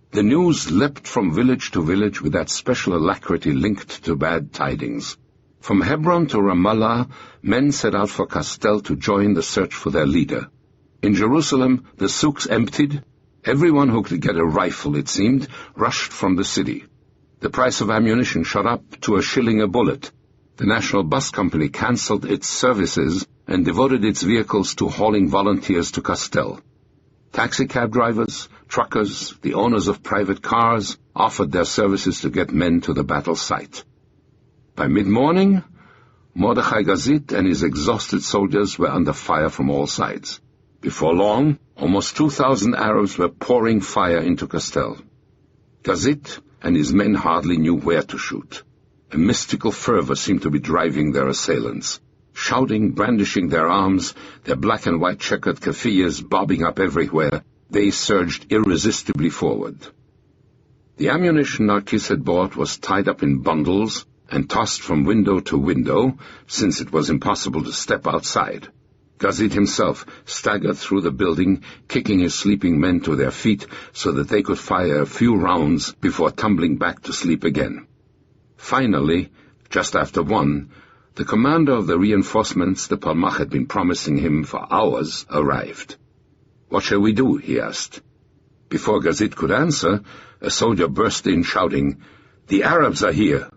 The news leapt from village to village with that special alacrity linked to bad tidings. From Hebron to Ramallah, men set out for Castel to join the search for their leader. In Jerusalem, the souks emptied. Everyone who could get a rifle, it seemed, rushed from the city. The price of ammunition shot up to $1 a bullet. The National Bus Company cancelled its services and devoted its vehicles to hauling volunteers to Castel. Taxicab drivers, truckers, the owners of private cars offered their services to get men to the battle site. By mid-morning, Mordechai Gazit and his exhausted soldiers were under fire from all sides. Before long, almost 2,000 Arabs were pouring fire into Castel. Gazit and his men hardly knew where to shoot. A mystical fervor seemed to be driving their assailants. Shouting, brandishing their arms, their black and white checkered keffiyehs bobbing up everywhere, they surged irresistibly forward. The ammunition Narkis had bought was tied up in bundles and tossed from window to window, since it was impossible to step outside. Gazit himself staggered through the building, kicking his sleeping men to their feet so that they could fire a few rounds before tumbling back to sleep again. Finally, just after 1, the commander of the reinforcements the Palmach had been promising him for hours arrived. "What shall we do?" he asked. Before Gazit could answer, a soldier burst in shouting, "The Arabs are here!"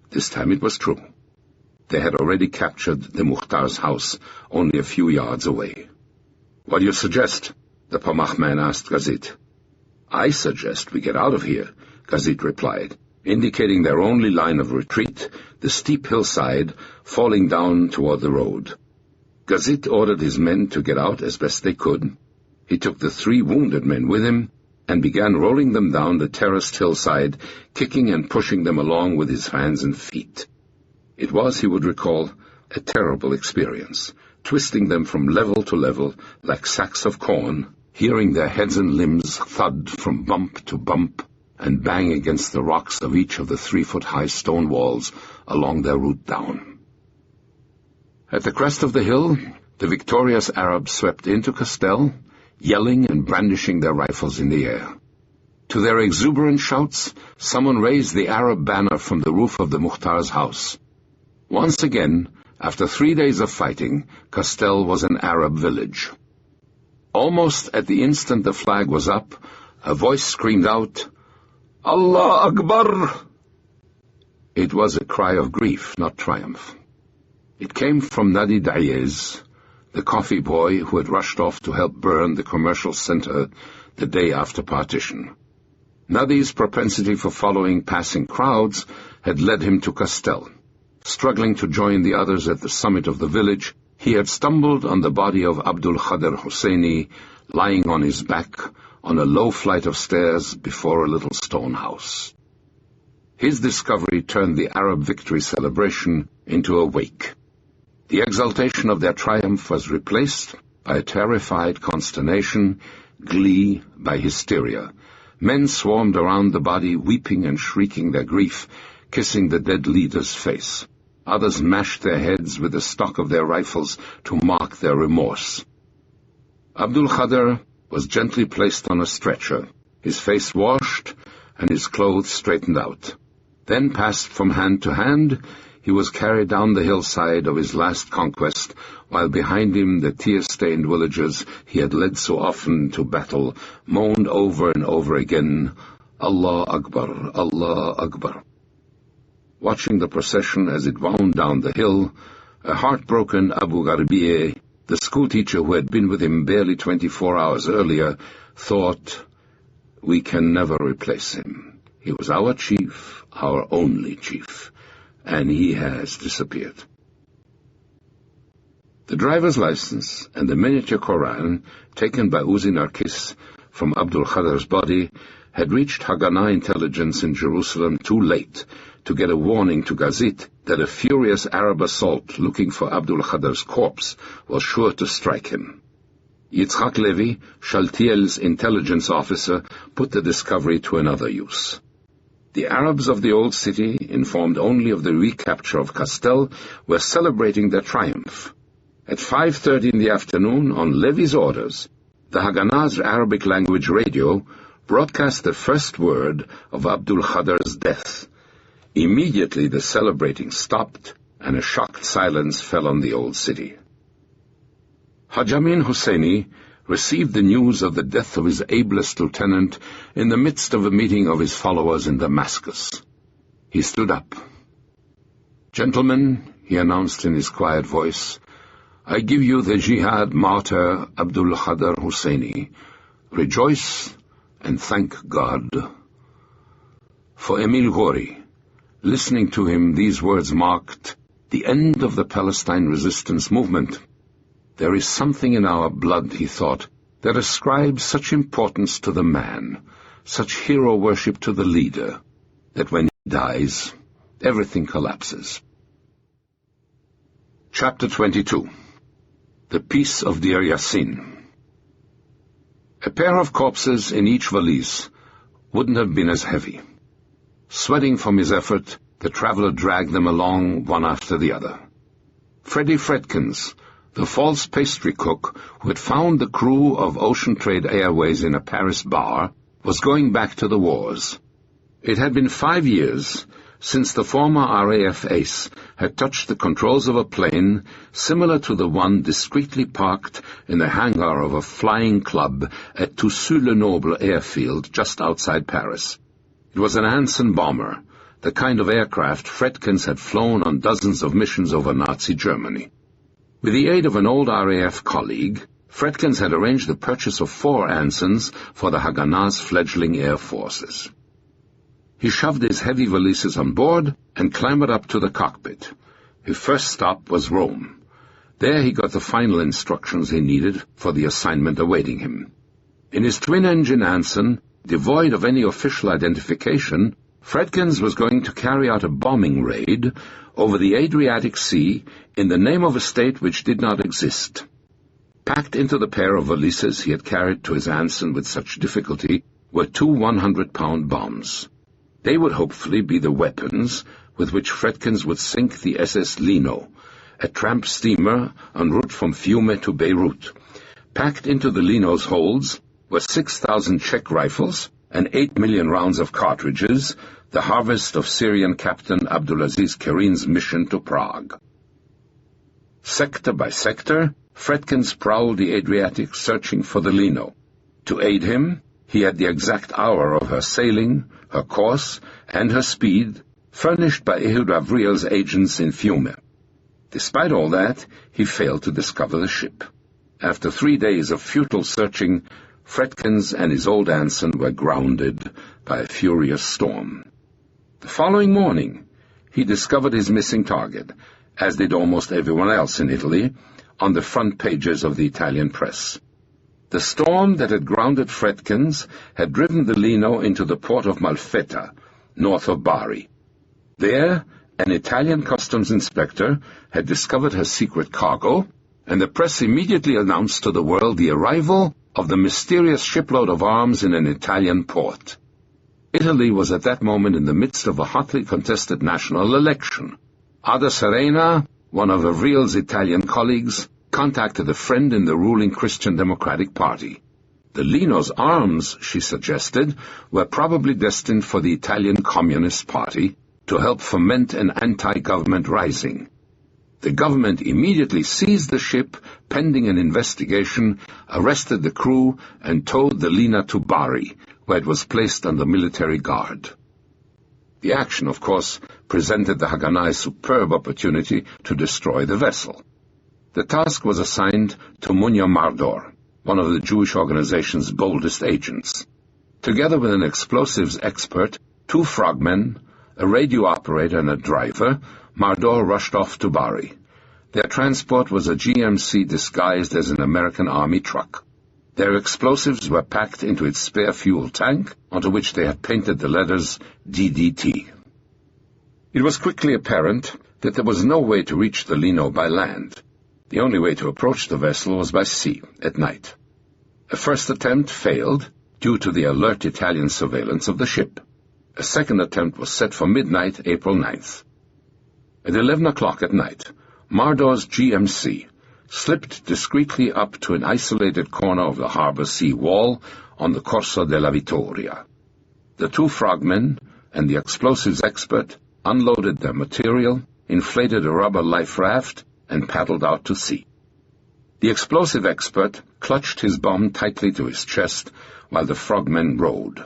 This time it was true. They had already captured the Mukhtar's house, only a few yards away. "What do you suggest?" the Palmach man asked Gazit. "I suggest we get out of here," Gazit replied, indicating their only line of retreat, the steep hillside, falling down toward the road. Gazit ordered his men to get out as best they could. He took the 3 wounded men with him and began rolling them down the terraced hillside, kicking and pushing them along with his hands and feet. It was, he would recall, a terrible experience, twisting them from level to level like sacks of corn, hearing their heads and limbs thud from bump to bump and bang against the rocks of each of the 3-foot-high stone walls along their route down. At the crest of the hill, the victorious Arabs swept into Castel, yelling and brandishing their rifles in the air. To their exuberant shouts, someone raised the Arab banner from the roof of the Mukhtar's house. Once again, after 3 days of fighting, Castel was an Arab village. Almost at the instant the flag was up, a voice screamed out, "Allah Akbar!" It was a cry of grief, not triumph. It came from Nadi Dayez, the coffee boy who had rushed off to help burn the commercial center the day after partition. Nadi's propensity for following passing crowds had led him to Castel. Struggling to join the others at the summit of the village, he had stumbled on the body of Abdul Khader Hosseini, lying on his back on a low flight of stairs before a little stone house. His discovery turned the Arab victory celebration into a wake. The exultation of their triumph was replaced by a terrified consternation, glee by hysteria. Men swarmed around the body, weeping and shrieking their grief, kissing the dead leader's face. Others mashed their heads with the stock of their rifles to mark their remorse. Abdul Khader was gently placed on a stretcher, his face washed and his clothes straightened out. Then, passed from hand to hand, he was carried down the hillside of his last conquest, while behind him the tear-stained villagers he had led so often to battle moaned over and over again, "Allah Akbar, Allah Akbar." Watching the procession as it wound down the hill, a heartbroken Abu Gharbieh, the schoolteacher who had been with him barely 24 hours earlier, thought, "We can never replace him. He was our chief, our only chief, and he has disappeared." The driver's license and the miniature Koran, taken by Uzi Narkis from Abdul Khader's body, had reached Haganah intelligence in Jerusalem too late to get a warning to Gazit that a furious Arab assault looking for Abdul Khader's corpse was sure to strike him. Yitzhak Levi, Shaltiel's intelligence officer, put the discovery to another use. The Arabs of the old city, informed only of the recapture of Castel, were celebrating their triumph. At 5:30 in the afternoon, on Levy's orders, the Haganah's Arabic language radio broadcast the first word of Abdul Khadar's death. Immediately the celebrating stopped, and a shocked silence fell on the old city. Haj Amin Husseini received the news of the death of his ablest lieutenant in the midst of a meeting of his followers in Damascus. He stood up. "Gentlemen," he announced in his quiet voice, "I give you the jihad martyr Abdul Khadar Husseini. Rejoice and thank God." For Emil Ghori, listening to him, these words marked the end of the Palestine resistance movement. There is something in our blood, he thought, that ascribes such importance to the man, such hero worship to the leader, that when he dies, everything collapses. Chapter 22. The Peace of Deir Yassin. A pair of corpses in each valise wouldn't have been as heavy. Sweating from his effort, the traveler dragged them along one after the other. Freddie Fredkins, the false pastry cook who had found the crew of Ocean Trade Airways in a Paris bar, was going back to the wars. It had been 5 years since the former RAF ace had touched the controls of a plane similar to the one discreetly parked in the hangar of a flying club at Toussus-le-Noble airfield just outside Paris. It was an Anson bomber, the kind of aircraft Fredkins had flown on dozens of missions over Nazi Germany. With the aid of an old RAF colleague, Fredkins had arranged the purchase of 4 Ansons for the Haganah's fledgling air forces. He shoved his heavy valises on board and clambered up to the cockpit. His first stop was Rome. There he got the final instructions he needed for the assignment awaiting him. In his twin-engine Anson, devoid of any official identification, Fredkins was going to carry out a bombing raid over the Adriatic Sea in the name of a state which did not exist. Packed into the pair of valises he had carried to his Anson with such difficulty were 2 100-pound bombs. They would hopefully be the weapons with which Fredkins would sink the SS Lino, a tramp steamer en route from Fiume to Beirut. Packed into the Lino's holds were 6,000 Czech rifles and 8 million rounds of cartridges, the harvest of Syrian Captain Abdulaziz Kerin's mission to Prague. Sector by sector, Fredkins prowled the Adriatic searching for the Lino. To aid him, he had the exact hour of her sailing, her course, and her speed, furnished by Ehud Avriel's agents in Fiume. Despite all that, he failed to discover the ship. After 3 days of futile searching, Fredkins and his old Anson were grounded by a furious storm. The following morning, he discovered his missing target, as did almost everyone else in Italy, on the front pages of the Italian press. The storm that had grounded Fredkins had driven the Lino into the port of Malfetta, north of Bari. There, an Italian customs inspector had discovered her secret cargo, and the press immediately announced to the world the arrival of the mysterious shipload of arms in an Italian port. Italy was at that moment in the midst of a hotly contested national election. Ada Serena, one of Avriel's Italian colleagues, contacted a friend in the ruling Christian Democratic Party. The Lino's arms, she suggested, were probably destined for the Italian Communist Party to help foment an anti-government rising. The government immediately seized the ship, pending an investigation, arrested the crew, and towed the Lina to Bari, where it was placed under military guard. The action, of course, presented the Haganah a superb opportunity to destroy the vessel. The task was assigned to Munya Mardor, one of the Jewish organization's boldest agents. Together with an explosives expert, 2 frogmen, a radio operator and a driver, Mardor rushed off to Bari. Their transport was a GMC disguised as an American Army truck. Their explosives were packed into its spare fuel tank, onto which they had painted the letters DDT. It was quickly apparent that there was no way to reach the Lino by land. The only way to approach the vessel was by sea, at night. A first attempt failed, due to the alert Italian surveillance of the ship. A second attempt was set for midnight, April 9th. At 11 o'clock at night, Mardor's GMC slipped discreetly up to an isolated corner of the harbor sea wall on the Corso della Vittoria. The two frogmen and the explosives expert unloaded their material, inflated a rubber life raft, and paddled out to sea. The explosive expert clutched his bomb tightly to his chest while the frogmen rowed.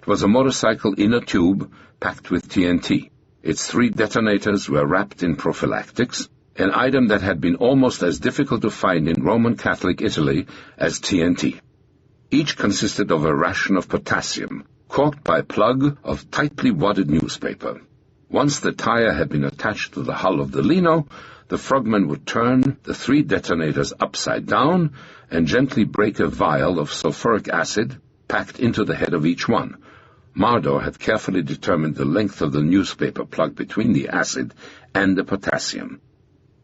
It was a motorcycle inner tube packed with TNT. Its 3 detonators were wrapped in prophylactics, an item that had been almost as difficult to find in Roman Catholic Italy as TNT. Each consisted of a ration of potassium, corked by a plug of tightly wadded newspaper. Once the tire had been attached to the hull of the Lino, the frogmen would turn the 3 detonators upside down and gently break a vial of sulfuric acid packed into the head of each one. Mardor had carefully determined the length of the newspaper plug between the acid and the potassium.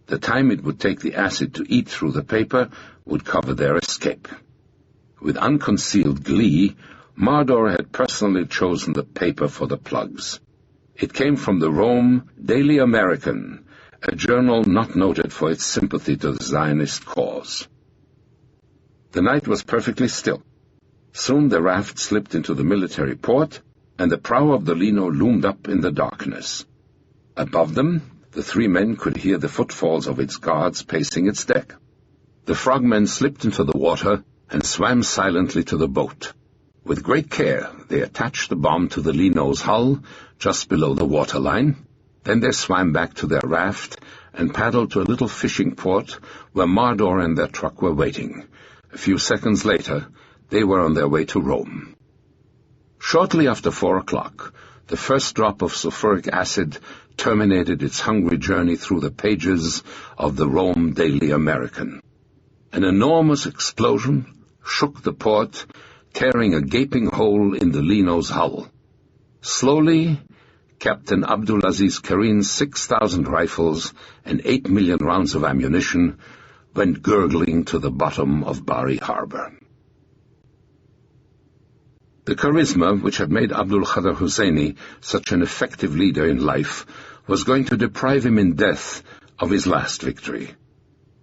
The time it would take the acid to eat through the paper would cover their escape. With unconcealed glee, Mardor had personally chosen the paper for the plugs. It came from the Rome Daily American, a journal not noted for its sympathy to the Zionist cause. The night was perfectly still. Soon the raft slipped into the military port, and the prow of the Lino loomed up in the darkness. Above them, the 3 men could hear the footfalls of its guards pacing its deck. The frogmen slipped into the water and swam silently to the boat. With great care, they attached the bomb to the Lino's hull, just below the waterline. Then they swam back to their raft and paddled to a little fishing port where Mardor and their truck were waiting. A few seconds later, they were on their way to Rome. Shortly after 4 o'clock, the first drop of sulfuric acid terminated its hungry journey through the pages of the Rome Daily American. An enormous explosion shook the port, tearing a gaping hole in the Lino's hull. Slowly, Captain Abdulaziz Karim's 6,000 rifles and 8 million rounds of ammunition went gurgling to the bottom of Bari Harbor. The charisma which had made Abdul Khader Husseini such an effective leader in life was going to deprive him in death of his last victory.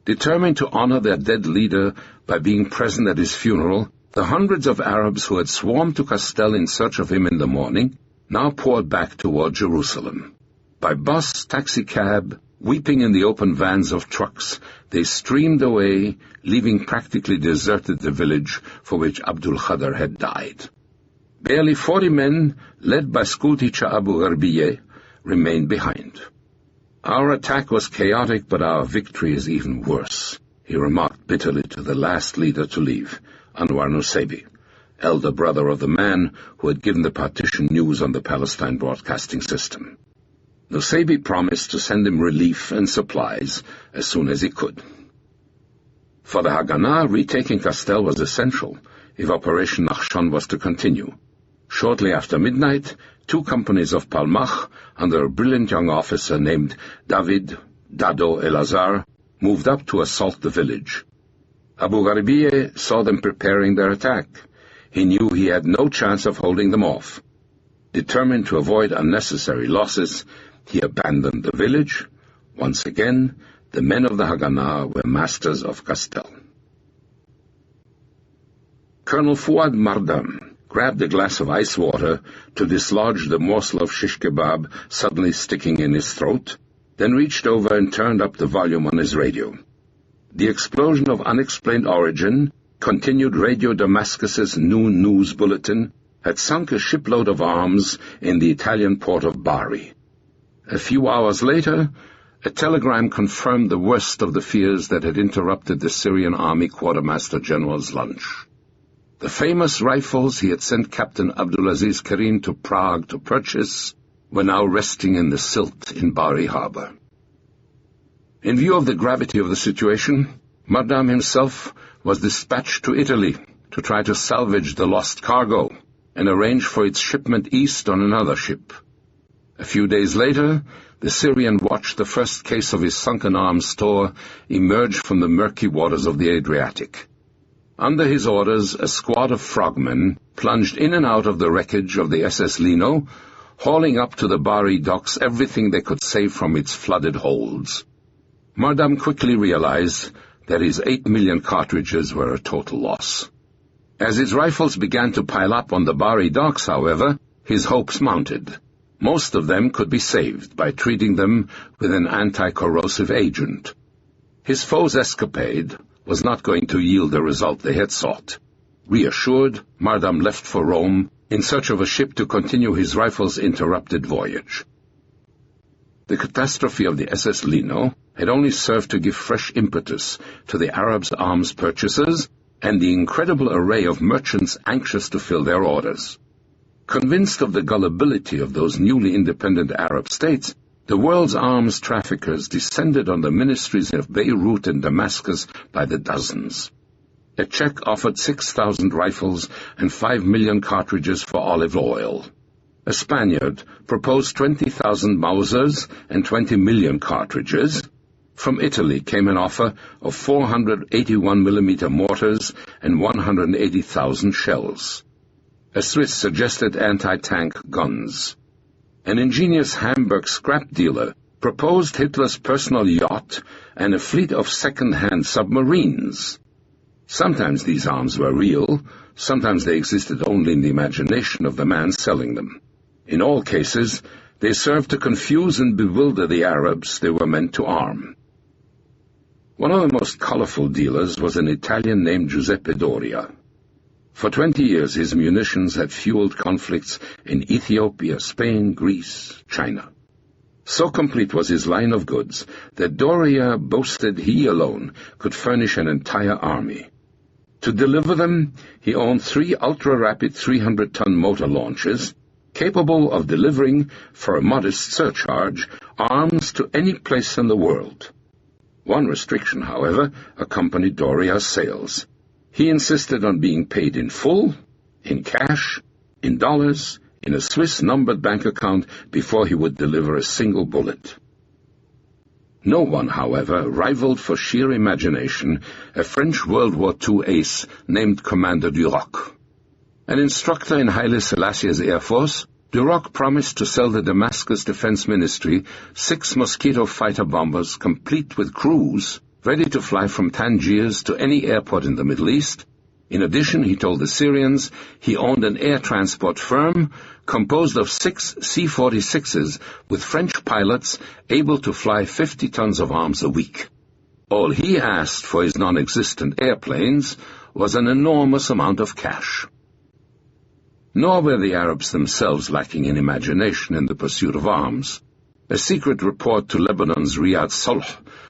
Determined to honor their dead leader by being present at his funeral, the hundreds of Arabs who had swarmed to Castel in search of him in the morning now poured back toward Jerusalem. By bus, taxicab, weeping in the open vans of trucks, they streamed away, leaving practically deserted the village for which Abdul Khader had died. Barely 40 men, led by schoolteacher Abu Gharbiye, remained behind. "Our attack was chaotic, but our victory is even worse," he remarked bitterly to the last leader to leave, Anwar Nusebi, elder brother of the man who had given the partition news on the Palestine broadcasting system. Nusebi promised to send him relief and supplies as soon as he could. For the Haganah, retaking Castel was essential if Operation Nachshon was to continue. Shortly after midnight, 2 companies of Palmach, under a brilliant young officer named David Dado Elazar, moved up to assault the village. Abu Gharbiye saw them preparing their attack. He knew he had no chance of holding them off. Determined to avoid unnecessary losses, he abandoned the village. Once again, the men of the Haganah were masters of Castel. Colonel Fuad Mardam grabbed a glass of ice water to dislodge the morsel of shish kebab suddenly sticking in his throat, then reached over and turned up the volume on his radio. The explosion of unexplained origin, continued Radio Damascus's noon news bulletin, had sunk a shipload of arms in the Italian port of Bari. A few hours later, a telegram confirmed the worst of the fears that had interrupted the Syrian army quartermaster general's lunch. The famous rifles he had sent Captain Abdulaziz Karim to Prague to purchase were now resting in the silt in Bari Harbor. In view of the gravity of the situation, Mardam himself was dispatched to Italy to try to salvage the lost cargo and arrange for its shipment east on another ship. A few days later, the Syrian watched the first case of his sunken arms store emerge from the murky waters of the Adriatic. Under his orders, a squad of frogmen plunged in and out of the wreckage of the SS Lino, hauling up to the Bari docks everything they could save from its flooded holds. Mardam quickly realized that his 8 million cartridges were a total loss. As his rifles began to pile up on the Bari docks, however, his hopes mounted. Most of them could be saved by treating them with an anti-corrosive agent. His foe's escapade was not going to yield the result they had sought. Reassured, Mardam left for Rome in search of a ship to continue his rifle's interrupted voyage. The catastrophe of the SS Lino had only served to give fresh impetus to the Arabs' arms purchasers and the incredible array of merchants anxious to fill their orders. Convinced of the gullibility of those newly independent Arab states, the world's arms traffickers descended on the ministries of Beirut and Damascus by the dozens. A Czech offered 6,000 rifles and 5 million cartridges for olive oil. A Spaniard proposed 20,000 Mausers and 20 million cartridges. From Italy came an offer of 481mm mortars and 180,000 shells. A Swiss suggested anti-tank guns. An ingenious Hamburg scrap dealer proposed Hitler's personal yacht and a fleet of second-hand submarines. Sometimes these arms were real, sometimes they existed only in the imagination of the man selling them. In all cases, they served to confuse and bewilder the Arabs they were meant to arm. One of the most colorful dealers was an Italian named Giuseppe Doria. For 20 years his munitions had fueled conflicts in Ethiopia, Spain, Greece, China. So complete was his line of goods that Doria boasted he alone could furnish an entire army. To deliver them, he owned 3 ultra-rapid 300-ton motor launches, capable of delivering, for a modest surcharge, arms to any place in the world. One restriction, however, accompanied Doria's sales. He insisted on being paid in full, in cash, in dollars, in a Swiss numbered bank account before he would deliver a single bullet. No one, however, rivaled for sheer imagination a French World War II ace named Commander Duroc. An instructor in Haile Selassie's Air Force, Duroc promised to sell the Damascus Defense Ministry 6 Mosquito fighter bombers complete with crews, ready to fly from Tangiers to any airport in the Middle East. In addition, he told the Syrians he owned an air transport firm composed of 6 C-46s with French pilots able to fly 50 tons of arms a week. All he asked for his non-existent airplanes was an enormous amount of cash. Nor were the Arabs themselves lacking in imagination in the pursuit of arms. A secret report to Lebanon's Riyadh Solh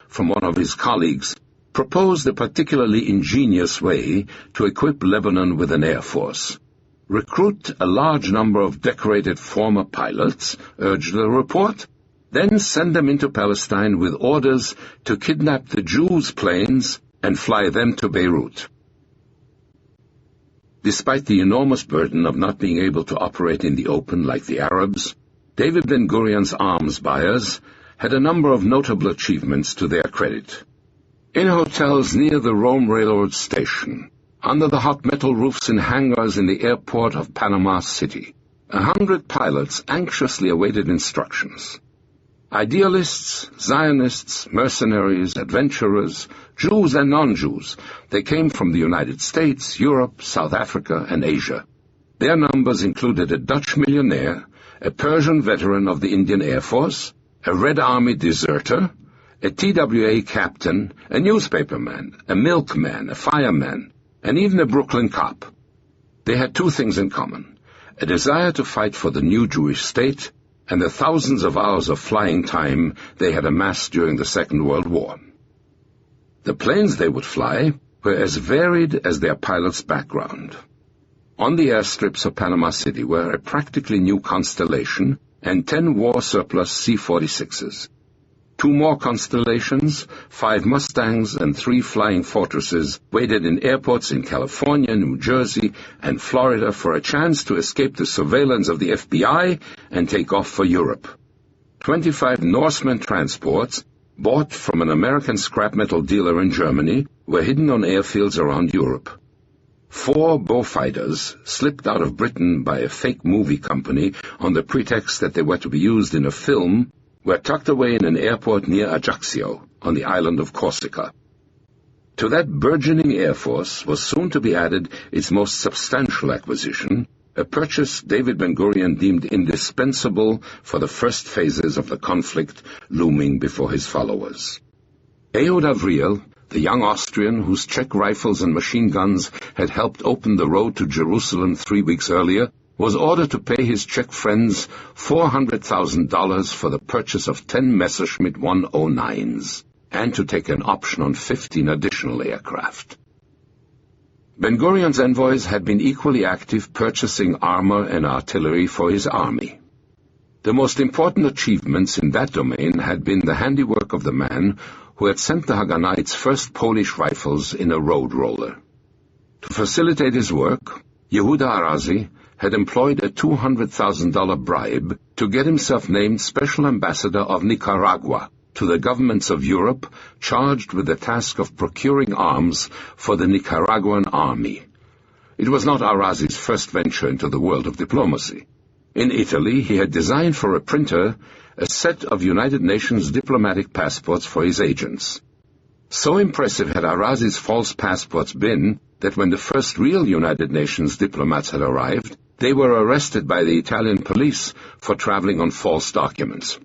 from one of his colleagues proposed a particularly ingenious way to equip Lebanon with an air force. Recruit a large number of decorated former pilots, urged the report, then send them into Palestine with orders to kidnap the Jews' planes and fly them to Beirut. Despite the enormous burden of not being able to operate in the open like the Arabs, David Ben-Gurion's arms buyers had a number of notable achievements to their credit. In hotels near the Rome Railroad station, under the hot metal roofs in hangars in the airport of Panama City, 100 pilots anxiously awaited instructions. Idealists, Zionists, mercenaries, adventurers, Jews and non-Jews, they came from the United States, Europe, South Africa, and Asia. Their numbers included a Dutch millionaire, a Persian veteran of the Indian Air Force, a Red Army deserter, a TWA captain, a newspaperman, a milkman, a fireman, and even a Brooklyn cop. They had 2 things in common: a desire to fight for the new Jewish state and the thousands of hours of flying time they had amassed during the Second World War. The planes they would fly were as varied as their pilot's background. On the airstrips of Panama City were a practically new Constellation and 10 war-surplus C-46s. 2 more Constellations, 5 Mustangs, and 3 Flying Fortresses waited in airports in California, New Jersey, and Florida for a chance to escape the surveillance of the FBI and take off for Europe. 25 Norseman transports, bought from an American scrap metal dealer in Germany, were hidden on airfields around Europe. 4 Beaufighters, slipped out of Britain by a fake movie company on the pretext that they were to be used in a film, were tucked away in an airport near Ajaccio, on the island of Corsica. To that burgeoning air force was soon to be added its most substantial acquisition, a purchase David Ben-Gurion deemed indispensable for the first phases of the conflict looming before his followers. Ehud Avriel, the young Austrian whose Czech rifles and machine guns had helped open the road to Jerusalem 3 weeks earlier, was ordered to pay his Czech friends $400,000 for the purchase of 10 Messerschmitt 109s, and to take an option on 15 additional aircraft. Ben-Gurion's envoys had been equally active purchasing armor and artillery for his army. The most important achievements in that domain had been the handiwork of the man who had sent the Haganah its first Polish rifles in a road roller. To facilitate his work, Yehuda Arazi had employed a $200,000 bribe to get himself named Special Ambassador of Nicaragua to the governments of Europe, charged with the task of procuring arms for the Nicaraguan army. It was not Arazi's first venture into the world of diplomacy. In Italy, he had designed for a printer a set of United Nations diplomatic passports for his agents. So impressive had Arazi's false passports been that when the first real United Nations diplomats had arrived, they were arrested by the Italian police for traveling on false documents.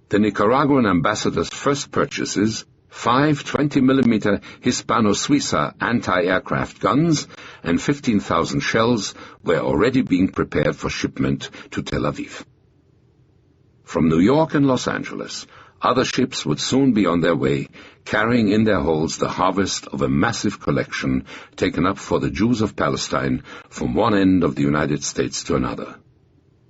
The Nicaraguan ambassador's first purchases, 5 20mm Hispano-Suiza anti-aircraft guns and 15,000 shells, were already being prepared for shipment to Tel Aviv. From New York and Los Angeles, other ships would soon be on their way, carrying in their holds the harvest of a massive collection taken up for the Jews of Palestine from one end of the United States to another.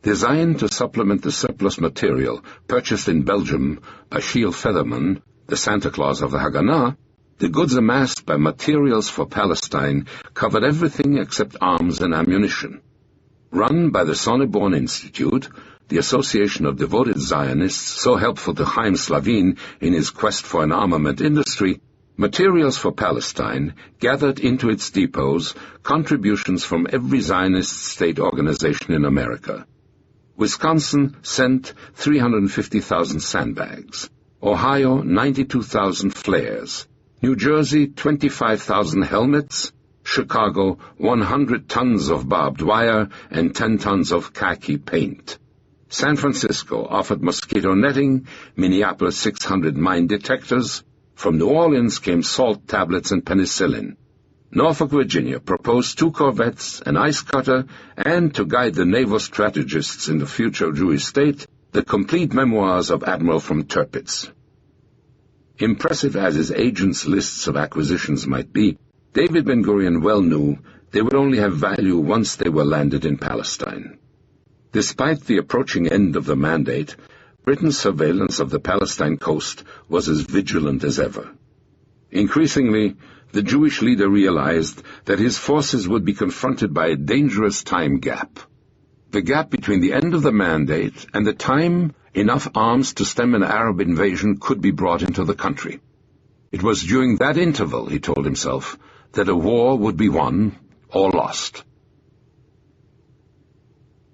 Designed to supplement the surplus material purchased in Belgium by Schiel Federman, the Santa Claus of the Haganah, the goods amassed by Materials for Palestine covered everything except arms and ammunition. Run by the Sonneborn Institute, the association of devoted Zionists so helpful to Chaim Slavin in his quest for an armament industry, Materials for Palestine gathered into its depots contributions from every Zionist state organization in America. Wisconsin sent 350,000 sandbags, Ohio 92,000 flares, New Jersey 25,000 helmets, Chicago 100 tons of barbed wire and 10 tons of khaki paint. San Francisco offered mosquito netting, Minneapolis 600 mine detectors. From New Orleans came salt tablets and penicillin. Norfolk, Virginia proposed 2 corvettes, an ice cutter, and, to guide the naval strategists in the future Jewish state, the complete memoirs of Admiral from Tirpitz. Impressive as his agents' lists of acquisitions might be, David Ben-Gurion well knew they would only have value once they were landed in Palestine. Despite the approaching end of the mandate, Britain's surveillance of the Palestine coast was as vigilant as ever. Increasingly, the Jewish leader realized that his forces would be confronted by a dangerous time gap. The gap between the end of the mandate and the time enough arms to stem an Arab invasion could be brought into the country. It was during that interval, he told himself, that a war would be won or lost.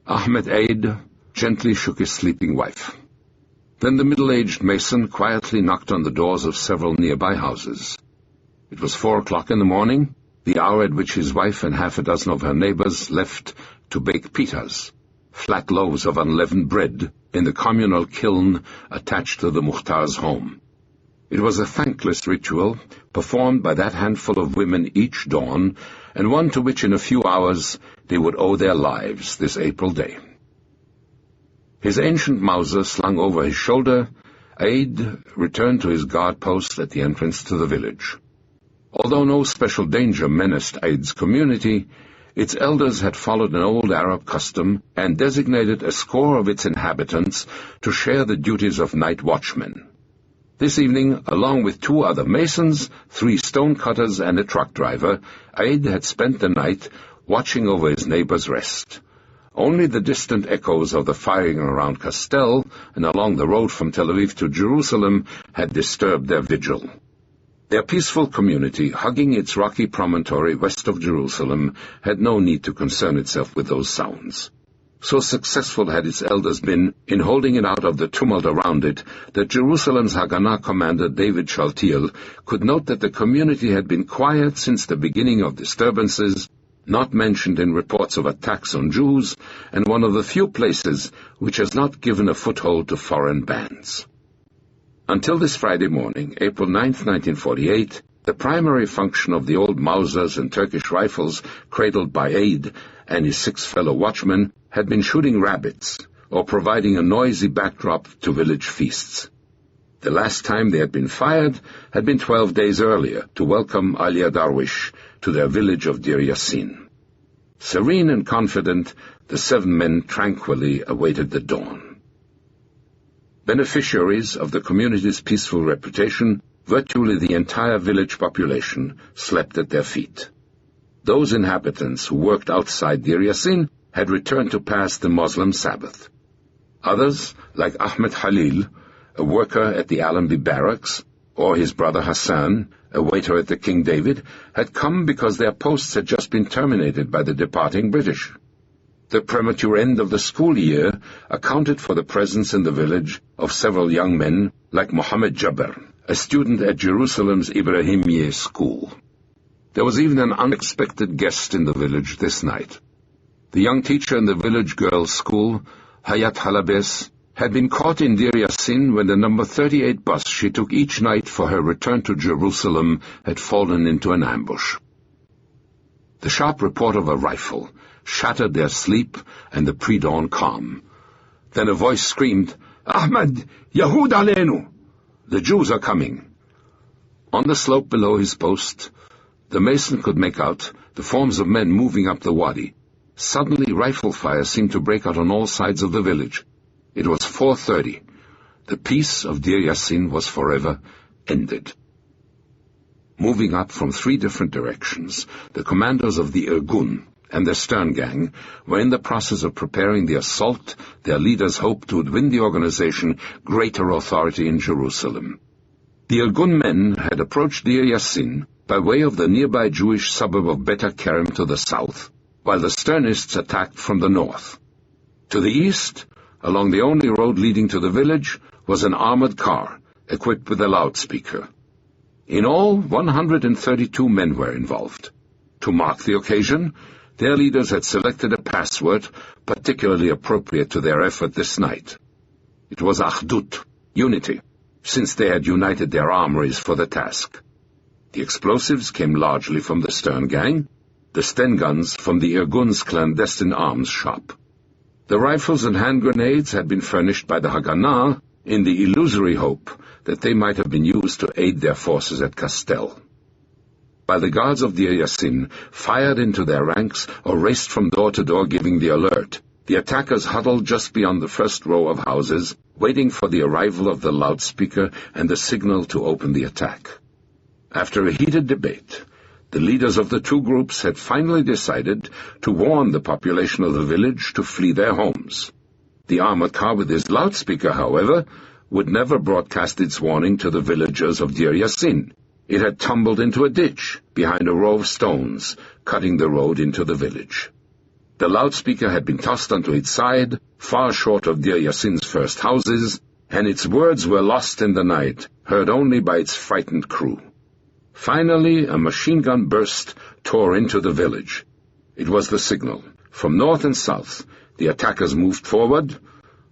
Ahmed Eid gently shook his sleeping wife. Then the middle-aged mason quietly knocked on the doors of several nearby houses. It was 4 o'clock in the morning, the hour at which his wife and half a dozen of her neighbors left to bake pitas, flat loaves of unleavened bread, in the communal kiln attached to the Mukhtar's home. It was a thankless ritual, performed by that handful of women each dawn, and one to which in a few hours they would owe their lives this April day. His ancient Mauser slung over his shoulder, Eid returned to his guard post at the entrance to the village. Although no special danger menaced Eid's community, its elders had followed an old Arab custom and designated a score of its inhabitants to share the duties of night watchmen. This evening, along with 2 other masons, 3 stonecutters, and a truck driver, Eid had spent the night watching over his neighbor's rest. Only the distant echoes of the firing around Castel and along the road from Tel Aviv to Jerusalem had disturbed their vigil. Their peaceful community, hugging its rocky promontory west of Jerusalem, had no need to concern itself with those sounds. So successful had its elders been in holding it out of the tumult around it that Jerusalem's Haganah commander David Shaltiel could note that the community had been quiet since the beginning of disturbances, not mentioned in reports of attacks on Jews, and one of the few places which has not given a foothold to foreign bands. Until this Friday morning, April 9, 1948, the primary function of the old Mausers and Turkish rifles cradled by Aid and his 6 fellow watchmen had been shooting rabbits or providing a noisy backdrop to village feasts. The last time they had been fired had been 12 days earlier to welcome Alia Darwish to their village of Dir Yassin. Serene and confident, the 7 men tranquilly awaited the dawn. Beneficiaries of the community's peaceful reputation, virtually the entire village population slept at their feet. Those inhabitants who worked outside Dir Yassin had returned to pass the Muslim Sabbath. Others, like Ahmed Halil, a worker at the Allenby barracks, or his brother Hassan, a waiter at the King David, had come because their posts had just been terminated by the departing British. The premature end of the school year accounted for the presence in the village of several young men like Mohammed Jabber, a student at Jerusalem's Ibrahimiyeh school. There was even an unexpected guest in the village this night. The young teacher in the village girls' school, Hayat Halabes, had been caught in Dir Yassin when the number 38 bus she took each night for her return to Jerusalem had fallen into an ambush. The sharp report of a rifle shattered their sleep and the pre-dawn calm. Then a voice screamed, "Ahmed, Yahud Aleinu! The Jews are coming!" On the slope below his post, the mason could make out the forms of men moving up the wadi. Suddenly rifle fire seemed to break out on all sides of the village. It was 4:30. The peace of Dir Yassin was forever ended. Moving up from 3 different directions, the commandos of the Irgun and the Stern Gang were in the process of preparing the assault their leaders hoped would win the organization greater authority in Jerusalem. The Irgun men had approached Dir Yassin by way of the nearby Jewish suburb of Bet HaKerem to the south, while the Sternists attacked from the north. To the east, along the only road leading to the village, was an armored car, equipped with a loudspeaker. In all, 132 men were involved. To mark the occasion, their leaders had selected a password particularly appropriate to their effort this night. It was Achdut, unity, since they had united their armories for the task. The explosives came largely from the Stern Gang, the Sten guns from the Irgun's clandestine arms shop. The rifles and hand grenades had been furnished by the Haganah in the illusory hope that they might have been used to aid their forces at Castel. While the guards of Dir Yassin fired into their ranks or raced from door to door giving the alert, the attackers huddled just beyond the first row of houses, waiting for the arrival of the loudspeaker and the signal to open the attack. After a heated debate, the leaders of the 2 groups had finally decided to warn the population of the village to flee their homes. The armored car with its loudspeaker, however, would never broadcast its warning to the villagers of Dir Yassin. It had tumbled into a ditch behind a row of stones, cutting the road into the village. The loudspeaker had been tossed onto its side, far short of Dir Yassin's first houses, and its words were lost in the night, heard only by its frightened crew. Finally, a machine gun burst tore into the village. It was the signal. From north and south, the attackers moved forward.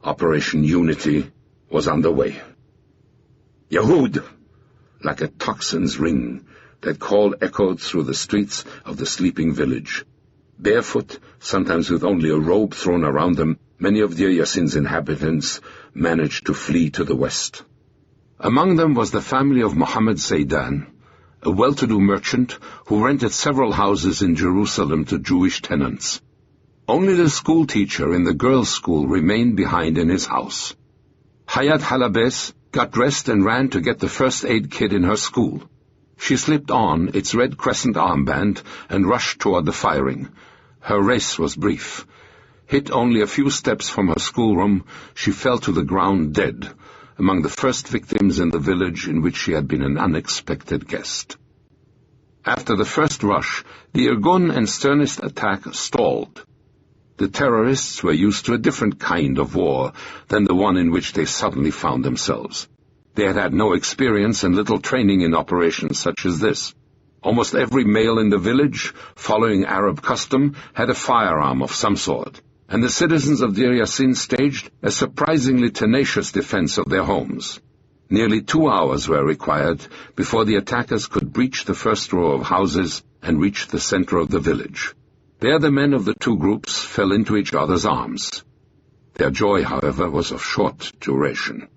Operation Unity was underway. Yahud! Like a tocsin's ring, that call echoed through the streets of the sleeping village. Barefoot, sometimes with only a robe thrown around them, many of Dir Yassin's inhabitants managed to flee to the west. Among them was the family of Mohammed Zaidan, a well-to-do merchant who rented several houses in Jerusalem to Jewish tenants. Only the school teacher in the girls' school remained behind in his house. Hayat Halabes got dressed and ran to get the first aid kit in her school. She slipped on its red crescent armband and rushed toward the firing. Her race was brief. Hit only a few steps from her schoolroom, she fell to the ground dead, among the first victims in the village in which she had been an unexpected guest. After the first rush, the Irgun and Sternist attack stalled. The terrorists were used to a different kind of war than the one in which they suddenly found themselves. They had had no experience and little training in operations such as this. Almost every male in the village, following Arab custom, had a firearm of some sort, and the citizens of Deir Yassin staged a surprisingly tenacious defense of their homes. Nearly 2 hours were required before the attackers could breach the first row of houses and reach the center of the village. There the men of the two groups fell into each other's arms. Their joy, however, was of short duration.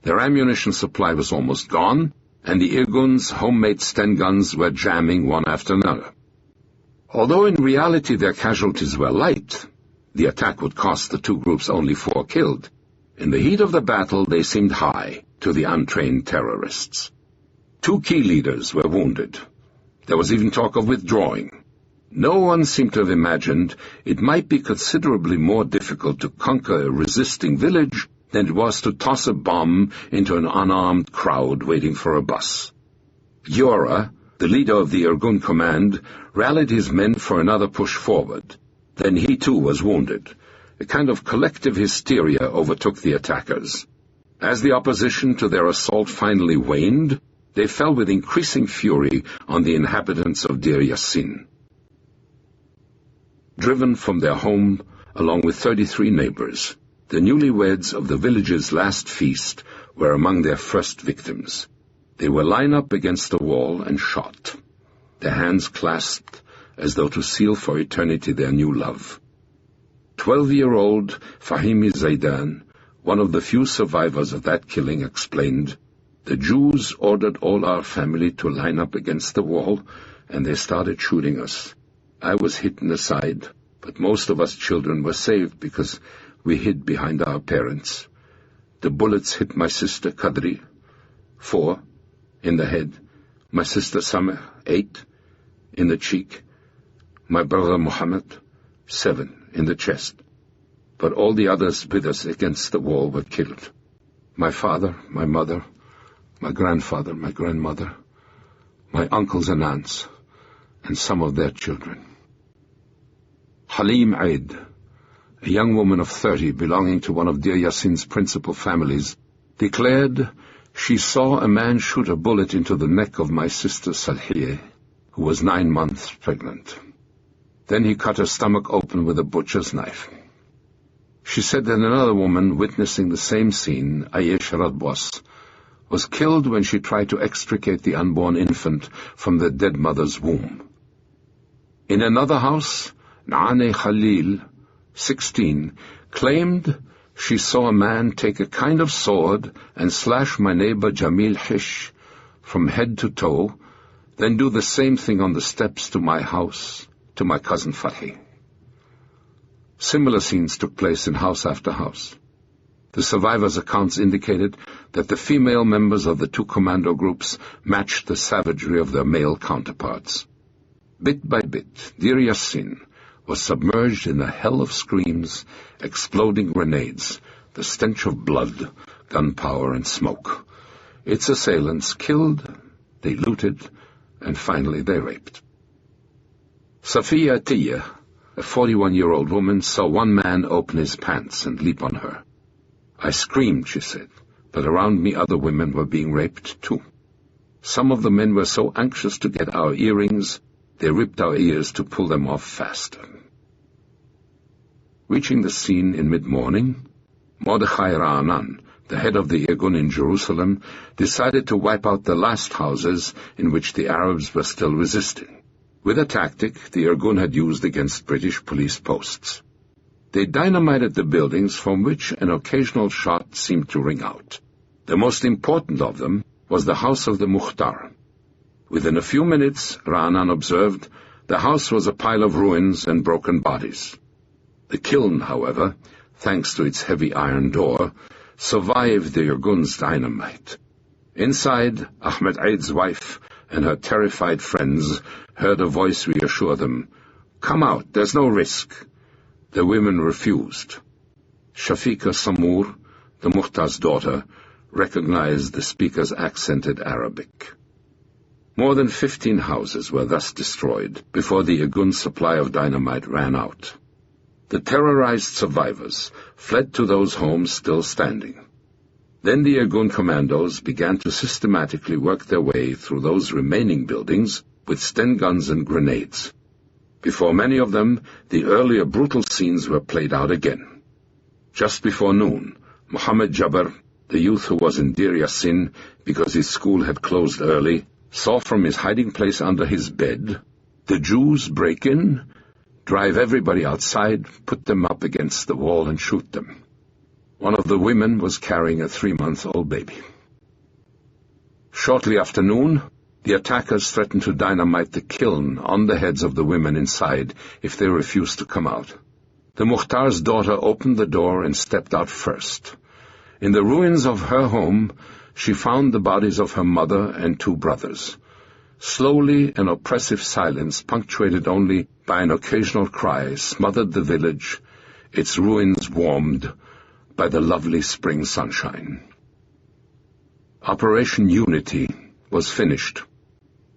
Their ammunition supply was almost gone, and the Irgun's homemade Sten guns were jamming one after another. Although in reality their casualties were light, the attack would cost the two groups only 4 killed. In the heat of the battle they seemed high to the untrained terrorists. 2 key leaders were wounded. There was even talk of withdrawing. No one seemed to have imagined it might be considerably more difficult to conquer a resisting village than it was to toss a bomb into an unarmed crowd waiting for a bus. Yora, the leader of the Irgun command, rallied his men for another push forward. Then he too was wounded. A kind of collective hysteria overtook the attackers. As the opposition to their assault finally waned, they fell with increasing fury on the inhabitants of Deir Yassin. Driven from their home, along with 33 neighbors, the newlyweds of the village's last feast were among their first victims. They were lined up against the wall and shot, their hands clasped as though to seal for eternity their new love. 12-year-old Fahimi Zaidan, one of the few survivors of that killing, explained, "The Jews ordered all our family to line up against the wall, and they started shooting us. I was hit in the side, but most of us children were saved because we hid behind our parents. The bullets hit my sister Kadri, 4, in the head, my sister Sameh, 8, in the cheek, my brother Muhammad, 7, in the chest. But all the others with us against the wall were killed. My father, my mother, my grandfather, my grandmother, my uncles and aunts, and some of their children." Halim Aid, a young woman of 30 belonging to one of Deir Yassin's principal families, declared she saw a man shoot a bullet into the neck of my sister Salhieh, who was 9 months pregnant. Then he cut her stomach open with a butcher's knife. She said that another woman witnessing the same scene, Ayesh Radbos, was killed when she tried to extricate the unborn infant from the dead mother's womb. In another house, Naane Khalil, 16, claimed she saw a man take a kind of sword and slash my neighbor Jamil Hish from head to toe, then do the same thing on the steps to my house, to my cousin Fathi. Similar scenes took place in house after house. The survivors' accounts indicated that the female members of the two commando groups matched the savagery of their male counterparts. Bit by bit, Deir Yassin was submerged in a hell of screams, exploding grenades, the stench of blood, gunpowder, and smoke. Its assailants killed, they looted, and finally they raped. Safiya Atiyah, a 41-year-old woman, saw one man open his pants and leap on her. "I screamed," she said, "but around me other women were being raped too. Some of the men were so anxious to get our earrings, they ripped our ears to pull them off faster." Reaching the scene in mid-morning, Mordechai Ra'anan, the head of the Irgun in Jerusalem, decided to wipe out the last houses in which the Arabs were still resisting, with a tactic the Irgun had used against British police posts. They dynamited the buildings from which an occasional shot seemed to ring out. The most important of them was the house of the Mukhtar. Within a few minutes, Ra'anan observed, the house was a pile of ruins and broken bodies. The kiln, however, thanks to its heavy iron door, survived the Irgun's dynamite. Inside, Ahmed Aid's wife and her terrified friends heard a voice reassure them, "Come out, there's no risk." The women refused. Shafika Samur, the Mukhtar's daughter, recognized the speaker's accented Arabic. More than 15 houses were thus destroyed before the Irgun's supply of dynamite ran out. The terrorized survivors fled to those homes still standing. Then the Irgun commandos began to systematically work their way through those remaining buildings with Sten guns and grenades. Before many of them, the earlier brutal scenes were played out again. Just before noon, Mohammed Jabbar, the youth who was in Deir Yassin because his school had closed early, saw from his hiding place under his bed the Jews break in, drive everybody outside, put them up against the wall and shoot them. One of the women was carrying a 3-month-old baby. Shortly after noon, the attackers threatened to dynamite the kiln on the heads of the women inside if they refused to come out. The Mukhtar's daughter opened the door and stepped out first. In the ruins of her home, she found the bodies of her mother and 2 brothers. Slowly, an oppressive silence, punctuated only by an occasional cry, smothered the village, its ruins warmed by the lovely spring sunshine. Operation Unity was finished.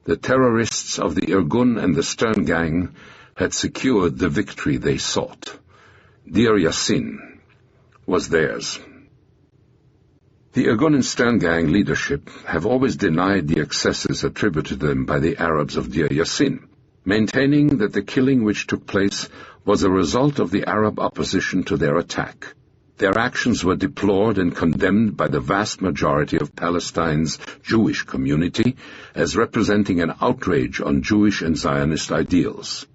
The terrorists of the Irgun and the Stern gang had secured the victory they sought. Deir Yassin was theirs. The Irgun and Stern gang leadership have always denied the excesses attributed to them by the Arabs of Deir Yassin, maintaining that the killing which took place was a result of the Arab opposition to their attack. Their actions were deplored and condemned by the vast majority of Palestine's Jewish community as representing an outrage on Jewish and Zionist ideals.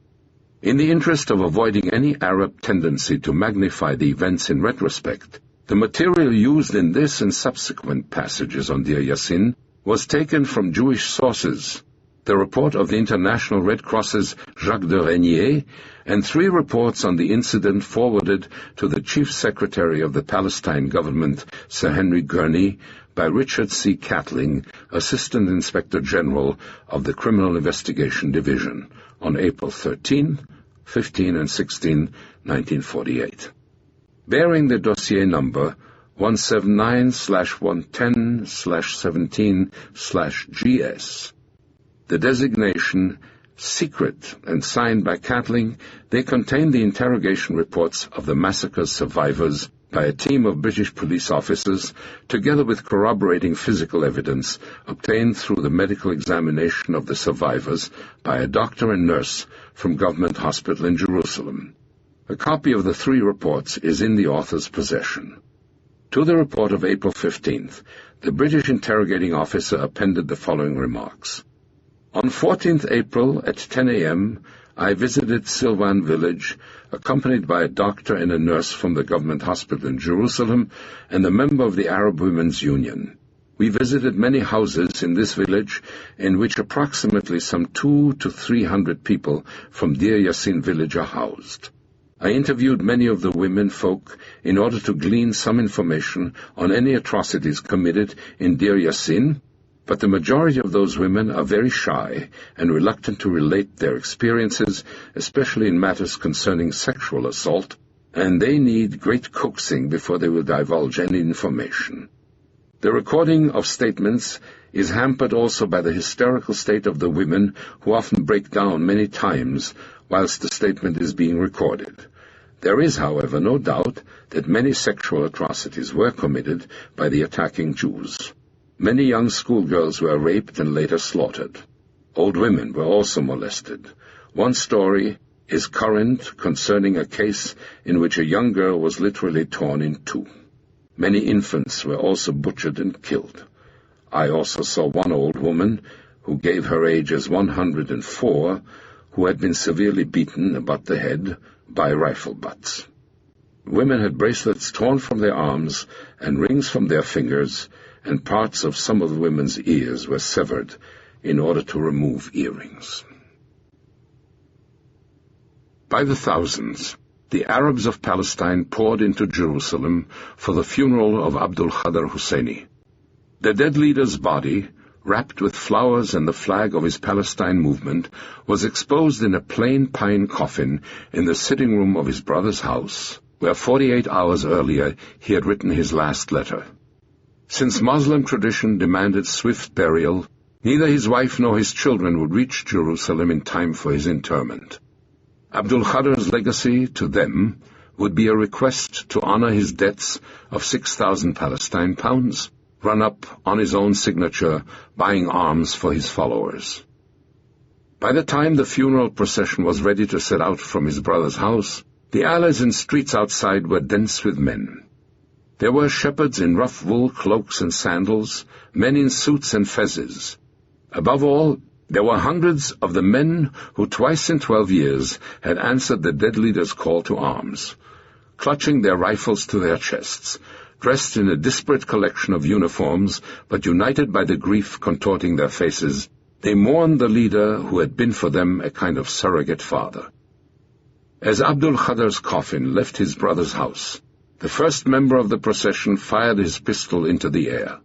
In the interest of avoiding any Arab tendency to magnify the events in retrospect, the material used in this and subsequent passages on Deir Yassin was taken from Jewish sources, the report of the International Red Cross's Jacques de Régnier, and 3 reports on the incident forwarded to the Chief Secretary of the Palestine government, Sir Henry Gurney, by Richard C. Catling, Assistant Inspector General of the Criminal Investigation Division, on April 13, 15, and 16, 1948. Bearing the dossier number 179/110/17/GS, the designation secret and signed by Catling, they contain the interrogation reports of the massacre's survivors by a team of British police officers, together with corroborating physical evidence obtained through the medical examination of the survivors by a doctor and nurse from Government Hospital in Jerusalem. A copy of the 3 reports is in the author's possession. To the report of April 15th, the British interrogating officer appended the following remarks. On 14th April at 10 a.m., I visited Silvan village, accompanied by a doctor and a nurse from the government hospital in Jerusalem and a member of the Arab Women's Union. We visited many houses in this village in which approximately some 200 to 300 people from Deir Yassin village are housed. I interviewed many of the women folk in order to glean some information on any atrocities committed in Deir Yassin, but the majority of those women are very shy and reluctant to relate their experiences, especially in matters concerning sexual assault, and they need great coaxing before they will divulge any information. The recording of statements is hampered also by the hysterical state of the women, who often break down many times whilst the statement is being recorded. There is, however, no doubt that many sexual atrocities were committed by the attacking Jews. Many young schoolgirls were raped and later slaughtered. Old women were also molested. One story is current concerning a case in which a young girl was literally torn in 2. Many infants were also butchered and killed. I also saw one old woman, who gave her age as 104, who had been severely beaten about the head by rifle butts. Women had bracelets torn from their arms and rings from their fingers, and parts of some of the women's ears were severed in order to remove earrings. By the thousands, the Arabs of Palestine poured into Jerusalem for the funeral of Abdul Khader Husseini. The dead leader's body, wrapped with flowers and the flag of his Palestine movement, was exposed in a plain pine coffin in the sitting room of his brother's house, where 48 hours earlier he had written his last letter. Since Muslim tradition demanded swift burial, neither his wife nor his children would reach Jerusalem in time for his interment. Abdul Qadir's legacy to them would be a request to honor his debts of 6,000 Palestine pounds, run up on his own signature, buying arms for his followers. By the time the funeral procession was ready to set out from his brother's house, the alleys and streets outside were dense with men. There were shepherds in rough wool cloaks and sandals, men in suits and fezzes. Above all, there were hundreds of the men who twice in 12 years had answered the dead leader's call to arms, clutching their rifles to their chests, dressed in a disparate collection of uniforms, but united by the grief contorting their faces. They mourned the leader who had been for them a kind of surrogate father. As Abdul Qadir's coffin left his brother's house, the first member of the procession fired his pistol into the air.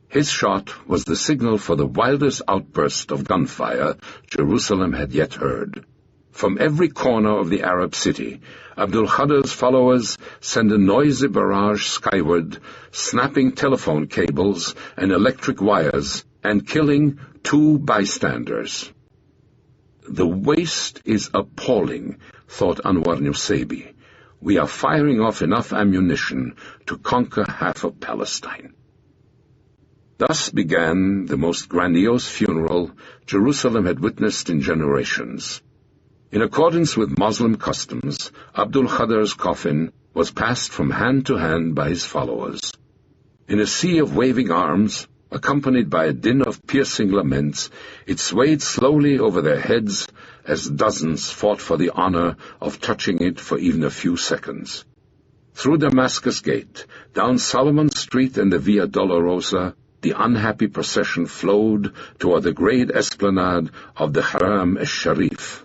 His shot was the signal for the wildest outburst of gunfire Jerusalem had yet heard. From every corner of the Arab city, Abdul Qadir's followers sent a noisy barrage skyward, snapping telephone cables and electric wires, and killing 2 bystanders. "The waste is appalling," thought Anwar Nusaybi. "We are firing off enough ammunition to conquer half of Palestine." Thus began the most grandiose funeral Jerusalem had witnessed in generations. In accordance with Muslim customs, Abdul Qadir's coffin was passed from hand to hand by his followers. In a sea of waving arms, accompanied by a din of piercing laments, it swayed slowly over their heads as dozens fought for the honor of touching it for even a few seconds. Through Damascus Gate, down Solomon Street and the Via Dolorosa, the unhappy procession flowed toward the great esplanade of the Haram al-Sharif.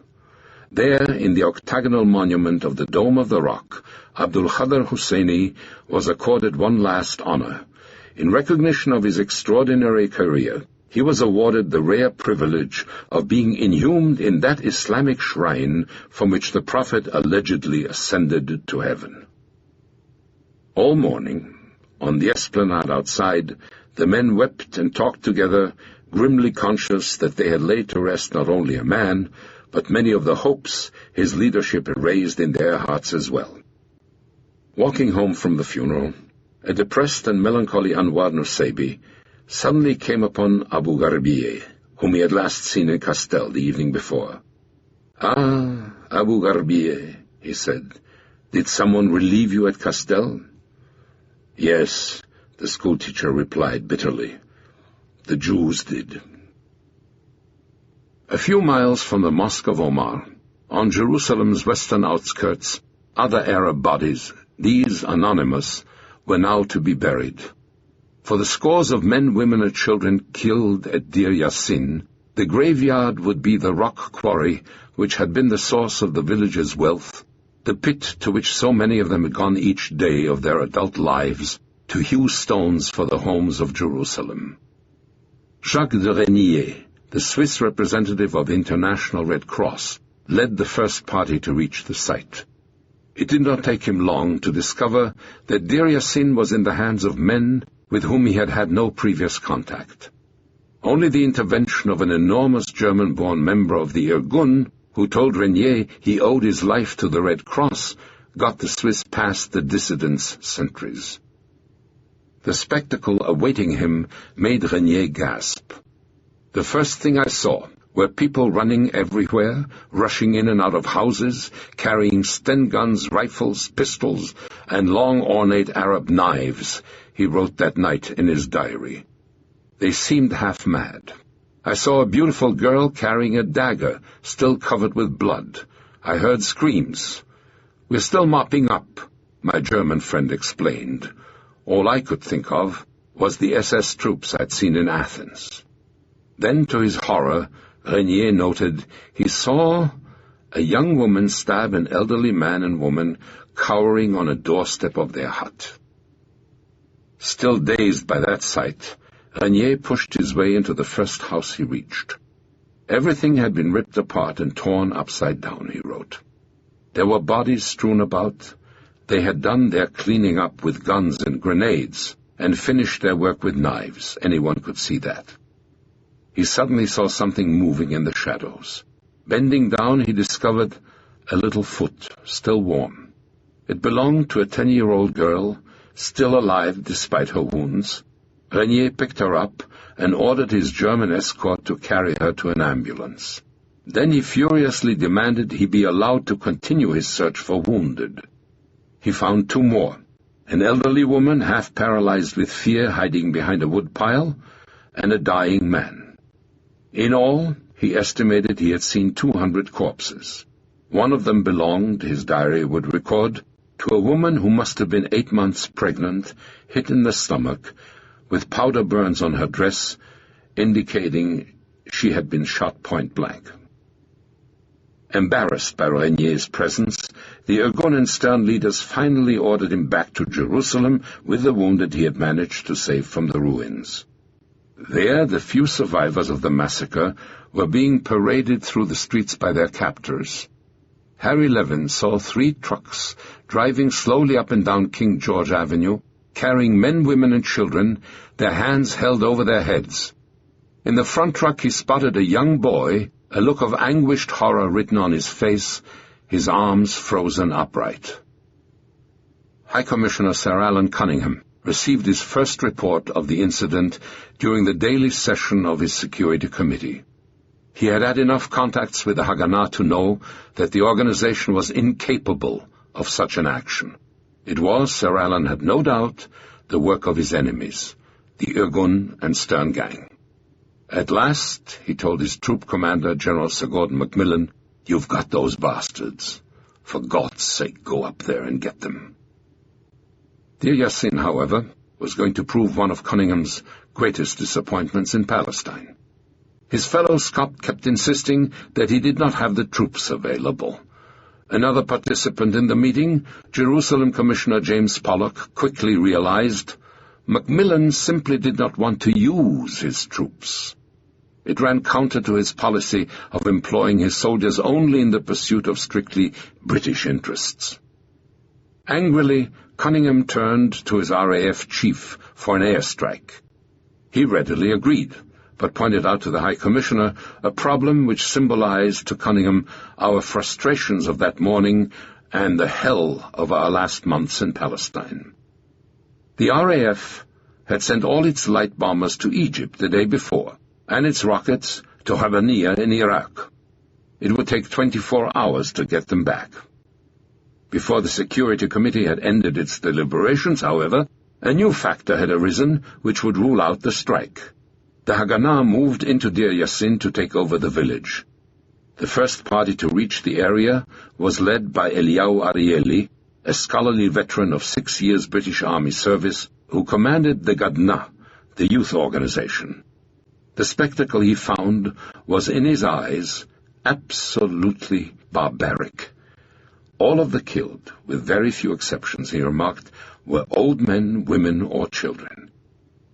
There, in the octagonal monument of the Dome of the Rock, Abdul Qadir Husseini was accorded one last honor. In recognition of his extraordinary career, he was awarded the rare privilege of being inhumed in that Islamic shrine from which the Prophet allegedly ascended to heaven. All morning, on the esplanade outside, the men wept and talked together, grimly conscious that they had laid to rest not only a man, but many of the hopes his leadership had raised in their hearts as well. Walking home from the funeral, a depressed and melancholy Anwar Nusaybi suddenly came upon Abu Garbiye, whom he had last seen in Castel the evening before. "Ah, Abu Garbiye," he said, "did someone relieve you at Castel?" "Yes," the schoolteacher replied bitterly. "The Jews did." A few miles from the Mosque of Omar, on Jerusalem's western outskirts, other Arab bodies, these anonymous, were now to be buried. For the scores of men, women, and children killed at Deir Yassin, the graveyard would be the rock quarry which had been the source of the village's wealth, the pit to which so many of them had gone each day of their adult lives to hew stones for the homes of Jerusalem. Jacques de Renier, the Swiss representative of the International Red Cross, led the first party to reach the site. It did not take him long to discover that Deir Yassin was in the hands of men with whom he had had no previous contact. Only the intervention of an enormous German-born member of the Irgun, who told Renier he owed his life to the Red Cross, got the Swiss past the dissidents' sentries. The spectacle awaiting him made Renier gasp. "The first thing I saw were people running everywhere, rushing in and out of houses, carrying Sten guns, rifles, pistols, and long ornate Arab knives," he wrote that night in his diary. "They seemed half mad. I saw a beautiful girl carrying a dagger, still covered with blood. I heard screams. 'We're still mopping up,' my German friend explained. All I could think of was the SS troops I'd seen in Athens." Then, to his horror, Renier noted he saw a young woman stab an elderly man and woman cowering on a doorstep of their hut. Still dazed by that sight, Renier pushed his way into the first house he reached. Everything had been ripped apart and torn upside down, he wrote. There were bodies strewn about. They had done their cleaning up with guns and grenades, and finished their work with knives. Anyone could see that. He suddenly saw something moving in the shadows. Bending down, he discovered a little foot, still warm. It belonged to a 10-year-old girl, still alive despite her wounds. Renier picked her up and ordered his German escort to carry her to an ambulance. Then he furiously demanded he be allowed to continue his search for wounded. He found 2 more, an elderly woman half paralyzed with fear hiding behind a woodpile, and a dying man. In all, he estimated he had seen 200 corpses. One of them belonged, his diary would record, to a woman who must have been 8 months pregnant, hit in the stomach, with powder burns on her dress, indicating she had been shot point-blank. Embarrassed by Renier's presence, the Irgun and Stern leaders finally ordered him back to Jerusalem with the wounded he had managed to save from the ruins. There, the few survivors of the massacre were being paraded through the streets by their captors. Harry Levin saw 3 trucks driving slowly up and down King George Avenue, carrying men, women, and children, their hands held over their heads. In the front truck he spotted a young boy, a look of anguished horror written on his face, his arms frozen upright. High Commissioner Sir Alan Cunningham received his first report of the incident during the daily session of his Security Committee. He had had enough contacts with the Haganah to know that the organization was incapable of such an action. It was, Sir Alan had no doubt, the work of his enemies, the Irgun and Stern gang. At last, he told his troop commander, General Sir Gordon Macmillan, "You've got those bastards. For God's sake, go up there and get them." Deir Yassin, however, was going to prove one of Cunningham's greatest disappointments in Palestine. His fellow Scot kept insisting that he did not have the troops available. Another participant in the meeting, Jerusalem Commissioner James Pollock, quickly realized Macmillan simply did not want to use his troops. It ran counter to his policy of employing his soldiers only in the pursuit of strictly British interests. Angrily, Cunningham turned to his RAF chief for an airstrike. He readily agreed, but pointed out to the High Commissioner a problem which symbolized to Cunningham our frustrations of that morning and the hell of our last months in Palestine. The RAF had sent all its light bombers to Egypt the day before, and its rockets to Habaniya in Iraq. It would take 24 hours to get them back. Before the Security Committee had ended its deliberations, however, a new factor had arisen which would rule out the strike. The Haganah moved into Deir Yassin to take over the village. The first party to reach the area was led by Eliyahu Arieli, a scholarly veteran of 6 years British Army service, who commanded the Gadna, the youth organization. The spectacle he found was, in his eyes, absolutely barbaric. All of the killed, with very few exceptions, he remarked, were old men, women, or children.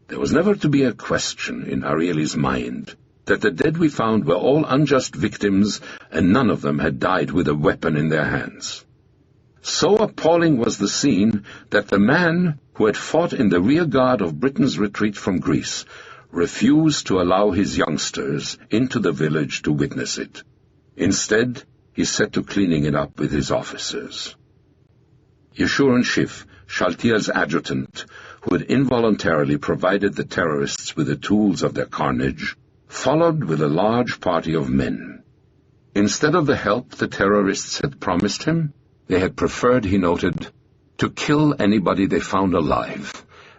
There was never to be a question in Arieli's mind that the dead we found were all unjust victims, and none of them had died with a weapon in their hands. So appalling was the scene that the man who had fought in the rear guard of Britain's retreat from Greece refused to allow his youngsters into the village to witness it. Instead, he set to cleaning it up with his officers. Yeshurun Schiff, Shaltiel's adjutant, who had involuntarily provided the terrorists with the tools of their carnage, followed with a large party of men. Instead of the help the terrorists had promised him, they had preferred, he noted, to kill anybody they found alive,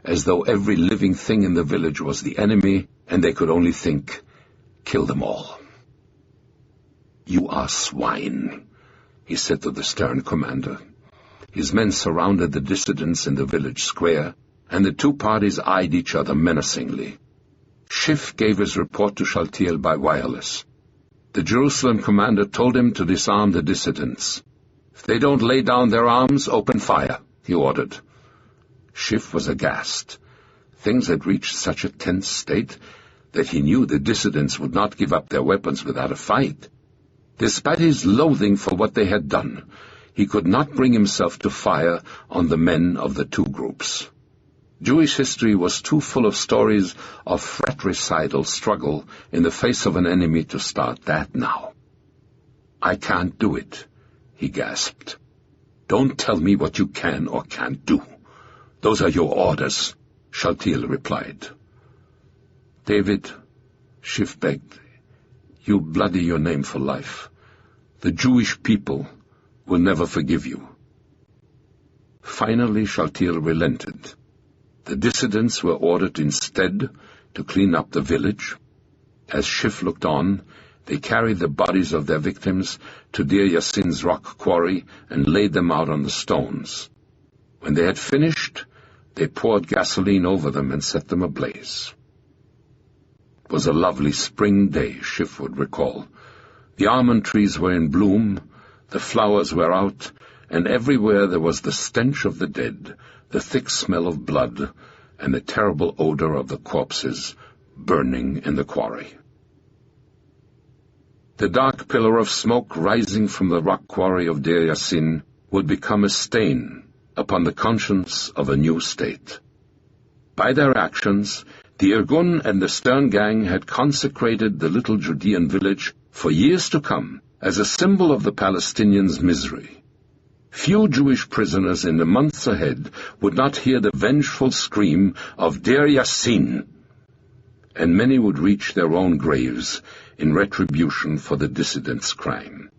as though every living thing in the village was the enemy, and they could only think, kill them all. "You are swine," he said to the Stern commander. His men surrounded the dissidents in the village square, and the two parties eyed each other menacingly. Schiff gave his report to Shaltiel by wireless. The Jerusalem commander told him to disarm the dissidents. "If they don't lay down their arms, open fire," he ordered. Schiff was aghast. Things had reached such a tense state that he knew the dissidents would not give up their weapons without a fight. Despite his loathing for what they had done, he could not bring himself to fire on the men of the two groups. Jewish history was too full of stories of fratricidal struggle in the face of an enemy to start that now. "I can't do it," he gasped. "Don't tell me what you can or can't do. Those are your orders," Shaltil replied. "David," Schiff begged, "you bloody your name for life. The Jewish people will never forgive you." Finally, Shaltil relented. The dissidents were ordered instead to clean up the village. As Schiff looked on, they carried the bodies of their victims to Deir Yassin's rock quarry and laid them out on the stones. When they had finished, they poured gasoline over them and set them ablaze. It was a lovely spring day, Schiff would recall. The almond trees were in bloom, the flowers were out, and everywhere there was the stench of the dead, the thick smell of blood, and the terrible odor of the corpses burning in the quarry. The dark pillar of smoke rising from the rock quarry of Deir Yassin would become a stain upon the conscience of a new state. By their actions, the Irgun and the Stern gang had consecrated the little Judean village for years to come as a symbol of the Palestinians' misery. Few Jewish prisoners in the months ahead would not hear the vengeful scream of Deir Yassin, and many would reach their own graves in retribution for the dissidents' crime.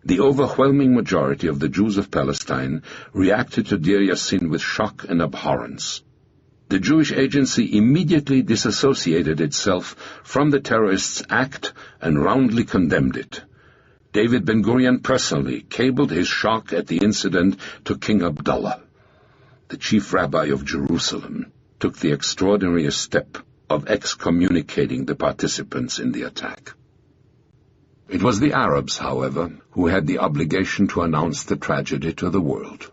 The overwhelming majority of the Jews of Palestine reacted to Deir Yassin with shock and abhorrence. The Jewish Agency immediately disassociated itself from the terrorists' act and roundly condemned it. David Ben-Gurion personally cabled his shock at the incident to King Abdullah. The chief rabbi of Jerusalem took the extraordinary step of excommunicating the participants in the attack. It was the Arabs, however, who had the obligation to announce the tragedy to the world.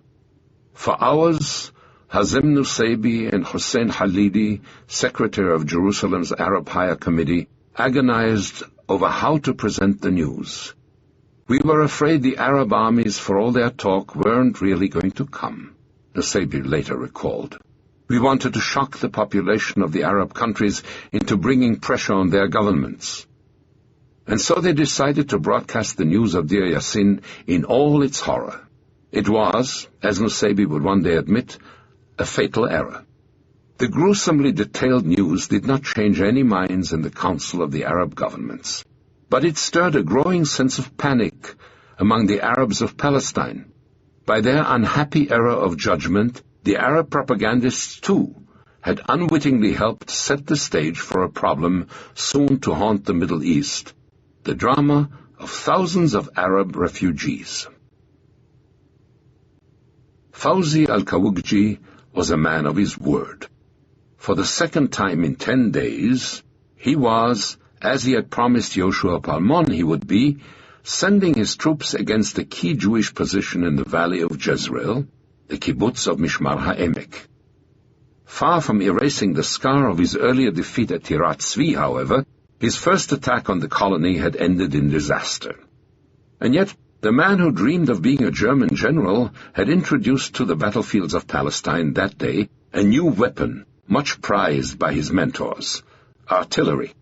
For hours, Hazem Nusaybi and Hussein Halidi, secretary of Jerusalem's Arab Higher Committee, agonized over how to present the news. "We were afraid the Arab armies, for all their talk, weren't really going to come," Nusaybi later recalled. "We wanted to shock the population of the Arab countries into bringing pressure on their governments." And so they decided to broadcast the news of Deir Yassin in all its horror. It was, as Nusaybi would one day admit, a fatal error. The gruesomely detailed news did not change any minds in the Council of the Arab governments, but it stirred a growing sense of panic among the Arabs of Palestine. By their unhappy error of judgment, the Arab propagandists, too, had unwittingly helped set the stage for a problem soon to haunt the Middle East, the drama of thousands of Arab refugees. Fawzi al-Kawukji was a man of his word. For the second time in 10 days, he was, as he had promised Yoshua Palmon he would be, sending his troops against a key Jewish position in the valley of Jezreel, the kibbutz of Mishmar HaEmek. Far from erasing the scar of his earlier defeat at Tirat Tzvi, however, his first attack on the colony had ended in disaster. And yet, the man who dreamed of being a German general had introduced to the battlefields of Palestine that day a new weapon, much prized by his mentors: artillery.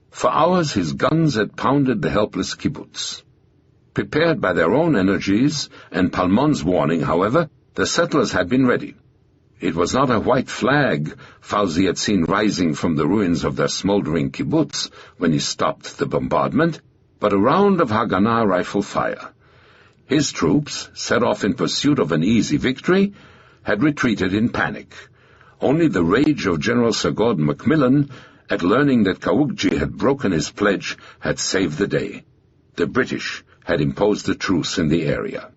For hours his guns had pounded the helpless kibbutz. Prepared by their own energies and Palmon's warning, however, the settlers had been ready. It was not a white flag Fawzi had seen rising from the ruins of their smoldering kibbutz when he stopped the bombardment, but a round of Haganah rifle fire. His troops, set off in pursuit of an easy victory, had retreated in panic. Only the rage of General Sir Gordon Macmillan at learning that Kawukji had broken his pledge had saved the day. The British had imposed a truce in the area.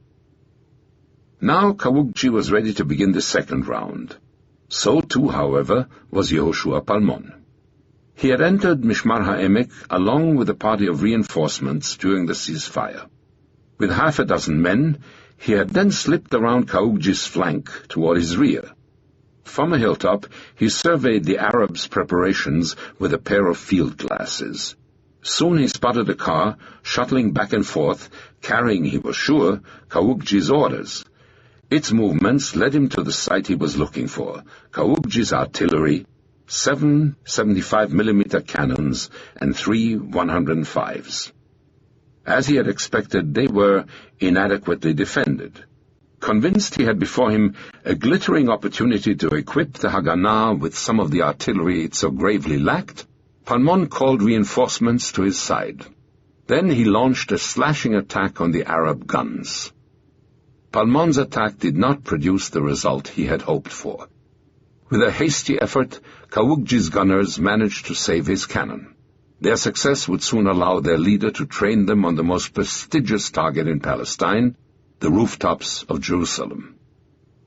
Now Kawukji was ready to begin the second round. So too, however, was Yehoshua Palmon. He had entered Mishmar HaEmek along with a party of reinforcements during the ceasefire. With half a dozen men, he had then slipped around Kawukji's flank toward his rear. From a hilltop, he surveyed the Arabs' preparations with a pair of field glasses. Soon he spotted a car shuttling back and forth, carrying, he was sure, Kawukji's orders. Its movements led him to the site he was looking for: Kawukji's artillery, 7 75mm cannons, and 3 105s. As he had expected, they were inadequately defended. Convinced he had before him a glittering opportunity to equip the Haganah with some of the artillery it so gravely lacked, Palmon called reinforcements to his side. Then he launched a slashing attack on the Arab guns. Palmon's attack did not produce the result he had hoped for. With a hasty effort, Kawukji's gunners managed to save his cannon. Their success would soon allow their leader to train them on the most prestigious target in Palestine, the rooftops of Jerusalem.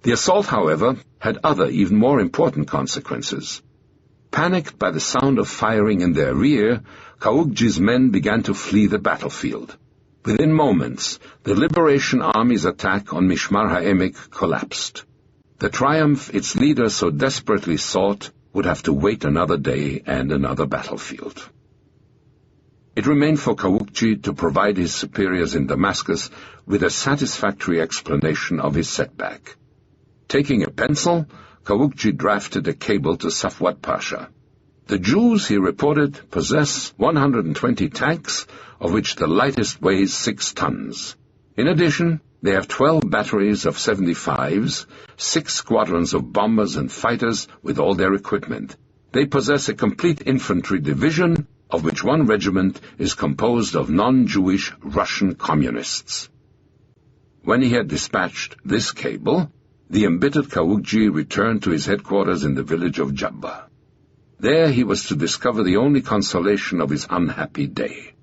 The assault, however, had other, even more important consequences. Panicked by the sound of firing in their rear, Kawukji's men began to flee the battlefield. Within moments, the Liberation Army's attack on Mishmar HaEmek collapsed. The triumph its leader so desperately sought would have to wait another day and another battlefield. It remained for Kawukji to provide his superiors in Damascus with a satisfactory explanation of his setback. Taking a pencil, Kawukji drafted a cable to Safwat Pasha. The Jews, he reported, possess 120 tanks, of which the lightest weighs 6 tons. In addition, they have 12 batteries of 75s, 6 squadrons of bombers and fighters with all their equipment. They possess a complete infantry division, of which one regiment is composed of non-Jewish Russian communists. When he had dispatched this cable, the embittered Kawukji returned to his headquarters in the village of Jabba. There he was to discover the only consolation of his unhappy day.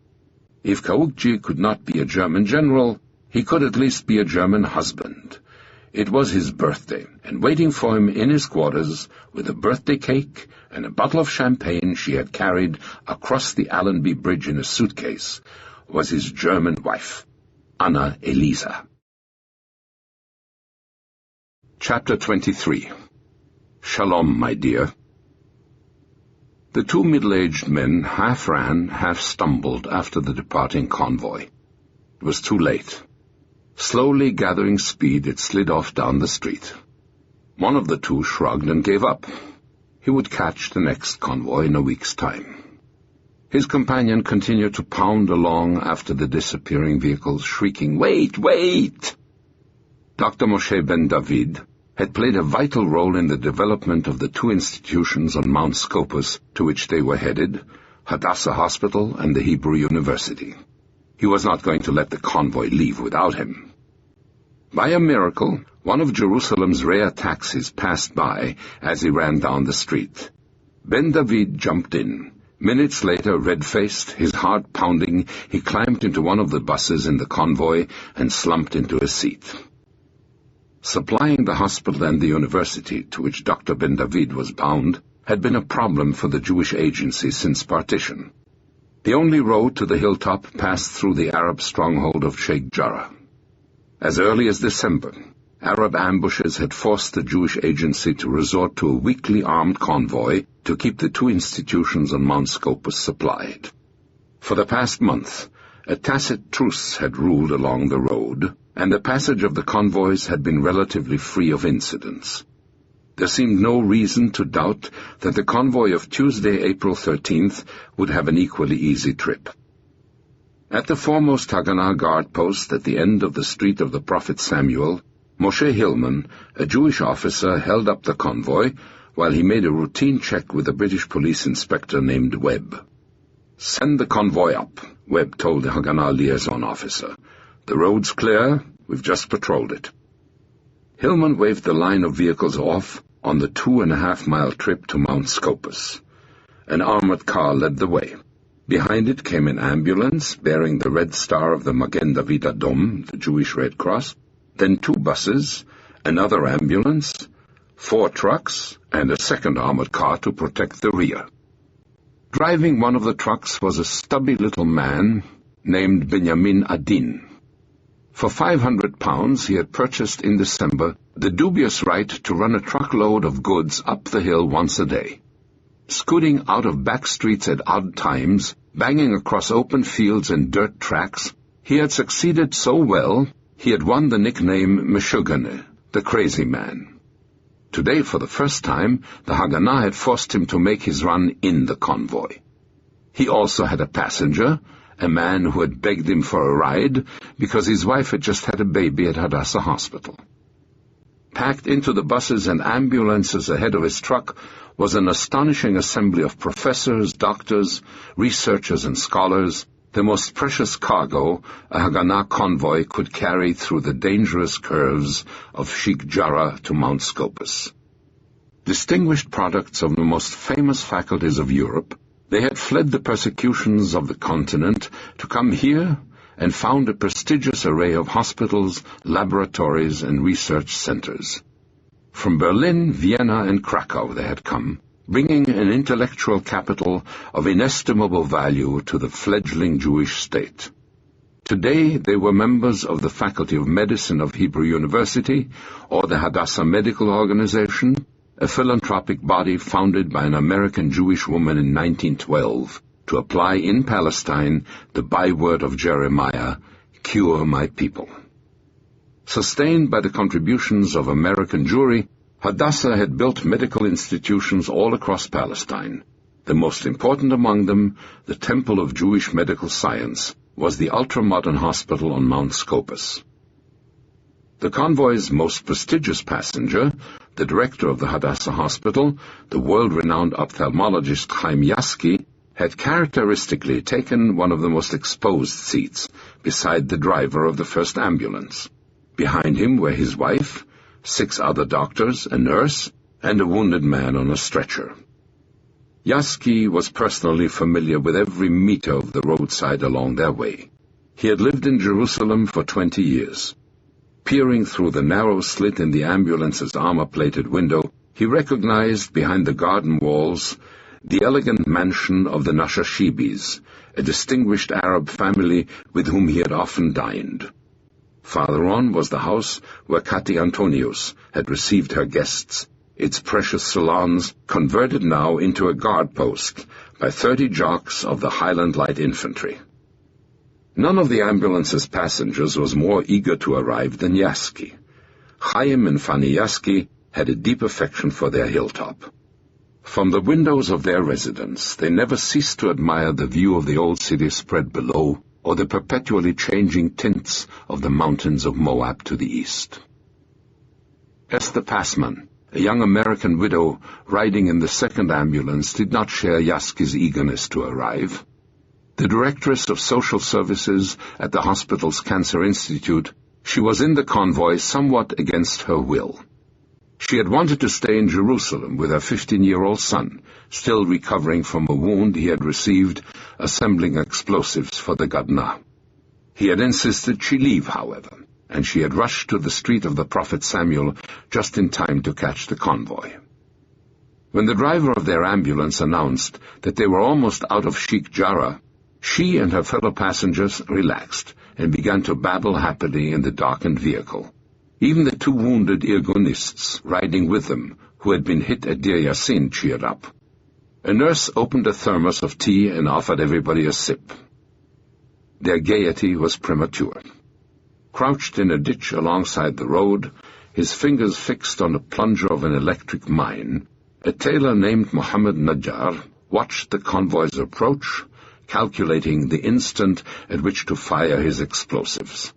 If Kawukji could not be a German general, he could at least be a German husband. It was his birthday, and waiting for him in his quarters, with a birthday cake and a bottle of champagne she had carried across the Allenby Bridge in a suitcase, was his German wife, Anna Elisa. Chapter 23. Shalom, my dear. The two middle-aged men half ran, half stumbled after the departing convoy. It was too late. Slowly gathering speed, it slid off down the street. One of the two shrugged and gave up. He would catch the next convoy in a week's time. His companion continued to pound along after the disappearing vehicles, shrieking, "Wait, wait!" Dr. Moshe Ben David had played a vital role in the development of the two institutions on Mount Scopus to which they were headed, Hadassah Hospital and the Hebrew University. He was not going to let the convoy leave without him. By a miracle, one of Jerusalem's rare taxis passed by as he ran down the street. Ben David jumped in. Minutes later, red-faced, his heart pounding, he climbed into one of the buses in the convoy and slumped into a seat. Supplying the hospital and the university to which Dr. Ben David was bound had been a problem for the Jewish agency since partition. The only road to the hilltop passed through the Arab stronghold of Sheikh Jarrah. As early as December, Arab ambushes had forced the Jewish agency to resort to a weekly armed convoy to keep the two institutions on Mount Scopus supplied. For the past month, a tacit truce had ruled along the road, and the passage of the convoys had been relatively free of incidents. There seemed no reason to doubt that the convoy of Tuesday, April 13th, would have an equally easy trip. At the foremost Haganah guard post at the end of the street of the Prophet Samuel, Moshe Hillman, a Jewish officer, held up the convoy while he made a routine check with a British police inspector named Webb. "Send the convoy up," Webb told the Haganah liaison officer. "The road's clear. We've just patrolled it." Hillman waved the line of vehicles off on the 2.5-mile trip to Mount Scopus. An armored car led the way. Behind it came an ambulance bearing the red star of the Magen David Adom, the Jewish Red Cross, then 2 buses, another ambulance, 4 trucks, and a second armored car to protect the rear. Driving one of the trucks was a stubby little man named Benjamin Adin. For £500 he had purchased in December the dubious right to run a truckload of goods up the hill once a day. Scooting out of back streets at odd times, banging across open fields and dirt tracks, he had succeeded so well he had won the nickname Meshugane, the crazy man. Today, for the first time, the Haganah had forced him to make his run in the convoy. He also had a passenger, a man who had begged him for a ride because his wife had just had a baby at Hadassah Hospital. Packed into the buses and ambulances ahead of his truck was an astonishing assembly of professors, doctors, researchers, and scholars, the most precious cargo a Haganah convoy could carry through the dangerous curves of Sheikh Jarrah to Mount Scopus. Distinguished products of the most famous faculties of Europe, they had fled the persecutions of the continent to come here and found a prestigious array of hospitals, laboratories, and research centers. From Berlin, Vienna, and Krakow they had come, bringing an intellectual capital of inestimable value to the fledgling Jewish state. Today they were members of the Faculty of Medicine of Hebrew University, or the Hadassah Medical Organization, a philanthropic body founded by an American Jewish woman in 1912 to apply in Palestine the byword of Jeremiah, "Cure my people." Sustained by the contributions of American Jewry, Hadassah had built medical institutions all across Palestine. The most important among them, the Temple of Jewish Medical Science, was the ultra-modern hospital on Mount Scopus. The convoy's most prestigious passenger, the director of the Hadassah Hospital, the world-renowned ophthalmologist Chaim Yaski, had characteristically taken one of the most exposed seats, beside the driver of the first ambulance. Behind him were his wife, 6 other doctors, a nurse, and a wounded man on a stretcher. Yaski was personally familiar with every meter of the roadside along their way. He had lived in Jerusalem for 20 years. Peering through the narrow slit in the ambulance's armor-plated window, he recognized behind the garden walls the elegant mansion of the Nashashibis, a distinguished Arab family with whom he had often dined. Farther on was the house where Kati Antonius had received her guests, its precious salons converted now into a guard post by 30 jocks of the Highland Light Infantry. None of the ambulance's passengers was more eager to arrive than Yaski. Chaim and Fanny Yaski had a deep affection for their hilltop. From the windows of their residence, they never ceased to admire the view of the old city spread below, or the perpetually changing tints of the mountains of Moab to the east. Esther Passman, a young American widow riding in the second ambulance, did not share Yaski's eagerness to arrive. The directress of social services at the hospital's Cancer Institute, she was in the convoy somewhat against her will. She had wanted to stay in Jerusalem with her 15-year-old son, still recovering from a wound he had received assembling explosives for the Gadna. He had insisted she leave, however, and she had rushed to the street of the Prophet Samuel just in time to catch the convoy. When the driver of their ambulance announced that they were almost out of Sheikh Jarrah, she and her fellow passengers relaxed and began to babble happily in the darkened vehicle. Even the 2 wounded Irgunists riding with them, who had been hit at Deir Yassin, cheered up. A nurse opened a thermos of tea and offered everybody a sip. Their gaiety was premature. Crouched in a ditch alongside the road, his fingers fixed on the plunger of an electric mine, a tailor named Mohammed Najjar watched the convoy's approach, calculating the instant at which to fire his explosives.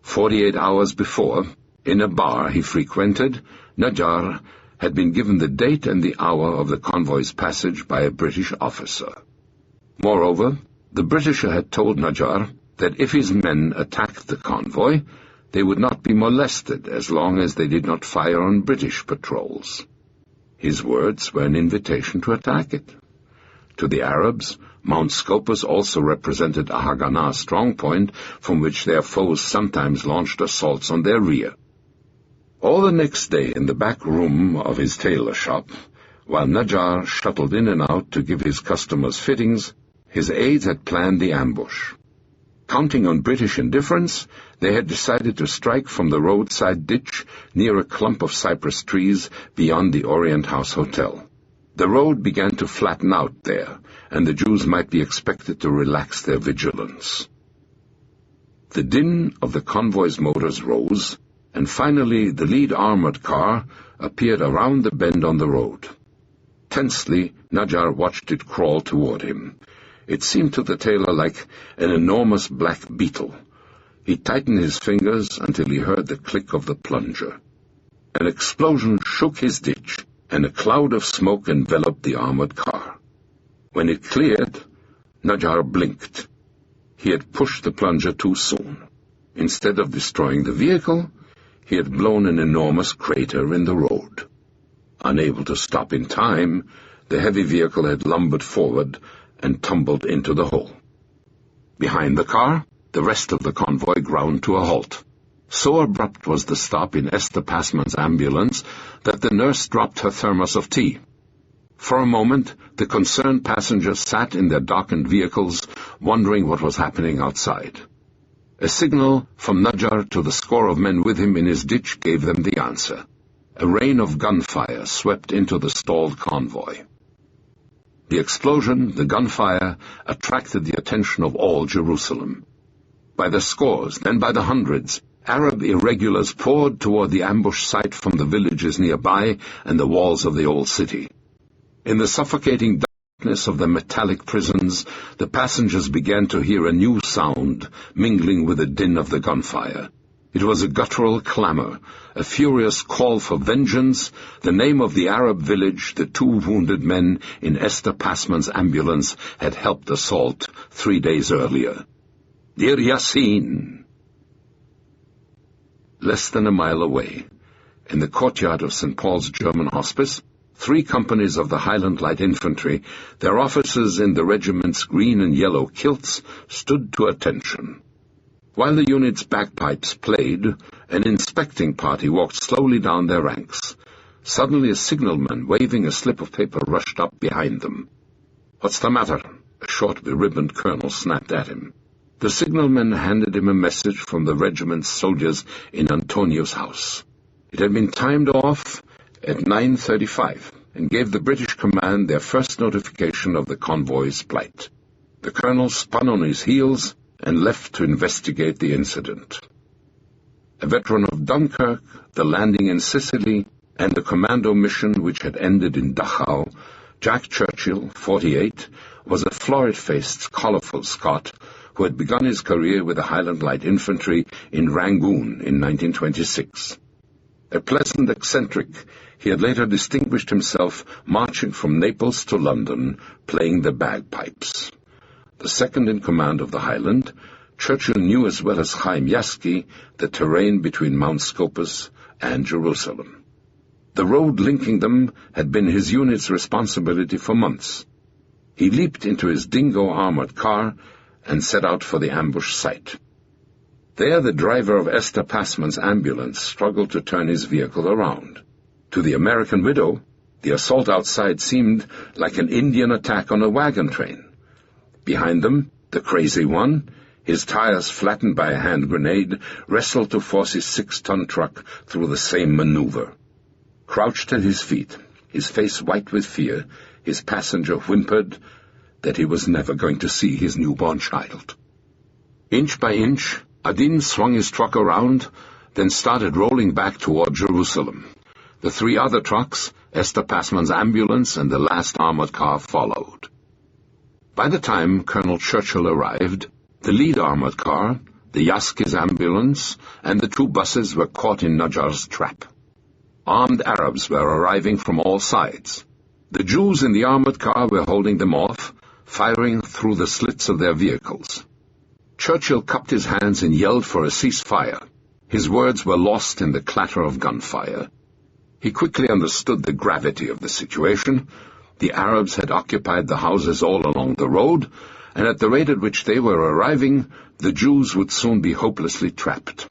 48 hours before, in a bar he frequented, Najjar had been given the date and the hour of the convoy's passage by a British officer. Moreover, the Britisher had told Najjar that if his men attacked the convoy, they would not be molested as long as they did not fire on British patrols. His words were an invitation to attack it. To the Arabs, Mount Scopus also represented a Haganah strongpoint from which their foes sometimes launched assaults on their rear. All the next day in the back room of his tailor shop, while Najjar shuttled in and out to give his customers fittings, his aides had planned the ambush. Counting on British indifference, they had decided to strike from the roadside ditch near a clump of cypress trees beyond the Orient House Hotel. The road began to flatten out there, and the Jews might be expected to relax their vigilance. The din of the convoy's motors rose, and finally the lead armored car appeared around the bend on the road. Tensely, Najjar watched it crawl toward him. It seemed to the tailor like an enormous black beetle. He tightened his fingers until he heard the click of the plunger. An explosion shook his ditch, and a cloud of smoke enveloped the armored car. When it cleared, Najjar blinked. He had pushed the plunger too soon. Instead of destroying the vehicle, he had blown an enormous crater in the road. Unable to stop in time, the heavy vehicle had lumbered forward and tumbled into the hole. Behind the car, the rest of the convoy ground to a halt. So abrupt was the stop in Esther Passman's ambulance that the nurse dropped her thermos of tea. For a moment, the concerned passengers sat in their darkened vehicles, wondering what was happening outside. A signal from Najjar to the score of men with him in his ditch gave them the answer. A rain of gunfire swept into the stalled convoy. The explosion, the gunfire, attracted the attention of all Jerusalem. By the scores, then by the hundreds, Arab irregulars poured toward the ambush site from the villages nearby and the walls of the old city. In the suffocating darkness of the metallic prisons, the passengers began to hear a new sound, mingling with the din of the gunfire. It was a guttural clamor, a furious call for vengeance, the name of the Arab village the 2 wounded men in Esther Passman's ambulance had helped assault 3 days earlier. Dear Yassin! Less than a mile away, in the courtyard of St. Paul's German Hospice, 3 companies of the Highland Light Infantry, their officers in the regiment's green and yellow kilts, stood to attention. While the unit's bagpipes played, an inspecting party walked slowly down their ranks. Suddenly a signalman waving a slip of paper rushed up behind them. "What's the matter?" a short, beribboned colonel snapped at him. The signalman handed him a message from the regiment's soldiers in Antonio's house. It had been timed off at 9:35 and gave the British command their first notification of the convoy's plight. The colonel spun on his heels and left to investigate the incident. A veteran of Dunkirk, the landing in Sicily, and the commando mission which had ended in Dachau, Jack Churchill, 48, was a florid-faced, colourful Scot who had begun his career with the Highland Light Infantry in Rangoon in 1926. A pleasant eccentric, he had later distinguished himself marching from Naples to London, playing the bagpipes. The second in command of the Highland, Churchill knew as well as Chaim Yaski the terrain between Mount Scopus and Jerusalem. The road linking them had been his unit's responsibility for months. He leaped into his dingo armored car and set out for the ambush site. There the driver of Esther Passman's ambulance struggled to turn his vehicle around. To the American widow, the assault outside seemed like an Indian attack on a wagon train. Behind them, the crazy one, his tires flattened by a hand grenade, wrestled to force his 6-ton truck through the same maneuver. Crouched at his feet, his face white with fear, his passenger whimpered that he was never going to see his newborn child. Inch by inch, Adin swung his truck around, then started rolling back toward Jerusalem. The 3 other trucks, Esther Passman's ambulance and the last armored car, followed. By the time Colonel Churchill arrived, the lead armored car, the Yaski's ambulance, and the 2 buses were caught in Najjar's trap. Armed Arabs were arriving from all sides. The Jews in the armored car were holding them off, firing through the slits of their vehicles. Churchill cupped his hands and yelled for a ceasefire. His words were lost in the clatter of gunfire. He quickly understood the gravity of the situation. The Arabs had occupied the houses all along the road, and at the rate at which they were arriving, the Jews would soon be hopelessly trapped.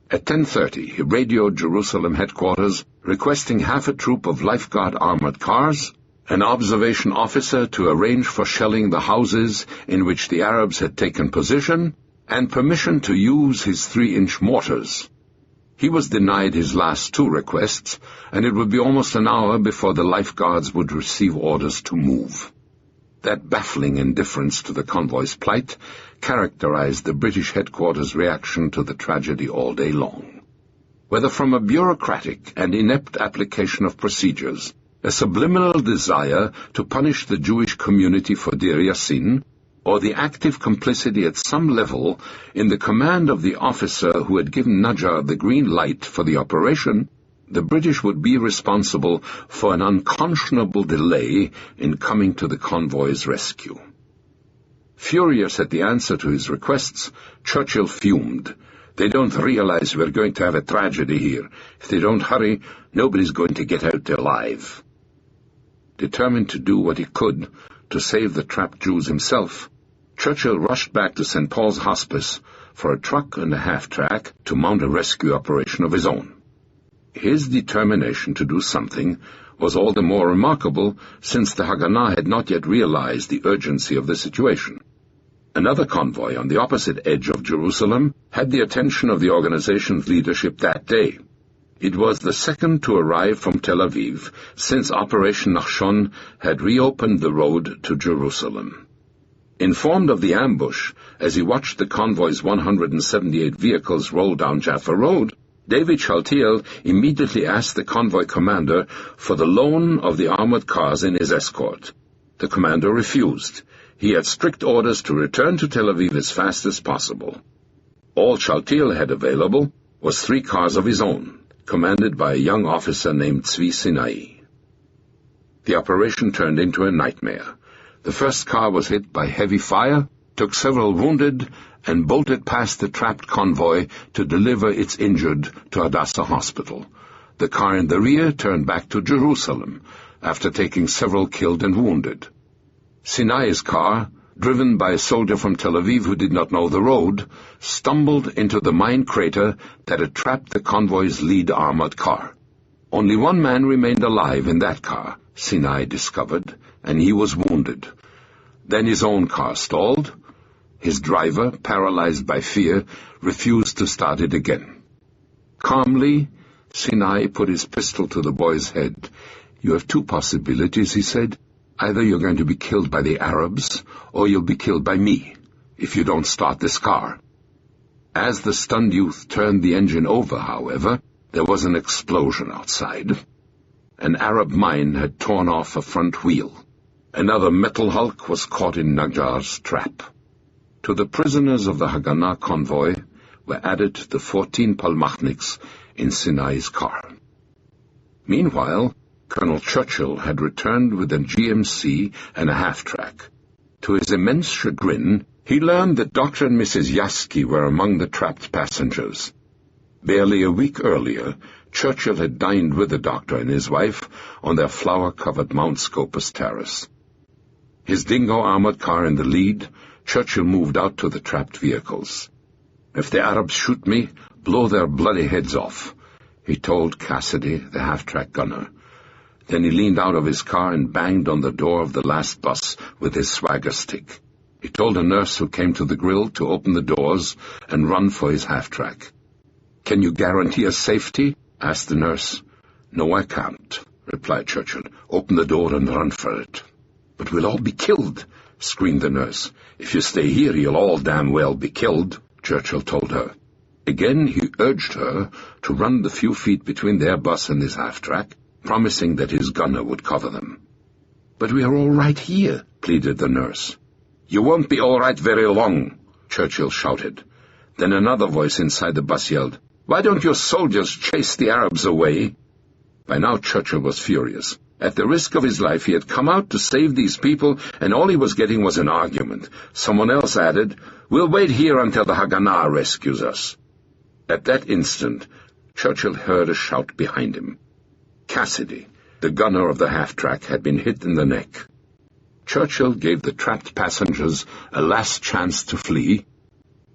At 10:30, he radioed Jerusalem headquarters, requesting half a troop of lifeguard armored cars, an observation officer to arrange for shelling the houses in which the Arabs had taken position, and permission to use his 3-inch mortars. He was denied his last 2 requests, and it would be almost an hour before the lifeguards would receive orders to move. That baffling indifference to the convoy's plight characterized the British headquarters' reaction to the tragedy all day long. Whether from a bureaucratic and inept application of procedures, a subliminal desire to punish the Jewish community for Dir Yassin, or the active complicity at some level in the command of the officer who had given Najjar the green light for the operation, the British would be responsible for an unconscionable delay in coming to the convoy's rescue. Furious at the answer to his requests, Churchill fumed. "They don't realize we're going to have a tragedy here. If they don't hurry, nobody's going to get out alive." Determined to do what he could to save the trapped Jews himself, Churchill rushed back to St. Paul's Hospice for a truck and a half-track to mount a rescue operation of his own. His determination to do something was all the more remarkable since the Haganah had not yet realized the urgency of the situation. Another convoy on the opposite edge of Jerusalem had the attention of the organization's leadership that day. It was the second to arrive from Tel Aviv since Operation Nachshon had reopened the road to Jerusalem. Informed of the ambush, as he watched the convoy's 178 vehicles roll down Jaffa Road, David Shaltiel immediately asked the convoy commander for the loan of the armored cars in his escort. The commander refused. He had strict orders to return to Tel Aviv as fast as possible. All Shaltiel had available was 3 cars of his own, commanded by a young officer named Tzvi Sinai. The operation turned into a nightmare. The first car was hit by heavy fire, took several wounded, and bolted past the trapped convoy to deliver its injured to Hadassah Hospital. The car in the rear turned back to Jerusalem, after taking several killed and wounded. Sinai's car, driven by a soldier from Tel Aviv who did not know the road, stumbled into the mine crater that had trapped the convoy's lead armored car. Only one man remained alive in that car, Sinai discovered, and he was wounded. Then his own car stalled. His driver, paralyzed by fear, refused to start it again. Calmly, Sinai put his pistol to the boy's head. "You have 2 possibilities," he said. "Either you're going to be killed by the Arabs, or you'll be killed by me, if you don't start this car." As the stunned youth turned the engine over, however, there was an explosion outside. An Arab mine had torn off a front wheel. Another metal hulk was caught in Najjar's trap. To the prisoners of the Haganah convoy were added the 14 Palmachniks in Sinai's car. Meanwhile, Colonel Churchill had returned with a GMC and a half-track. To his immense chagrin, he learned that Dr. and Mrs. Yaski were among the trapped passengers. Barely a week earlier, Churchill had dined with the doctor and his wife on their flower-covered Mount Scopus terrace. His dingo armored car in the lead, Churchill moved out to the trapped vehicles. "If the Arabs shoot me, blow their bloody heads off," he told Cassidy, the half-track gunner. Then he leaned out of his car and banged on the door of the last bus with his swagger stick. He told a nurse who came to the grill to open the doors and run for his half-track. "Can you guarantee us safety?" asked the nurse. "No, I can't," replied Churchill. "Open the door and run for it." "But we'll all be killed," screamed the nurse. "If you stay here, you'll all damn well be killed," Churchill told her. Again he urged her to run the few feet between their bus and his half-track, promising that his gunner would cover them. "But we are all right here," pleaded the nurse. "You won't be all right very long," Churchill shouted. Then another voice inside the bus yelled, "Why don't your soldiers chase the Arabs away?" By now Churchill was furious. At the risk of his life he had come out to save these people, and all he was getting was an argument. Someone else added, "We'll wait here until the Haganah rescues us." At that instant, Churchill heard a shout behind him. Cassidy, the gunner of the half-track, had been hit in the neck. Churchill gave the trapped passengers a last chance to flee.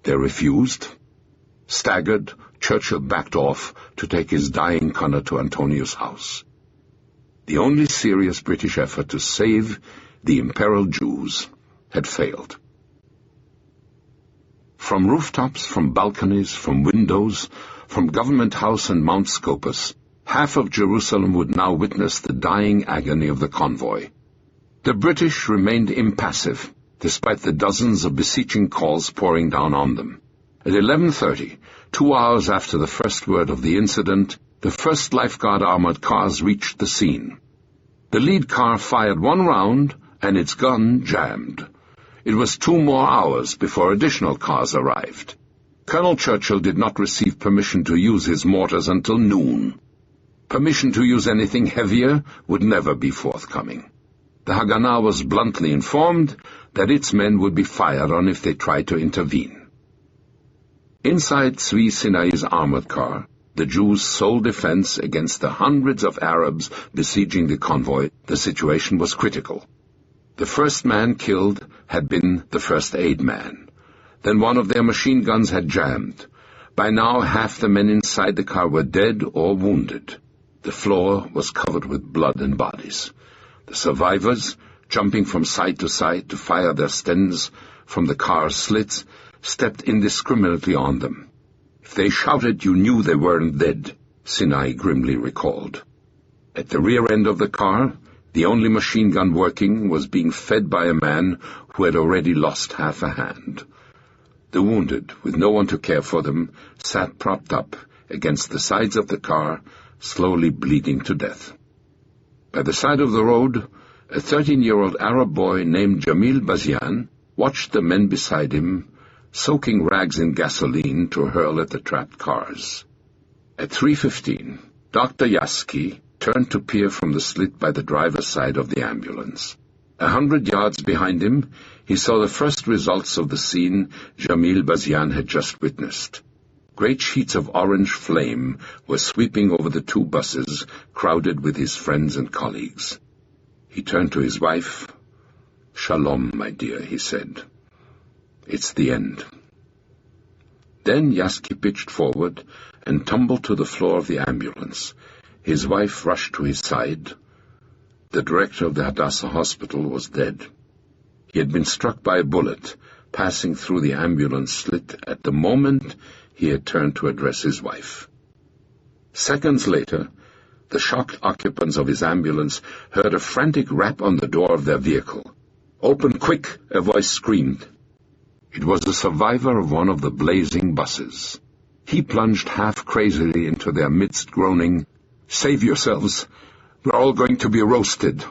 They refused. Staggered, Churchill backed off to take his dying gunner to Antonius' house. The only serious British effort to save the imperiled Jews had failed. From rooftops, from balconies, from windows, from Government House and Mount Scopus, half of Jerusalem would now witness the dying agony of the convoy. The British remained impassive, despite the dozens of beseeching calls pouring down on them. At 11:30, 2 hours after the first word of the incident, the first lifeguard armored cars reached the scene. The lead car fired one round, and its gun jammed. It was 2 more hours before additional cars arrived. Colonel Churchill did not receive permission to use his mortars until noon. Permission to use anything heavier would never be forthcoming. The Haganah was bluntly informed that its men would be fired on if they tried to intervene. Inside Tzvi Sinai's armored car, the Jews' sole defense against the hundreds of Arabs besieging the convoy, the situation was critical. The first man killed had been the first aid man. Then one of their machine guns had jammed. By now half the men inside the car were dead or wounded. The floor was covered with blood and bodies. The survivors, jumping from side to side to fire their stens from the car's slits, stepped indiscriminately on them. If they shouted, you knew they weren't dead, Sinai grimly recalled. At the rear end of the car, the only machine gun working was being fed by a man who had already lost half a hand. The wounded, with no one to care for them, sat propped up against the sides of the car, slowly bleeding to death. By the side of the road, a 13-year-old Arab boy named Jamil Bazian watched the men beside him, soaking rags in gasoline to hurl at the trapped cars. At 3:15, Dr. Yaski turned to peer from the slit by the driver's side of the ambulance. 100 yards behind him, he saw the first results of the scene Jamil Bazian had just witnessed. Great sheets of orange flame were sweeping over the 2 buses crowded with his friends and colleagues. He turned to his wife. "Shalom, my dear," he said. "It's the end." Then Yaski pitched forward and tumbled to the floor of the ambulance. His wife rushed to his side. The director of the Hadassah hospital was dead. He had been struck by a bullet, passing through the ambulance slit at the moment he had turned to address his wife. Seconds later, the shocked occupants of his ambulance heard a frantic rap on the door of their vehicle. "Open quick!" a voice screamed. It was a survivor of one of the blazing buses. He plunged half crazily into their midst, groaning, "Save yourselves! We're all going to be roasted!"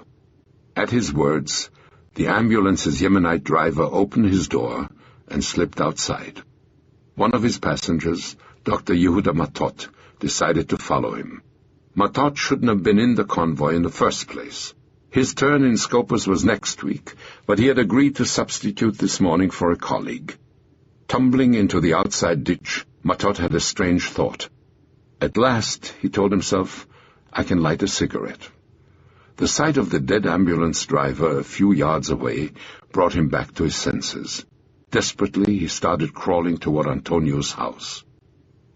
At his words, the ambulance's Yemenite driver opened his door and slipped outside. One of his passengers, Dr. Yehuda Matot, decided to follow him. Matot shouldn't have been in the convoy in the first place. His turn in Scopus was next week, but he had agreed to substitute this morning for a colleague. Tumbling into the outside ditch, Matot had a strange thought. At last, he told himself, I can light a cigarette. The sight of the dead ambulance driver a few yards away brought him back to his senses. Desperately, he started crawling toward Antonio's house.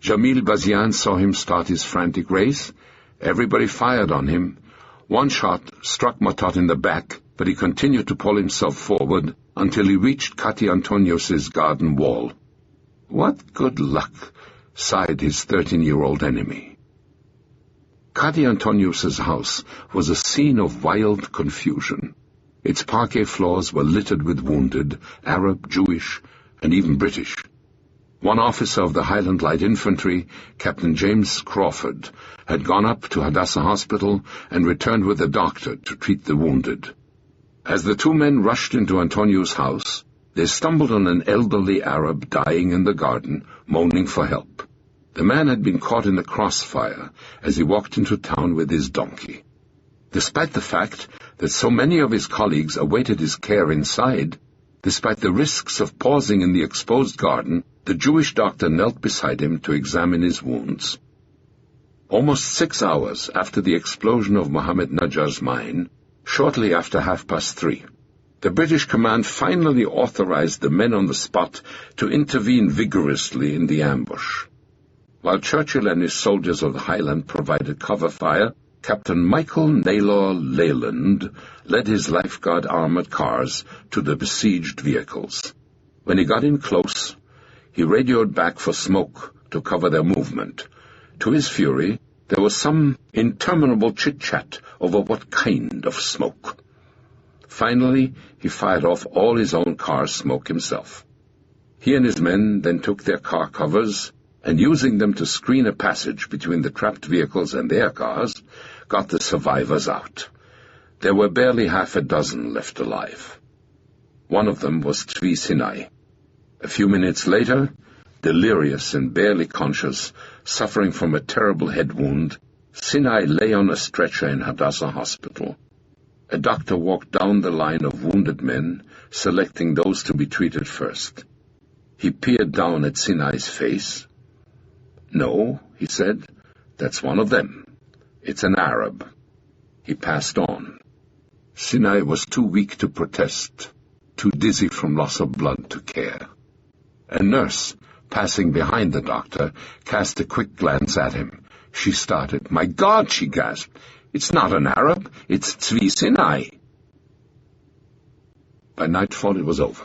Jamil Bazian saw him start his frantic race. Everybody fired on him. One shot struck Matot in the back, but he continued to pull himself forward until he reached Kati Antonios's garden wall. What good luck, sighed his 13-year-old enemy. Kati Antonios's house was a scene of wild confusion. Its parquet floors were littered with wounded, Arab, Jewish, and even British. One officer of the Highland Light Infantry, Captain James Crawford, had gone up to Hadassah Hospital and returned with a doctor to treat the wounded. As the 2 men rushed into Antonio's house, they stumbled on an elderly Arab dying in the garden, moaning for help. The man had been caught in the crossfire as he walked into town with his donkey. Despite the fact that so many of his colleagues awaited his care inside, despite the risks of pausing in the exposed garden, the Jewish doctor knelt beside him to examine his wounds. Almost 6 hours after the explosion of Mohammed Najjar's mine, shortly after 3:30, the British command finally authorized the men on the spot to intervene vigorously in the ambush. While Churchill and his soldiers of the Highland provided cover fire, Captain Michael Naylor Leyland led his lifeguard armored cars to the besieged vehicles. When he got in close, he radioed back for smoke to cover their movement. To his fury, there was some interminable chit-chat over what kind of smoke. Finally, he fired off all his own car smoke himself. He and his men then took their car covers and, using them to screen a passage between the trapped vehicles and their cars, got the survivors out. There were barely half a dozen left alive. One of them was Tzvi Sinai. A few minutes later, delirious and barely conscious, suffering from a terrible head wound, Sinai lay on a stretcher in Hadassah Hospital. A doctor walked down the line of wounded men, selecting those to be treated first. He peered down at Sinai's face. "No," he said, "that's one of them. It's an Arab." He passed on. Sinai was too weak to protest, too dizzy from loss of blood to care. A nurse, passing behind the doctor, cast a quick glance at him. She started. "My God," she gasped, "it's not an Arab, it's Tzvi Sinai." By nightfall it was over.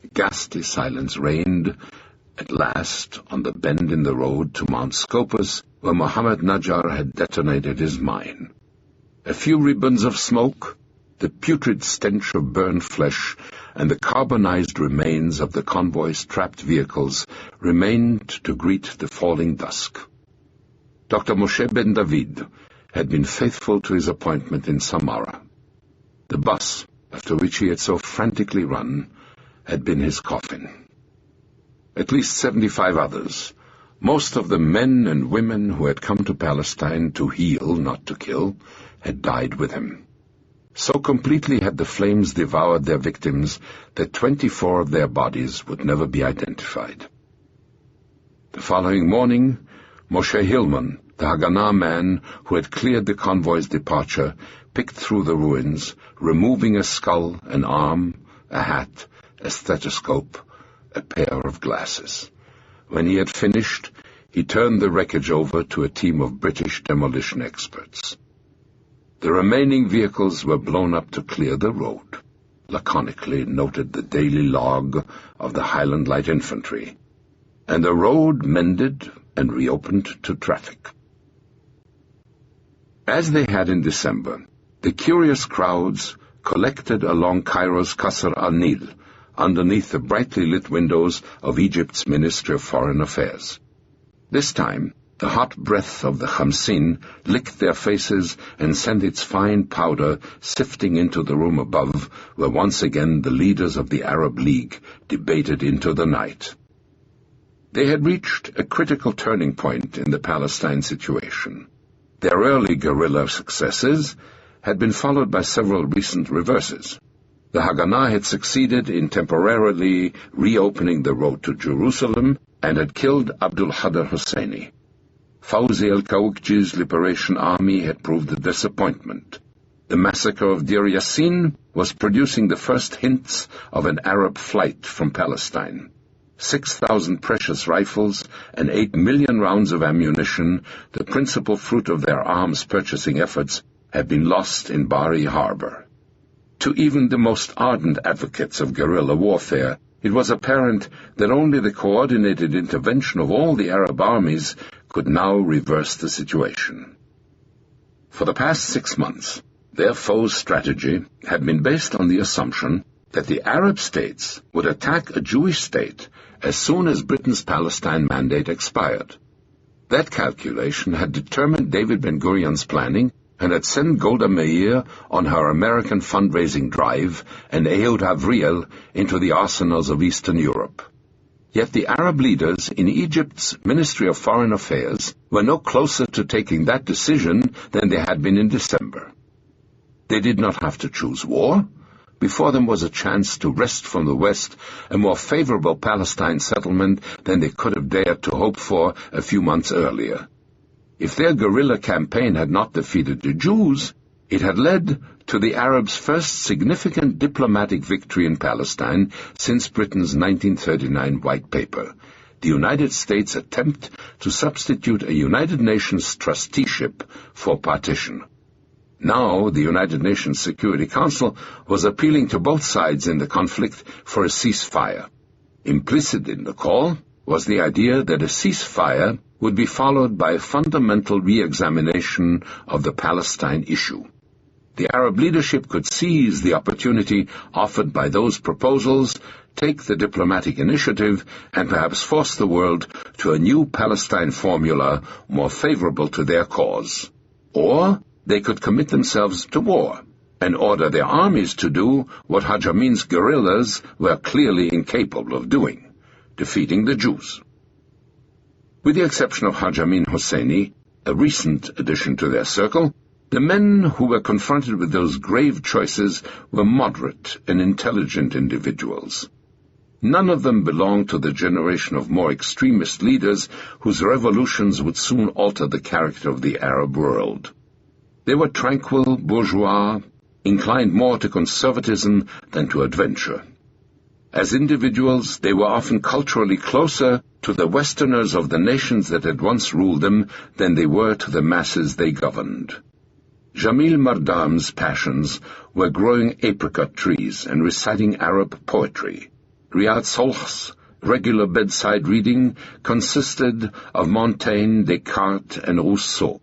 A ghastly silence reigned, at last, on the bend in the road to Mount Scopus, where Mohammed Najjar had detonated his mine. A few ribbons of smoke, the putrid stench of burned flesh, and the carbonized remains of the convoy's trapped vehicles remained to greet the falling dusk. Dr. Moshe Ben David had been faithful to his appointment in Samara. The bus, after which he had so frantically run, had been his coffin. At least 75 others, most of them men and women who had come to Palestine to heal, not to kill, had died with him. So completely had the flames devoured their victims that 24 of their bodies would never be identified. The following morning, Moshe Hillman, the Haganah man who had cleared the convoy's departure, picked through the ruins, removing a skull, an arm, a hat, a stethoscope, a pair of glasses. When he had finished, he turned the wreckage over to a team of British demolition experts. The remaining vehicles were blown up to clear the road, laconically noted the daily log of the Highland Light Infantry, and the road mended and reopened to traffic. As they had in December, the curious crowds collected along Cairo's Qasr al-Nil, underneath the brightly lit windows of Egypt's Ministry of Foreign Affairs. This time, the hot breath of the Khamsin licked their faces and sent its fine powder sifting into the room above, where once again the leaders of the Arab League debated into the night. They had reached a critical turning point in the Palestine situation. Their early guerrilla successes had been followed by several recent reverses. The Haganah had succeeded in temporarily reopening the road to Jerusalem and had killed Abdul Hadar Husseini. Fawzi al-Kawukji's Liberation Army had proved a disappointment. The massacre of Deir Yassin was producing the first hints of an Arab flight from Palestine. 6,000 precious rifles and 8 million rounds of ammunition, the principal fruit of their arms purchasing efforts, had been lost in Bari Harbor. To even the most ardent advocates of guerrilla warfare, it was apparent that only the coordinated intervention of all the Arab armies could now reverse the situation. For the past 6 months, their foes' strategy had been based on the assumption that the Arab states would attack a Jewish state as soon as Britain's Palestine mandate expired. That calculation had determined David Ben-Gurion's planning and had sent Golda Meir on her American fundraising drive and Ehud Avriel into the arsenals of Eastern Europe. Yet the Arab leaders in Egypt's Ministry of Foreign Affairs were no closer to taking that decision than they had been in December. They did not have to choose war. Before them was a chance to wrest from the West a more favorable Palestine settlement than they could have dared to hope for a few months earlier. If their guerrilla campaign had not defeated the Jews, it had led to the Arabs' first significant diplomatic victory in Palestine since Britain's 1939 White Paper, the United States' attempt to substitute a United Nations trusteeship for partition. Now, the United Nations Security Council was appealing to both sides in the conflict for a ceasefire. Implicit in the call was the idea that a ceasefire would be followed by a fundamental re-examination of the Palestine issue. The Arab leadership could seize the opportunity offered by those proposals, take the diplomatic initiative, and perhaps force the world to a new Palestine formula more favorable to their cause. Or they could commit themselves to war and order their armies to do what Haj Amin's guerrillas were clearly incapable of doing, defeating the Jews. With the exception of Haj Amin Hosseini, a recent addition to their circle, the men who were confronted with those grave choices were moderate and intelligent individuals. None of them belonged to the generation of more extremist leaders whose revolutions would soon alter the character of the Arab world. They were tranquil, bourgeois, inclined more to conservatism than to adventure. As individuals, they were often culturally closer to the Westerners of the nations that had once ruled them than they were to the masses they governed. Jamil Mardam's passions were growing apricot trees and reciting Arab poetry. Riyad Solh's regular bedside reading consisted of Montaigne, Descartes, and Rousseau.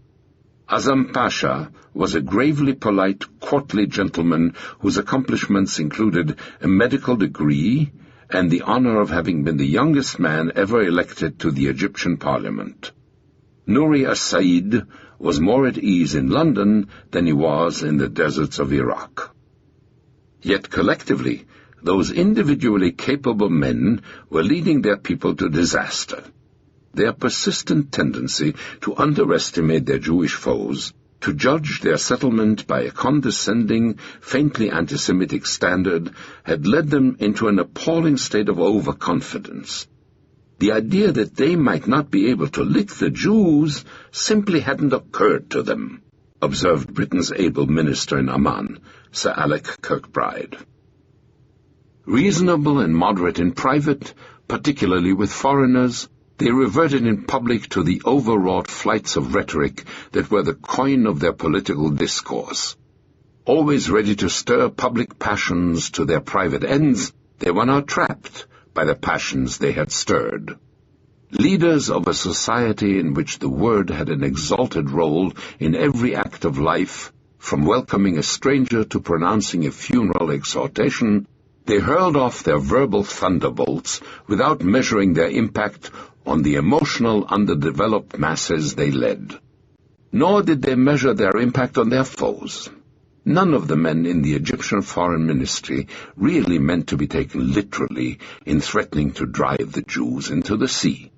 Azam Pasha was a gravely polite, courtly gentleman whose accomplishments included a medical degree and the honor of having been the youngest man ever elected to the Egyptian parliament. Nouri as-Said was more at ease in London than he was in the deserts of Iraq. Yet collectively, those individually capable men were leading their people to disaster. Their persistent tendency to underestimate their Jewish foes, to judge their settlement by a condescending, faintly anti-Semitic standard, had led them into an appalling state of overconfidence. The idea that they might not be able to lick the Jews simply hadn't occurred to them, observed Britain's able minister in Amman, Sir Alec Kirkbride. Reasonable and moderate in private, particularly with foreigners, they reverted in public to the overwrought flights of rhetoric that were the coin of their political discourse. Always ready to stir public passions to their private ends, they were now trapped by the passions they had stirred. Leaders of a society in which the word had an exalted role in every act of life, from welcoming a stranger to pronouncing a funeral exhortation, they hurled off their verbal thunderbolts without measuring their impact on the emotional, underdeveloped masses they led. Nor did they measure their impact on their foes. None of the men in the Egyptian Foreign Ministry really meant to be taken literally in threatening to drive the Jews into the sea.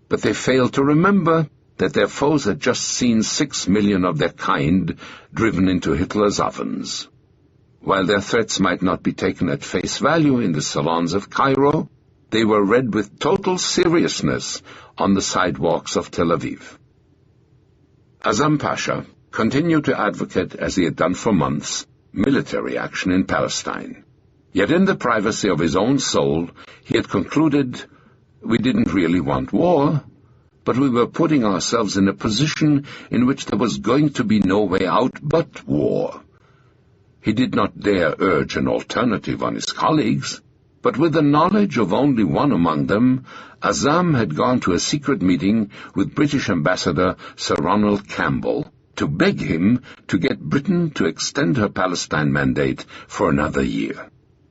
But they failed to remember that their foes had just seen 6 million of their kind driven into Hitler's ovens. While their threats might not be taken at face value in the salons of Cairo, they were read with total seriousness on the sidewalks of Tel Aviv. Azam Pasha continued to advocate, as he had done for months, military action in Palestine. Yet in the privacy of his own soul, he had concluded, we didn't really want war, but we were putting ourselves in a position in which there was going to be no way out but war. He did not dare urge an alternative on his colleagues, but with the knowledge of only one among them, Azam had gone to a secret meeting with British Ambassador Sir Ronald Campbell to beg him to get Britain to extend her Palestine mandate for another year.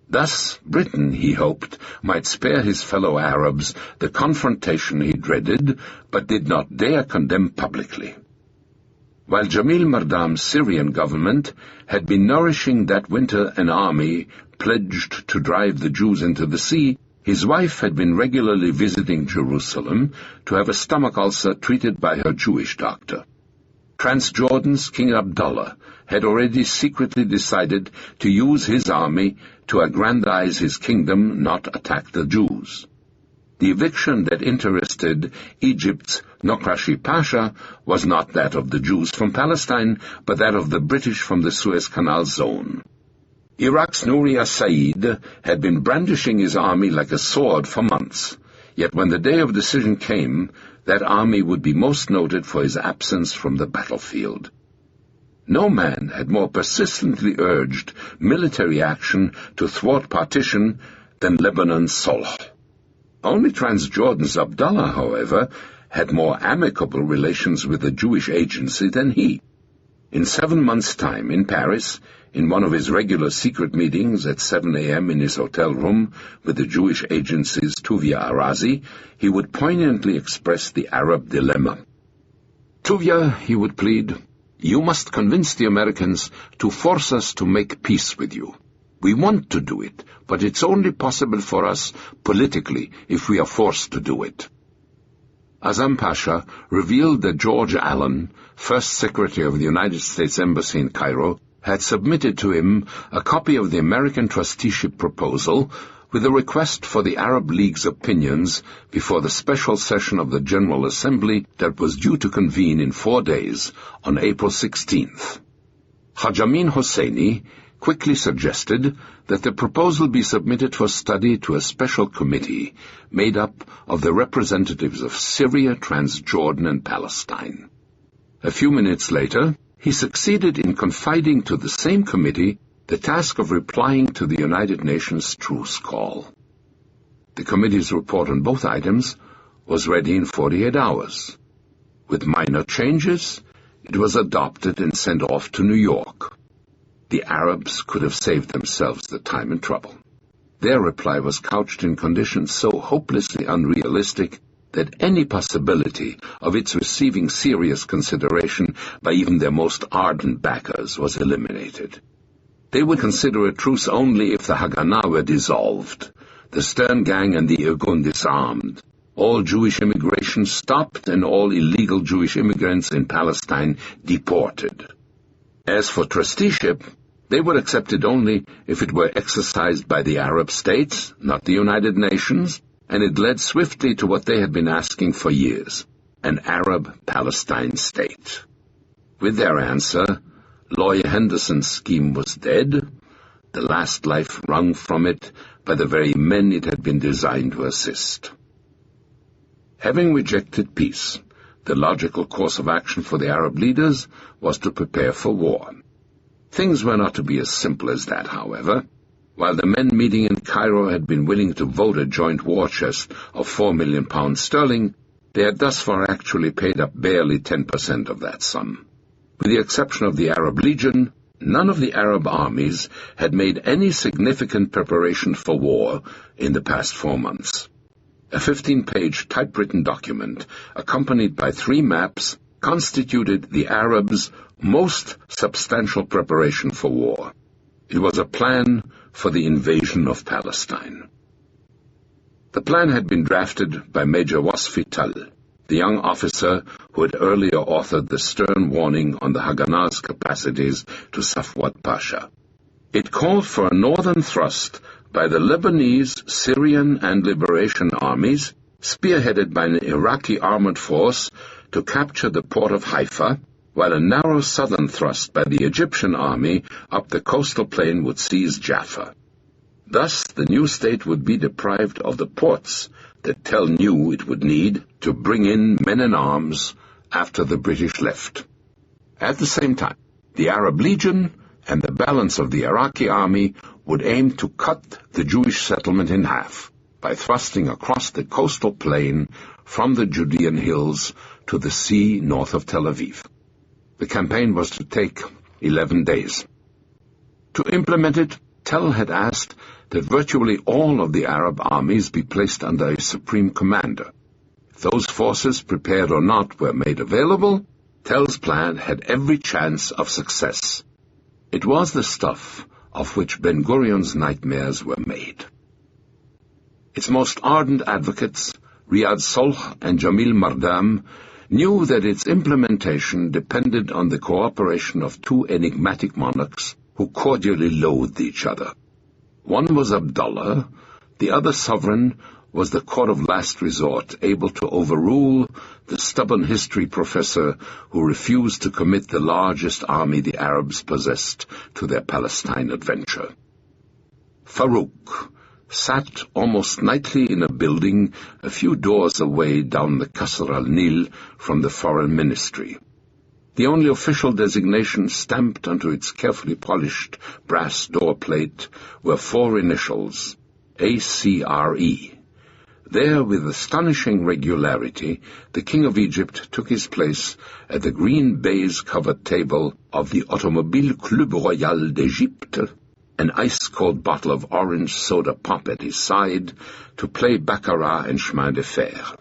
Thus, Britain, he hoped, might spare his fellow Arabs the confrontation he dreaded, but did not dare condemn publicly. While Jamil Mardam's Syrian government had been nourishing that winter an army pledged to drive the Jews into the sea, his wife had been regularly visiting Jerusalem to have a stomach ulcer treated by her Jewish doctor. Transjordan's King Abdullah had already secretly decided to use his army to aggrandize his kingdom, not attack the Jews. The eviction that interested Egypt's Nokrashi Pasha was not that of the Jews from Palestine, but that of the British from the Suez Canal zone. Iraq's Nouri as-Said had been brandishing his army like a sword for months, yet when the day of decision came, that army would be most noted for his absence from the battlefield. No man had more persistently urged military action to thwart partition than Lebanon's Solh. Only Transjordan's Abdullah, however, had more amicable relations with the Jewish agency than he. In 7 months' time, in Paris, in one of his regular secret meetings at 7 a.m. in his hotel room with the Jewish agency's Tuvia Arazi, he would poignantly express the Arab dilemma. Tuvia, he would plead, You must convince the Americans to force us to make peace with you. We want to do it, but it's only possible for us politically if we are forced to do it. Azam Pasha revealed that George Allen, first Secretary of the United States Embassy in Cairo, had submitted to him a copy of the American trusteeship proposal with a request for the Arab League's opinions before the special session of the General Assembly that was due to convene in 4 days on April 16th. Haj Amin Hosseini quickly suggested that the proposal be submitted for study to a special committee made up of the representatives of Syria, Transjordan, and Palestine. A few minutes later, he succeeded in confiding to the same committee the task of replying to the United Nations truce call. The committee's report on both items was ready in 48 hours. With minor changes, it was adopted and sent off to New York. The Arabs could have saved themselves the time and trouble. Their reply was couched in conditions so hopelessly unrealistic that any possibility of its receiving serious consideration by even their most ardent backers was eliminated. They would consider a truce only if the Haganah were dissolved, the Stern Gang and the Irgun disarmed, all Jewish immigration stopped, and all illegal Jewish immigrants in Palestine deported. As for trusteeship, they would accept it only if it were exercised by the Arab states, not the United Nations, and it led swiftly to what they had been asking for years, an Arab-Palestine state. With their answer, Lawyer Henderson's scheme was dead, the last life wrung from it by the very men it had been designed to assist. Having rejected peace, the logical course of action for the Arab leaders was to prepare for war. Things were not to be as simple as that, however. While the men meeting in Cairo had been willing to vote a joint war chest of £4 million sterling, they had thus far actually paid up barely 10% of that sum. With the exception of the Arab Legion, none of the Arab armies had made any significant preparation for war in the past 4 months. A 15-page typewritten document, accompanied by 3 maps, constituted the Arabs' most substantial preparation for war. It was a plan for the invasion of Palestine. The plan had been drafted by Major Wasfi Tal, the young officer who had earlier authored the stern warning on the Haganah's capacities to Safwat Pasha. It called for a northern thrust by the Lebanese, Syrian, and Liberation armies, spearheaded by an Iraqi armored force, to capture the port of Haifa, while a narrow southern thrust by the Egyptian army up the coastal plain would seize Jaffa. Thus, the new state would be deprived of the ports that Tel knew it would need to bring in men-in-arms after the British left. At the same time, the Arab Legion and the balance of the Iraqi army would aim to cut the Jewish settlement in half by thrusting across the coastal plain from the Judean hills to the sea north of Tel Aviv. The campaign was to take 11 days. To implement it, Tel had asked that virtually all of the Arab armies be placed under a supreme commander. If those forces, prepared or not, were made available, Tel's plan had every chance of success. It was the stuff of which Ben-Gurion's nightmares were made. Its most ardent advocates, Riyad Solh and Jamil Mardam, knew that its implementation depended on the cooperation of 2 enigmatic monarchs who cordially loathed each other. One was Abdullah, the other sovereign was the court of last resort, able to overrule the stubborn history professor who refused to commit the largest army the Arabs possessed to their Palestine adventure. Farouk sat almost nightly in a building a few doors away down the Qasr al-Nil from the foreign ministry. The only official designation stamped onto its carefully polished brass door plate were 4 initials, ACRE. There, with astonishing regularity, the King of Egypt took his place at the green baize-covered table of the Automobile Club Royal d'Egypte, an ice-cold bottle of orange soda pop at his side, to play baccarat and chemin de fer.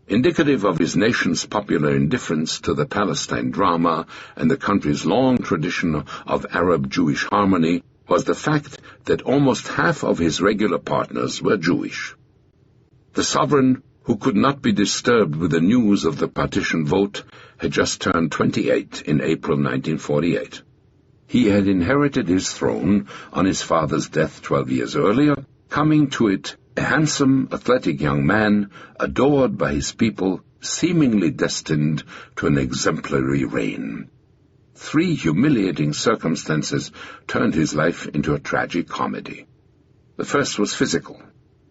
Indicative of his nation's popular indifference to the Palestine drama and the country's long tradition of Arab-Jewish harmony was the fact that almost half of his regular partners were Jewish. The sovereign, who could not be disturbed with the news of the partition vote, had just turned 28 in April 1948. He had inherited his throne on his father's death 12 years earlier, coming to it a handsome, athletic young man, adored by his people, seemingly destined to an exemplary reign. 3 humiliating circumstances turned his life into a tragic comedy. The first was physical.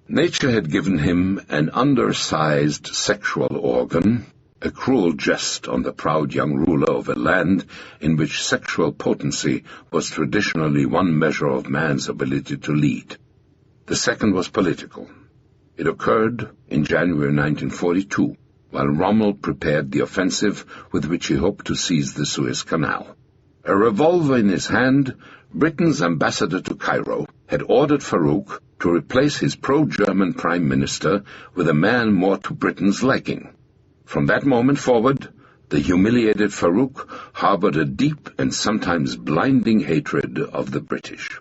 Nature had given him an undersized sexual organ, a cruel jest on the proud young ruler of a land in which sexual potency was traditionally one measure of man's ability to lead. The second was political. It occurred in January 1942, while Rommel prepared the offensive with which he hoped to seize the Suez Canal. A revolver in his hand, Britain's ambassador to Cairo had ordered Farouk to replace his pro-German prime minister with a man more to Britain's liking. From that moment forward, the humiliated Farouk harbored a deep and sometimes blinding hatred of the British.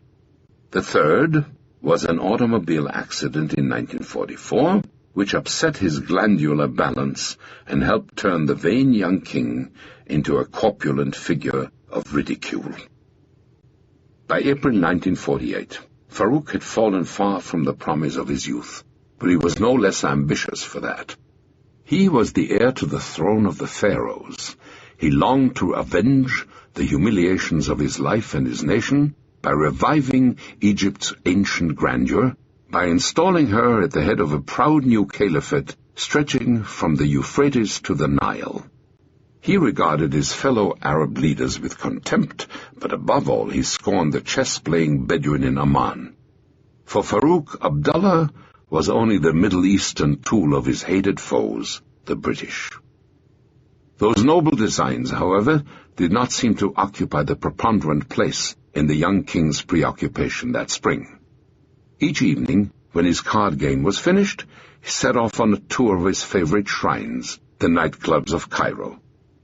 The third was an automobile accident in 1944, which upset his glandular balance and helped turn the vain young king into a corpulent figure of ridicule. By April 1948, Farouk had fallen far from the promise of his youth, but he was no less ambitious for that. He was the heir to the throne of the pharaohs. He longed to avenge the humiliations of his life and his nation by reviving Egypt's ancient grandeur, by installing her at the head of a proud new caliphate stretching from the Euphrates to the Nile. He regarded his fellow Arab leaders with contempt, but above all he scorned the chess-playing Bedouin in Amman. For Farouk, Abdullah was only the Middle Eastern tool of his hated foes, the British. Those noble designs, however, did not seem to occupy the preponderant place in the young king's preoccupation that spring. Each evening, when his card game was finished, he set off on a tour of his favorite shrines, the nightclubs of Cairo.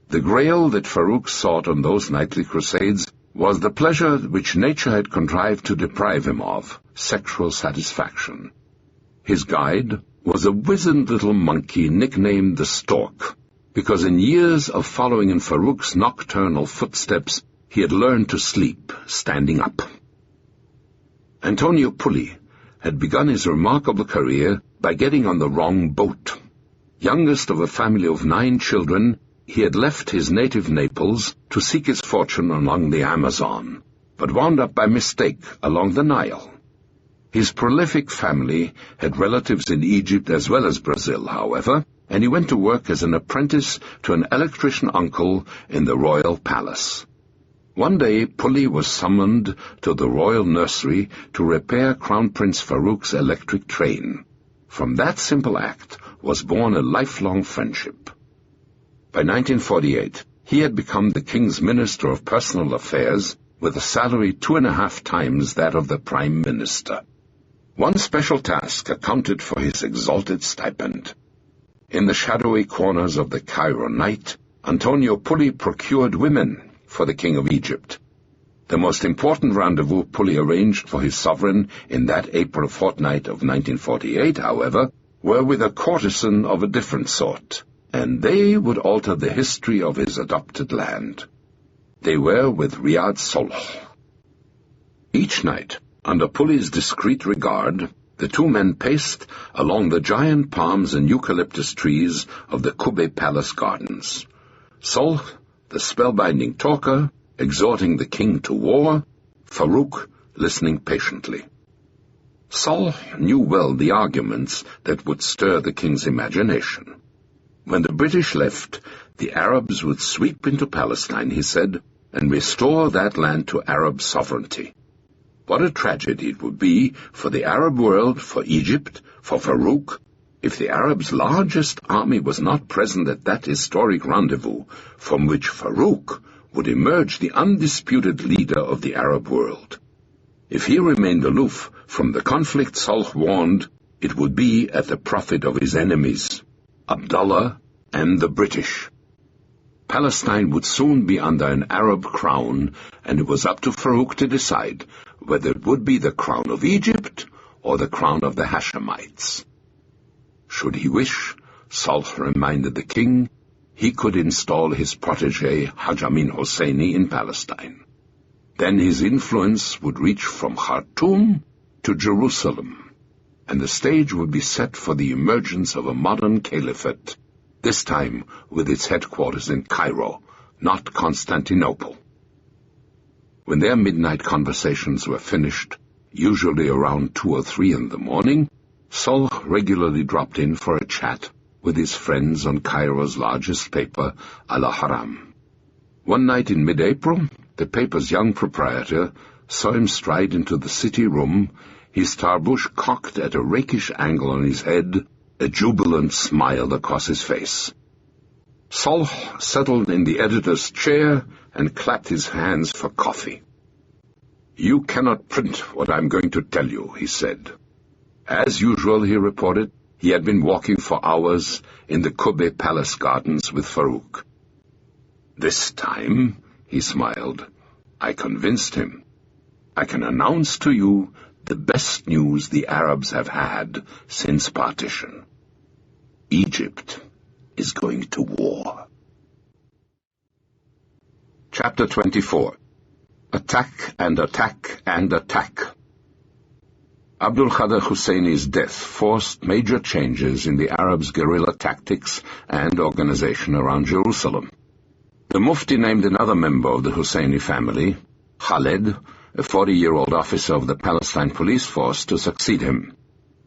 The grail that Farouk sought on those nightly crusades was the pleasure which nature had contrived to deprive him of, sexual satisfaction. His guide was a wizened little monkey nicknamed the Stork, because in years of following in Farouk's nocturnal footsteps, he had learned to sleep standing up. Antonio Pulli had begun his remarkable career by getting on the wrong boat. Youngest of a family of 9 children, he had left his native Naples to seek his fortune along the Amazon, but wound up by mistake along the Nile. His prolific family had relatives in Egypt as well as Brazil, however, and he went to work as an apprentice to an electrician uncle in the royal palace. One day, Pulli was summoned to the royal nursery to repair Crown Prince Farouk's electric train. From that simple act was born a lifelong friendship. By 1948, he had become the king's Minister of Personal Affairs, with a salary 2.5 times that of the Prime Minister. One special task accounted for his exalted stipend. In the shadowy corners of the Cairo night, Antonio Pulli procured women for the King of Egypt. The most important rendezvous Pulli arranged for his sovereign in that April fortnight of 1948, however, were with a courtesan of a different sort, and they would alter the history of his adopted land. They were with Riyad Solh. Each night, under Pulli's discreet regard, the 2 men paced along the giant palms and eucalyptus trees of the Kube Palace gardens. Solh, the spellbinding talker, exhorting the king to war, Farouk listening patiently. Solh knew well the arguments that would stir the king's imagination. When the British left, the Arabs would sweep into Palestine, he said, and restore that land to Arab sovereignty. What a tragedy it would be for the Arab world, for Egypt, for Farouk, if the Arabs' largest army was not present at that historic rendezvous, from which Farouk would emerge the undisputed leader of the Arab world. If he remained aloof from the conflict, Solh warned, it would be at the profit of his enemies. Abdullah, and the British. Palestine would soon be under an Arab crown, and it was up to Farouk to decide whether it would be the crown of Egypt or the crown of the Hashemites. Should he wish, Salh reminded the king, he could install his protégé Haj Amin Hosseini in Palestine. Then his influence would reach from Khartoum to Jerusalem, and the stage would be set for the emergence of a modern caliphate, this time with its headquarters in Cairo, not Constantinople. When their midnight conversations were finished, usually around 2 or 3 in the morning, Salh regularly dropped in for a chat with his friends on Cairo's largest paper, Al-Haram. One night in mid-April, the paper's young proprietor saw him stride into the city room, his tarbouche cocked at a rakish angle on his head, a jubilant smile across his face. Salh settled in the editor's chair and clapped his hands for coffee. "You cannot print what I'm going to tell you," he said. As usual, he reported, he had been walking for hours in the Kobe Palace gardens with Farouk. "This time," he smiled, "I convinced him. I can announce to you the best news the Arabs have had since partition. Egypt is going to war." Chapter 24. Attack and Attack and Attack. Abdul Qadir Husseini's death forced major changes in the Arabs' guerrilla tactics and organization around Jerusalem. The Mufti named another member of the Husseini family, Khaled, a 40-year-old officer of the Palestine police force, to succeed him.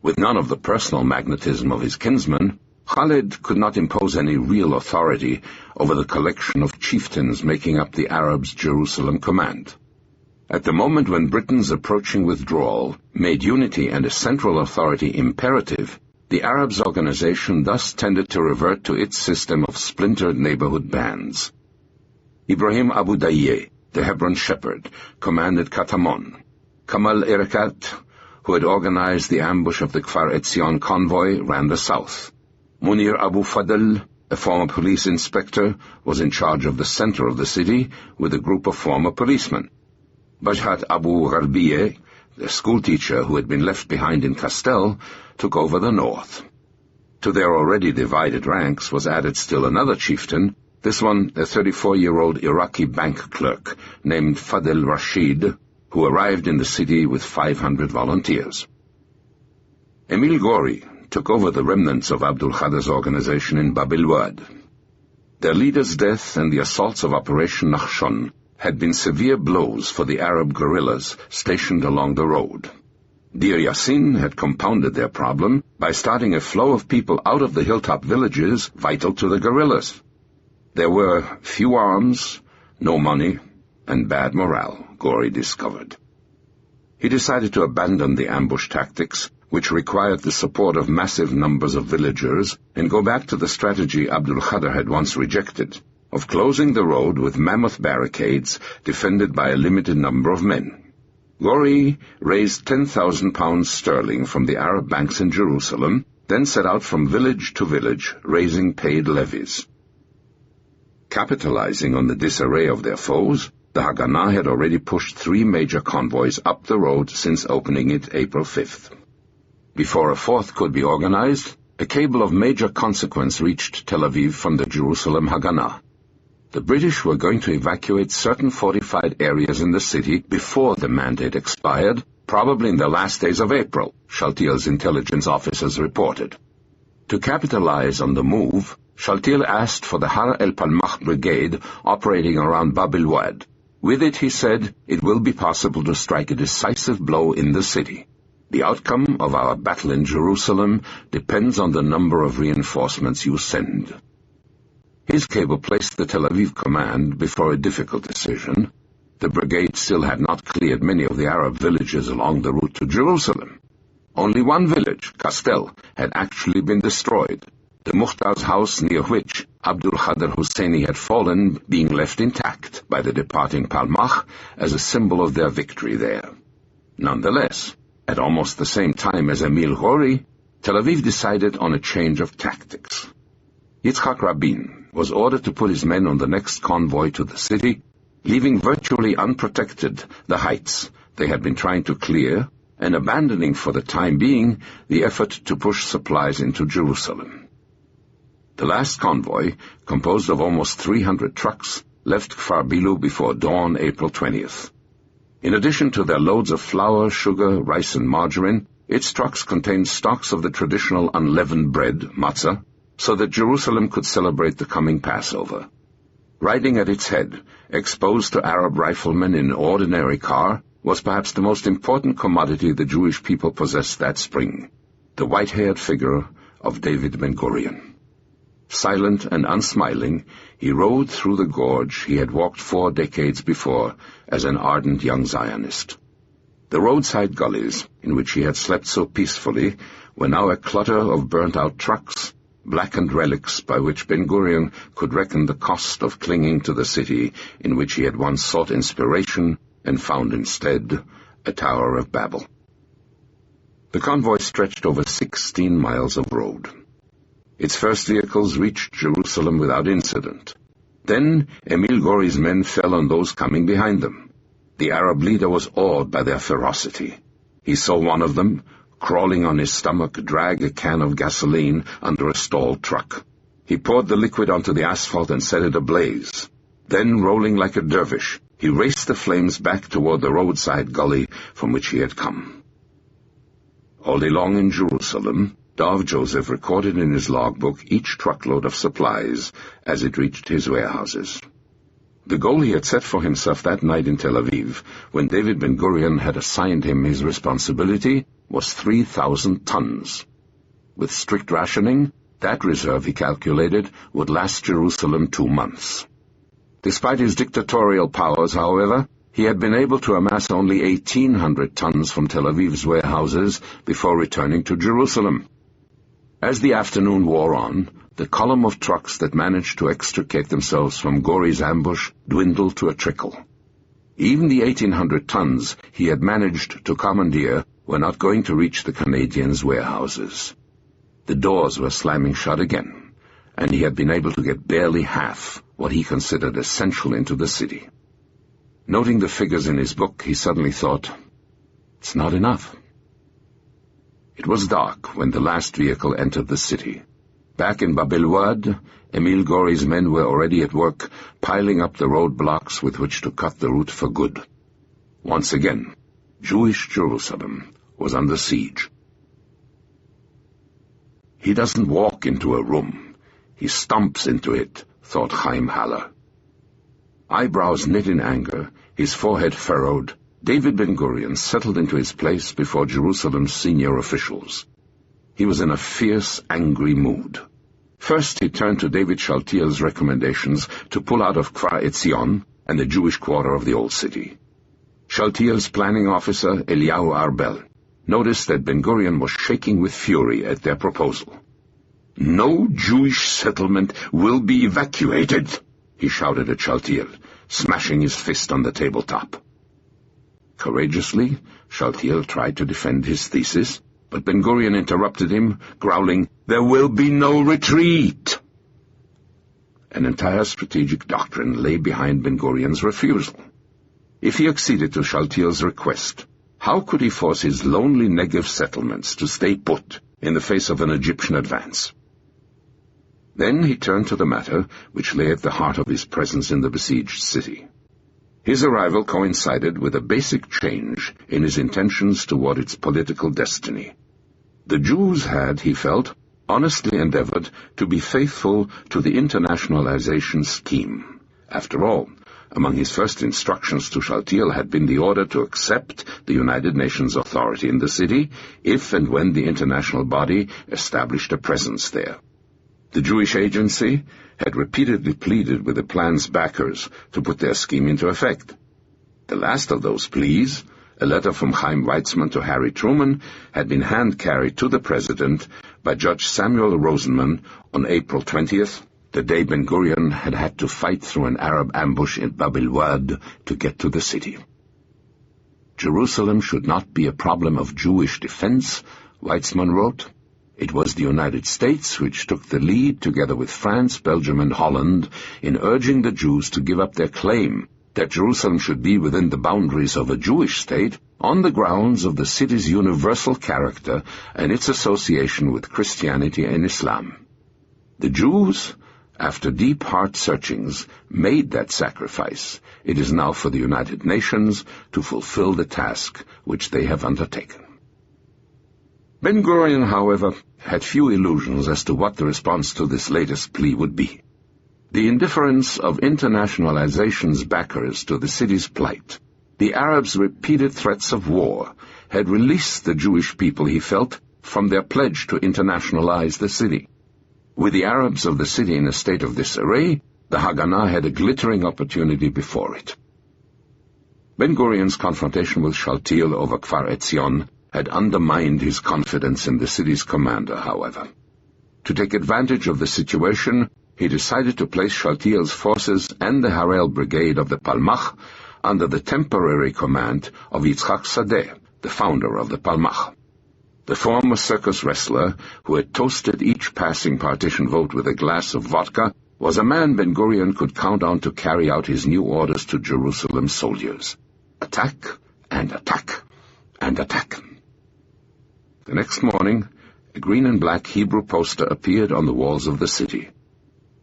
With none of the personal magnetism of his kinsman, Khaled could not impose any real authority over the collection of chieftains making up the Arabs' Jerusalem command. At the moment when Britain's approaching withdrawal made unity and a central authority imperative, the Arabs' organization thus tended to revert to its system of splintered neighborhood bands. Ibrahim Abu Dayyeh, the Hebron shepherd, commanded Katamon. Kamal Erekat, who had organized the ambush of the Kfar Etzion convoy, ran the south. Munir Abu Fadl, a former police inspector, was in charge of the center of the city with a group of former policemen. Bajhat Abu Gharbiyeh, the schoolteacher who had been left behind in Castel, took over the north. To their already divided ranks was added still another chieftain, this one a 34-year-old Iraqi bank clerk named Fadel Rashid, who arrived in the city with 500 volunteers. Emil Gori took over the remnants of Abdul Qadir's organization in Bab el-Wad. Their leader's death and the assaults of Operation Nachshon had been severe blows for the Arab guerrillas stationed along the road. Deir Yassin had compounded their problem by starting a flow of people out of the hilltop villages vital to the guerrillas. There were few arms, no money, and bad morale, Gori discovered. He decided to abandon the ambush tactics, which required the support of massive numbers of villagers, and go back to the strategy Abdul Qadir had once rejected, of closing the road with mammoth barricades defended by a limited number of men. Gori raised 10,000 pounds sterling from the Arab banks in Jerusalem, then set out from village to village, raising paid levies. Capitalizing on the disarray of their foes, the Haganah had already pushed 3 major convoys up the road since opening it April 5th. Before a fourth could be organized, a cable of major consequence reached Tel Aviv from the Jerusalem Haganah. The British were going to evacuate certain fortified areas in the city before the mandate expired, probably in the last days of April, Shaltiel's intelligence officers reported. To capitalize on the move, Shaltiel asked for the Har el-Palmach brigade operating around Bab el-Wad. With it, he said, it will be possible to strike a decisive blow in the city. The outcome of our battle in Jerusalem depends on the number of reinforcements you send. His cable placed the Tel Aviv command before a difficult decision. The brigade still had not cleared many of the Arab villages along the route to Jerusalem. Only one village, Castel, had actually been destroyed, the Mukhtar's house near which Abdul Qadir Husseini had fallen being left intact by the departing Palmach as a symbol of their victory there. Nonetheless, at almost the same time as Emil Gori, Tel Aviv decided on a change of tactics. Yitzhak Rabin was ordered to put his men on the next convoy to the city, leaving virtually unprotected the heights they had been trying to clear and abandoning for the time being the effort to push supplies into Jerusalem. The last convoy, composed of almost 300 trucks, left Kfar Bilu before dawn April 20th. In addition to their loads of flour, sugar, rice, and margarine, its trucks contained stocks of the traditional unleavened bread, matzah, so that Jerusalem could celebrate the coming Passover. Riding at its head, exposed to Arab riflemen in an ordinary car, was perhaps the most important commodity the Jewish people possessed that spring, the white-haired figure of David Ben-Gurion. Silent and unsmiling, he rode through the gorge he had walked 4 decades before as an ardent young Zionist. The roadside gullies, in which he had slept so peacefully, were now a clutter of burnt-out trucks, blackened relics by which Ben-Gurion could reckon the cost of clinging to the city in which he had once sought inspiration and found instead a Tower of Babel. The convoy stretched over 16 miles of road. Its first vehicles reached Jerusalem without incident. Then Emil Gori's men fell on those coming behind them. The Arab leader was awed by their ferocity. He saw one of them, crawling on his stomach, drag a can of gasoline under a stalled truck. He poured the liquid onto the asphalt and set it ablaze. Then, rolling like a dervish, he raced the flames back toward the roadside gully from which he had come. All day long in Jerusalem, Dov Joseph recorded in his logbook each truckload of supplies as it reached his warehouses. The goal he had set for himself that night in Tel Aviv, when David Ben-Gurion had assigned him his responsibility, was 3,000 tons. With strict rationing, that reserve, he calculated, would last Jerusalem 2 months. Despite his dictatorial powers, however, he had been able to amass only 1,800 tons from Tel Aviv's warehouses before returning to Jerusalem. As the afternoon wore on, the column of trucks that managed to extricate themselves from Gori's ambush dwindled to a trickle. Even the 1,800 tons he had managed to commandeer were not going to reach the Canadians' warehouses. The doors were slamming shut again, and he had been able to get barely half what he considered essential into the city. Noting the figures in his book, he suddenly thought, "It's not enough." It was dark when the last vehicle entered the city. Back in Bab el-Wad, Emil Gori's men were already at work, piling up the roadblocks with which to cut the route for good. Once again, Jewish Jerusalem was under siege. "He doesn't walk into a room. He stomps into it," thought Chaim Haller. Eyebrows knit in anger, his forehead furrowed, David Ben-Gurion settled into his place before Jerusalem's senior officials. He was in a fierce, angry mood. First he turned to David Shaltiel's recommendations to pull out of Kfar Etzion and the Jewish quarter of the Old City. Shaltiel's planning officer, Eliyahu Arbel, noticed that Ben-Gurion was shaking with fury at their proposal. "No Jewish settlement will be evacuated," he shouted at Shaltiel, smashing his fist on the tabletop. Courageously, Shaltiel tried to defend his thesis, but Ben-Gurion interrupted him, growling, "There will be no retreat!" An entire strategic doctrine lay behind Ben-Gurion's refusal. If he acceded to Shaltiel's request, how could he force his lonely Negev settlements to stay put in the face of an Egyptian advance? Then he turned to the matter which lay at the heart of his presence in the besieged city. His arrival coincided with a basic change in his intentions toward its political destiny. The Jews had, he felt, honestly endeavored to be faithful to the internationalization scheme. After all, among his first instructions to Shaltiel had been the order to accept the United Nations authority in the city if and when the international body established a presence there. The Jewish agency had repeatedly pleaded with the plan's backers to put their scheme into effect. The last of those pleas, a letter from Chaim Weizmann to Harry Truman, had been hand-carried to the president by Judge Samuel Rosenman on April 20th, the day Ben-Gurion had had to fight through an Arab ambush in Bab el-Wad to get to the city. Jerusalem should not be a problem of Jewish defense, Weizmann wrote. It was the United States which took the lead together with France, Belgium, and Holland in urging the Jews to give up their claim that Jerusalem should be within the boundaries of a Jewish state on the grounds of the city's universal character and its association with Christianity and Islam. The Jews, after deep heart-searchings, made that sacrifice. It is now for the United Nations to fulfill the task which they have undertaken. Ben-Gurion, however, had few illusions as to what the response to this latest plea would be. The indifference of internationalization's backers to the city's plight, the Arabs' repeated threats of war, had released the Jewish people, he felt, from their pledge to internationalize the city. With the Arabs of the city in a state of disarray, the Haganah had a glittering opportunity before it. Ben-Gurion's confrontation with Shaltiel over Kfar Etzion had undermined his confidence in the city's commander, however. To take advantage of the situation, he decided to place Shaltiel's forces and the Harel Brigade of the Palmach under the temporary command of Yitzhak Sadeh, the founder of the Palmach. The former circus wrestler, who had toasted each passing partition vote with a glass of vodka, was a man Ben-Gurion could count on to carry out his new orders to Jerusalem's soldiers. Attack, and attack, and attack. The next morning, a green and black Hebrew poster appeared on the walls of the city.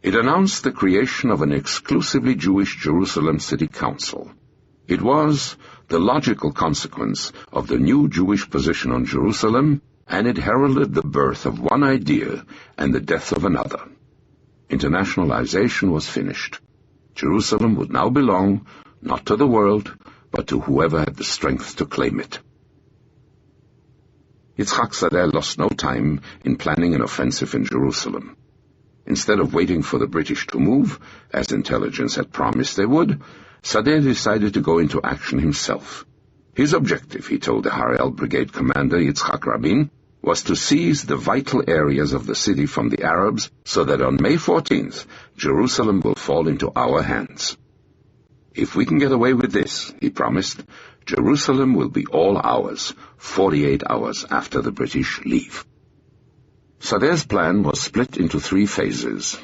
It announced the creation of an exclusively Jewish Jerusalem City Council. It was the logical consequence of the new Jewish position on Jerusalem, and it heralded the birth of one idea and the death of another. Internationalization was finished. Jerusalem would now belong, not to the world, but to whoever had the strength to claim it. Yitzhak Sadeh lost no time in planning an offensive in Jerusalem. Instead of waiting for the British to move, as intelligence had promised they would, Sadeh decided to go into action himself. His objective, he told the Harel Brigade commander Yitzhak Rabin, was to seize the vital areas of the city from the Arabs so that on May 14th, Jerusalem will fall into our hands. If we can get away with this, he promised, Jerusalem will be all ours, 48 hours after the British leave. Sadeh's plan was split into 3 phases.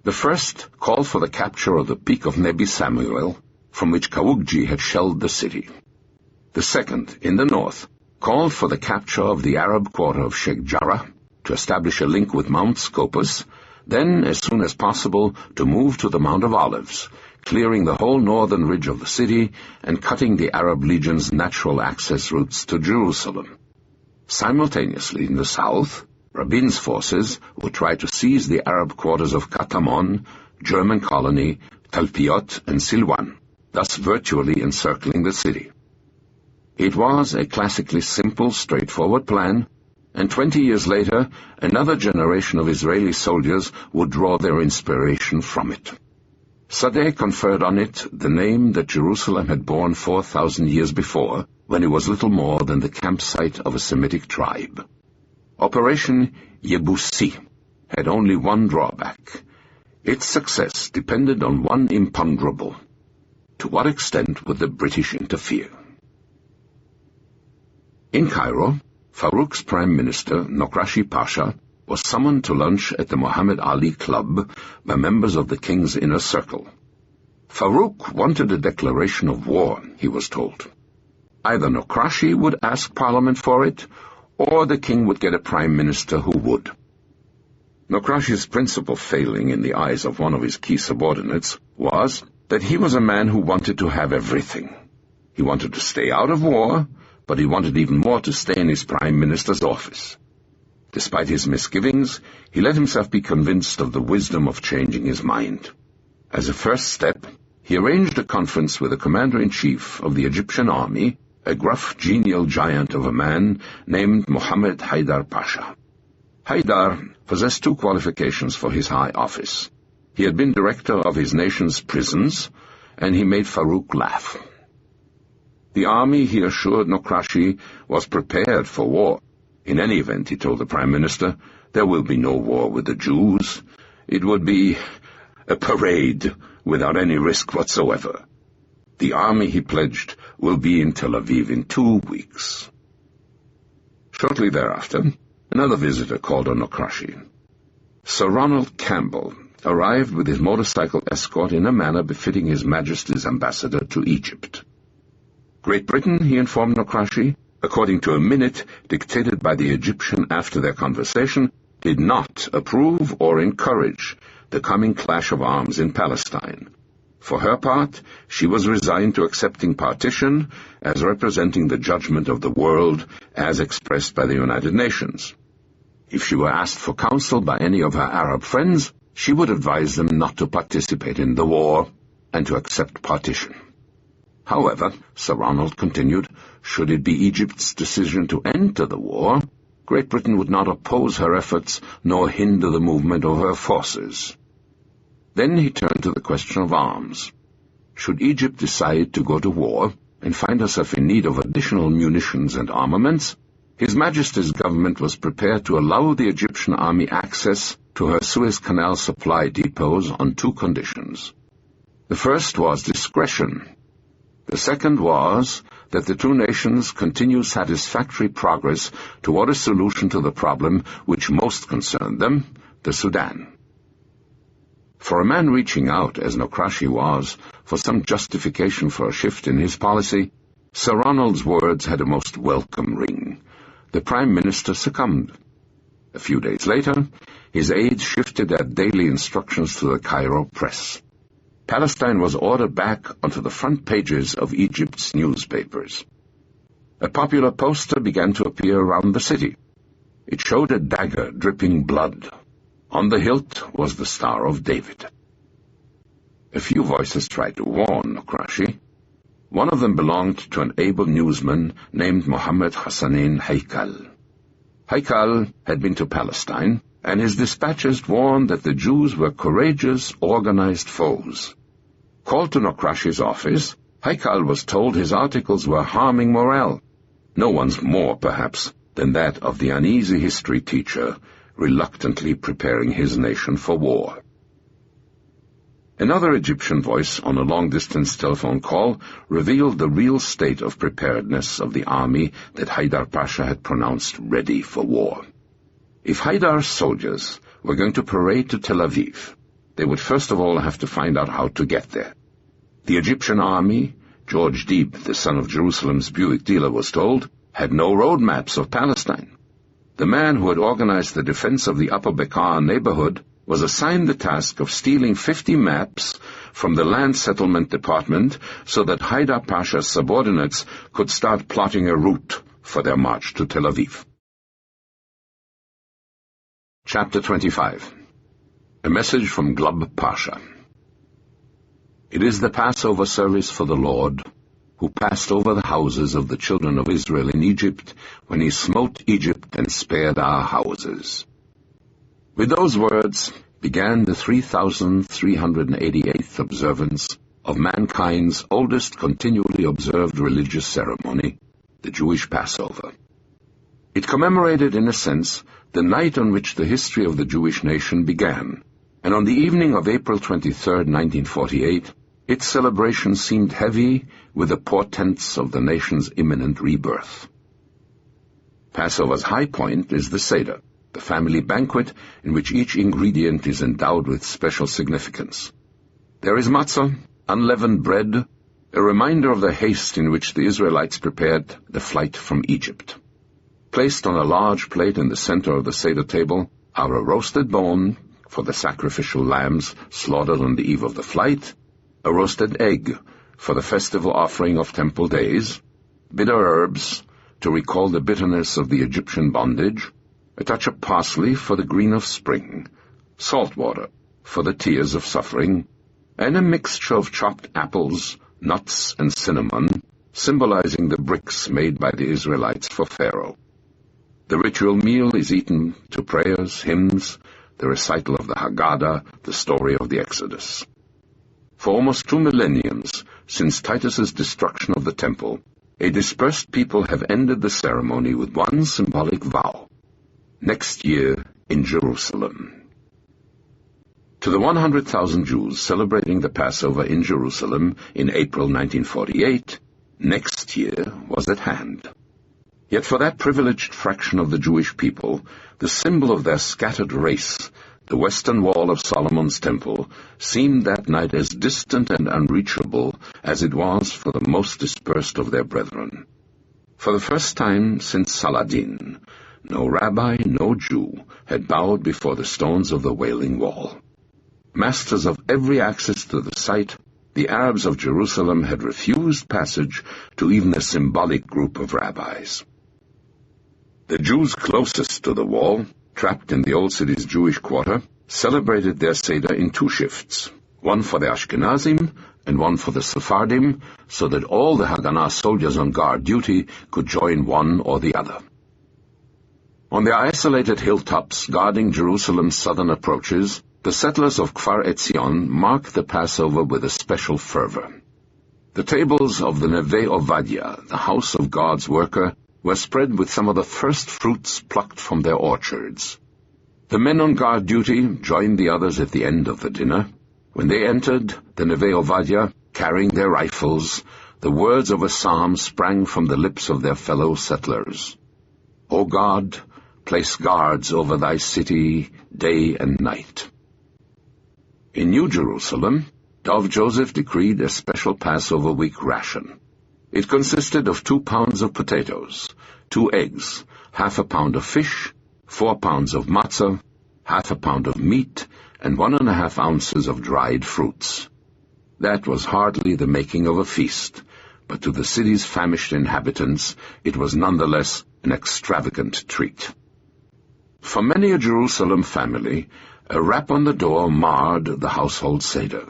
The first called for the capture of the peak of Nebi Samuel, from which Kawugji had shelled the city. The second, in the north, called for the capture of the Arab quarter of Sheikh Jarrah, to establish a link with Mount Scopus, then, as soon as possible, to move to the Mount of Olives, clearing the whole northern ridge of the city and cutting the Arab legion's natural access routes to Jerusalem. Simultaneously, in the south, Rabin's forces would try to seize the Arab quarters of Katamon, German colony, Talpiot, and Silwan, thus virtually encircling the city. It was a classically simple, straightforward plan, and 20 years later, another generation of Israeli soldiers would draw their inspiration from it. Sadeh conferred on it the name that Jerusalem had borne 4,000 years before, when it was little more than the campsite of a Semitic tribe. Operation Yebusi had only one drawback. Its success depended on one imponderable. To what extent would the British interfere? In Cairo, Farouk's Prime Minister, Nokrashi Pasha, was summoned to lunch at the Muhammad Ali Club by members of the king's inner circle. Farouk wanted a declaration of war, he was told. Either Nokrashi would ask Parliament for it, or the king would get a prime minister who would. Nokrashi's principal failing in the eyes of one of his key subordinates was that he was a man who wanted to have everything. He wanted to stay out of war, but he wanted even more to stay in his prime minister's office. Despite his misgivings, he let himself be convinced of the wisdom of changing his mind. As a first step, he arranged a conference with the commander-in-chief of the Egyptian army, a gruff, genial giant of a man named Mohammed Haidar Pasha. Haidar possessed 2 qualifications for his high office. He had been director of his nation's prisons, and he made Farouk laugh. The army, he assured Nokrashi, was prepared for war. In any event, he told the Prime Minister, there will be no war with the Jews. It would be a parade without any risk whatsoever. The army, he pledged, will be in Tel Aviv in 2 weeks. Shortly thereafter, Another visitor called on Okrashi. Sir Ronald Campbell arrived with his motorcycle escort in a manner befitting His Majesty's ambassador to Egypt. Great Britain, he informed Okrashi, according to a minute dictated by the Egyptian after their conversation, did not approve or encourage the coming clash of arms in Palestine. For her part, she was resigned to accepting partition as representing the judgment of the world as expressed by the United Nations. If she were asked for counsel by any of her Arab friends, she would advise them not to participate in the war and to accept partition. However, Sir Ronald continued, should it be Egypt's decision to enter the war, Great Britain would not oppose her efforts nor hinder the movement of her forces. Then he turned to the question of arms. Should Egypt decide to go to war and find herself in need of additional munitions and armaments, His Majesty's government was prepared to allow the Egyptian army access to her Suez Canal supply depots on two conditions. The first was discretion. The second was that the two nations continue satisfactory progress toward a solution to the problem which most concerned them, the Sudan. For a man reaching out, as Okrashi was, for some justification for a shift in his policy, Sir Ronald's words had a most welcome ring. The Prime Minister succumbed. A few days later, his aides shifted their daily instructions to the Cairo press. Palestine was ordered back onto the front pages of Egypt's newspapers. A popular poster began to appear around the city. It showed a dagger dripping blood. On the hilt was the Star of David. A few voices tried to warn Okrashi. One of them belonged to an able newsman named Mohammed Hassanein Haikal. Haikal had been to Palestine, and his dispatches warned that the Jews were courageous, organized foes. Called to Okrashi's office, Haikal was told his articles were harming morale. No one's more, perhaps, than that of the uneasy history teacher, reluctantly preparing his nation for war. Another Egyptian voice on a long-distance telephone call revealed the real state of preparedness of the army that Haidar Pasha had pronounced ready for war. If Haidar's soldiers were going to parade to Tel Aviv, they would first of all have to find out how to get there. The Egyptian army, George Deeb, the son of Jerusalem's Buick dealer, was told, had no road maps of Palestine. The man who had organized the defense of the Upper Bekaa neighborhood was assigned the task of stealing 50 maps from the Land Settlement Department so that Haidar Pasha's subordinates could start plotting a route for their march to Tel Aviv. Chapter 25. A message from Glub Pasha. It is the Passover service for the Lord, who passed over the houses of the children of Israel in Egypt, when he smote Egypt and spared our houses. With those words began the 3,388th observance of mankind's oldest continually observed religious ceremony, the Jewish Passover. It commemorated, in a sense, the night on which the history of the Jewish nation began, and on the evening of April 23, 1948, its celebration seemed heavy with the portents of the nation's imminent rebirth. Passover's high point is the Seder, the family banquet in which each ingredient is endowed with special significance. There is matzah, unleavened bread, a reminder of the haste in which the Israelites prepared the flight from Egypt. Placed on a large plate in the center of the Seder table are a roasted bone, for the sacrificial lambs slaughtered on the eve of the flight, a roasted egg, for the festival offering of temple days, bitter herbs, to recall the bitterness of the Egyptian bondage, a touch of parsley for the green of spring, salt water for the tears of suffering, and a mixture of chopped apples, nuts, and cinnamon, symbolizing the bricks made by the Israelites for Pharaoh. The ritual meal is eaten to prayers, hymns, the recital of the Haggadah, the story of the Exodus. For almost 2 millenniums, since Titus's destruction of the temple, a dispersed people have ended the ceremony with one symbolic vow: next year in Jerusalem. To the 100,000 Jews celebrating the Passover in Jerusalem in April 1948, next year was at hand. Yet for that privileged fraction of the Jewish people, the symbol of their scattered race, the western wall of Solomon's temple, seemed that night as distant and unreachable as it was for the most dispersed of their brethren. For the first time since Saladin, no rabbi, no Jew, had bowed before the stones of the Wailing Wall. Masters of every access to the site, the Arabs of Jerusalem had refused passage to even a symbolic group of rabbis. The Jews closest to the wall, trapped in the old city's Jewish quarter, celebrated their Seder in two shifts, one for the Ashkenazim and one for the Sephardim, so that all the Haganah soldiers on guard duty could join one or the other. On their isolated hilltops guarding Jerusalem's southern approaches, the settlers of Kfar Etzion marked the Passover with a special fervor. The tables of the Neve Ovadia, the house of God's worker, were spread with some of the first fruits plucked from their orchards. The men on guard duty joined the others at the end of the dinner. When they entered the Neve Ovadia, carrying their rifles, the words of a psalm sprang from the lips of their fellow settlers. O God, place guards over thy city day and night. In New Jerusalem, Dov Joseph decreed a special Passover week ration. It consisted of 2 pounds of potatoes, 2 eggs, half a pound of fish, 4 pounds of matzah, half a pound of meat, and 1.5 ounces of dried fruits. That was hardly the making of a feast, but to the city's famished inhabitants it was nonetheless an extravagant treat. For many a Jerusalem family, a rap on the door marred the household Seder.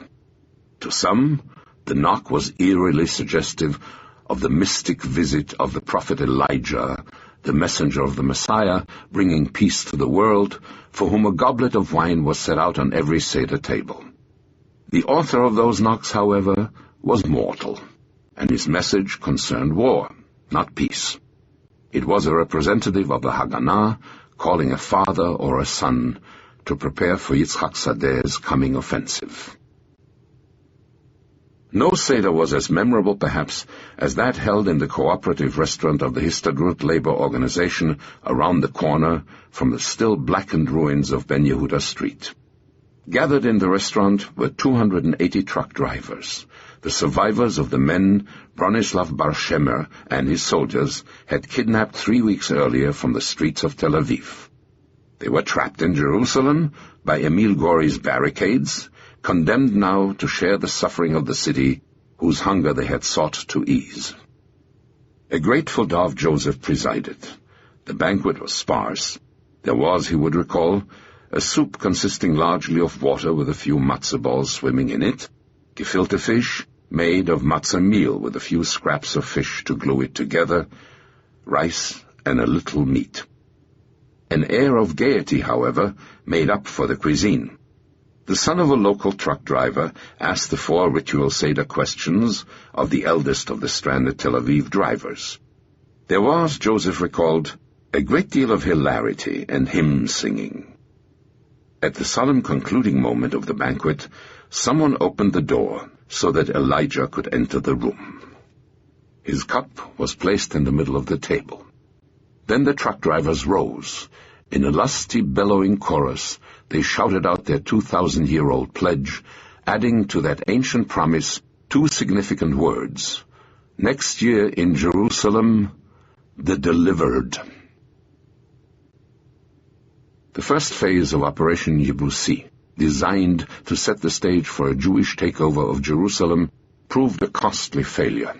To some, the knock was eerily suggestive of the mystic visit of the prophet Elijah, the messenger of the Messiah, bringing peace to the world, for whom a goblet of wine was set out on every Seder table. The author of those knocks, however, was mortal, and his message concerned war, not peace. It was a representative of the Haganah, calling a father or a son to prepare for Yitzchak Sadeh's coming offensive. No Seder was as memorable, perhaps, as that held in the cooperative restaurant of the Histadrut labor organization around the corner from the still blackened ruins of Ben Yehuda Street. Gathered in the restaurant were 280 truck drivers. The survivors of the men Bronislav Bar Shemer and his soldiers had kidnapped 3 weeks earlier from the streets of Tel Aviv. They were trapped in Jerusalem by Emil Gori's barricades, condemned now to share the suffering of the city, whose hunger they had sought to ease. A grateful Dov Joseph presided. The banquet was sparse. There was, he would recall, a soup consisting largely of water with a few matzah balls swimming in it, gefilte fish made of matzah meal with a few scraps of fish to glue it together, rice, and a little meat. An air of gaiety, however, made up for the cuisine. The son of a local truck driver asked the 4 ritual Seder questions of the eldest of the stranded Tel Aviv drivers. There was, Joseph recalled, a great deal of hilarity and hymn singing. At the solemn concluding moment of the banquet, someone opened the door so that Elijah could enter the room. His cup was placed in the middle of the table. Then the truck drivers rose. In a lusty, bellowing chorus, they shouted out their 2,000-year-old pledge, adding to that ancient promise 2 significant words. Next year in Jerusalem, the delivered. The first phase of Operation Yebusi, designed to set the stage for a Jewish takeover of Jerusalem, proved a costly failure.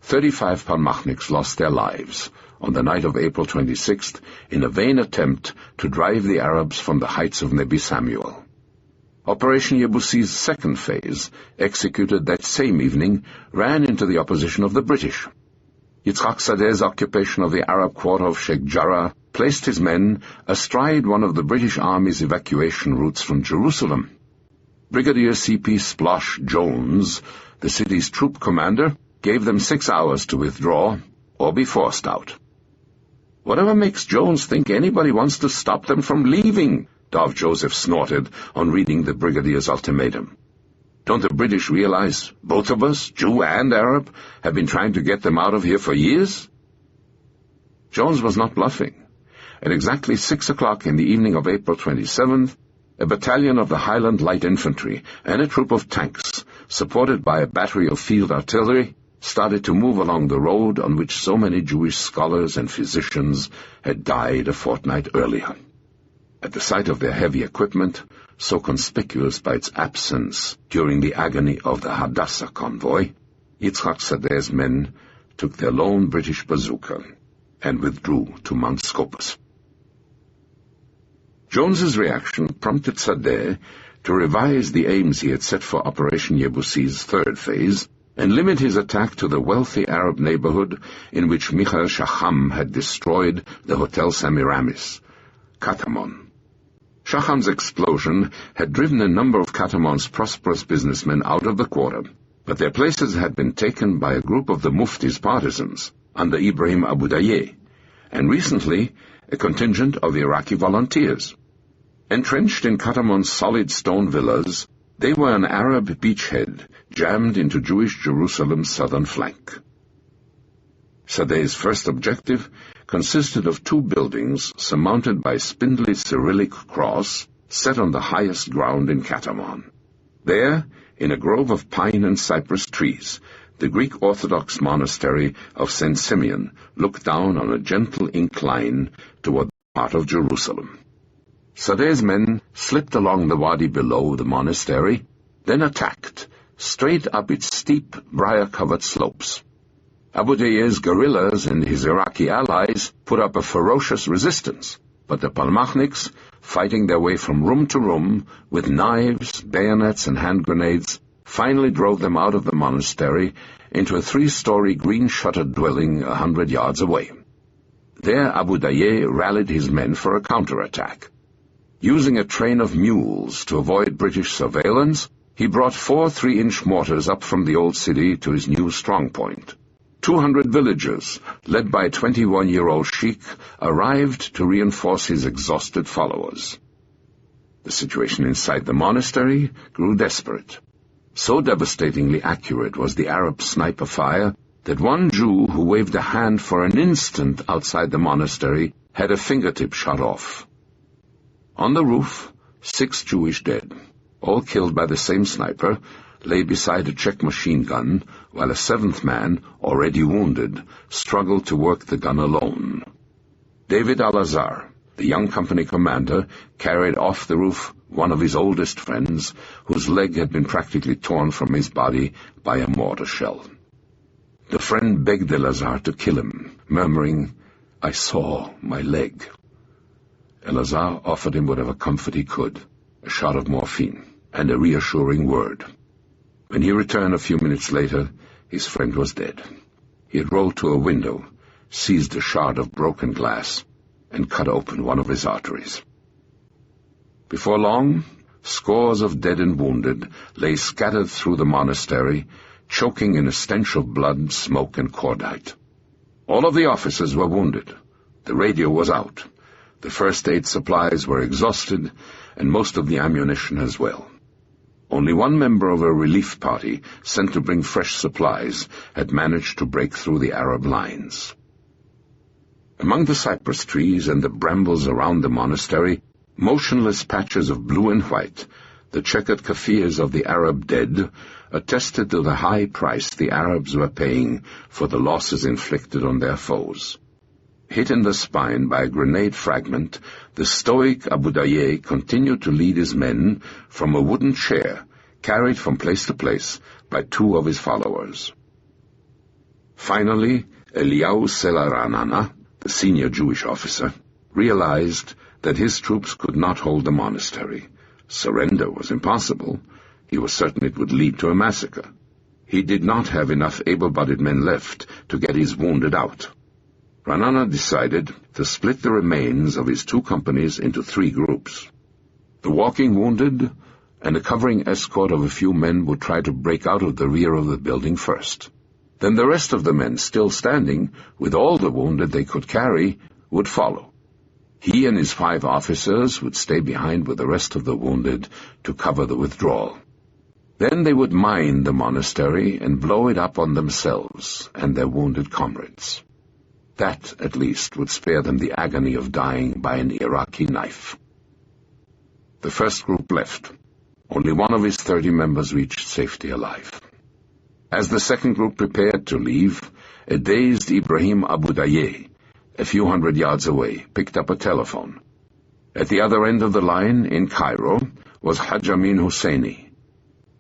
35 Palmachniks lost their lives on the night of April 26th in a vain attempt to drive the Arabs from the heights of Nebi Samuel. Operation Yebusi's second phase, executed that same evening, ran into the opposition of the British. Yitzchak Sadeh's occupation of the Arab quarter of Sheikh Jarrah placed his men astride one of the British Army's evacuation routes from Jerusalem. Brigadier C.P. Splosh Jones, the city's troop commander, gave them 6 hours to withdraw or be forced out. "Whatever makes Jones think anybody wants to stop them from leaving?" Dov Joseph snorted on reading the brigadier's ultimatum. "Don't the British realize both of us, Jew and Arab, have been trying to get them out of here for years?" Jones was not bluffing. At exactly 6 o'clock in the evening of April 27th, a battalion of the Highland Light Infantry and a troop of tanks, supported by a battery of field artillery, started to move along the road on which so many Jewish scholars and physicians had died a fortnight earlier. At the sight of their heavy equipment, so conspicuous by its absence during the agony of the Hadassah convoy, Yitzhak Sadeh's men took their lone British bazooka and withdrew to Mount Scopus. Jones's reaction prompted Sadeh to revise the aims he had set for Operation Yebusi's third phase and limit his attack to the wealthy Arab neighborhood in which Michael Shacham had destroyed the Hotel Semiramis, Katamon. Shacham's explosion had driven a number of Katamon's prosperous businessmen out of the quarter, but their places had been taken by a group of the Mufti's partisans under Ibrahim Abu Dayyeh, and recently a contingent of Iraqi volunteers. Entrenched in Katamon's solid stone villas, they were an Arab beachhead jammed into Jewish Jerusalem's southern flank. Sadeh's first objective consisted of 2 buildings surmounted by a spindly Cyrillic cross set on the highest ground in Katamon. There, in a grove of pine and cypress trees, the Greek Orthodox monastery of St. Simeon looked down on a gentle incline toward the heart of Jerusalem. Sadeh's men slipped along the wadi below the monastery, then attacked, straight up its steep, briar-covered slopes. Abu Dayyeh's guerrillas and his Iraqi allies put up a ferocious resistance, but the Palmachniks, fighting their way from room to room with knives, bayonets, and hand grenades, finally drove them out of the monastery into a 3-story green-shuttered dwelling 100 yards away. There Abu Dayyeh rallied his men for a counterattack. Using a train of mules to avoid British surveillance, he brought 4 3-inch mortars up from the old city to his new strongpoint. 200 villagers, led by a 21-year-old sheikh, arrived to reinforce his exhausted followers. The situation inside the monastery grew desperate. So devastatingly accurate was the Arab sniper fire that one Jew who waved a hand for an instant outside the monastery had a fingertip shot off. On the roof, 6 Jewish dead, all killed by the same sniper, lay beside a Czech machine gun, while a 7th man, already wounded, struggled to work the gun alone. David Al-Azhar, the young company commander, carried off the roof one of his oldest friends, whose leg had been practically torn from his body by a mortar shell. The friend begged Al-Azhar to kill him, murmuring, "I saw my leg." Al-Azhar offered him whatever comfort he could, a shot of morphine, and a reassuring word. When he returned a few minutes later, his friend was dead. He had rolled to a window, seized a shard of broken glass, and cut open one of his arteries. Before long, scores of dead and wounded lay scattered through the monastery, choking in a stench of blood, smoke, and cordite. All of the officers were wounded. The radio was out. The first aid supplies were exhausted, and most of the ammunition as well. Only one member of a relief party, sent to bring fresh supplies, had managed to break through the Arab lines. Among the cypress trees and the brambles around the monastery, motionless patches of blue and white, the checkered Kafirs of the Arab dead, attested to the high price the Arabs were paying for the losses inflicted on their foes. Hit in the spine by a grenade fragment, the stoic Abu Dayyeh continued to lead his men from a wooden chair, carried from place to place by 2 of his followers. Finally, Eliyahu Selaranana, the senior Jewish officer, realized that his troops could not hold the monastery. Surrender was impossible. He was certain it would lead to a massacre. He did not have enough able-bodied men left to get his wounded out. Ranana decided to split the remains of his 2 companies into 3 groups. The walking wounded and a covering escort of a few men would try to break out of the rear of the building first. Then the rest of the men, still standing, with all the wounded they could carry, would follow. He and his 5 officers would stay behind with the rest of the wounded to cover the withdrawal. Then they would mine the monastery and blow it up on themselves and their wounded comrades. That, at least, would spare them the agony of dying by an Iraqi knife. The first group left. Only one of his 30 members reached safety alive. As the second group prepared to leave, a dazed Ibrahim Abu Daye, a few hundred yards away, picked up a telephone. At the other end of the line, in Cairo, was Haj Amin Husseini.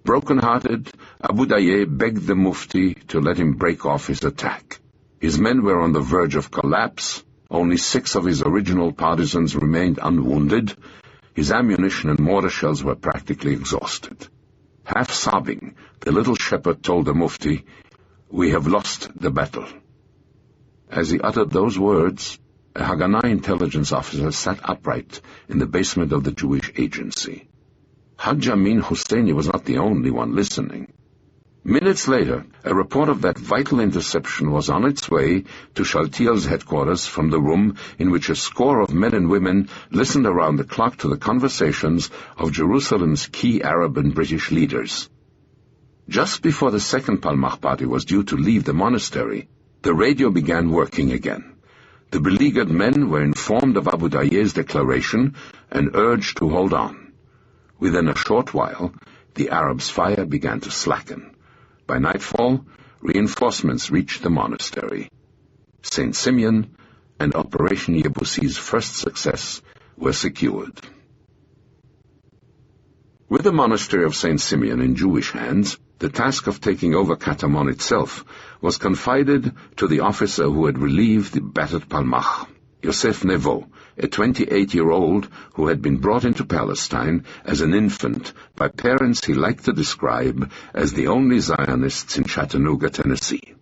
Broken-hearted, Abu Daye begged the Mufti to let him break off his attack. His men were on the verge of collapse. Only 6 of his original partisans remained unwounded. His ammunition and mortar shells were practically exhausted. Half sobbing, the little shepherd told the Mufti, "We have lost the battle." As he uttered those words, a Haganah intelligence officer sat upright in the basement of the Jewish agency. Haj Amin Husseini was not the only one listening. Minutes later, a report of that vital interception was on its way to Shaltiel's headquarters from the room in which a score of men and women listened around the clock to the conversations of Jerusalem's key Arab and British leaders. Just before the second Palmach party was due to leave the monastery, the radio began working again. The beleaguered men were informed of Abu Daye's declaration and urged to hold on. Within a short while, the Arabs' fire began to slacken. By nightfall, reinforcements reached the monastery. St. Simeon and Operation Yebusi's first success were secured. With the monastery of St. Simeon in Jewish hands, the task of taking over Katamon itself was confided to the officer who had relieved the battered Palmach, Yosef Nevo, a 28-year-old who had been brought into Palestine as an infant by parents he liked to describe as the only Zionists in Chattanooga, Tennessee.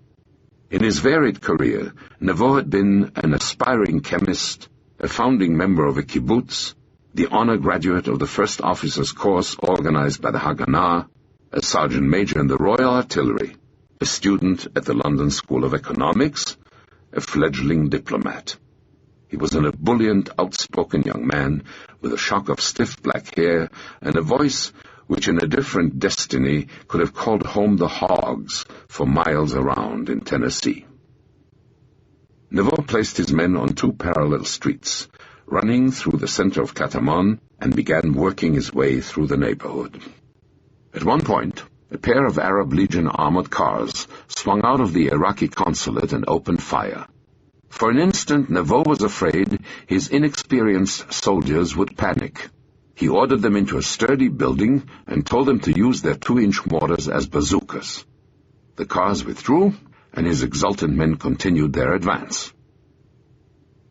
In his varied career, Nevo had been an aspiring chemist, a founding member of a kibbutz, the honor graduate of the first officers' course organized by the Haganah, a sergeant major in the Royal Artillery, a student at the London School of Economics, a fledgling diplomat. He was an ebullient, outspoken young man with a shock of stiff black hair and a voice which in a different destiny could have called home the hogs for miles around in Tennessee. Nevo placed his men on 2 parallel streets, running through the center of Katamon, and began working his way through the neighborhood. At one point, a pair of Arab Legion armored cars swung out of the Iraqi consulate and opened fire. For an instant, Nevo was afraid his inexperienced soldiers would panic. He ordered them into a sturdy building and told them to use their 2-inch mortars as bazookas. The cars withdrew, and his exultant men continued their advance.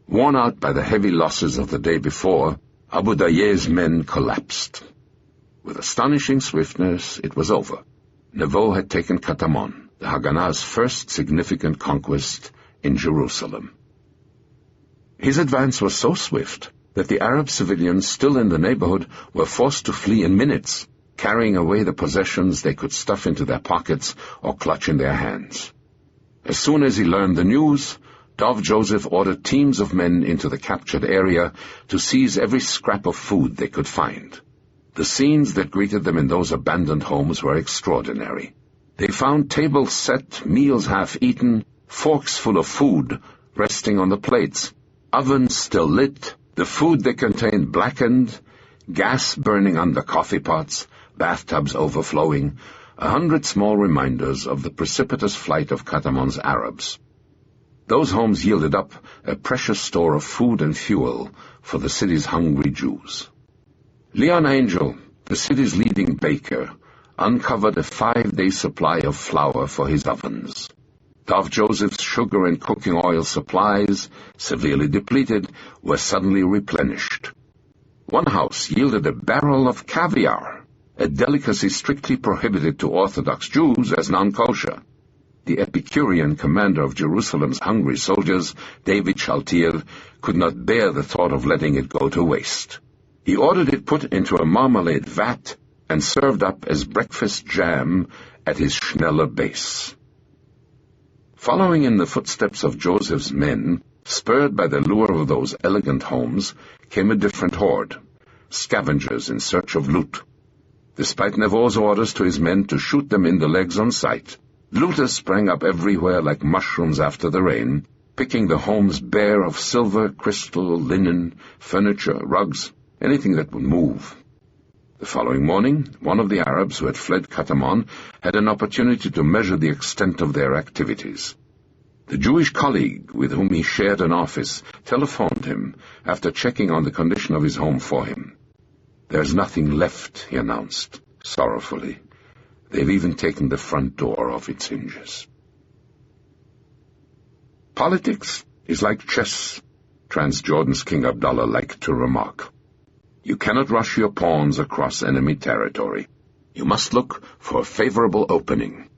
Worn out by the heavy losses of the day before, Abu Daye's men collapsed. With astonishing swiftness, it was over. Nevo had taken Katamon, the Haganah's first significant conquest in Jerusalem. His advance was so swift that the Arab civilians still in the neighborhood were forced to flee in minutes, carrying away the possessions they could stuff into their pockets or clutch in their hands. As soon as he learned the news, Dov Joseph ordered teams of men into the captured area to seize every scrap of food they could find. The scenes that greeted them in those abandoned homes were extraordinary. They found tables set, meals half-eaten, forks full of food resting on the plates, ovens still lit, the food they contained blackened, gas burning under coffee pots, bathtubs overflowing, 100 small reminders of the precipitous flight of Katamon's Arabs. Those homes yielded up a precious store of food and fuel for the city's hungry Jews. Leon Angel, the city's leading baker, uncovered a 5-day supply of flour for his ovens. Dov Joseph's sugar and cooking oil supplies, severely depleted, were suddenly replenished. One house yielded a barrel of caviar, a delicacy strictly prohibited to Orthodox Jews as non-kosher. The Epicurean commander of Jerusalem's hungry soldiers, David Shaltiel, could not bear the thought of letting it go to waste. He ordered it put into a marmalade vat and served up as breakfast jam at his Schneller base. Following in the footsteps of Joseph's men, spurred by the lure of those elegant homes, came a different horde, scavengers in search of loot. Despite Nevo's orders to his men to shoot them in the legs on sight, looters sprang up everywhere like mushrooms after the rain, picking the homes bare of silver, crystal, linen, furniture, rugs, anything that would move. The following morning, one of the Arabs who had fled Katamon had an opportunity to measure the extent of their activities. The Jewish colleague with whom he shared an office telephoned him after checking on the condition of his home for him. "There's nothing left," he announced, sorrowfully. "They've even taken the front door off its hinges." Politics is like chess, Transjordan's King Abdullah liked to remark. You cannot rush your pawns across enemy territory. You must look for a favorable opening.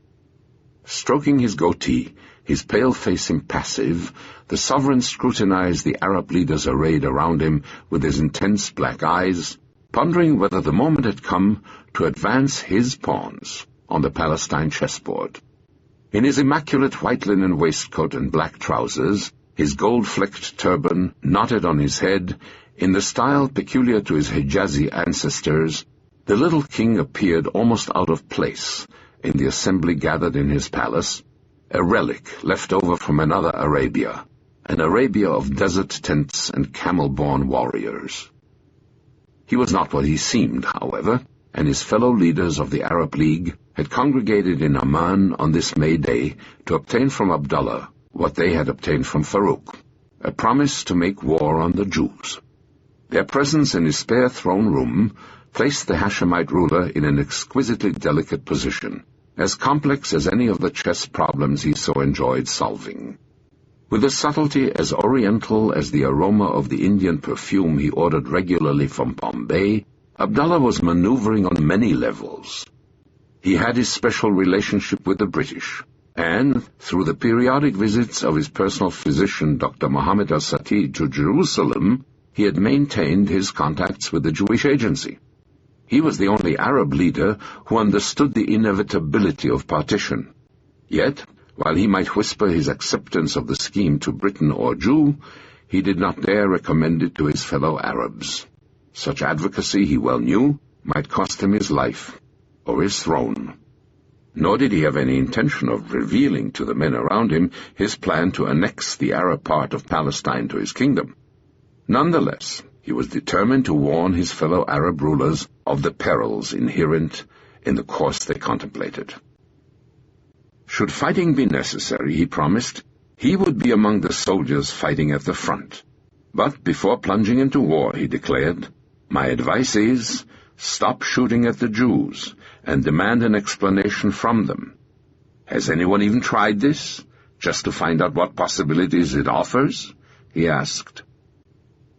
Stroking his goatee, his pale face impassive, the sovereign scrutinized the Arab leaders arrayed around him with his intense black eyes, pondering whether the moment had come to advance his pawns on the Palestine chessboard. In his immaculate white linen waistcoat and black trousers, his gold-flecked turban knotted on his head, in the style peculiar to his Hijazi ancestors, the little king appeared almost out of place in the assembly gathered in his palace, a relic left over from another Arabia, an Arabia of desert tents and camel-born warriors. He was not what he seemed, however, and his fellow leaders of the Arab League had congregated in Amman on this May Day to obtain from Abdullah what they had obtained from Farouk, a promise to make war on the Jews. Their presence in his spare throne room placed the Hashemite ruler in an exquisitely delicate position, as complex as any of the chess problems he so enjoyed solving. With a subtlety as oriental as the aroma of the Indian perfume he ordered regularly from Bombay, Abdullah was maneuvering on many levels. He had his special relationship with the British, and, through the periodic visits of his personal physician Dr. Muhammad al-Sati to Jerusalem, he had maintained his contacts with the Jewish Agency. He was the only Arab leader who understood the inevitability of partition. Yet, while he might whisper his acceptance of the scheme to Briton or Jew, he did not dare recommend it to his fellow Arabs. Such advocacy, he well knew, might cost him his life, or his throne. Nor did he have any intention of revealing to the men around him his plan to annex the Arab part of Palestine to his kingdom. Nonetheless, he was determined to warn his fellow Arab rulers of the perils inherent in the course they contemplated. Should fighting be necessary, he promised, he would be among the soldiers fighting at the front. But before plunging into war, he declared, "My advice is, stop shooting at the Jews and demand an explanation from them. Has anyone even tried this, just to find out what possibilities it offers?" he asked.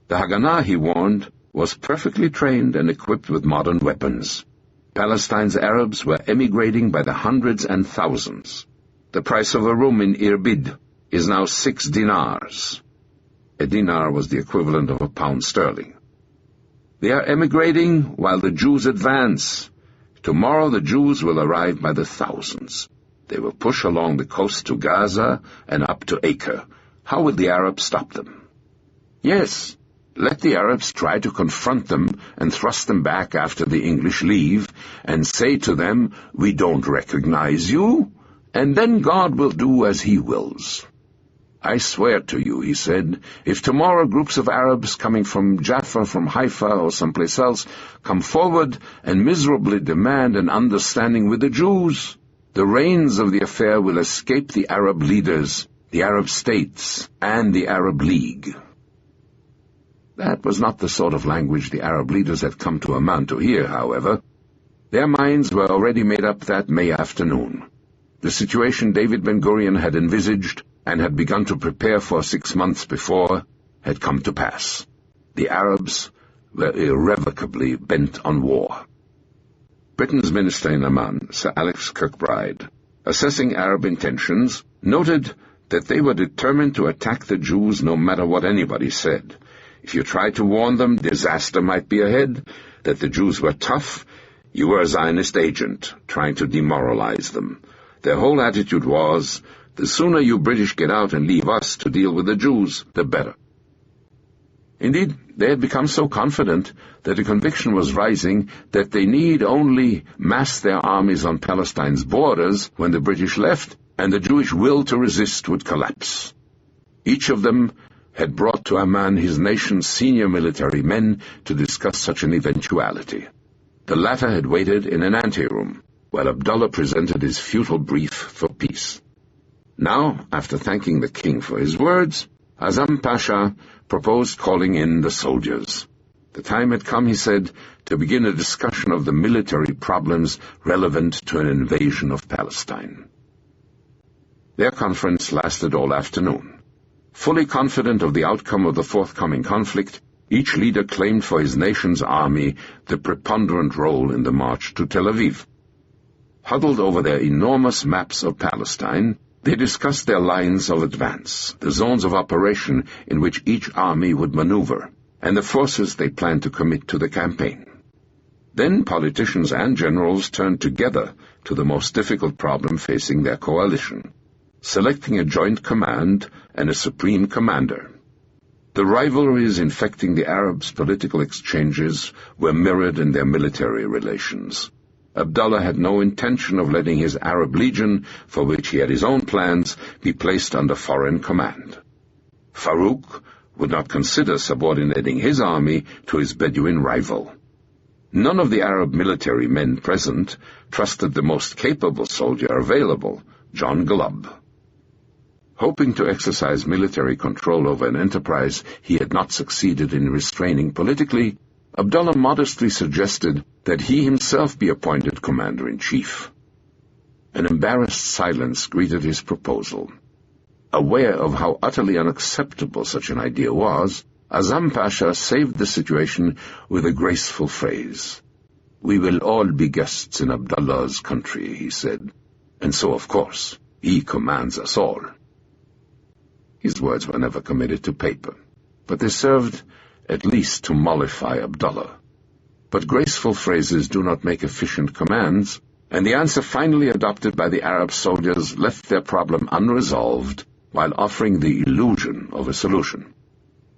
The Haganah, he warned, was perfectly trained and equipped with modern weapons. Palestine's Arabs were emigrating by the hundreds and thousands. The price of a room in Irbid is now 6 dinars. A dinar was the equivalent of £1 sterling. They are emigrating while the Jews advance. Tomorrow the Jews will arrive by the thousands. They will push along the coast to Gaza and up to Acre. How will the Arabs stop them? Yes, let the Arabs try to confront them and thrust them back after the English leave, and say to them, "We don't recognize you," and then God will do as he wills. "I swear to you," he said, "if tomorrow groups of Arabs coming from Jaffa, from Haifa, or someplace else come forward and miserably demand an understanding with the Jews, the reins of the affair will escape the Arab leaders, the Arab states, and the Arab League." That was not the sort of language the Arab leaders had come to Amman to hear, however. Their minds were already made up that May afternoon. The situation David Ben-Gurion had envisaged and had begun to prepare for 6 months before had come to pass. The Arabs were irrevocably bent on war. Britain's minister in Amman, Sir Alex Kirkbride, assessing Arab intentions, noted that they were determined to attack the Jews no matter what anybody said. If you tried to warn them disaster might be ahead, that the Jews were tough, you were a Zionist agent trying to demoralize them. Their whole attitude was, the sooner you British get out and leave us to deal with the Jews, the better. Indeed, they had become so confident that the conviction was rising that they need only mass their armies on Palestine's borders when the British left, and the Jewish will to resist would collapse. Each of them had brought to Amman his nation's senior military men to discuss such an eventuality. The latter had waited in an anteroom, while Abdullah presented his futile brief for peace. Now, after thanking the king for his words, Azam Pasha proposed calling in the soldiers. The time had come, he said, to begin a discussion of the military problems relevant to an invasion of Palestine. Their conference lasted all afternoon. Fully confident of the outcome of the forthcoming conflict, each leader claimed for his nation's army the preponderant role in the march to Tel Aviv. Huddled over their enormous maps of Palestine, they discussed their lines of advance, the zones of operation in which each army would maneuver, and the forces they planned to commit to the campaign. Then politicians and generals turned together to the most difficult problem facing their coalition, selecting a joint command and a supreme commander. The rivalries infecting the Arabs' political exchanges were mirrored in their military relations. Abdullah had no intention of letting his Arab legion, for which he had his own plans, be placed under foreign command. Farouk would not consider subordinating his army to his Bedouin rival. None of the Arab military men present trusted the most capable soldier available, John Glubb. Hoping to exercise military control over an enterprise he had not succeeded in restraining politically, Abdullah modestly suggested that he himself be appointed commander-in-chief. An embarrassed silence greeted his proposal. Aware of how utterly unacceptable such an idea was, Azam Pasha saved the situation with a graceful phrase. "We will all be guests in Abdullah's country," he said, "and so, of course, he commands us all." His words were never committed to paper, but they served at least to mollify Abdullah. But graceful phrases do not make efficient commands, and the answer finally adopted by the Arab soldiers left their problem unresolved while offering the illusion of a solution.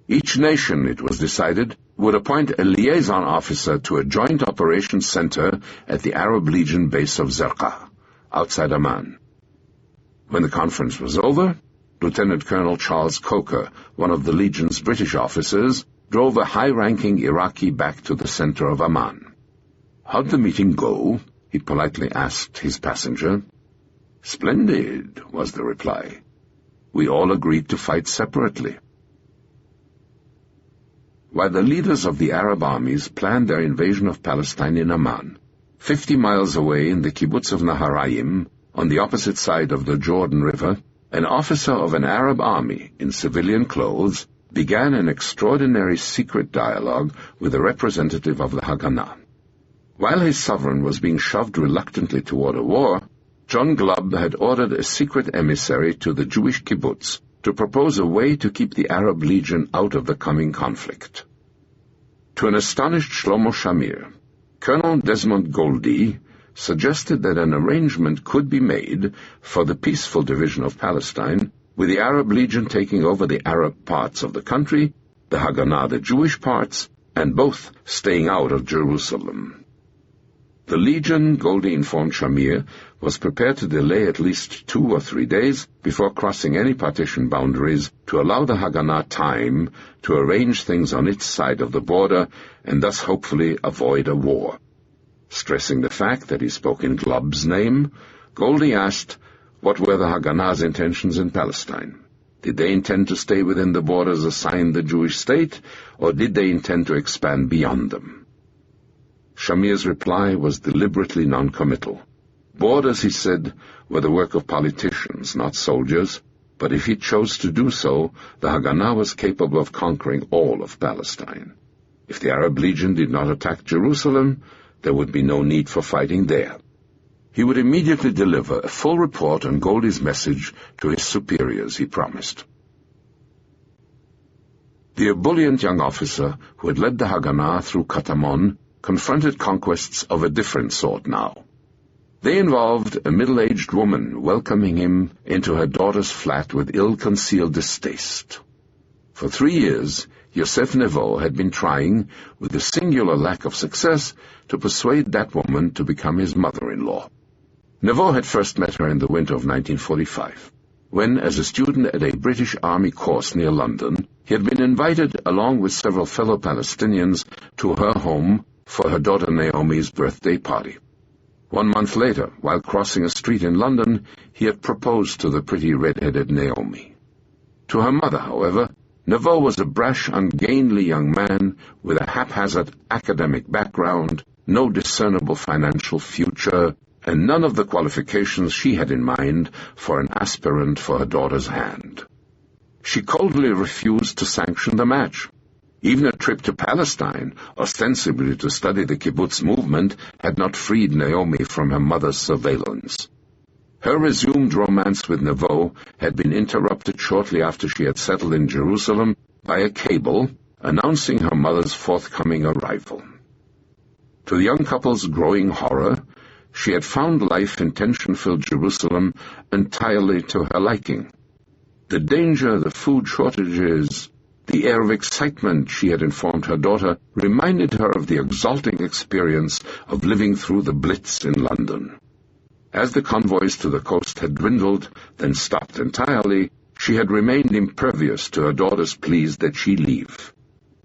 Each nation, it was decided, would appoint a liaison officer to a joint operations center at the Arab Legion base of Zerqa, outside Amman. When the conference was over, Lieutenant Colonel Charles Coker, one of the Legion's British officers, drove a high-ranking Iraqi back to the center of Amman. "How'd the meeting go?" he politely asked his passenger. "Splendid," was the reply. "We all agreed to fight separately." While the leaders of the Arab armies planned their invasion of Palestine in Amman, 50 miles away in the kibbutz of Naharayim, on the opposite side of the Jordan River, an officer of an Arab army in civilian clothes began an extraordinary secret dialogue with a representative of the Haganah. While his sovereign was being shoved reluctantly toward a war, John Glubb had ordered a secret emissary to the Jewish kibbutz to propose a way to keep the Arab Legion out of the coming conflict. To an astonished Shlomo Shamir, Colonel Desmond Goldie suggested that an arrangement could be made for the peaceful division of Palestine, with the Arab Legion taking over the Arab parts of the country, the Haganah the Jewish parts, and both staying out of Jerusalem. The Legion, Goldie informed Shamir, was prepared to delay at least 2 or 3 days before crossing any partition boundaries to allow the Haganah time to arrange things on its side of the border and thus hopefully avoid a war. Stressing the fact that he spoke in Glubb's name, Goldie asked what were the Haganah's intentions in Palestine. Did they intend to stay within the borders assigned the Jewish state, or did they intend to expand beyond them? Shamir's reply was deliberately non-committal. Borders, he said, were the work of politicians, not soldiers, but if he chose to do so, the Haganah was capable of conquering all of Palestine. If the Arab Legion did not attack Jerusalem, there would be no need for fighting there. He would immediately deliver a full report on Goldie's message to his superiors, he promised. The ebullient young officer who had led the Haganah through Katamon confronted conquests of a different sort now. They involved a middle-aged woman welcoming him into her daughter's flat with ill-concealed distaste. For 3 years, Yosef Nevo had been trying, with a singular lack of success, to persuade that woman to become his mother-in-law. Nevo had first met her in the winter of 1945, when, as a student at a British Army course near London, he had been invited, along with several fellow Palestinians, to her home for her daughter Naomi's birthday party. 1 month later, while crossing a street in London, he had proposed to the pretty red-headed Naomi. To her mother, however, Neveu was a brash, ungainly young man with a haphazard academic background, no discernible financial future, and none of the qualifications she had in mind for an aspirant for her daughter's hand. She coldly refused to sanction the match. Even a trip to Palestine, ostensibly to study the kibbutz movement, had not freed Naomi from her mother's surveillance. Her resumed romance with Neveu had been interrupted shortly after she had settled in Jerusalem by a cable announcing her mother's forthcoming arrival. To the young couple's growing horror, she had found life in tension-filled Jerusalem entirely to her liking. The danger, the food shortages, the air of excitement she had informed her daughter reminded her of the exalting experience of living through the Blitz in London. As the convoys to the coast had dwindled, then stopped entirely, she had remained impervious to her daughter's pleas that she leave.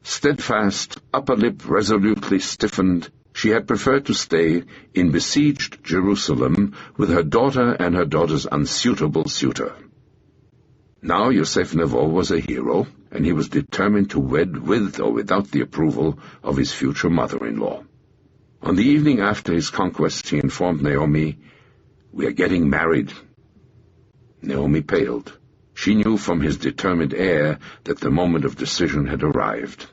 Steadfast, upper lip resolutely stiffened, she had preferred to stay in besieged Jerusalem with her daughter and her daughter's unsuitable suitor. Now Yosef Neveu was a hero, and he was determined to wed with or without the approval of his future mother-in-law. On the evening after his conquest, he informed Naomi, "We are getting married." Naomi paled. She knew from his determined air that the moment of decision had arrived.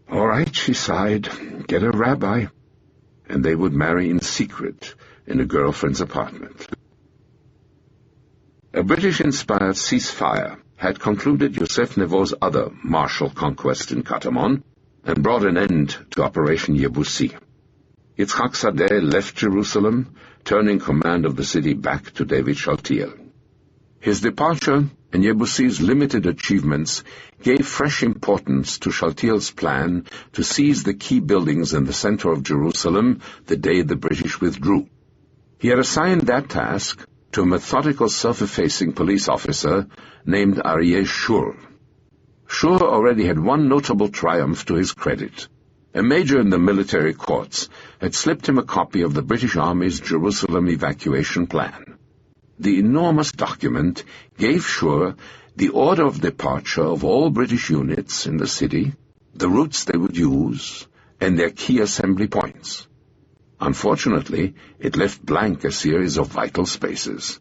"All right," she sighed, "get a rabbi." And they would marry in secret in a girlfriend's apartment. A British-inspired ceasefire had concluded Yosef Neveu's other martial conquest in Katamon and brought an end to Operation Yebusi. Yitzhak Sadeh left Jerusalem, turning command of the city back to David Shaltiel. His departure and Yebusi's limited achievements gave fresh importance to Shaltiel's plan to seize the key buildings in the center of Jerusalem the day the British withdrew. He had assigned that task to a methodical self-effacing police officer named Aryeh Shur. Shur already had one notable triumph to his credit. A major in the military courts had slipped him a copy of the British Army's Jerusalem evacuation plan. The enormous document gave Shur the order of departure of all British units in the city, the routes they would use, and their key assembly points. Unfortunately, it left blank a series of vital spaces.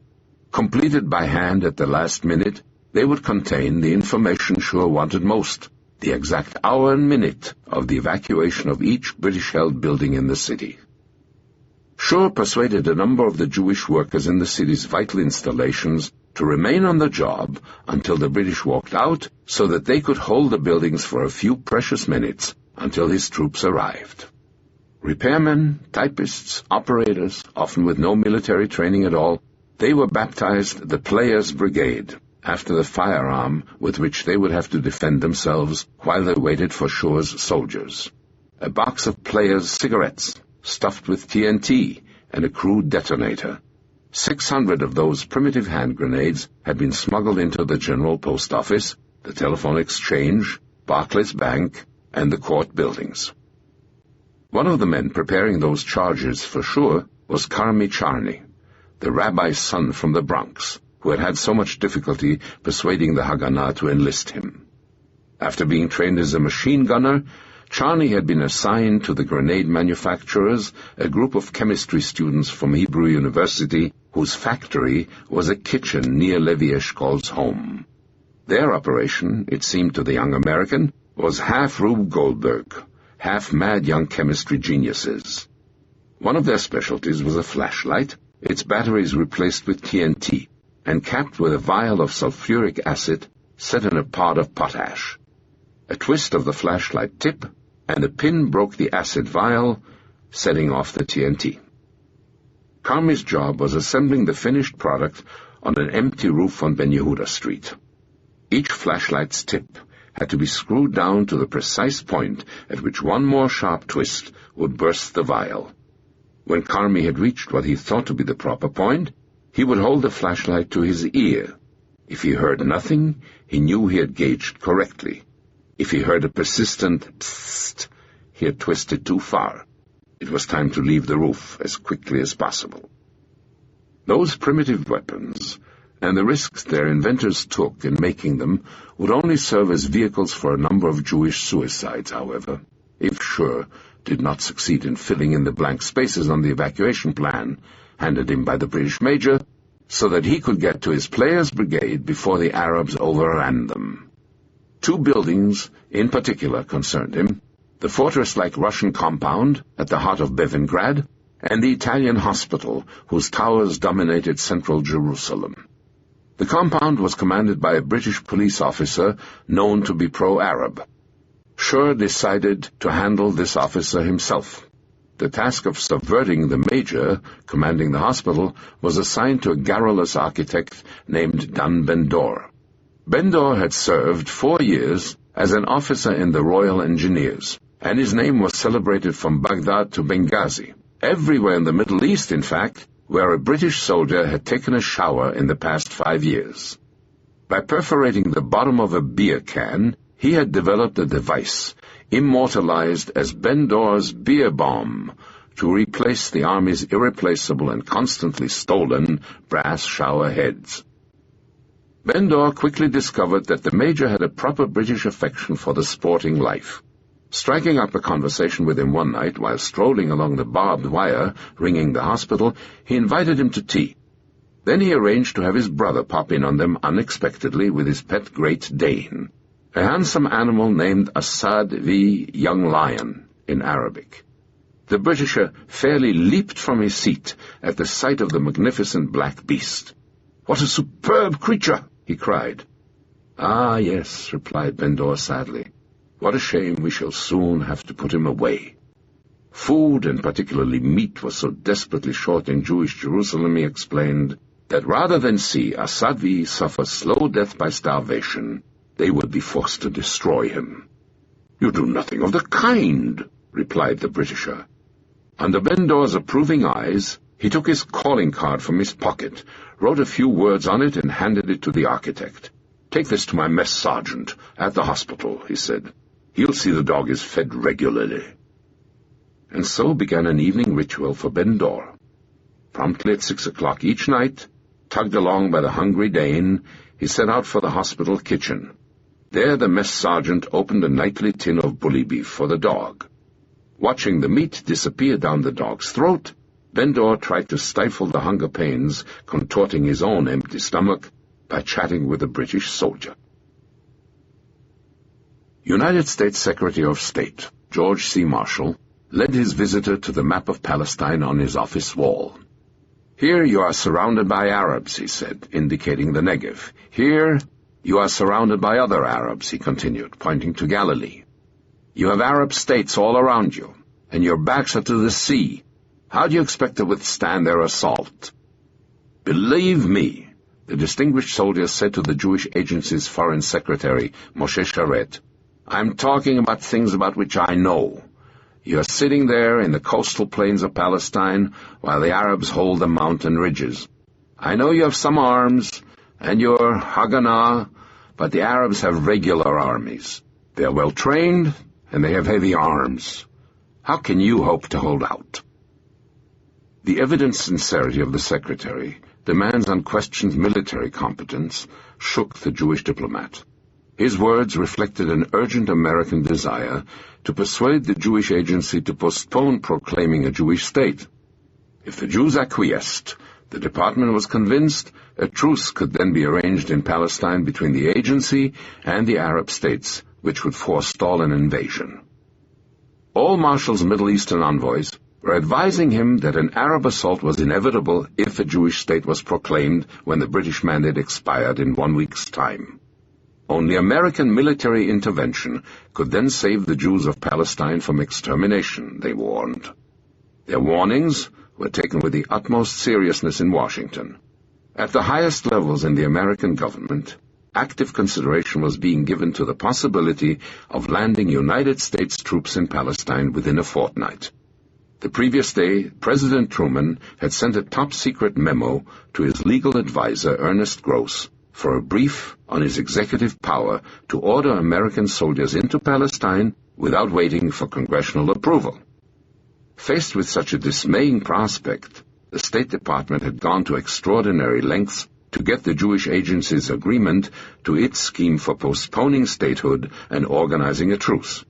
Completed by hand at the last minute, they would contain the information Shur wanted most, the exact hour and minute of the evacuation of each British-held building in the city. Shur persuaded a number of the Jewish workers in the city's vital installations to remain on the job until the British walked out so that they could hold the buildings for a few precious minutes until his troops arrived. Repairmen, typists, operators, often with no military training at all, they were baptized the Players' Brigade, after the firearm with which they would have to defend themselves while they waited for Shur's soldiers. A box of Players' cigarettes, stuffed with TNT and a crude detonator. 600 of those primitive hand grenades had been smuggled into the General Post Office, the Telephone Exchange, Barclays Bank, and the court buildings. One of the men preparing those charges for Shur was Karmi Charni, the rabbi's son from the Bronx, who had had so much difficulty persuading the Haganah to enlist him. After being trained as a machine gunner, Charni had been assigned to the grenade manufacturers, a group of chemistry students from Hebrew University whose factory was a kitchen near Levi Eshkol's home. Their operation, it seemed to the young American, was half Rube Goldberg, half mad young chemistry geniuses. One of their specialties was a flashlight, its batteries replaced with TNT, and capped with a vial of sulfuric acid set in a pot of potash. A twist of the flashlight tip, and the pin broke the acid vial, setting off the TNT. Karmi's job was assembling the finished product on an empty roof on Ben Yehuda Street. Each flashlight's tip had to be screwed down to the precise point at which one more sharp twist would burst the vial. When Karmi had reached what he thought to be the proper point, he would hold the flashlight to his ear, If he heard nothing, he knew he had gauged correctly. If he heard a persistent psst, he had twisted too far. It was time to leave the roof as quickly as possible. Those primitive weapons, and the risks their inventors took in making them, would only serve as vehicles for a number of Jewish suicides, however, if Schur did not succeed in filling in the blank spaces on the evacuation plan handed him by the British major, so that he could get to his Players' Brigade before the Arabs overran them. 2 buildings in particular concerned him: the fortress-like Russian compound at the heart of Bevingrad, and the Italian hospital, whose towers dominated central Jerusalem. The compound was commanded by a British police officer known to be pro-Arab. Schur decided to handle this officer himself. The task of subverting the major, commanding the hospital, was assigned to a garrulous architect named Dan Ben-Dor. Ben-Dor had served 4 years as an officer in the Royal Engineers, and his name was celebrated from Baghdad to Benghazi, everywhere in the Middle East, in fact, where a British soldier had taken a shower in the past 5 years. By perforating the bottom of a beer can, he had developed a device, immortalized as Ben-Dor's beer bomb, to replace the Army's irreplaceable and constantly stolen brass shower heads. Ben-Dor quickly discovered that the major had a proper British affection for the sporting life. Striking up a conversation with him one night while strolling along the barbed wire ringing the hospital, he invited him to tea. Then he arranged to have his brother pop in on them unexpectedly with his pet Great Dane, a handsome animal named Assad v. Young Lion in Arabic. The Britisher fairly leaped from his seat at the sight of the magnificent black beast. "What a superb creature!" he cried. "Ah, yes," replied Ben-Dor sadly. "What a shame we shall soon have to put him away." Food, and particularly meat, was so desperately short in Jewish Jerusalem, he explained, that rather than see Assadvi suffer slow death by starvation, they would be forced to destroy him. "You do nothing of the kind," replied the Britisher. Under Ben-Dor's approving eyes, he took his calling card from his pocket, wrote a few words on it, and handed it to the architect. "Take this to my mess sergeant at the hospital," he said. "He'll see the dog is fed regularly." And so began an evening ritual for Ben-Dor. Promptly at 6 o'clock each night, tugged along by the hungry Dane, he set out for the hospital kitchen. There the mess sergeant opened a nightly tin of bully beef for the dog. Watching the meat disappear down the dog's throat, Ben-Dor tried to stifle the hunger pains contorting his own empty stomach by chatting with a British soldier. United States Secretary of State George C. Marshall led his visitor to the map of Palestine on his office wall. "Here you are surrounded by Arabs," he said, indicating the Negev. "Here you are surrounded by other Arabs," he continued, pointing to Galilee. "You have Arab states all around you, and your backs are to the sea. How do you expect to withstand their assault?" "Believe me," the distinguished soldier said to the Jewish Agency's Foreign Secretary, Moshe Sharet, "I'm talking about things about which I know. You are sitting there in the coastal plains of Palestine while the Arabs hold the mountain ridges. I know you have some arms, and you're Haganah, but the Arabs have regular armies. They are well trained, and they have heavy arms. How can you hope to hold out?" The evident sincerity of the secretary, the man's unquestioned military competence, shook the Jewish diplomat. His words reflected an urgent American desire to persuade the Jewish Agency to postpone proclaiming a Jewish state. If the Jews acquiesced, the department was convinced a truce could then be arranged in Palestine between the agency and the Arab states, which would forestall an invasion. All Marshall's Middle Eastern envoys were advising him that an Arab assault was inevitable if a Jewish state was proclaimed when the British mandate expired in 1 week's time. Only American military intervention could then save the Jews of Palestine from extermination, they warned. Their warnings were taken with the utmost seriousness in Washington. At the highest levels in the American government, active consideration was being given to the possibility of landing United States troops in Palestine within a fortnight. The previous day, President Truman had sent a top-secret memo to his legal advisor, Ernest Gross, for a brief on his executive power to order American soldiers into Palestine without waiting for congressional approval. Faced with such a dismaying prospect, the State Department had gone to extraordinary lengths to get the Jewish Agency's agreement to its scheme for postponing statehood and organizing a truce.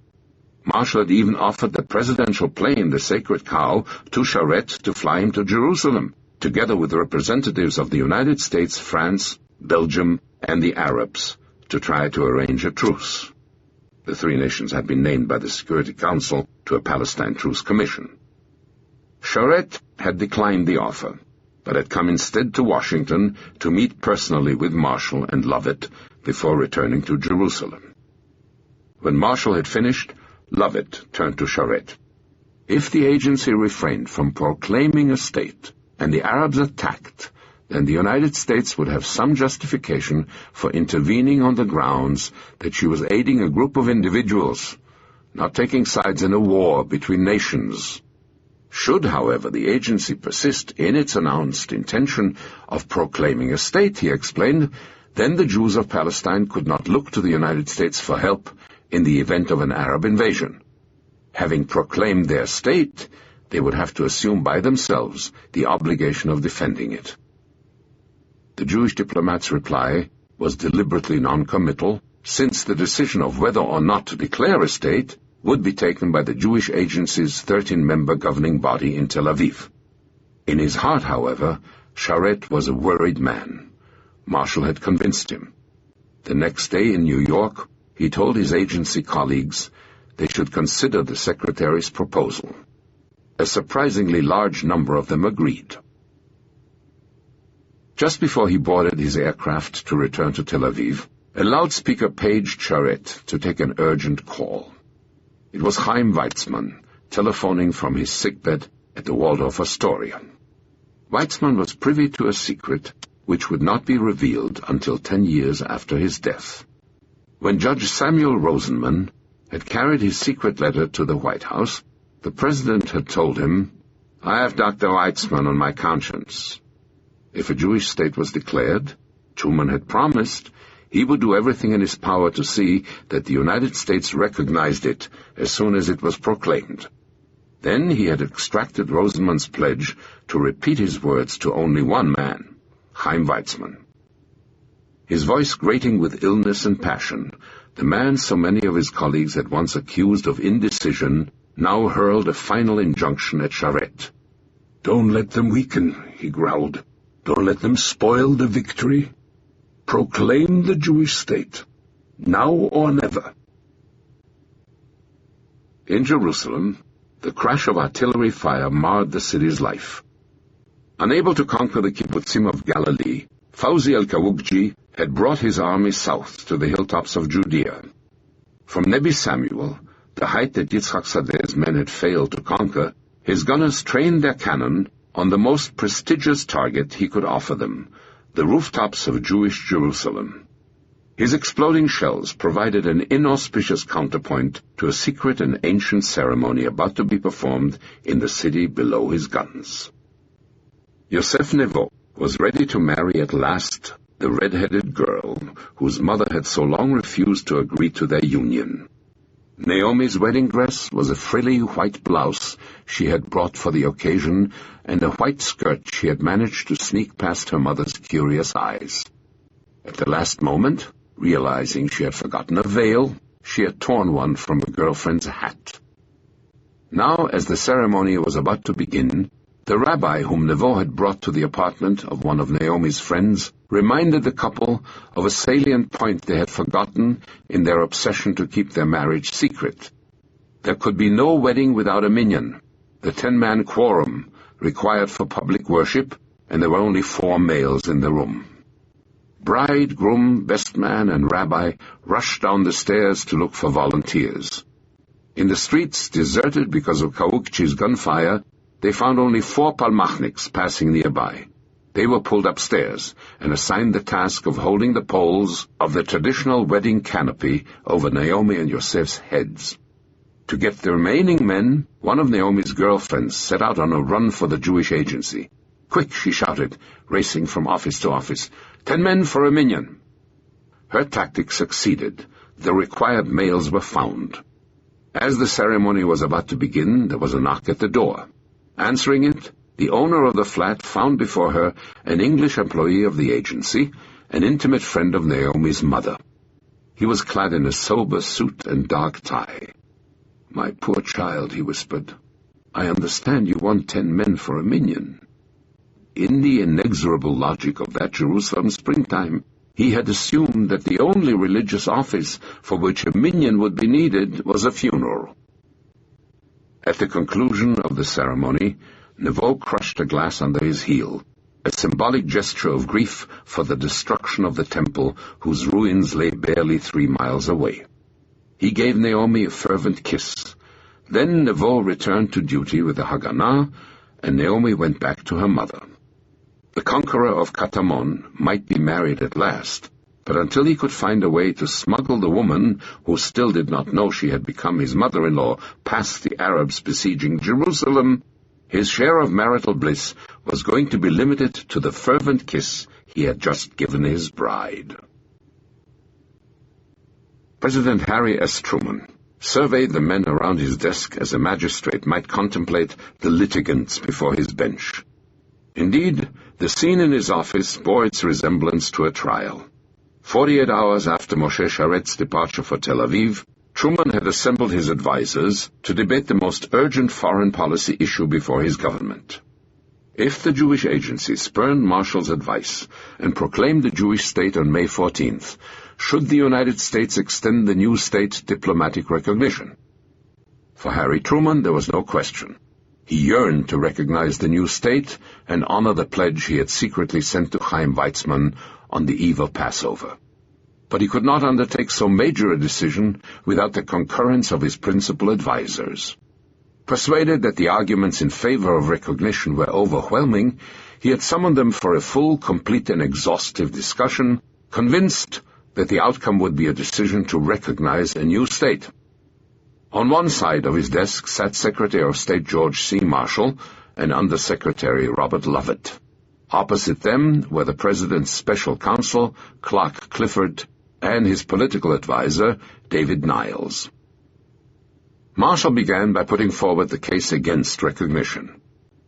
Marshall had even offered the presidential plane, the Sacred Cow, to Charette to fly him to Jerusalem, together with representatives of the United States, France, Belgium, and the Arabs, to try to arrange a truce. The three nations had been named by the Security Council to a Palestine Truce Commission. Charette had declined the offer, but had come instead to Washington to meet personally with Marshall and Lovett before returning to Jerusalem. When Marshall had finished, Lovett turned to Charette. If the agency refrained from proclaiming a state, and the Arabs attacked, then the United States would have some justification for intervening on the grounds that she was aiding a group of individuals, not taking sides in a war between nations. Should, however, the agency persist in its announced intention of proclaiming a state, he explained, then the Jews of Palestine could not look to the United States for help in the event of an Arab invasion. Having proclaimed their state, they would have to assume by themselves the obligation of defending it. The Jewish diplomat's reply was deliberately non-committal, since the decision of whether or not to declare a state would be taken by the Jewish Agency's 13-member governing body in Tel Aviv. In his heart, however, Charette was a worried man. Marshall had convinced him. The next day in New York, he told his agency colleagues they should consider the Secretary's proposal. A surprisingly large number of them agreed. Just before he boarded his aircraft to return to Tel Aviv, a loudspeaker paged Charette to take an urgent call. It was Chaim Weizmann, telephoning from his sickbed at the Waldorf Astoria. Weizmann was privy to a secret which would not be revealed until 10 years after his death. When Judge Samuel Rosenman had carried his secret letter to the White House, the president had told him, "I have Dr. Weizmann on my conscience." If a Jewish state was declared, Truman had promised, he would do everything in his power to see that the United States recognized it as soon as it was proclaimed. Then he had extracted Rosenman's pledge to repeat his words to only one man, Chaim Weizmann. His voice grating with illness and passion, the man so many of his colleagues had once accused of indecision now hurled a final injunction at Charette. "Don't let them weaken," he growled. "Don't let them spoil the victory. Proclaim the Jewish state, now or never." In Jerusalem, the crash of artillery fire marred the city's life. Unable to conquer the kibbutzim of Galilee, Fawzi al-Kawukji had brought his army south to the hilltops of Judea. From Nebi Samuel, the height that Yitzchak Sadeh's men had failed to conquer, his gunners trained their cannon on the most prestigious target he could offer them, the rooftops of Jewish Jerusalem. His exploding shells provided an inauspicious counterpoint to a secret and ancient ceremony about to be performed in the city below his guns. Yosef Nevo was ready to marry at last the red-headed girl whose mother had so long refused to agree to their union. Naomi's wedding dress was a frilly white blouse she had brought for the occasion, and a white skirt she had managed to sneak past her mother's curious eyes. At the last moment, realizing she had forgotten a veil, she had torn one from a girlfriend's hat. Now, as the ceremony was about to begin, the rabbi whom Nevo had brought to the apartment of one of Naomi's friends reminded the couple of a salient point they had forgotten in their obsession to keep their marriage secret. There could be no wedding without a minyan, the 10-man quorum required for public worship, and there were only 4 males in the room. Bride, groom, best man, and rabbi rushed down the stairs to look for volunteers. In the streets, deserted because of Kawukji's gunfire, they found only 4 palmachniks passing nearby. They were pulled upstairs and assigned the task of holding the poles of the traditional wedding canopy over Naomi and Yosef's heads. To get the remaining men, one of Naomi's girlfriends set out on a run for the Jewish Agency. "Quick," she shouted, racing from office to office. 10 men for a minion." Her tactic succeeded. The required males were found. As the ceremony was about to begin, there was a knock at the door. Answering it, the owner of the flat found before her an English employee of the agency, an intimate friend of Naomi's mother. He was clad in a sober suit and dark tie. "My poor child," he whispered, "I understand you want 10 men for a minion." In the inexorable logic of that Jerusalem springtime, he had assumed that the only religious office for which a minion would be needed was a funeral. At the conclusion of the ceremony, Neveu crushed a glass under his heel, a symbolic gesture of grief for the destruction of the temple whose ruins lay barely 3 miles away. He gave Naomi a fervent kiss. Then Neveu returned to duty with the Haganah, and Naomi went back to her mother. The conqueror of Katamon might be married at last, but until he could find a way to smuggle the woman, who still did not know she had become his mother-in-law, past the Arabs besieging Jerusalem, his share of marital bliss was going to be limited to the fervent kiss he had just given his bride. President Harry S. Truman surveyed the men around his desk as a magistrate might contemplate the litigants before his bench. Indeed, the scene in his office bore its resemblance to a trial. 48 hours after Moshe Sharet's departure for Tel Aviv, Truman had assembled his advisers to debate the most urgent foreign policy issue before his government. If the Jewish agency spurned Marshall's advice and proclaimed the Jewish state on May 14th, should the United States extend the new state diplomatic recognition? For Harry Truman, there was no question. He yearned to recognize the new state and honor the pledge he had secretly sent to Chaim Weizmann on the eve of Passover. But he could not undertake so major a decision without the concurrence of his principal advisers. Persuaded that the arguments in favor of recognition were overwhelming, he had summoned them for a full, complete, and exhaustive discussion, convinced that the outcome would be a decision to recognize a new state. On one side of his desk sat Secretary of State George C. Marshall and Undersecretary Robert Lovett. Opposite them were the President's special counsel, Clark Clifford, and his political advisor, David Niles. Marshall began by putting forward the case against recognition.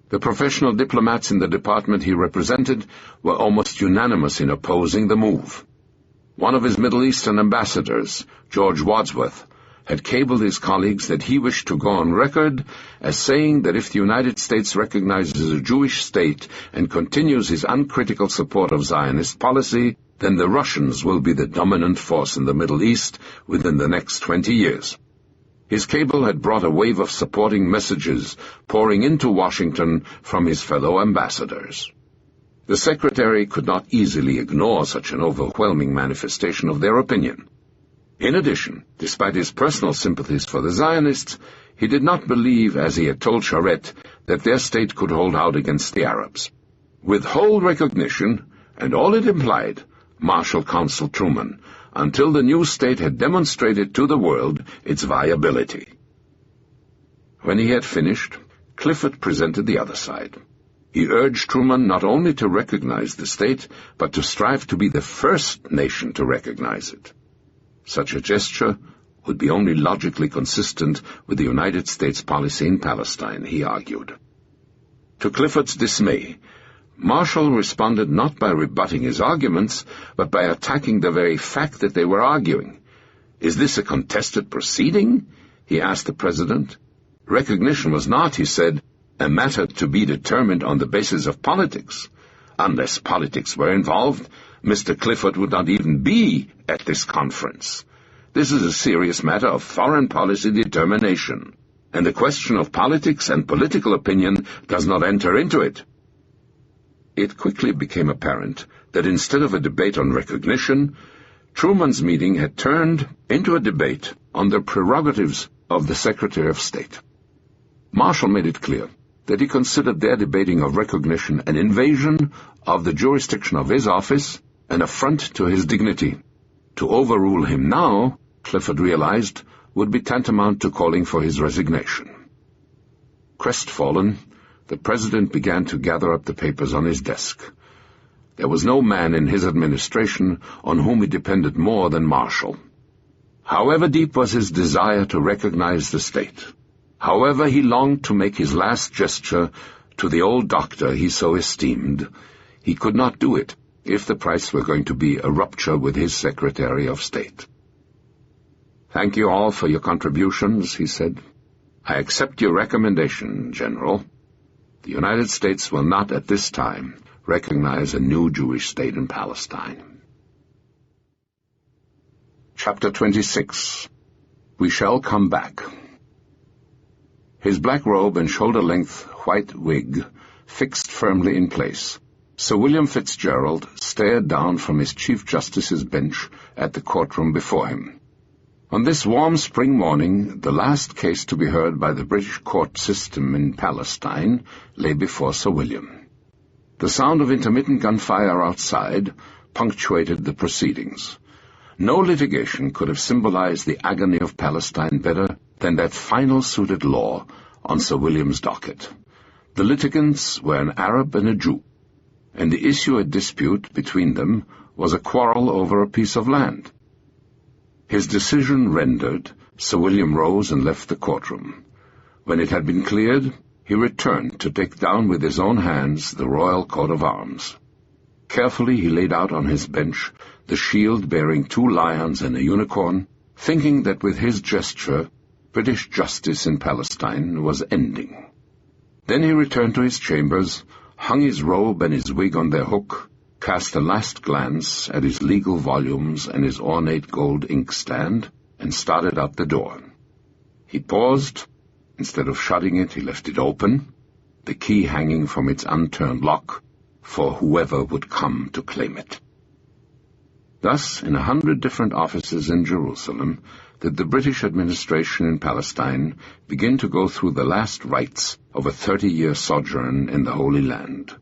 The professional diplomats in the department he represented were almost unanimous in opposing the move. One of his Middle Eastern ambassadors, George Wadsworth, had cabled his colleagues that he wished to go on record as saying that if the United States recognizes a Jewish state and continues his uncritical support of Zionist policy, then the Russians will be the dominant force in the Middle East within the next 20 years. His cable had brought a wave of supporting messages pouring into Washington from his fellow ambassadors. The Secretary could not easily ignore such an overwhelming manifestation of their opinion. In addition, despite his personal sympathies for the Zionists, he did not believe, as he had told Sharet, that their state could hold out against the Arabs. With whole recognition, and all it implied, Marshall counseled Truman, until the new state had demonstrated to the world its viability. When he had finished, Clifford presented the other side. He urged Truman not only to recognize the state, but to strive to be the first nation to recognize it. Such a gesture would be only logically consistent with the United States policy in Palestine, he argued. To Clifford's dismay, Marshall responded not by rebutting his arguments, but by attacking the very fact that they were arguing. "Is this a contested proceeding?" he asked the President. Recognition was not, he said, a matter to be determined on the basis of politics. Unless politics were involved, Mr. Clifford would not even be at this conference. This is a serious matter of foreign policy determination, and the question of politics and political opinion does not enter into it. It quickly became apparent that instead of a debate on recognition, Truman's meeting had turned into a debate on the prerogatives of the Secretary of State. Marshall made it clear that he considered their debating of recognition an invasion of the jurisdiction of his office, an affront to his dignity. To overrule him now, Clifford realized, would be tantamount to calling for his resignation. Crestfallen, the President began to gather up the papers on his desk. There was no man in his administration on whom he depended more than Marshall. However deep was his desire to recognize the state, however he longed to make his last gesture to the old doctor he so esteemed, he could not do it if the price were going to be a rupture with his Secretary of State. "Thank you all for your contributions," he said. "I accept your recommendation, General. The United States will not at this time recognize a new Jewish state in Palestine." Chapter 26. We Shall Come Back. His black robe and shoulder-length white wig fixed firmly in place, Sir William Fitzgerald stared down from his Chief Justice's bench at the courtroom before him. On this warm spring morning, the last case to be heard by the British court system in Palestine lay before Sir William. The sound of intermittent gunfire outside punctuated the proceedings. No litigation could have symbolized the agony of Palestine better than that final suit at law on Sir William's docket. The litigants were an Arab and a Jew, and the issue at dispute between them was a quarrel over a piece of land. His decision rendered, Sir William rose and left the courtroom. When it had been cleared, he returned to take down with his own hands the royal coat of arms. Carefully he laid out on his bench the shield bearing 2 lions and a unicorn, thinking that with his gesture British justice in Palestine was ending. Then he returned to his chambers, hung his robe and his wig on their hook, cast a last glance at his legal volumes and his ornate gold inkstand, and started out the door. He paused. Instead of shutting it, he left it open, the key hanging from its unturned lock, for whoever would come to claim it. Thus, in 100 different offices in Jerusalem, did the British administration in Palestine begin to go through the last rites of a 30-year sojourn in the Holy Land.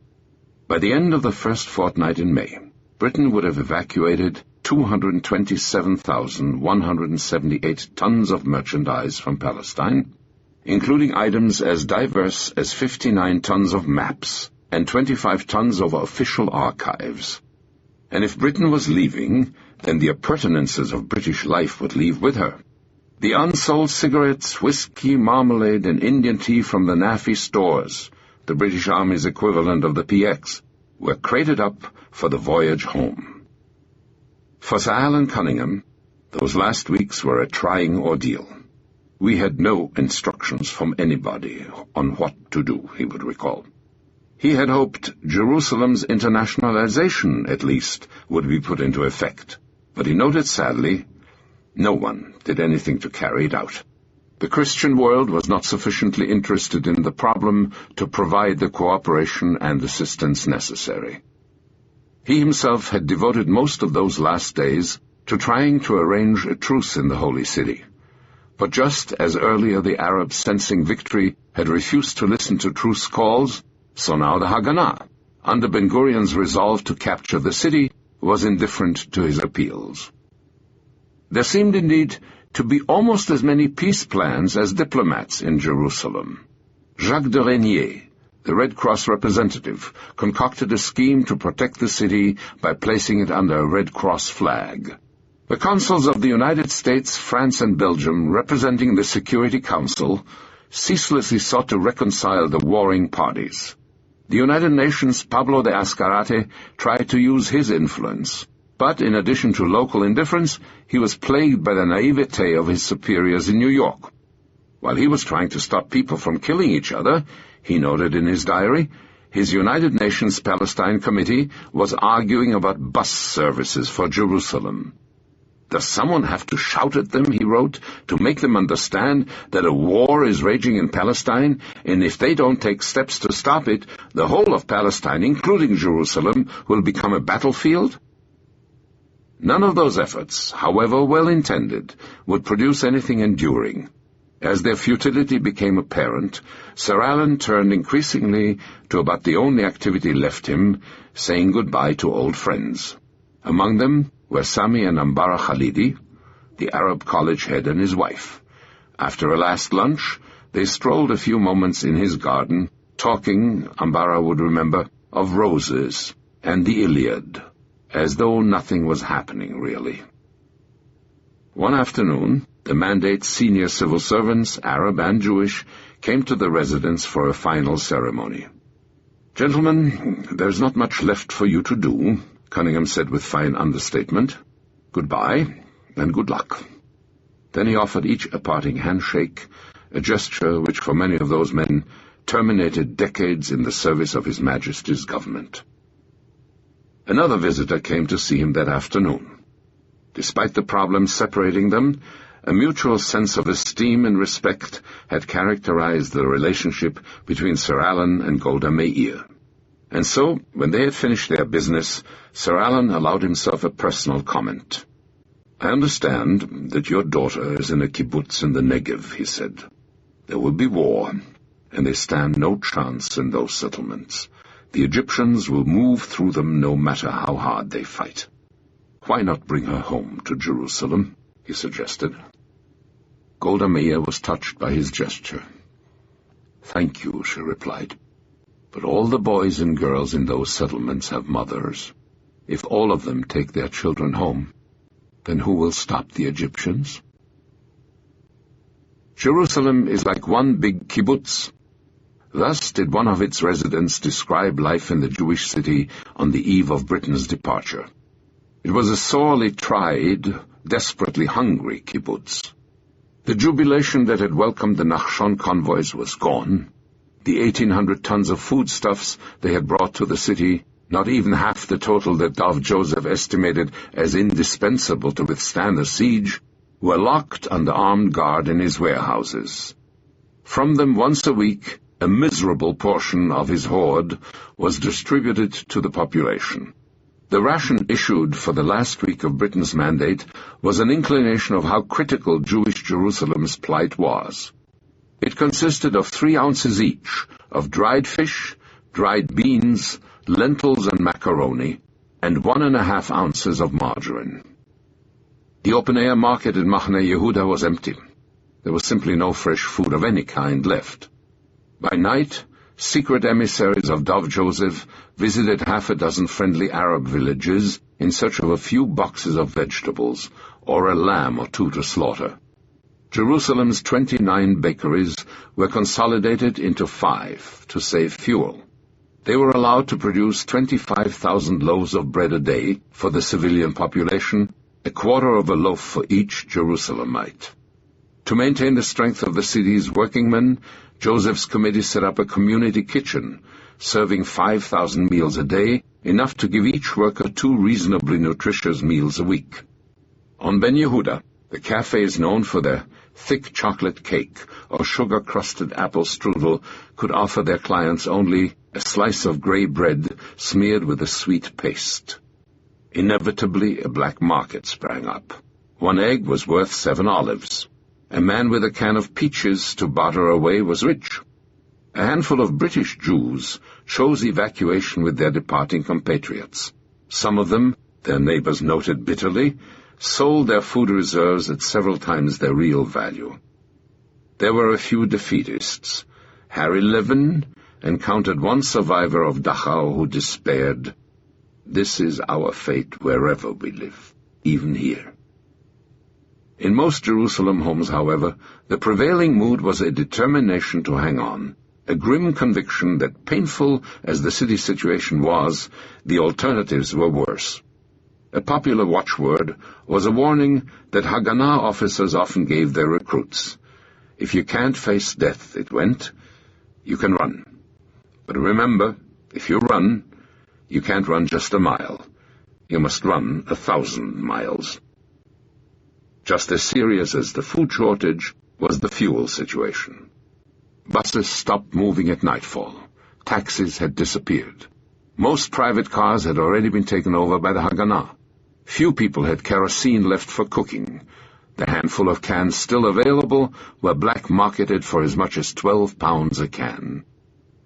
By the end of the first fortnight in May, Britain would have evacuated 227,178 tons of merchandise from Palestine, including items as diverse as 59 tons of maps and 25 tons of official archives. And if Britain was leaving, then the appurtenances of British life would leave with her. The unsold cigarettes, whiskey, marmalade, and Indian tea from the NAFI stores, the British Army's equivalent of the PX, were crated up for the voyage home. For Sir Alan Cunningham, those last weeks were a trying ordeal. We had no instructions from anybody on what to do, he would recall. He had hoped Jerusalem's internationalization, at least, would be put into effect, but he noted sadly, no one did anything to carry it out. The Christian world was not sufficiently interested in the problem to provide the cooperation and assistance necessary. He himself had devoted most of those last days to trying to arrange a truce in the Holy City. But just as earlier the Arabs, sensing victory, had refused to listen to truce calls, so now the Haganah, under Ben-Gurion's resolve to capture the city, was indifferent to his appeals. There seemed indeed to be almost as many peace plans as diplomats in Jerusalem. Jacques de Régnier, the Red Cross representative, concocted a scheme to protect the city by placing it under a Red Cross flag. The consuls of the United States, France, and Belgium, representing the Security Council, ceaselessly sought to reconcile the warring parties. The United Nations' Pablo de Azcárate tried to use his influence, but in addition to local indifference, he was plagued by the naivete of his superiors in New York. While he was trying to stop people from killing each other, he noted in his diary, his United Nations Palestine Committee was arguing about bus services for Jerusalem. Does someone have to shout at them, he wrote, to make them understand that a war is raging in Palestine, and if they don't take steps to stop it, the whole of Palestine, including Jerusalem, will become a battlefield? None of those efforts, however well-intended, would produce anything enduring. As their futility became apparent, Sir Alan turned increasingly to about the only activity left him, saying goodbye to old friends. Among them were Sami and Ambara Khalidi, the Arab college head, and his wife. After a last lunch, they strolled a few moments in his garden, talking, Ambara would remember, of roses and the Iliad, as though nothing was happening, really. One afternoon, the mandate's senior civil servants, Arab and Jewish, came to the residence for a final ceremony. "Gentlemen, there's not much left for you to do," Cunningham said with fine understatement. "Goodbye, and good luck." Then he offered each a parting handshake, a gesture which for many of those men terminated decades in the service of His Majesty's government. Another visitor came to see him that afternoon. Despite the problems separating them, a mutual sense of esteem and respect had characterized the relationship between Sir Alan and Golda Meir. And so, when they had finished their business, Sir Alan allowed himself a personal comment. "I understand that your daughter is in a kibbutz in the Negev," he said. "There will be war, and they stand no chance in those settlements. The Egyptians will move through them no matter how hard they fight. Why not bring her home to Jerusalem?" he suggested. Golda Meir was touched by his gesture. "Thank you," she replied. "But all the boys and girls in those settlements have mothers. If all of them take their children home, then who will stop the Egyptians?" Jerusalem is like one big kibbutz. Thus did one of its residents describe life in the Jewish city on the eve of Britain's departure. It was a sorely tried, desperately hungry kibbutz. The jubilation that had welcomed the Nachshon convoys was gone. The 1,800 tons of foodstuffs they had brought to the city, not even half the total that Dov Joseph estimated as indispensable to withstand a siege, were locked under armed guard in his warehouses. From them once a week, a miserable portion of his hoard was distributed to the population. The ration issued for the last week of Britain's mandate was an inclination of how critical Jewish Jerusalem's plight was. It consisted of 3 ounces each of dried fish, dried beans, lentils and macaroni, and 1.5 ounces of margarine. The open-air market in Machne Yehuda was empty. There was simply no fresh food of any kind left. By night, secret emissaries of Dov Joseph visited 6 friendly Arab villages in search of a few boxes of vegetables, or a lamb or 2 to slaughter. Jerusalem's 29 bakeries were consolidated into 5 to save fuel. They were allowed to produce 25,000 loaves of bread a day for the civilian population, 1/4 of a loaf for each Jerusalemite. To maintain the strength of the city's workingmen, Joseph's committee set up a community kitchen, serving 5,000 meals a day, enough to give each worker 2 reasonably nutritious meals a week. On Ben Yehuda, the cafes known for their thick chocolate cake or sugar-crusted apple strudel could offer their clients only a slice of gray bread smeared with a sweet paste. Inevitably, a black market sprang up. 1 egg was worth 7 olives. A man with a can of peaches to barter away was rich. A handful of British Jews chose evacuation with their departing compatriots. Some of them, their neighbors noted bitterly, sold their food reserves at several times their real value. There were a few defeatists. Harry Levin encountered one survivor of Dachau who despaired, "This is our fate wherever we live, even here." In most Jerusalem homes, however, the prevailing mood was a determination to hang on, a grim conviction that, painful as the city situation was, the alternatives were worse. A popular watchword was a warning that Haganah officers often gave their recruits. "If you can't face death," it went, "you can run. But remember, if you run, you can't run just a mile. You must run 1,000 miles. Just as serious as the food shortage was the fuel situation. Buses stopped moving at nightfall. Taxis had disappeared. Most private cars had already been taken over by the Haganah. Few people had kerosene left for cooking. The handful of cans still available were black-marketed for as much as 12 pounds a can.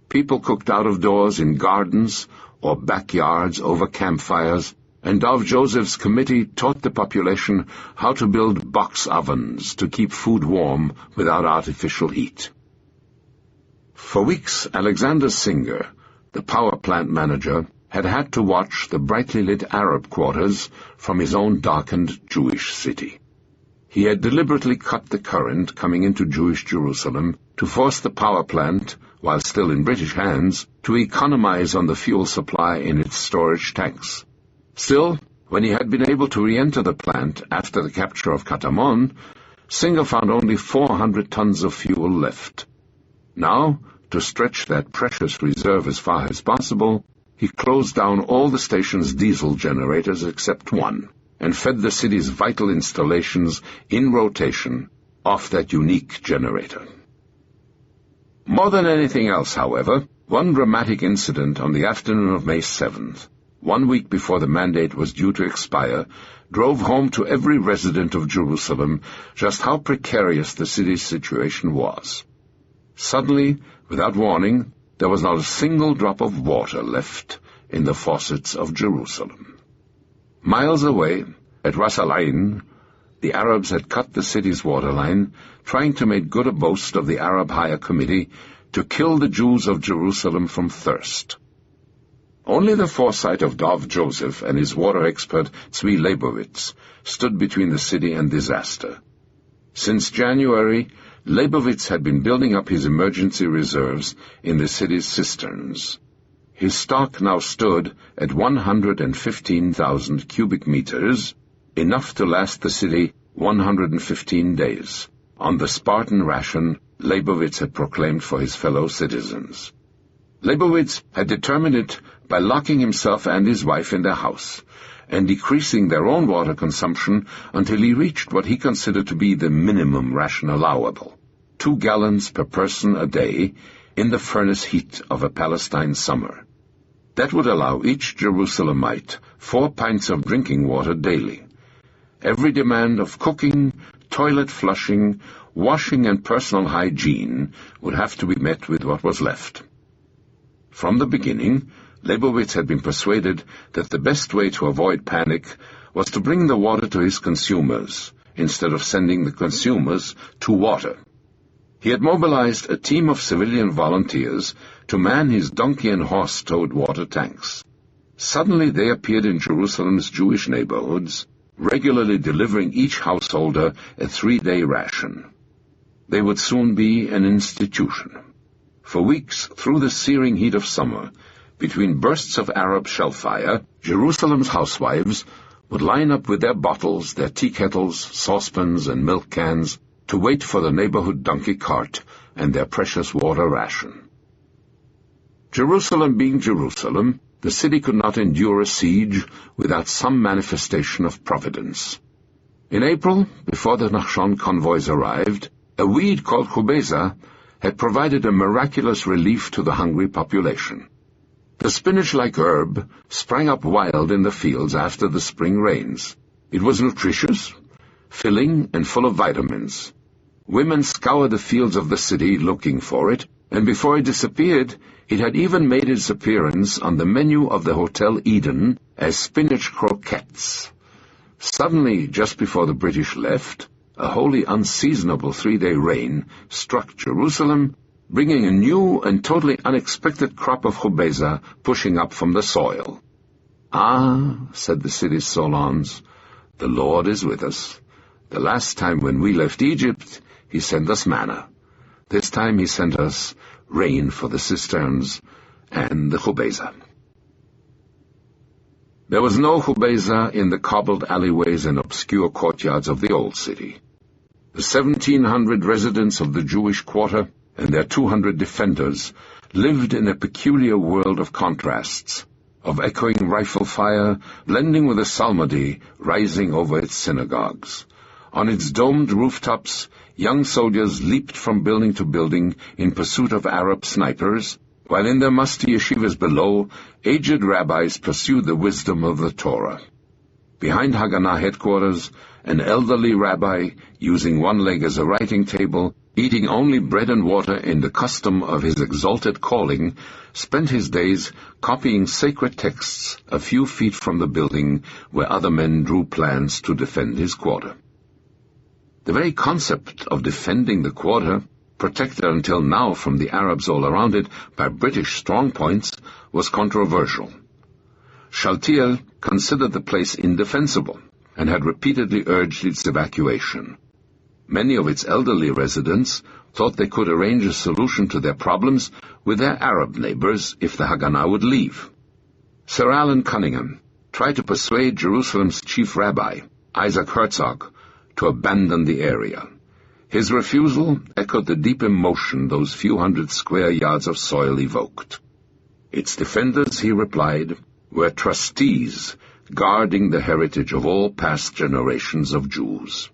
People cooked out of doors in gardens or backyards over campfires, and Dov Joseph's committee taught the population how to build box ovens to keep food warm without artificial heat. For weeks, Alexander Singer, the power plant manager, had to watch the brightly lit Arab quarters from his own darkened Jewish city. He had deliberately cut the current coming into Jewish Jerusalem to force the power plant, while still in British hands, to economize on the fuel supply in its storage tanks. Still, when he had been able to re-enter the plant after the capture of Katamon, Singer found only 400 tons of fuel left. Now, to stretch that precious reserve as far as possible, he closed down all the station's diesel generators except one, and fed the city's vital installations in rotation off that unique generator. More than anything else, however, one dramatic incident on the afternoon of May 7th, 1 week before the mandate was due to expire, drove home to every resident of Jerusalem just how precarious the city's situation was. Suddenly, without warning, there was not a single drop of water left in the faucets of Jerusalem. Miles away, at Ras Al Ain, the Arabs had cut the city's waterline, trying to make good a boast of the Arab Higher Committee to kill the Jews of Jerusalem from thirst. Only the foresight of Dov Joseph and his water expert Tzvi Leibowitz stood between the city and disaster. Since January, Leibowitz had been building up his emergency reserves in the city's cisterns. His stock now stood at 115,000 cubic meters, enough to last the city 115 days, on the Spartan ration Leibowitz had proclaimed for his fellow citizens. Leibowitz had determined it by locking himself and his wife in their house, and decreasing their own water consumption until he reached what he considered to be the minimum ration allowable, 2 gallons per person a day in the furnace heat of a Palestine summer. That would allow each Jerusalemite 4 pints of drinking water daily. Every demand of cooking, toilet flushing, washing and personal hygiene would have to be met with what was left. From the beginning, Leibowitz had been persuaded that the best way to avoid panic was to bring the water to his consumers, instead of sending the consumers to water. He had mobilized a team of civilian volunteers to man his donkey and horse-towed water tanks. Suddenly they appeared in Jerusalem's Jewish neighborhoods, regularly delivering each householder a 3-day ration. They would soon be an institution. For weeks, through the searing heat of summer, between bursts of Arab shellfire, Jerusalem's housewives would line up with their bottles, their tea kettles, saucepans, and milk cans to wait for the neighborhood donkey cart and their precious water ration. Jerusalem being Jerusalem, the city could not endure a siege without some manifestation of providence. In April, before the Nachshon convoys arrived, a weed called chubeza had provided a miraculous relief to the hungry population. The spinach-like herb sprang up wild in the fields after the spring rains. It was nutritious, filling, and full of vitamins. Women scoured the fields of the city looking for it, and before it disappeared, it had even made its appearance on the menu of the Hotel Eden as spinach croquettes. Suddenly, just before the British left, a wholly unseasonable 3-day rain struck Jerusalem, bringing a new and totally unexpected crop of chubeza pushing up from the soil. "Ah," said the city's solons, "the Lord is with us. The last time when we left Egypt, he sent us manna. This time he sent us rain for the cisterns and the chubeza." There was no chubeza in the cobbled alleyways and obscure courtyards of the old city. The 1,700 residents of the Jewish quarter and their 200 defenders lived in a peculiar world of contrasts, of echoing rifle fire blending with the psalmody rising over its synagogues. On its domed rooftops, young soldiers leaped from building to building in pursuit of Arab snipers, while in their musty yeshivas below, aged rabbis pursued the wisdom of the Torah. Behind Haganah headquarters, an elderly rabbi, using one leg as a writing table, eating only bread and water in the custom of his exalted calling, spent his days copying sacred texts a few feet from the building where other men drew plans to defend his quarter. The very concept of defending the quarter protected until now from the Arabs all around it by British strongpoints, was controversial. Shaltiel considered the place indefensible and had repeatedly urged its evacuation. Many of its elderly residents thought they could arrange a solution to their problems with their Arab neighbors if the Haganah would leave. Sir Alan Cunningham tried to persuade Jerusalem's chief rabbi, Isaac Herzog, to abandon the area. His refusal echoed the deep emotion those few hundred square yards of soil evoked. Its defenders, he replied, were trustees guarding the heritage of all past generations of Jews.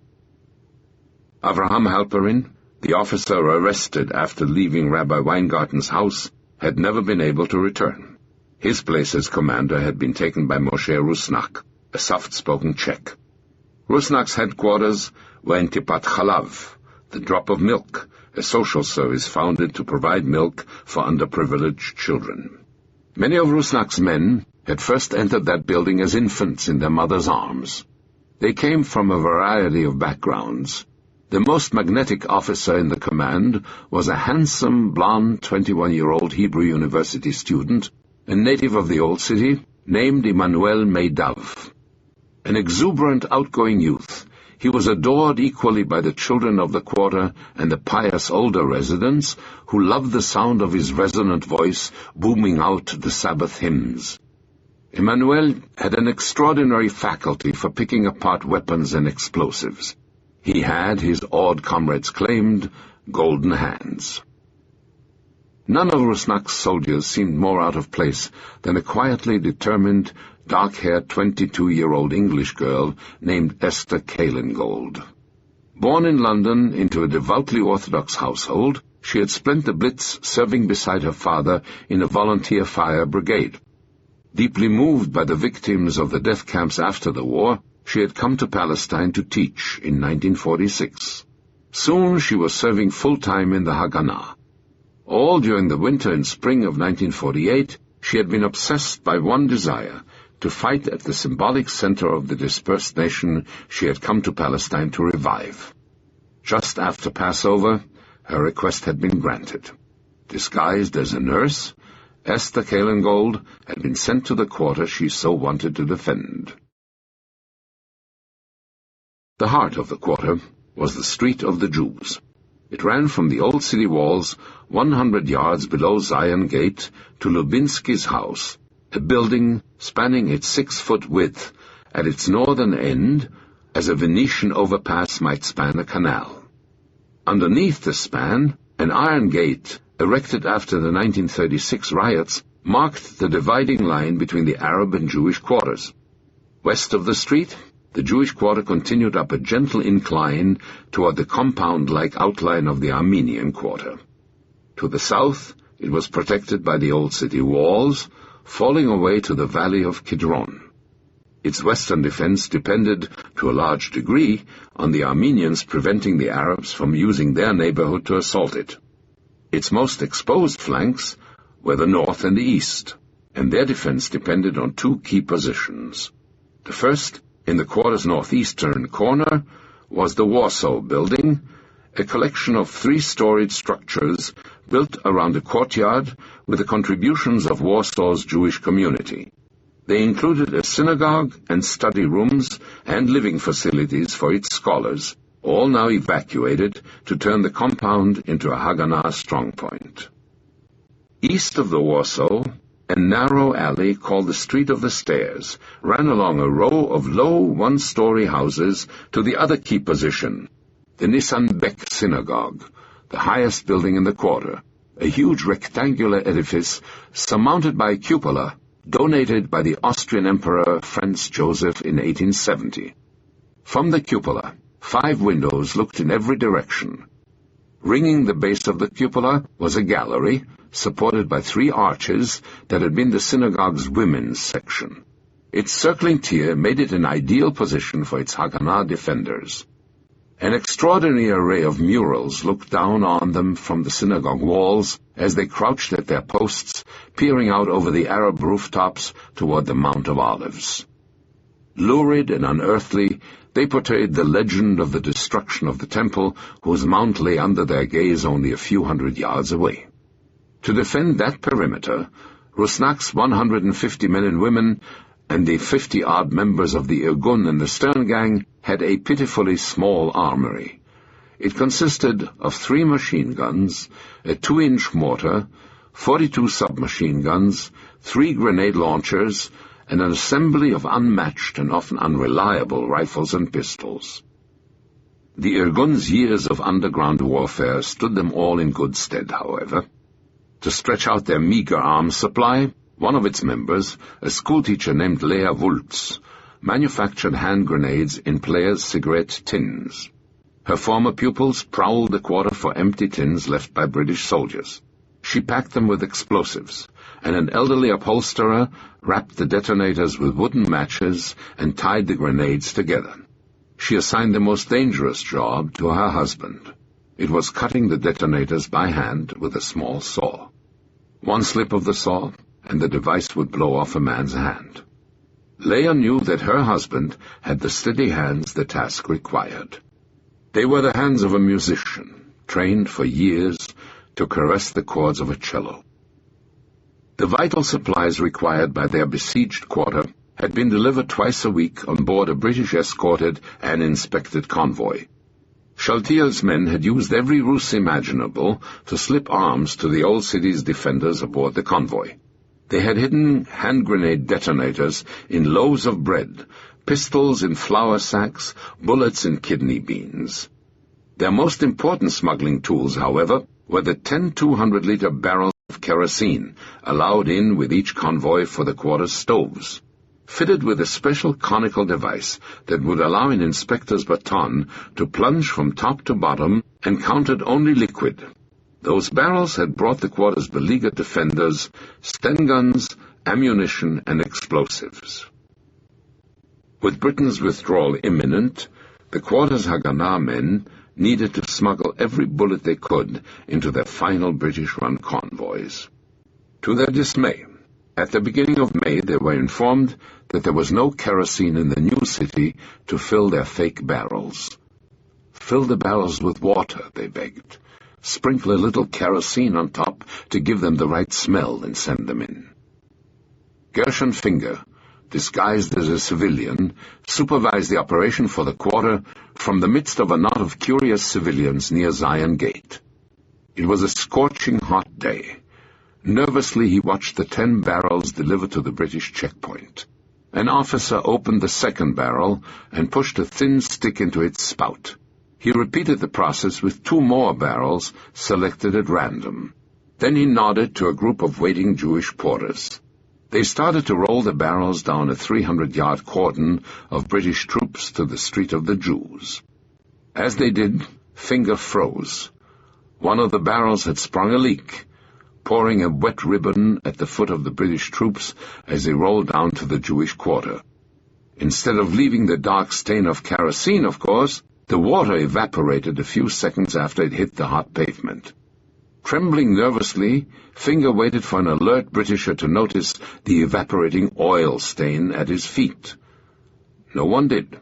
Avraham Halperin, the officer arrested after leaving Rabbi Weingarten's house, had never been able to return. His place as commander had been taken by Moshe Rusnak, a soft-spoken Czech. Rusnak's headquarters were in Tipat Chalav, the drop of milk, a social service founded to provide milk for underprivileged children. Many of Rusnak's men had first entered that building as infants in their mother's arms. They came from a variety of backgrounds. The most magnetic officer in the command was a handsome, blond 21-year-old Hebrew University student, a native of the Old City, named Emmanuel Meidav. An exuberant, outgoing youth, he was adored equally by the children of the quarter and the pious older residents, who loved the sound of his resonant voice booming out the Sabbath hymns. Emmanuel had an extraordinary faculty for picking apart weapons and explosives. He had, his awed comrades claimed, golden hands. None of Rusnak's soldiers seemed more out of place than a quietly determined, dark-haired 22-year-old English girl named Esther Kalingold. Born in London into a devoutly Orthodox household, she had spent the Blitz serving beside her father in a volunteer fire brigade. Deeply moved by the victims of the death camps after the war, she had come to Palestine to teach in 1946. Soon she was serving full-time in the Haganah. All during the winter and spring of 1948, she had been obsessed by one desire, to fight at the symbolic center of the dispersed nation she had come to Palestine to revive. Just after Passover, her request had been granted. Disguised as a nurse, Esther Kalingold had been sent to the quarter she so wanted to defend. The heart of the quarter was the Street of the Jews. It ran from the old city walls 100 yards below Zion Gate to Lubinsky's house, a building spanning its 6-foot width at its northern end as a Venetian overpass might span a canal. Underneath the span, an iron gate, erected after the 1936 riots, marked the dividing line between the Arab and Jewish quarters. West of the street, the Jewish quarter continued up a gentle incline toward the compound-like outline of the Armenian quarter. To the south, it was protected by the old city walls, falling away to the valley of Kidron. Its western defense depended, to a large degree, on the Armenians preventing the Arabs from using their neighborhood to assault it. Its most exposed flanks were the north and the east, and their defense depended on two key positions. The first, in the quarter's northeastern corner, was the Warsaw Building, a collection of 3-storied structures built around a courtyard with the contributions of Warsaw's Jewish community. They included a synagogue and study rooms and living facilities for its scholars, all now evacuated to turn the compound into a Haganah strongpoint. East of the Warsaw, a narrow alley called the Street of the Stairs ran along a row of low 1-story houses to the other key position, the Nissan Bek Synagogue, the highest building in the quarter, a huge rectangular edifice surmounted by a cupola donated by the Austrian Emperor Franz Joseph in 1870. From the cupola, 5 windows looked in every direction. Ringing the base of the cupola was a gallery, supported by 3 arches that had been the synagogue's women's section. Its circling tier made it an ideal position for its Haganah defenders. An extraordinary array of murals looked down on them from the synagogue walls as they crouched at their posts, peering out over the Arab rooftops toward the Mount of Olives. Lurid and unearthly, they portrayed the legend of the destruction of the temple, whose mount lay under their gaze only a few hundred yards away. To defend that perimeter, Rusnak's 150 men and women and the 50-odd members of the Irgun and the Stern Gang had a pitifully small armory. It consisted of 3 machine guns, a 2-inch mortar, 42 submachine guns, 3 grenade launchers, and an assembly of unmatched and often unreliable rifles and pistols. The Irgun's years of underground warfare stood them all in good stead, however. To stretch out their meager arms supply, one of its members, a schoolteacher named Lea Wultz, manufactured hand grenades in players' cigarette tins. Her former pupils prowled the quarter for empty tins left by British soldiers. She packed them with explosives, and an elderly upholsterer wrapped the detonators with wooden matches and tied the grenades together. She assigned the most dangerous job to her husband. It was cutting the detonators by hand with a small saw. One slip of the saw, and the device would blow off a man's hand. Leah knew that her husband had the steady hands the task required. They were the hands of a musician, trained for years to caress the chords of a cello. The vital supplies required by their besieged quarter had been delivered twice a week on board a British-escorted and inspected convoy. Shaltiel's men had used every ruse imaginable to slip arms to the old city's defenders aboard the convoy. They had hidden hand grenade detonators in loaves of bread, pistols in flour sacks, bullets in kidney beans. Their most important smuggling tools, however, were the 10 200-liter barrels of kerosene allowed in with each convoy for the quarter's stoves, fitted with a special conical device that would allow an inspector's baton to plunge from top to bottom and counted only liquid. Those barrels had brought the quarter's beleaguered defenders Sten guns, ammunition, and explosives. With Britain's withdrawal imminent, the quarter's Haganah men needed to smuggle every bullet they could into their final British-run convoys. To their dismay, at the beginning of May they were informed that there was no kerosene in the new city to fill their fake barrels. "Fill the barrels with water," they begged. "Sprinkle a little kerosene on top to give them the right smell and send them in." Gershon Finger, disguised as a civilian, supervised the operation for the quarter from the midst of a knot of curious civilians near Zion Gate. It was a scorching hot day. Nervously he watched the 10 barrels delivered to the British checkpoint. An officer opened the second barrel and pushed a thin stick into its spout. He repeated the process with 2 more barrels selected at random. Then he nodded to a group of waiting Jewish porters. They started to roll the barrels down a 300-yard cordon of British troops to the Street of the Jews. As they did, Finger froze. One of the barrels had sprung a leak, pouring a wet ribbon at the foot of the British troops as they rolled down to the Jewish quarter. Instead of leaving the dark stain of kerosene, of course, the water evaporated a few seconds after it hit the hot pavement. Trembling nervously, Finger waited for an alert Britisher to notice the evaporating oil stain at his feet. No one did.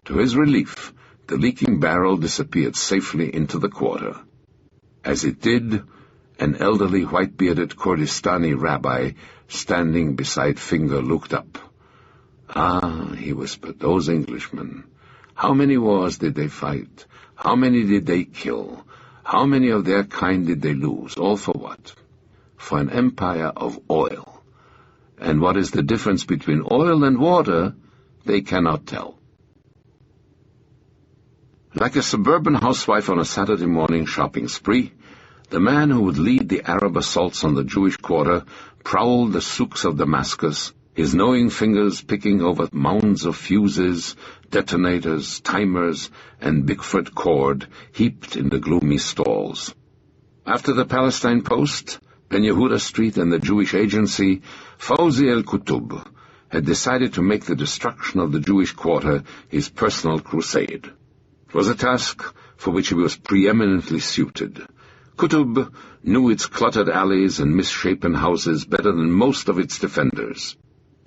To his relief, the leaking barrel disappeared safely into the quarter. As it did, an elderly white-bearded Kurdistani rabbi standing beside Finger looked up. "Ah," he whispered, "those Englishmen. How many wars did they fight? How many did they kill? How many of their kind did they lose? All for what? For an empire of oil. And what is the difference between oil and water, they cannot tell." Like a suburban housewife on a Saturday morning shopping spree, the man who would lead the Arab assaults on the Jewish quarter prowled the souks of Damascus, his knowing fingers picking over mounds of fuses, detonators, timers, and Bigfoot cord heaped in the gloomy stalls. After the Palestine Post, Ben Yehuda Street, and the Jewish Agency, Fawzi el-Kutub had decided to make the destruction of the Jewish quarter his personal crusade. It was a task for which he was preeminently suited. Kutub knew its cluttered alleys and misshapen houses better than most of its defenders.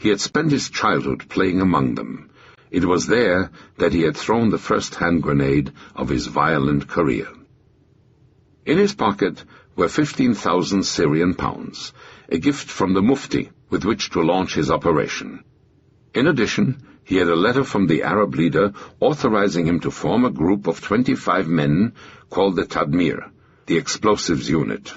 He had spent his childhood playing among them. It was there that he had thrown the first hand grenade of his violent career. In his pocket were 15,000 Syrian pounds, a gift from the Mufti with which to launch his operation. In addition, he had a letter from the Arab leader authorizing him to form a group of 25 men called the Tadmir, the explosives unit.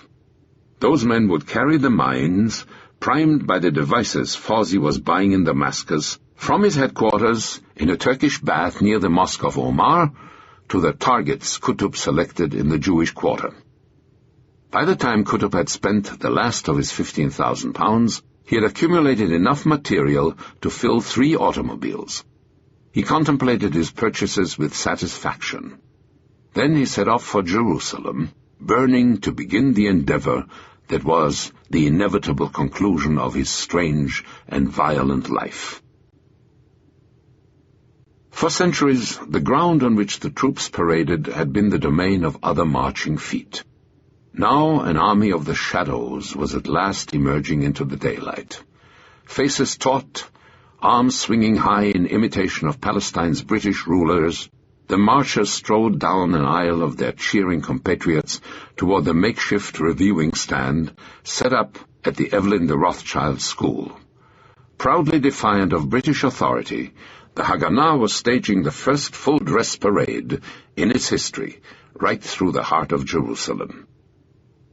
Those men would carry the mines, primed by the devices Fawzi was buying in Damascus, from his headquarters in a Turkish bath near the Mosque of Omar to the targets Qutb selected in the Jewish quarter. By the time Qutb had spent the last of his 15,000 pounds, he had accumulated enough material to fill 3 automobiles. He contemplated his purchases with satisfaction. Then he set off for Jerusalem, burning to begin the endeavor that was the inevitable conclusion of his strange and violent life. For centuries, the ground on which the troops paraded had been the domain of other marching feet. Now an army of the shadows was at last emerging into the daylight. Faces taut, arms swinging high in imitation of Palestine's British rulers, the marchers strode down an aisle of their cheering compatriots toward the makeshift reviewing stand set up at the Evelyn de Rothschild School. Proudly defiant of British authority, the Haganah was staging the first full-dress parade in its history, right through the heart of Jerusalem.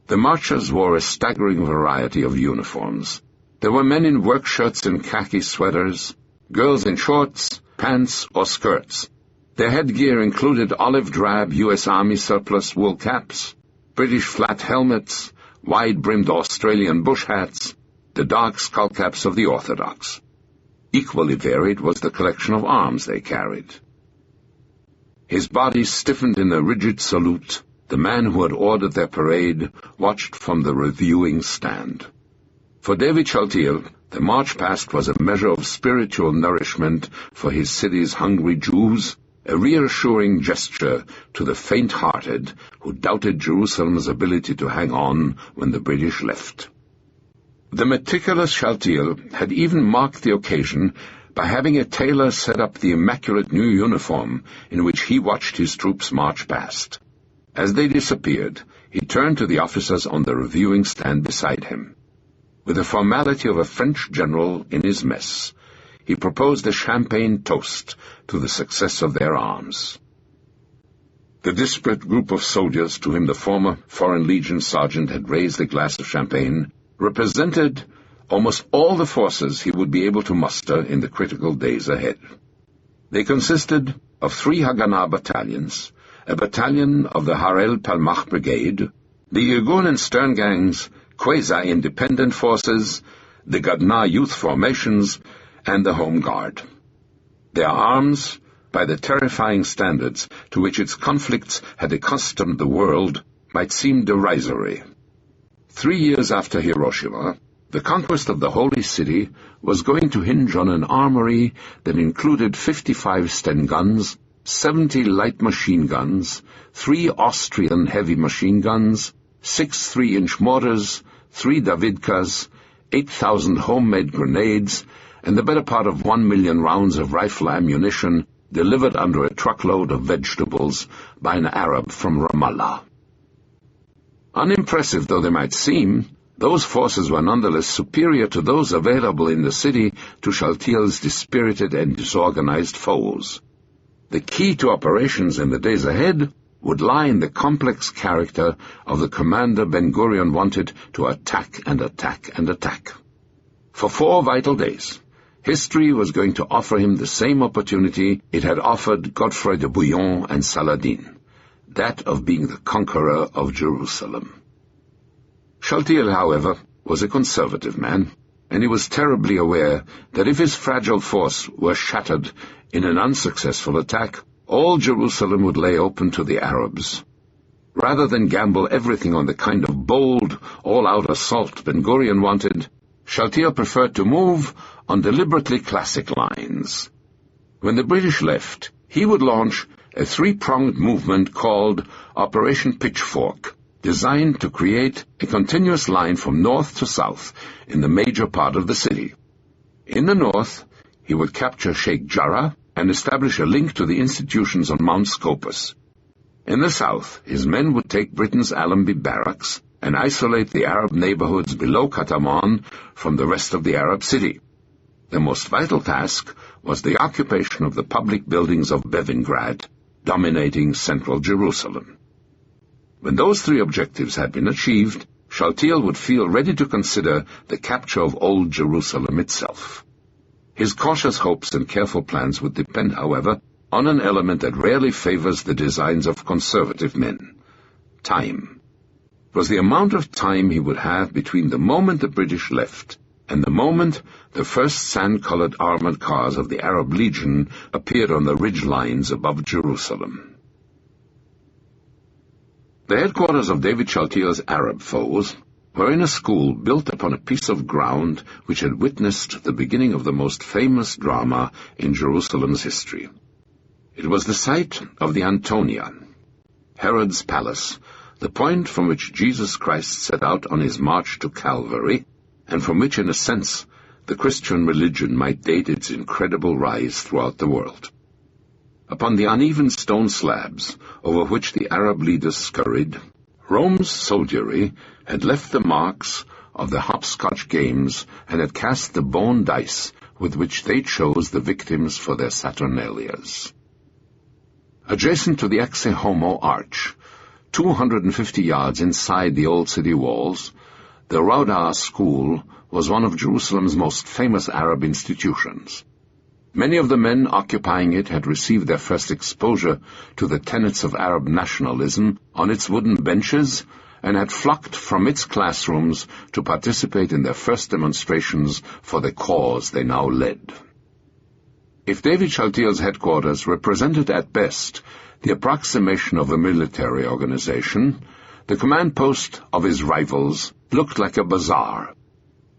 The marchers wore a staggering variety of uniforms. There were men in work shirts and khaki sweaters, girls in shorts, pants, or skirts. Their headgear included olive-drab U.S. Army surplus wool caps, British flat helmets, wide-brimmed Australian bush hats, the dark skullcaps of the Orthodox. Equally varied was the collection of arms they carried. His body stiffened in a rigid salute, the man who had ordered their parade watched from the reviewing stand. For David Shaltiel, the march past was a measure of spiritual nourishment for his city's hungry Jews, a reassuring gesture to the faint-hearted who doubted Jerusalem's ability to hang on when the British left. The meticulous Shaltiel had even marked the occasion by having a tailor set up the immaculate new uniform in which he watched his troops march past. As they disappeared, he turned to the officers on the reviewing stand beside him. With the formality of a French general in his mess, he proposed a champagne toast to the success of their arms. The disparate group of soldiers to whom the former Foreign Legion sergeant had raised a glass of champagne represented almost all the forces he would be able to muster in the critical days ahead. They consisted of 3 Haganah battalions, a battalion of the Harel Palmach Brigade, the Irgun and Sterngangs, quasi-independent forces, the Gadna youth formations, and the Home Guard. Their arms, by the terrifying standards to which its conflicts had accustomed the world, might seem derisory. 3 years after Hiroshima, the conquest of the Holy City was going to hinge on an armory that included 55 Sten guns, 70 light machine guns, 3 Austrian heavy machine guns, 6 3-inch mortars, 3 Davidkas, 8,000 homemade grenades, and the better part of 1 million rounds of rifle ammunition delivered under a truckload of vegetables by an Arab from Ramallah. Unimpressive though they might seem, those forces were nonetheless superior to those available in the city to Shaltiel's dispirited and disorganized foes. The key to operations in the days ahead would lie in the complex character of the commander Ben-Gurion wanted to attack and attack and attack. For 4 vital days, history was going to offer him the same opportunity it had offered Godefroy de Bouillon and Saladin, that of being the conqueror of Jerusalem. Shaltiel, however, was a conservative man, and he was terribly aware that if his fragile force were shattered in an unsuccessful attack, all Jerusalem would lay open to the Arabs. Rather than gamble everything on the kind of bold, all-out assault Ben-Gurion wanted, Shaltiel preferred to move on deliberately classic lines. When the British left, he would launch a 3-pronged movement called Operation Pitchfork, designed to create a continuous line from north to south in the major part of the city. In the north, he would capture Sheikh Jarrah and establish a link to the institutions on Mount Scopus. In the south, his men would take Britain's Allenby barracks and isolate the Arab neighborhoods below Katamon from the rest of the Arab city. The most vital task was the occupation of the public buildings of Bevingrad, dominating central Jerusalem. When those three objectives had been achieved, Shaltiel would feel ready to consider the capture of Old Jerusalem itself. His cautious hopes and careful plans would depend, however, on an element that rarely favors the designs of conservative men: time. It was the amount of time he would have between the moment the British left and the moment the first sand-colored armored cars of the Arab Legion appeared on the ridge lines above Jerusalem. The headquarters of David Shaltiel's Arab foes were in a school built upon a piece of ground which had witnessed the beginning of the most famous drama in Jerusalem's history. It was the site of the Antonia, Herod's palace, the point from which Jesus Christ set out on his march to Calvary, and from which, in a sense, the Christian religion might date its incredible rise throughout the world. Upon the uneven stone slabs over which the Arab leaders scurried, Rome's soldiery had left the marks of the hopscotch games and had cast the bone dice with which they chose the victims for their saturnalias. Adjacent to the Exe Homo Arch, 250 yards inside the old city walls, the Raudah School was one of Jerusalem's most famous Arab institutions. Many of the men occupying it had received their first exposure to the tenets of Arab nationalism on its wooden benches and had flocked from its classrooms to participate in their first demonstrations for the cause they now led. If David Shaltiel's headquarters represented at best the approximation of a military organization, the command post of his rivals looked like a bazaar.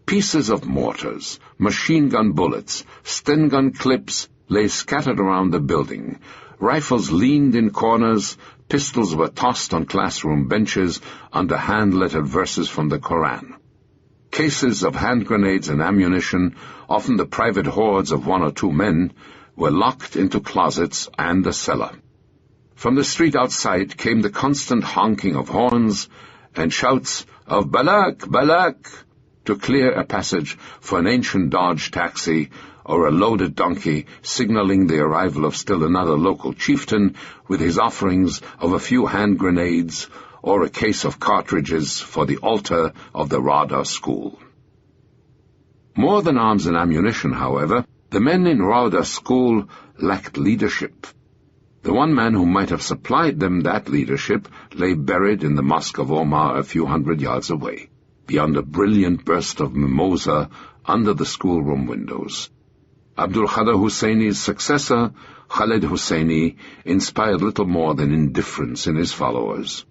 Pieces of mortars, machine gun bullets, Sten gun clips lay scattered around the building. Rifles leaned in corners, pistols were tossed on classroom benches under hand-lettered verses from the Koran. Cases of hand grenades and ammunition, often the private hoards of one or two men, were locked into closets and a cellar. From the street outside came the constant honking of horns and shouts of "Balak! Balak!" to clear a passage for an ancient Dodge taxi or a loaded donkey signaling the arrival of still another local chieftain with his offerings of a few hand grenades or a case of cartridges for the altar of the Raudah School. More than arms and ammunition, however, the men in Raudah School lacked leadership. The one man who might have supplied them that leadership lay buried in the Mosque of Omar a few hundred yards away, beyond a brilliant burst of mimosa under the schoolroom windows. Abdul Khader Husseini's successor, Khaled Husseini, inspired little more than indifference in his followers.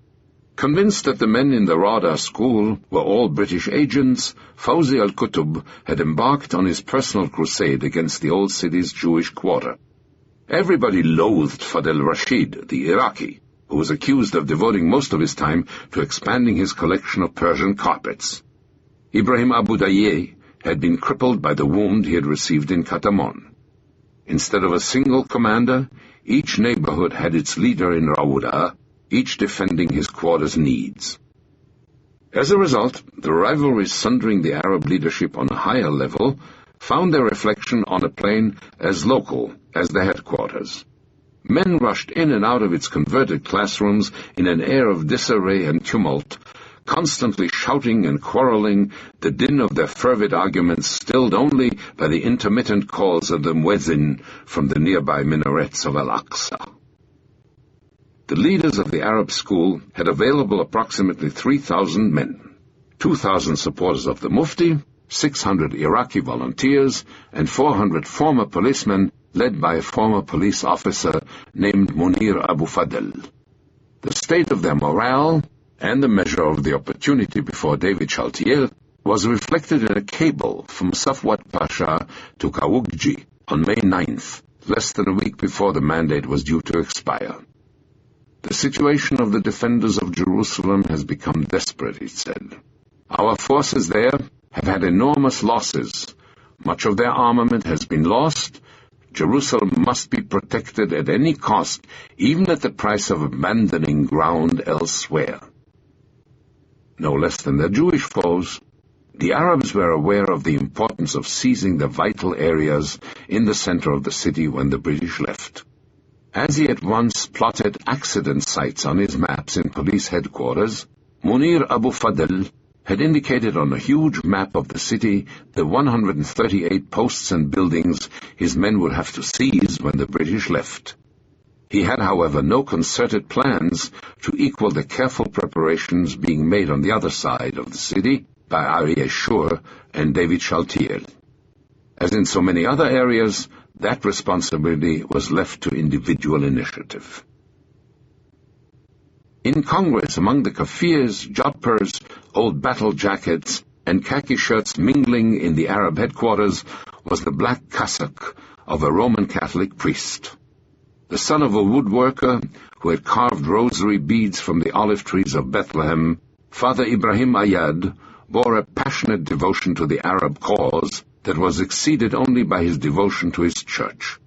Convinced that the men in the Raudah School were all British agents, Fawzi al-Qutb had embarked on his personal crusade against the old city's Jewish quarter. Everybody loathed Fadel Rashid, the Iraqi, who was accused of devoting most of his time to expanding his collection of Persian carpets. Ibrahim Abu Dayyeh had been crippled by the wound he had received in Katamon. Instead of a single commander, each neighborhood had its leader in Raudah, each defending his quarter's needs. As a result, the rivalries sundering the Arab leadership on a higher level found their reflection on a plane as local as the headquarters. Men rushed in and out of its converted classrooms in an air of disarray and tumult, constantly shouting and quarreling, the din of their fervid arguments stilled only by the intermittent calls of the muezzin from the nearby minarets of Al-Aqsa. The leaders of the Arab school had available approximately 3,000 men, 2,000 supporters of the Mufti, 600 Iraqi volunteers, and 400 former policemen led by a former police officer named Munir Abu Fadl. The state of their morale, and the measure of the opportunity before David Shaltiel, was reflected in a cable from Safwat Pasha to Kawukji on May 9th, less than a week before the mandate was due to expire. The situation of the defenders of Jerusalem has become desperate, it said. Our forces there have had enormous losses. Much of their armament has been lost. Jerusalem must be protected at any cost, even at the price of abandoning ground elsewhere. No less than their Jewish foes, the Arabs were aware of the importance of seizing the vital areas in the center of the city when the British left. As he at once plotted accident sites on his maps in police headquarters, Munir Abu Fadl had indicated on a huge map of the city the 138 posts and buildings his men would have to seize when the British left. He had, however, no concerted plans to equal the careful preparations being made on the other side of the city by Aryeh Shur and David Shaltiel. As in so many other areas, that responsibility was left to individual initiative. In Congress, among the Kafirs, jodhpurs, old battle jackets, and khaki shirts mingling in the Arab headquarters was the black cassock of a Roman Catholic priest. The son of a woodworker who had carved rosary beads from the olive trees of Bethlehem, Father Ibrahim Ayad bore a passionate devotion to the Arab cause that was exceeded only by his devotion to his church.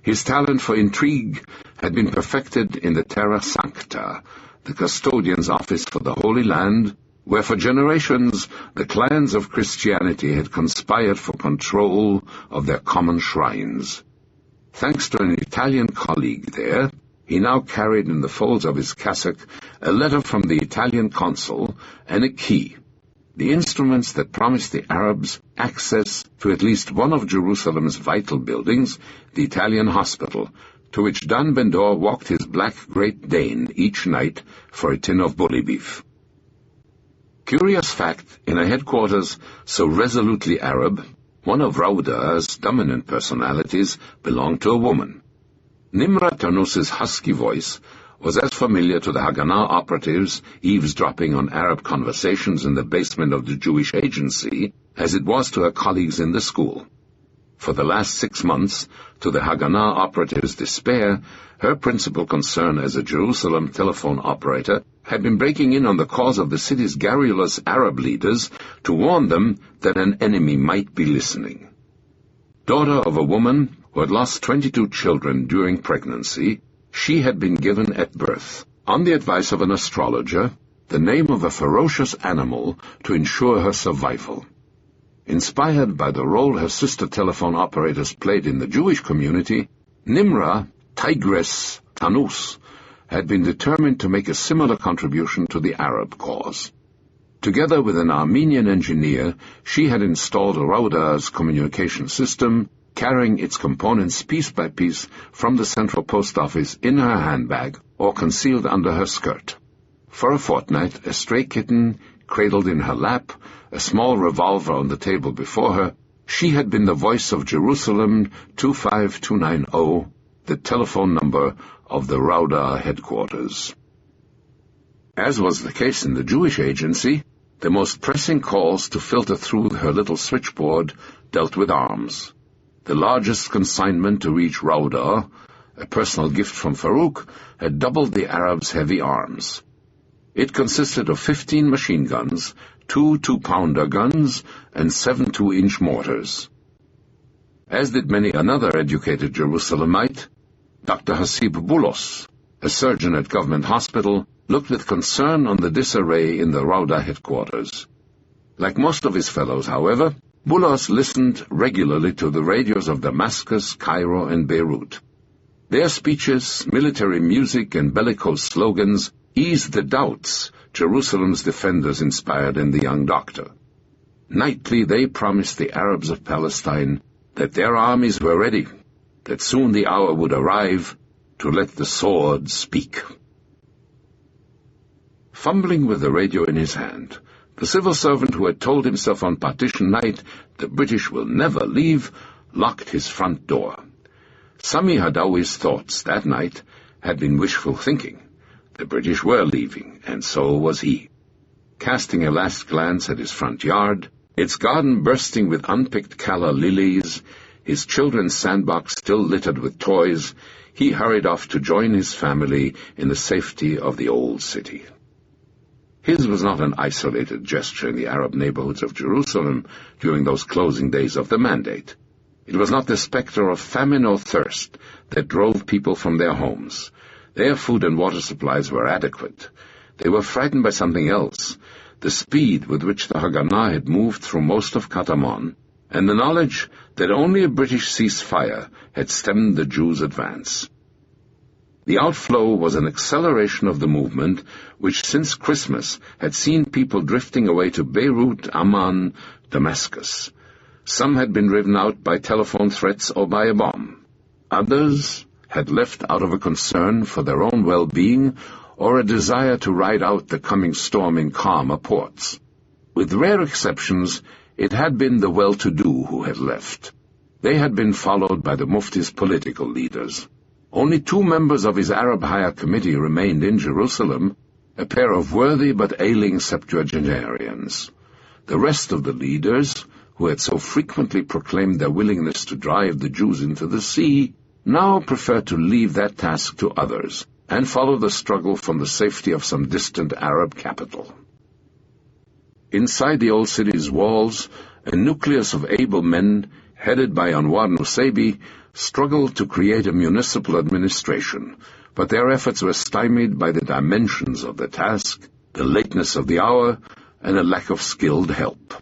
His talent for intrigue had been perfected in the Terra Sancta, the custodian's office for the Holy Land, where for generations the clans of Christianity had conspired for control of their common shrines. Thanks to an Italian colleague there, he now carried in the folds of his cassock a letter from the Italian consul and a key, the instruments that promised the Arabs access to at least one of Jerusalem's vital buildings, the Italian hospital, to which Dan Ben-Dor walked his black Great Dane each night for a tin of bully beef. Curious fact, in a headquarters so resolutely Arab, one of Rauda's dominant personalities belonged to a woman. Nimra Tarnus's husky voice was as familiar to the Haganah operatives eavesdropping on Arab conversations in the basement of the Jewish agency as it was to her colleagues in the school. For the last 6 months, to the Haganah operatives' despair, her principal concern as a Jerusalem telephone operator had been breaking in on the cause of the city's garrulous Arab leaders to warn them that an enemy might be listening. Daughter of a woman who had lost 22 children during pregnancy, she had been given at birth, on the advice of an astrologer, the name of a ferocious animal to ensure her survival. Inspired by the role her sister telephone operators played in the Jewish community, Nimra, Tigress Tanus, had been determined to make a similar contribution to the Arab cause. Together with an Armenian engineer, she had installed Rauda's communication system, carrying its components piece by piece from the central post office in her handbag or concealed under her skirt. For a fortnight, a stray kitten cradled in her lap, a small revolver on the table before her, she had been the voice of Jerusalem 25290, the telephone number of the Rauda headquarters. As was the case in the Jewish agency, the most pressing calls to filter through her little switchboard dealt with arms. The largest consignment to reach Rauda, a personal gift from Farouk, had doubled the Arabs' heavy arms. It consisted of 15 machine guns, 2 2-pounder guns, and 7 2-inch mortars. As did many another educated Jerusalemite, Dr. Hasib Boulos, a surgeon at Government Hospital, looked with concern on the disarray in the Rauda headquarters. Like most of his fellows, however, Boulos listened regularly to the radios of Damascus, Cairo, and Beirut. Their speeches, military music, and bellicose slogans eased the doubts Jerusalem's defenders inspired in the young doctor. Nightly they promised the Arabs of Palestine that their armies were ready, that soon the hour would arrive to let the sword speak. Fumbling with the radio in his hand, the civil servant who had told himself on partition night, "The British will never leave," locked his front door. Sami Hadawi's thoughts that night had been wishful thinking. The British were leaving, and so was he. Casting a last glance at his front yard, its garden bursting with unpicked calla lilies, his children's sandbox still littered with toys, he hurried off to join his family in the safety of the old city. His was not an isolated gesture in the Arab neighborhoods of Jerusalem during those closing days of the Mandate. It was not the specter of famine or thirst that drove people from their homes. Their food and water supplies were adequate. They were frightened by something else, the speed with which the Haganah had moved through most of Katamon, and the knowledge that only a British ceasefire had stemmed the Jews' advance. The outflow was an acceleration of the movement which since Christmas had seen people drifting away to Beirut, Amman, Damascus. Some had been driven out by telephone threats or by a bomb. Others had left out of a concern for their own well-being or a desire to ride out the coming storm in calmer ports. With rare exceptions, it had been the well-to-do who had left. They had been followed by the Mufti's political leaders. Only 2 members of his Arab Higher Committee remained in Jerusalem, a pair of worthy but ailing septuagenarians. The rest of the leaders, who had so frequently proclaimed their willingness to drive the Jews into the sea, now preferred to leave that task to others, and follow the struggle from the safety of some distant Arab capital. Inside the old city's walls, a nucleus of able men, headed by Anwar Nusaybi, struggled to create a municipal administration, but their efforts were stymied by the dimensions of the task, the lateness of the hour, and a lack of skilled help.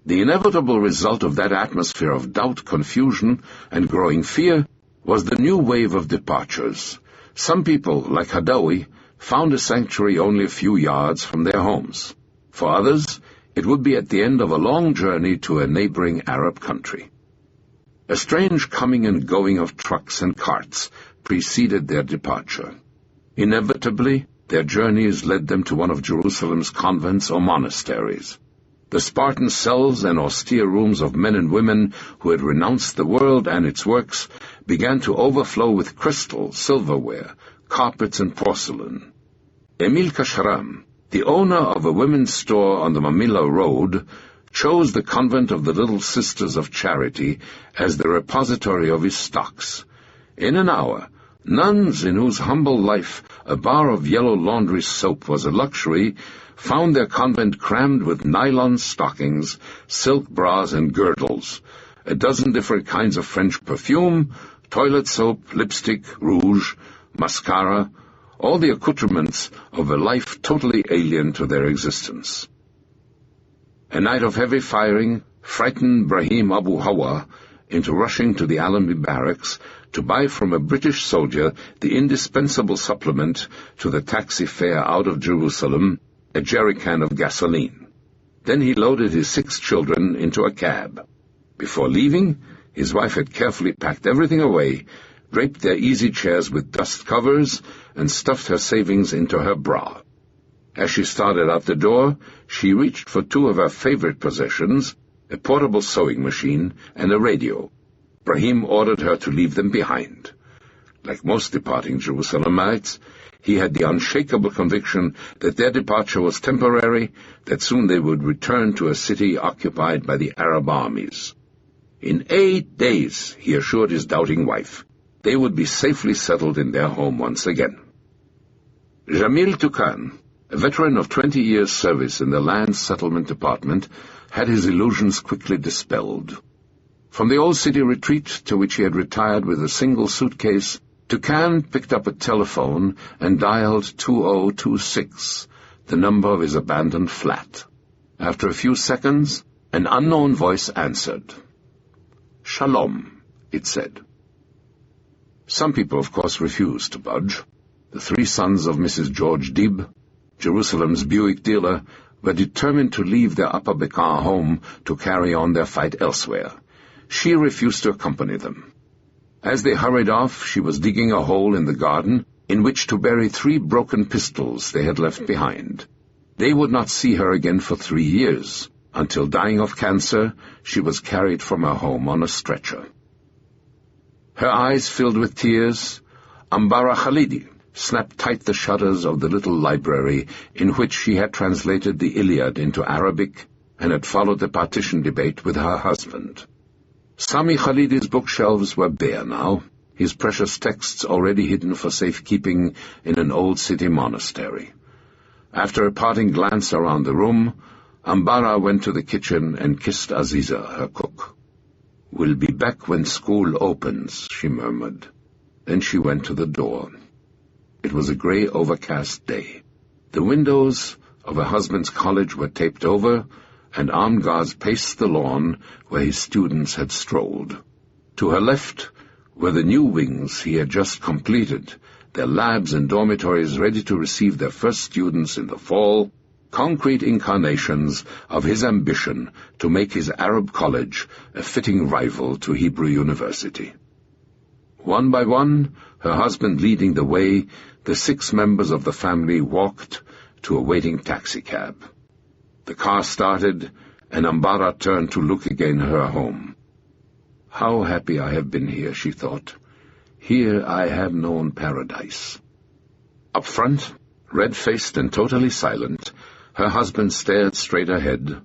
The inevitable result of that atmosphere of doubt, confusion, and growing fear was the new wave of departures. Some people, like Hadawi, found a sanctuary only a few yards from their homes. For others, it would be at the end of a long journey to a neighboring Arab country. A strange coming and going of trucks and carts preceded their departure. Inevitably, their journeys led them to one of Jerusalem's convents or monasteries. The Spartan cells and austere rooms of men and women who had renounced the world and its works began to overflow with crystal, silverware, carpets, and porcelain. Emil Kashram, the owner of a women's store on the Mamilla Road, chose the convent of the Little Sisters of Charity as the repository of his stocks. In an hour, nuns in whose humble life a bar of yellow laundry soap was a luxury found their convent crammed with nylon stockings, silk bras, and girdles, a dozen different kinds of French perfume, toilet soap, lipstick, rouge, mascara, all the accoutrements of a life totally alien to their existence. A night of heavy firing frightened Brahim Abu Hawa into rushing to the Allenby barracks to buy from a British soldier the indispensable supplement to the taxi fare out of Jerusalem, a jerrycan of gasoline. Then he loaded his 6 children into a cab. Before leaving, his wife had carefully packed everything away, draped their easy chairs with dust covers, and stuffed her savings into her bra. As she started out the door, she reached for 2 of her favorite possessions, a portable sewing machine and a radio. Brahim ordered her to leave them behind. Like most departing Jerusalemites, he had the unshakable conviction that their departure was temporary, that soon they would return to a city occupied by the Arab armies. In 8 days, he assured his doubting wife, they would be safely settled in their home once again. Jamil Tukan, a veteran of 20 years' service in the Land Settlement Department, had his illusions quickly dispelled. From the old city retreat to which he had retired with a single suitcase, Tukan picked up a telephone and dialed 2026, the number of his abandoned flat. After a few seconds, an unknown voice answered. "Shalom," it said. Some people, of course, refused to budge. The 3 sons of Mrs. George Dibb, Jerusalem's Buick dealer, were determined to leave their Upper Bekaa home to carry on their fight elsewhere. She refused to accompany them. As they hurried off, she was digging a hole in the garden in which to bury 3 broken pistols they had left behind. They would not see her again for 3 years, until, dying of cancer, she was carried from her home on a stretcher. Her eyes filled with tears, Ambara Khalidi snapped tight the shutters of the little library in which she had translated the Iliad into Arabic and had followed the partition debate with her husband. Sami Khalidi's bookshelves were bare now, his precious texts already hidden for safekeeping in an old city monastery. After a parting glance around the room, Ambara went to the kitchen and kissed Aziza, her cook. "We'll be back when school opens," she murmured. Then she went to the door. It was a grey, overcast day. The windows of her husband's college were taped over, and armed guards paced the lawn where his students had strolled. To her left were the new wings he had just completed, their labs and dormitories ready to receive their first students in the fall, concrete incarnations of his ambition to make his Arab college a fitting rival to Hebrew University. One by one, her husband leading the way, the 6 members of the family walked to a waiting taxicab. The car started, and Ambara turned to look again her home. "How happy I have been here," she thought. "Here I have known paradise." Up front, red-faced and totally silent, her husband stared straight ahead,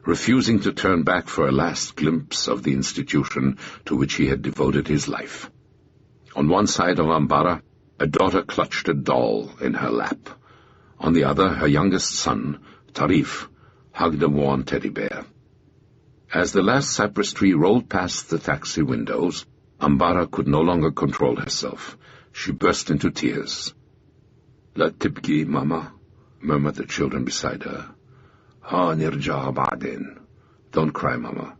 refusing to turn back for a last glimpse of the institution to which he had devoted his life. On one side of Ambara, a daughter clutched a doll in her lap. On the other, her youngest son, Tarif, hugged a worn teddy bear. As the last cypress tree rolled past the taxi windows, Ambara could no longer control herself. She burst into tears. "La tibki, Mama," murmured the children beside her. "Ha nirja ba'din." "Don't cry, Mama.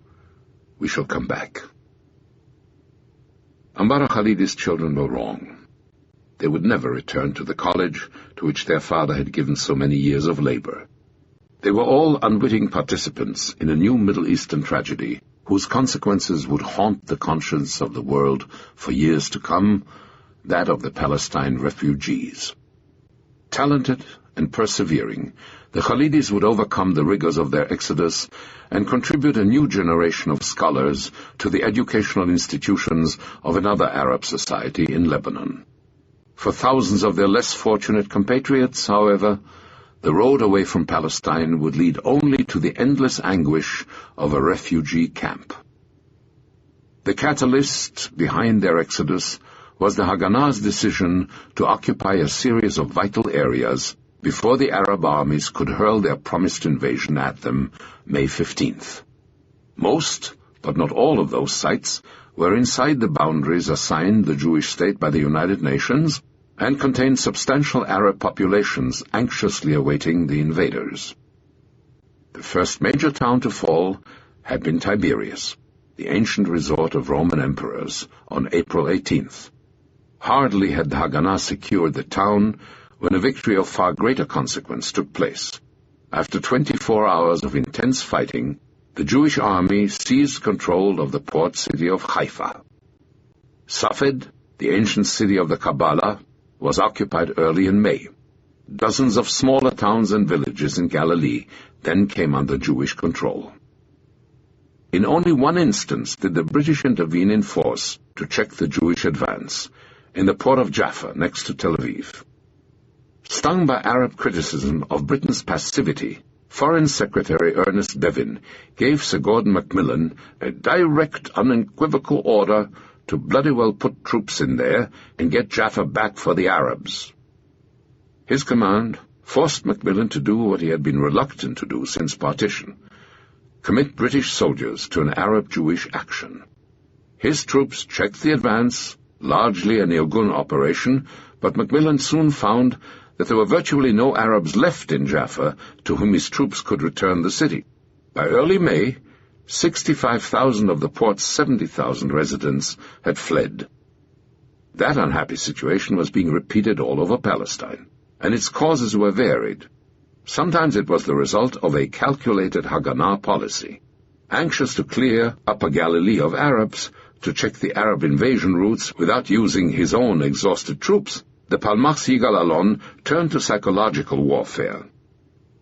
We shall come back." Ambara Khalidi's children were wrong. They would never return to the college to which their father had given so many years of labor. They were all unwitting participants in a new Middle Eastern tragedy whose consequences would haunt the conscience of the world for years to come, that of the Palestine refugees. Talented and persevering, the Khalidis would overcome the rigors of their exodus and contribute a new generation of scholars to the educational institutions of another Arab society in Lebanon. For thousands of their less fortunate compatriots, however, the road away from Palestine would lead only to the endless anguish of a refugee camp. The catalyst behind their exodus was the Haganah's decision to occupy a series of vital areas before the Arab armies could hurl their promised invasion at them May 15th. Most, but not all of those sites, were inside the boundaries assigned the Jewish state by the United Nations and contained substantial Arab populations anxiously awaiting the invaders. The first major town to fall had been Tiberias, the ancient resort of Roman emperors, on April 18th. Hardly had the Haganah secured the town when a victory of far greater consequence took place. After 24 hours of intense fighting, the Jewish army seized control of the port city of Haifa. Safed, the ancient city of the Kabbalah, was occupied early in May. Dozens of smaller towns and villages in Galilee then came under Jewish control. In only one instance did the British intervene in force to check the Jewish advance, in the port of Jaffa, next to Tel Aviv. Stung by Arab criticism of Britain's passivity, Foreign Secretary Ernest Bevin gave Sir Gordon Macmillan a direct, unequivocal order to bloody well put troops in there and get Jaffa back for the Arabs. His command forced Macmillan to do what he had been reluctant to do since partition: commit British soldiers to an Arab-Jewish action. His troops checked the advance, largely an Irgun operation, but Macmillan soon found that there were virtually no Arabs left in Jaffa to whom his troops could return the city. By early May, 65,000 of the port's 70,000 residents had fled. That unhappy situation was being repeated all over Palestine, and its causes were varied. Sometimes it was the result of a calculated Haganah policy. Anxious to clear Upper Galilee of Arabs, to check the Arab invasion routes without using his own exhausted troops, the Palmach Yigal Allon turned to psychological warfare.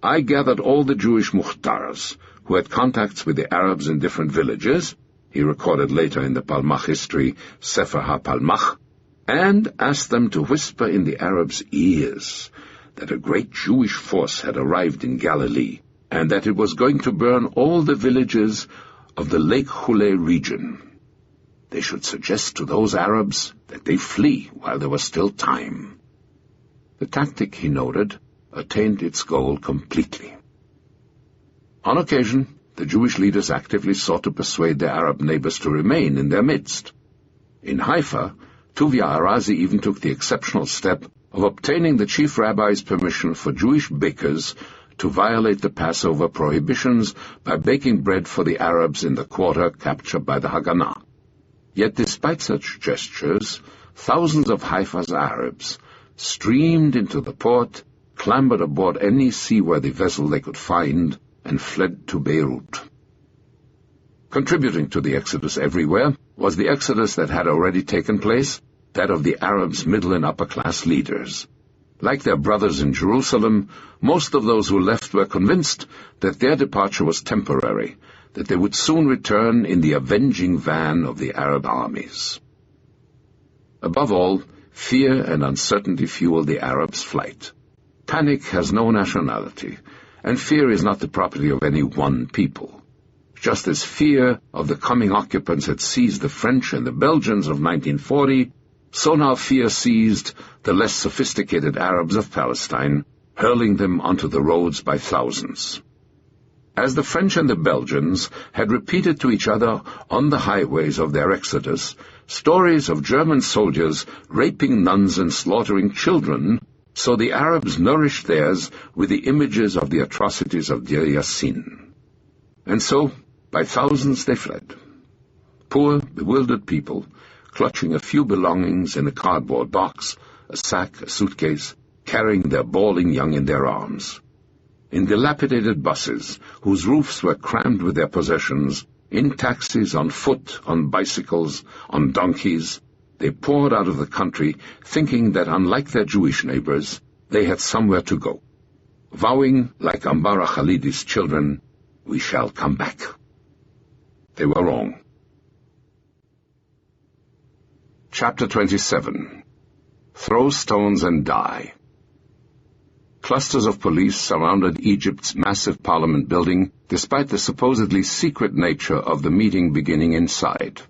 "I gathered all the Jewish Muhtars who had contacts with the Arabs in different villages," he recorded later in the Palmach history Sefer HaPalmach, "and asked them to whisper in the Arabs' ears that a great Jewish force had arrived in Galilee, and that it was going to burn all the villages of the Lake Huleh region. They should suggest to those Arabs that they flee while there was still time." The tactic, he noted, attained its goal completely. On occasion, the Jewish leaders actively sought to persuade their Arab neighbors to remain in their midst. In Haifa, Tuvia Arazi even took the exceptional step of obtaining the chief rabbi's permission for Jewish bakers to violate the Passover prohibitions by baking bread for the Arabs in the quarter captured by the Haganah. Yet despite such gestures, thousands of Haifa's Arabs streamed into the port, clambered aboard any seaworthy vessel they could find, and fled to Beirut. Contributing to the exodus everywhere was the exodus that had already taken place, that of the Arabs' middle and upper-class leaders. Like their brothers in Jerusalem, most of those who left were convinced that their departure was temporary, that they would soon return in the avenging van of the Arab armies. Above all, fear and uncertainty fueled the Arabs' flight. Panic has no nationality, and fear is not the property of any one people. Just as fear of the coming occupants had seized the French and the Belgians of 1940, so now fear seized the less sophisticated Arabs of Palestine, hurling them onto the roads by thousands. As the French and the Belgians had repeated to each other on the highways of their exodus stories of German soldiers raping nuns and slaughtering children, so the Arabs nourished theirs with the images of the atrocities of Deir Yassin. And so, by thousands they fled. Poor, bewildered people, clutching a few belongings in a cardboard box, a sack, a suitcase, carrying their bawling young in their arms. In dilapidated buses, whose roofs were crammed with their possessions, in taxis, on foot, on bicycles, on donkeys, they poured out of the country, thinking that unlike their Jewish neighbors, they had somewhere to go, vowing, like Ambara Khalidi's children, "We shall come back." They were wrong. Chapter 27. Throw stones and die. Clusters of police surrounded Egypt's massive parliament building, despite the supposedly secret nature of the meeting beginning inside.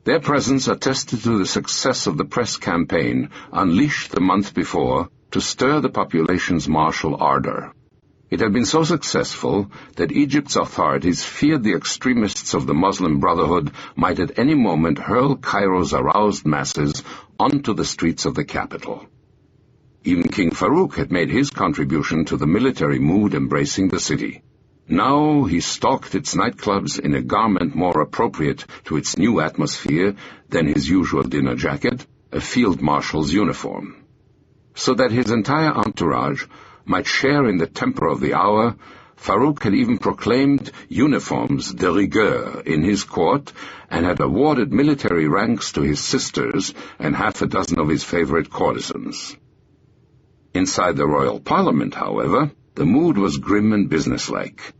Their presence attested to the success of the press campaign unleashed the month before to stir the population's martial ardor. It had been so successful that Egypt's authorities feared the extremists of the Muslim Brotherhood might at any moment hurl Cairo's aroused masses onto the streets of the capital. Even King Farouk had made his contribution to the military mood embracing the city. Now he stalked its nightclubs in a garment more appropriate to its new atmosphere than his usual dinner jacket, a field marshal's uniform. So that his entire entourage might share in the temper of the hour, Farouk had even proclaimed uniforms de rigueur in his court and had awarded military ranks to his sisters and half a dozen of his favorite courtesans. Inside the royal parliament, however, the mood was grim and businesslike.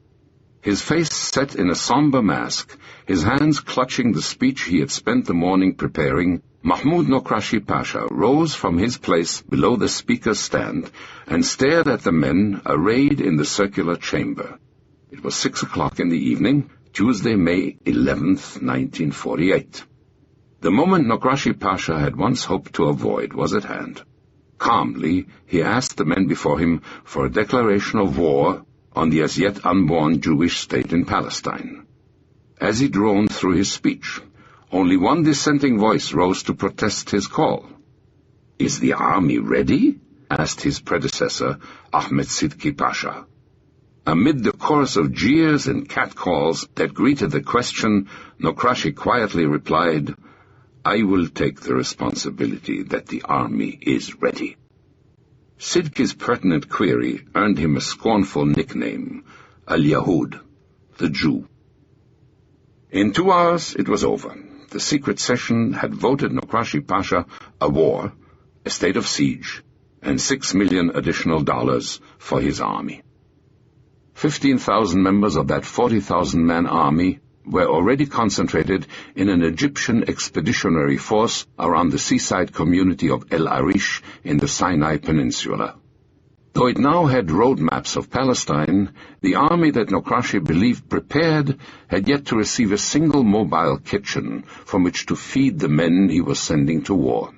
His face set in a somber mask, his hands clutching the speech he had spent the morning preparing, Mahmoud Nokrashi Pasha rose from his place below the speaker's stand and stared at the men arrayed in the circular chamber. It was 6 o'clock in the evening, Tuesday, May 11th, 1948. The moment Nokrashi Pasha had once hoped to avoid was at hand. Calmly, he asked the men before him for a declaration of war on the as yet unborn Jewish state in Palestine. As he droned through his speech, only one dissenting voice rose to protest his call. "Is the army ready?" asked his predecessor, Ahmed Sidki Pasha. Amid the chorus of jeers and catcalls that greeted the question, Nokrashi quietly replied, "I will take the responsibility that the army is ready." Sidki's pertinent query earned him a scornful nickname, Al-Yahud, the Jew. In 2 hours it was over. The secret session had voted Nokrashi Pasha a war, a state of siege, and $6 million additional for his army. 15,000 members of that 40,000-man army were already concentrated in an Egyptian expeditionary force around the seaside community of El Arish in the Sinai Peninsula. Though it now had road maps of Palestine, the army that Nokrashi believed prepared had yet to receive a single mobile kitchen from which to feed the men he was sending to war.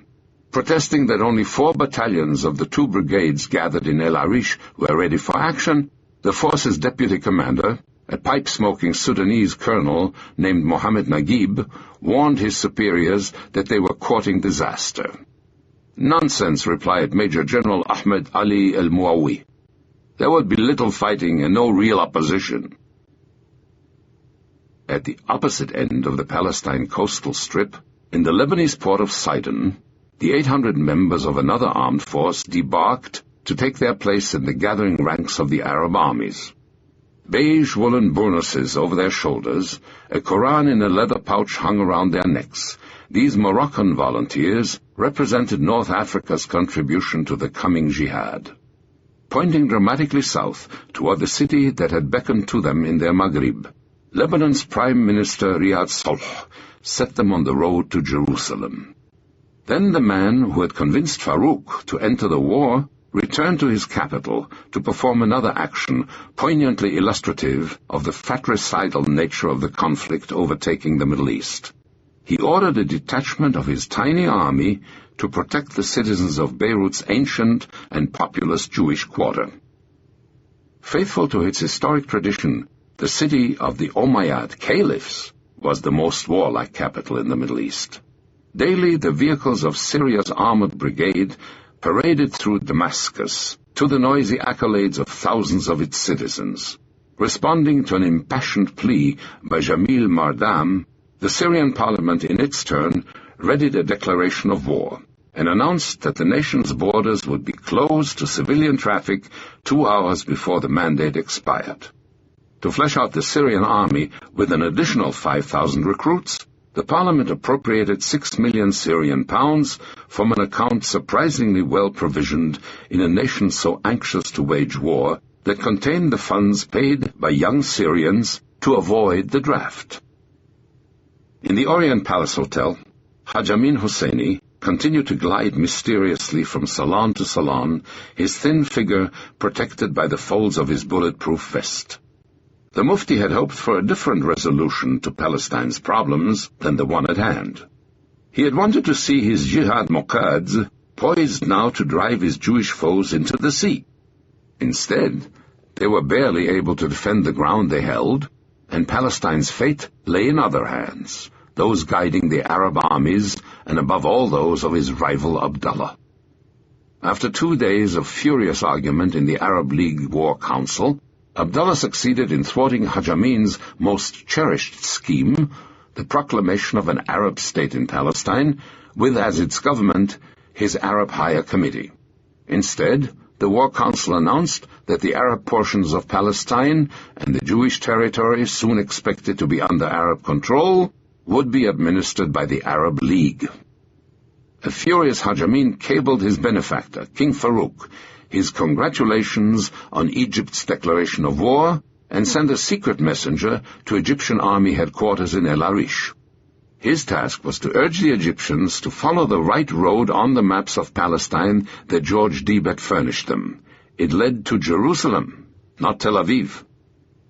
Protesting that only 4 battalions of the 2 brigades gathered in El Arish were ready for action, the force's deputy commander, a pipe-smoking Sudanese colonel named Mohammed Naguib, warned his superiors that they were courting disaster. "Nonsense," replied Major General Ahmed Ali el-Muawi. "There would be little fighting and no real opposition." At the opposite end of the Palestine coastal strip, in the Lebanese port of Sidon, the 800 members of another armed force debarked to take their place in the gathering ranks of the Arab armies. Beige woolen burnouses over their shoulders, a Koran in a leather pouch hung around their necks, these Moroccan volunteers represented North Africa's contribution to the coming jihad. Pointing dramatically south toward the city that had beckoned to them in their Maghrib, Lebanon's Prime Minister Riyad Solh set them on the road to Jerusalem. Then the man who had convinced Farouk to enter the war returned to his capital to perform another action poignantly illustrative of the fratricidal nature of the conflict overtaking the Middle East. He ordered a detachment of his tiny army to protect the citizens of Beirut's ancient and populous Jewish quarter. Faithful to its historic tradition, the city of the Umayyad caliphs was the most warlike capital in the Middle East. Daily the vehicles of Syria's armored brigade paraded through Damascus to the noisy accolades of thousands of its citizens. Responding to an impassioned plea by Jamil Mardam, the Syrian parliament in its turn readied a declaration of war and announced that the nation's borders would be closed to civilian traffic 2 hours before the mandate expired. To flesh out the Syrian army with an additional 5,000 recruits, the parliament appropriated 6 million Syrian pounds from an account surprisingly well provisioned in a nation so anxious to wage war that contained the funds paid by young Syrians to avoid the draft. In the Orient Palace Hotel, Haj Amin Husseini continued to glide mysteriously from salon to salon, his thin figure protected by the folds of his bulletproof vest. The Mufti had hoped for a different resolution to Palestine's problems than the one at hand. He had wanted to see his jihad moqads poised now to drive his Jewish foes into the sea. Instead, they were barely able to defend the ground they held, and Palestine's fate lay in other hands, those guiding the Arab armies, and above all those of his rival Abdullah. After 2 days of furious argument in the Arab League War Council, Abdullah succeeded in thwarting Haj Amin's most cherished scheme, the proclamation of an Arab state in Palestine, with as its government his Arab Higher Committee. Instead, the War Council announced that the Arab portions of Palestine and the Jewish territory, soon expected to be under Arab control, would be administered by the Arab League. A furious Haj Amin cabled his benefactor, King Farouk, his congratulations on Egypt's declaration of war, and sent a secret messenger to Egyptian army headquarters in El Arish. His task was to urge the Egyptians to follow the right road on the maps of Palestine that George Deeb had furnished them. It led to Jerusalem, not Tel Aviv.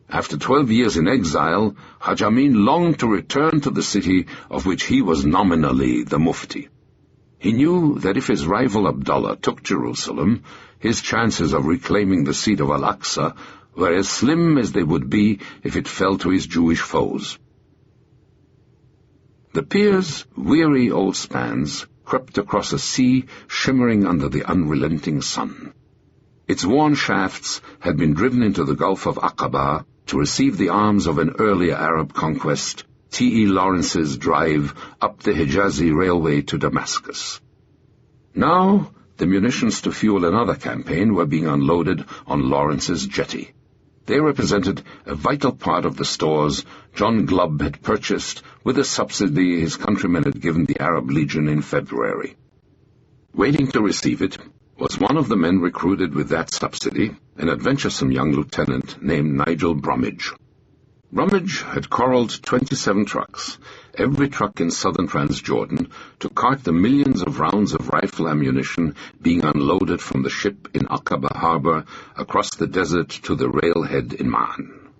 After 12 years in exile, Haj Amin longed to return to the city of which he was nominally the Mufti. He knew that if his rival Abdullah took Jerusalem, his chances of reclaiming the seat of Al-Aqsa were as slim as they would be if it fell to his Jewish foes. The pier's weary old spans crept across a sea shimmering under the unrelenting sun. Its worn shafts had been driven into the Gulf of Aqaba to receive the arms of an earlier Arab conquest, T.E. Lawrence's drive up the Hijazi Railway to Damascus. Now, the munitions to fuel another campaign were being unloaded on Lawrence's jetty. They represented a vital part of the stores John Glubb had purchased with a subsidy his countrymen had given the Arab Legion in February. Waiting to receive it was one of the men recruited with that subsidy, an adventuresome young lieutenant named Nigel Bromwich. Bromwich had corralled 27 trucks, every truck in southern Transjordan, to cart the millions of rounds of rifle ammunition being unloaded from the ship in Aqaba harbor across the desert to the railhead in Ma'an.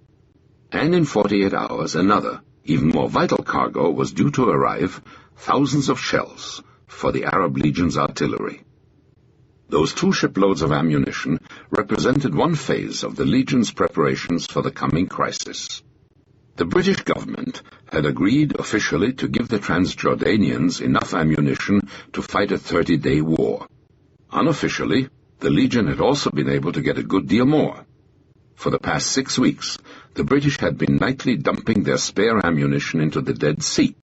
And in 48 hours another, even more vital cargo was due to arrive, thousands of shells, for the Arab Legion's artillery. Those 2 shiploads of ammunition represented one phase of the Legion's preparations for the coming crisis. The British government had agreed officially to give the Transjordanians enough ammunition to fight a 30-day war. Unofficially, the Legion had also been able to get a good deal more. For the past 6 weeks, the British had been nightly dumping their spare ammunition into the Dead Sea.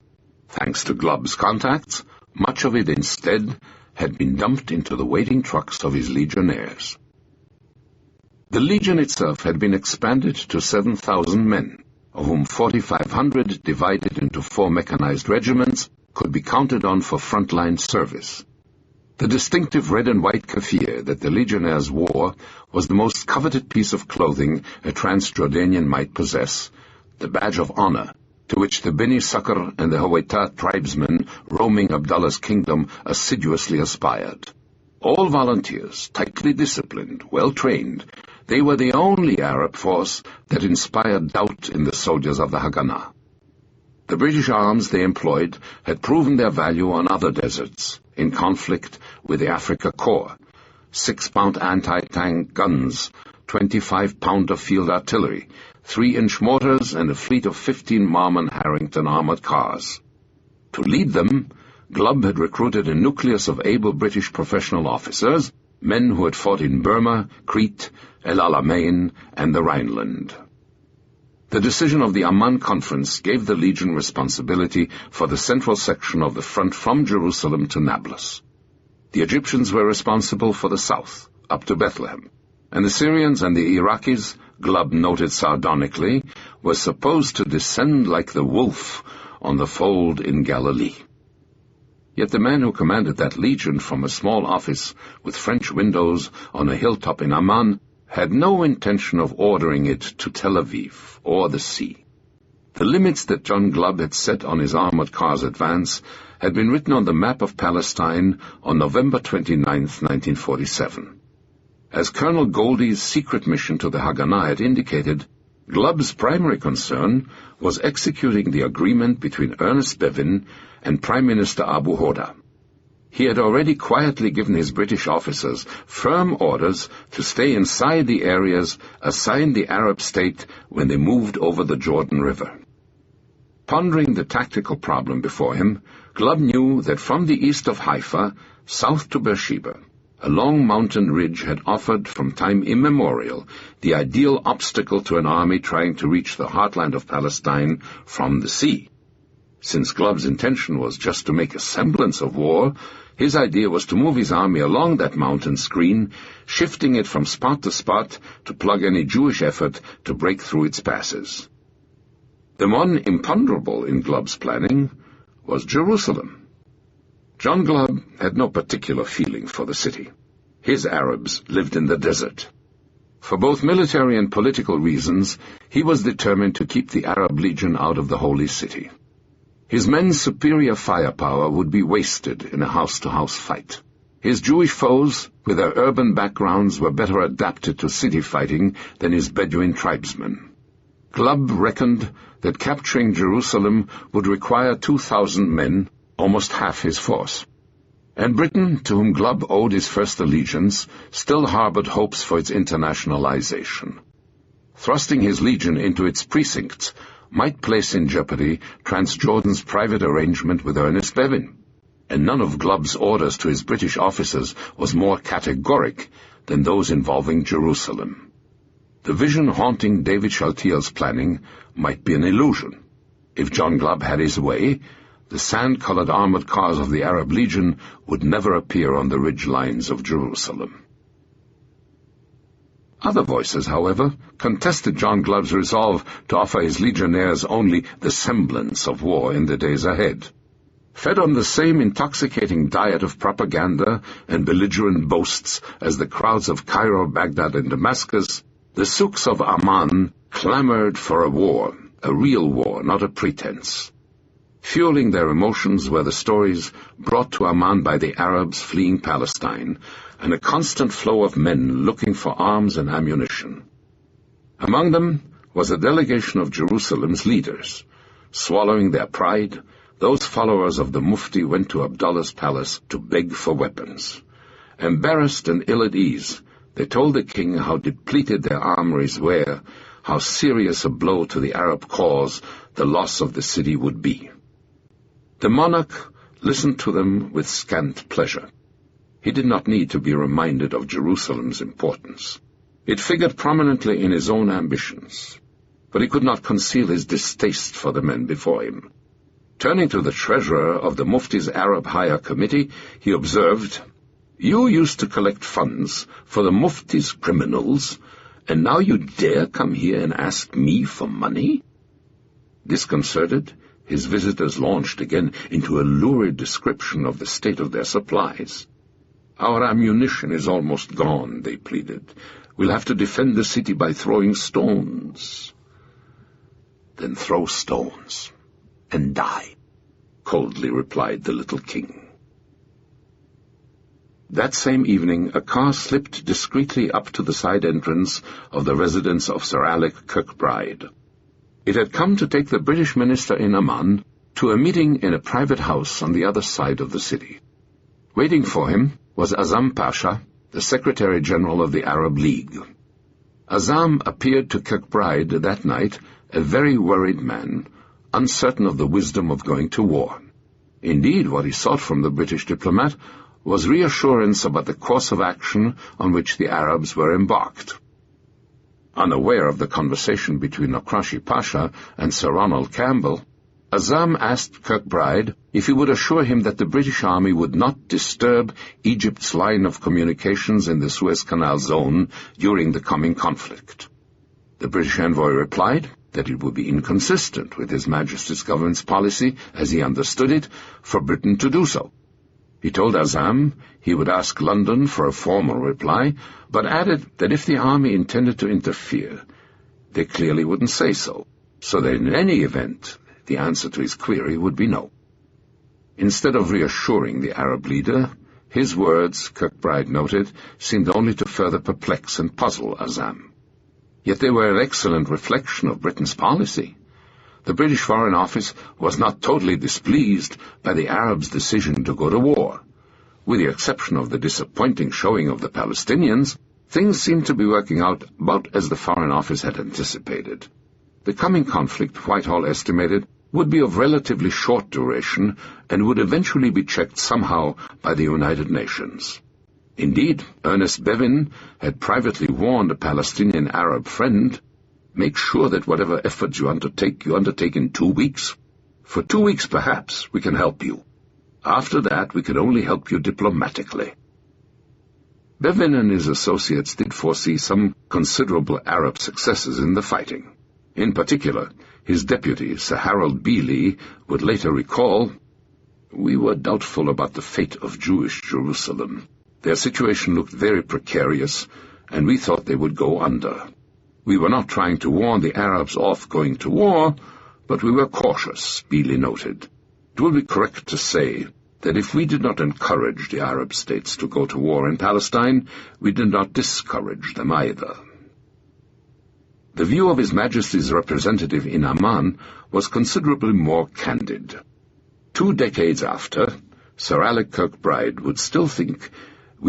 Thanks to Glubb's contacts, much of it instead had been dumped into the waiting trucks of his legionnaires. The Legion itself had been expanded to 7,000 men, of whom 4,500 divided into 4 mechanized regiments could be counted on for frontline service. The distinctive red and white keffiyeh that the legionnaires wore was the most coveted piece of clothing a Transjordanian might possess, the badge of honor, to which the Beni Sakr and the Hawaita tribesmen roaming Abdullah's kingdom assiduously aspired. All volunteers, tightly disciplined, well-trained, they were the only Arab force that inspired doubt in the soldiers of the Haganah. The British arms they employed had proven their value on other deserts, in conflict with the Afrika Korps, 6-pound anti-tank guns, 25-pounder field artillery, 3-inch mortars, and a fleet of 15 Marmon Harrington armored cars. To lead them, Glubb had recruited a nucleus of able British professional officers, men who had fought in Burma, Crete, El Alamein, and the Rhineland. The decision of the Amman Conference gave the Legion responsibility for the central section of the front from Jerusalem to Nablus. The Egyptians were responsible for the south, up to Bethlehem, and the Syrians and the Iraqis, Glubb noted sardonically, were supposed to descend like the wolf on the fold in Galilee. Yet the man who commanded that legion from a small office with French windows on a hilltop in Amman had no intention of ordering it to Tel Aviv or the sea. The limits that John Glubb had set on his armored cars' advance had been written on the map of Palestine on November 29, 1947. As Colonel Goldie's secret mission to the Haganah had indicated, Glubb's primary concern was executing the agreement between Ernest Bevin and Prime Minister Abu Hoda. He had already quietly given his British officers firm orders to stay inside the areas assigned the Arab state when they moved over the Jordan River. Pondering the tactical problem before him, Glubb knew that from the east of Haifa, south to Beersheba, a long mountain ridge had offered from time immemorial the ideal obstacle to an army trying to reach the heartland of Palestine from the sea. Since Glubb's intention was just to make a semblance of war, his idea was to move his army along that mountain screen, shifting it from spot to spot to plug any Jewish effort to break through its passes. The one imponderable in Glubb's planning was Jerusalem. John Glubb had no particular feeling for the city. His Arabs lived in the desert. For both military and political reasons, he was determined to keep the Arab Legion out of the Holy City. His men's superior firepower would be wasted in a house-to-house fight. His Jewish foes, with their urban backgrounds, were better adapted to city fighting than his Bedouin tribesmen. Glubb reckoned that capturing Jerusalem would require 2,000 men, almost half his force. And Britain, to whom Glubb owed his first allegiance, still harbored hopes for its internationalization. Thrusting his legion into its precincts might place in jeopardy Transjordan's private arrangement with Ernest Bevin, and none of Glubb's orders to his British officers was more categoric than those involving Jerusalem. The vision haunting David Shaltiel's planning might be an illusion. If John Glubb had his way, the sand-colored armored cars of the Arab Legion would never appear on the ridge lines of Jerusalem. Other voices, however, contested John Glubb's resolve to offer his legionnaires only the semblance of war in the days ahead. Fed on the same intoxicating diet of propaganda and belligerent boasts as the crowds of Cairo, Baghdad, and Damascus, the souks of Amman clamored for a war, a real war, not a pretense. Fueling their emotions were the stories brought to Amman by the Arabs fleeing Palestine, and a constant flow of men looking for arms and ammunition. Among them was a delegation of Jerusalem's leaders, swallowing their pride, those followers of the Mufti went to Abdullah's palace to beg for weapons. Embarrassed and ill at ease, they told the king how depleted their armories were, how serious a blow to the Arab cause the loss of the city would be. The monarch listened to them with scant pleasure. He did not need to be reminded of Jerusalem's importance. It figured prominently in his own ambitions, but he could not conceal his distaste for the men before him. Turning to the treasurer of the Mufti's Arab Higher Committee, he observed, "You used to collect funds for the Mufti's criminals, and now you dare come here and ask me for money?" Disconcerted, his visitors launched again into a lurid description of the state of their supplies. "Our ammunition is almost gone," they pleaded. "We'll have to defend the city by throwing stones." "Then throw stones, and die," coldly replied the little king. That same evening, a car slipped discreetly up to the side entrance of the residence of Sir Alec Kirkbride. It had come to take the British minister in Amman to a meeting in a private house on the other side of the city. Waiting for him was Azam Pasha, the Secretary-General of the Arab League. Azam appeared to Kirkbride that night a very worried man, uncertain of the wisdom of going to war. Indeed, what he sought from the British diplomat was reassurance about the course of action on which the Arabs were embarked. Unaware of the conversation between Okrashi Pasha and Sir Ronald Campbell, Azam asked Kirkbride if he would assure him that the British army would not disturb Egypt's line of communications in the Suez Canal zone during the coming conflict. The British envoy replied that it would be inconsistent with His Majesty's government's policy, as he understood it, for Britain to do so. He told Azam he would ask London for a formal reply, but added that if the army intended to interfere, they clearly wouldn't say so that in any event, the answer to his query would be no. Instead of reassuring the Arab leader, his words, Kirkbride noted, seemed only to further perplex and puzzle Azam. Yet they were an excellent reflection of Britain's policy. The British Foreign Office was not totally displeased by the Arabs' decision to go to war. With the exception of the disappointing showing of the Palestinians, things seemed to be working out about as the Foreign Office had anticipated. The coming conflict, Whitehall estimated, would be of relatively short duration and would eventually be checked somehow by the United Nations. Indeed, Ernest Bevin had privately warned a Palestinian Arab friend, "Make sure that whatever efforts you undertake in 2 weeks. For 2 weeks, perhaps, we can help you. After that, we can only help you diplomatically." Bevin and his associates did foresee some considerable Arab successes in the fighting. In particular, his deputy, Sir Harold Beeley, would later recall, "We were doubtful about the fate of Jewish Jerusalem. Their situation looked very precarious, and we thought they would go under. We were not trying to warn the Arabs off going to war, but we were cautious," Beeley noted. It will be correct to say that if we did not encourage the Arab states to go to war in Palestine, we did not discourage them either. The view of His Majesty's representative in Amman was considerably more candid. 2 decades after, Sir Alec Kirkbride would still think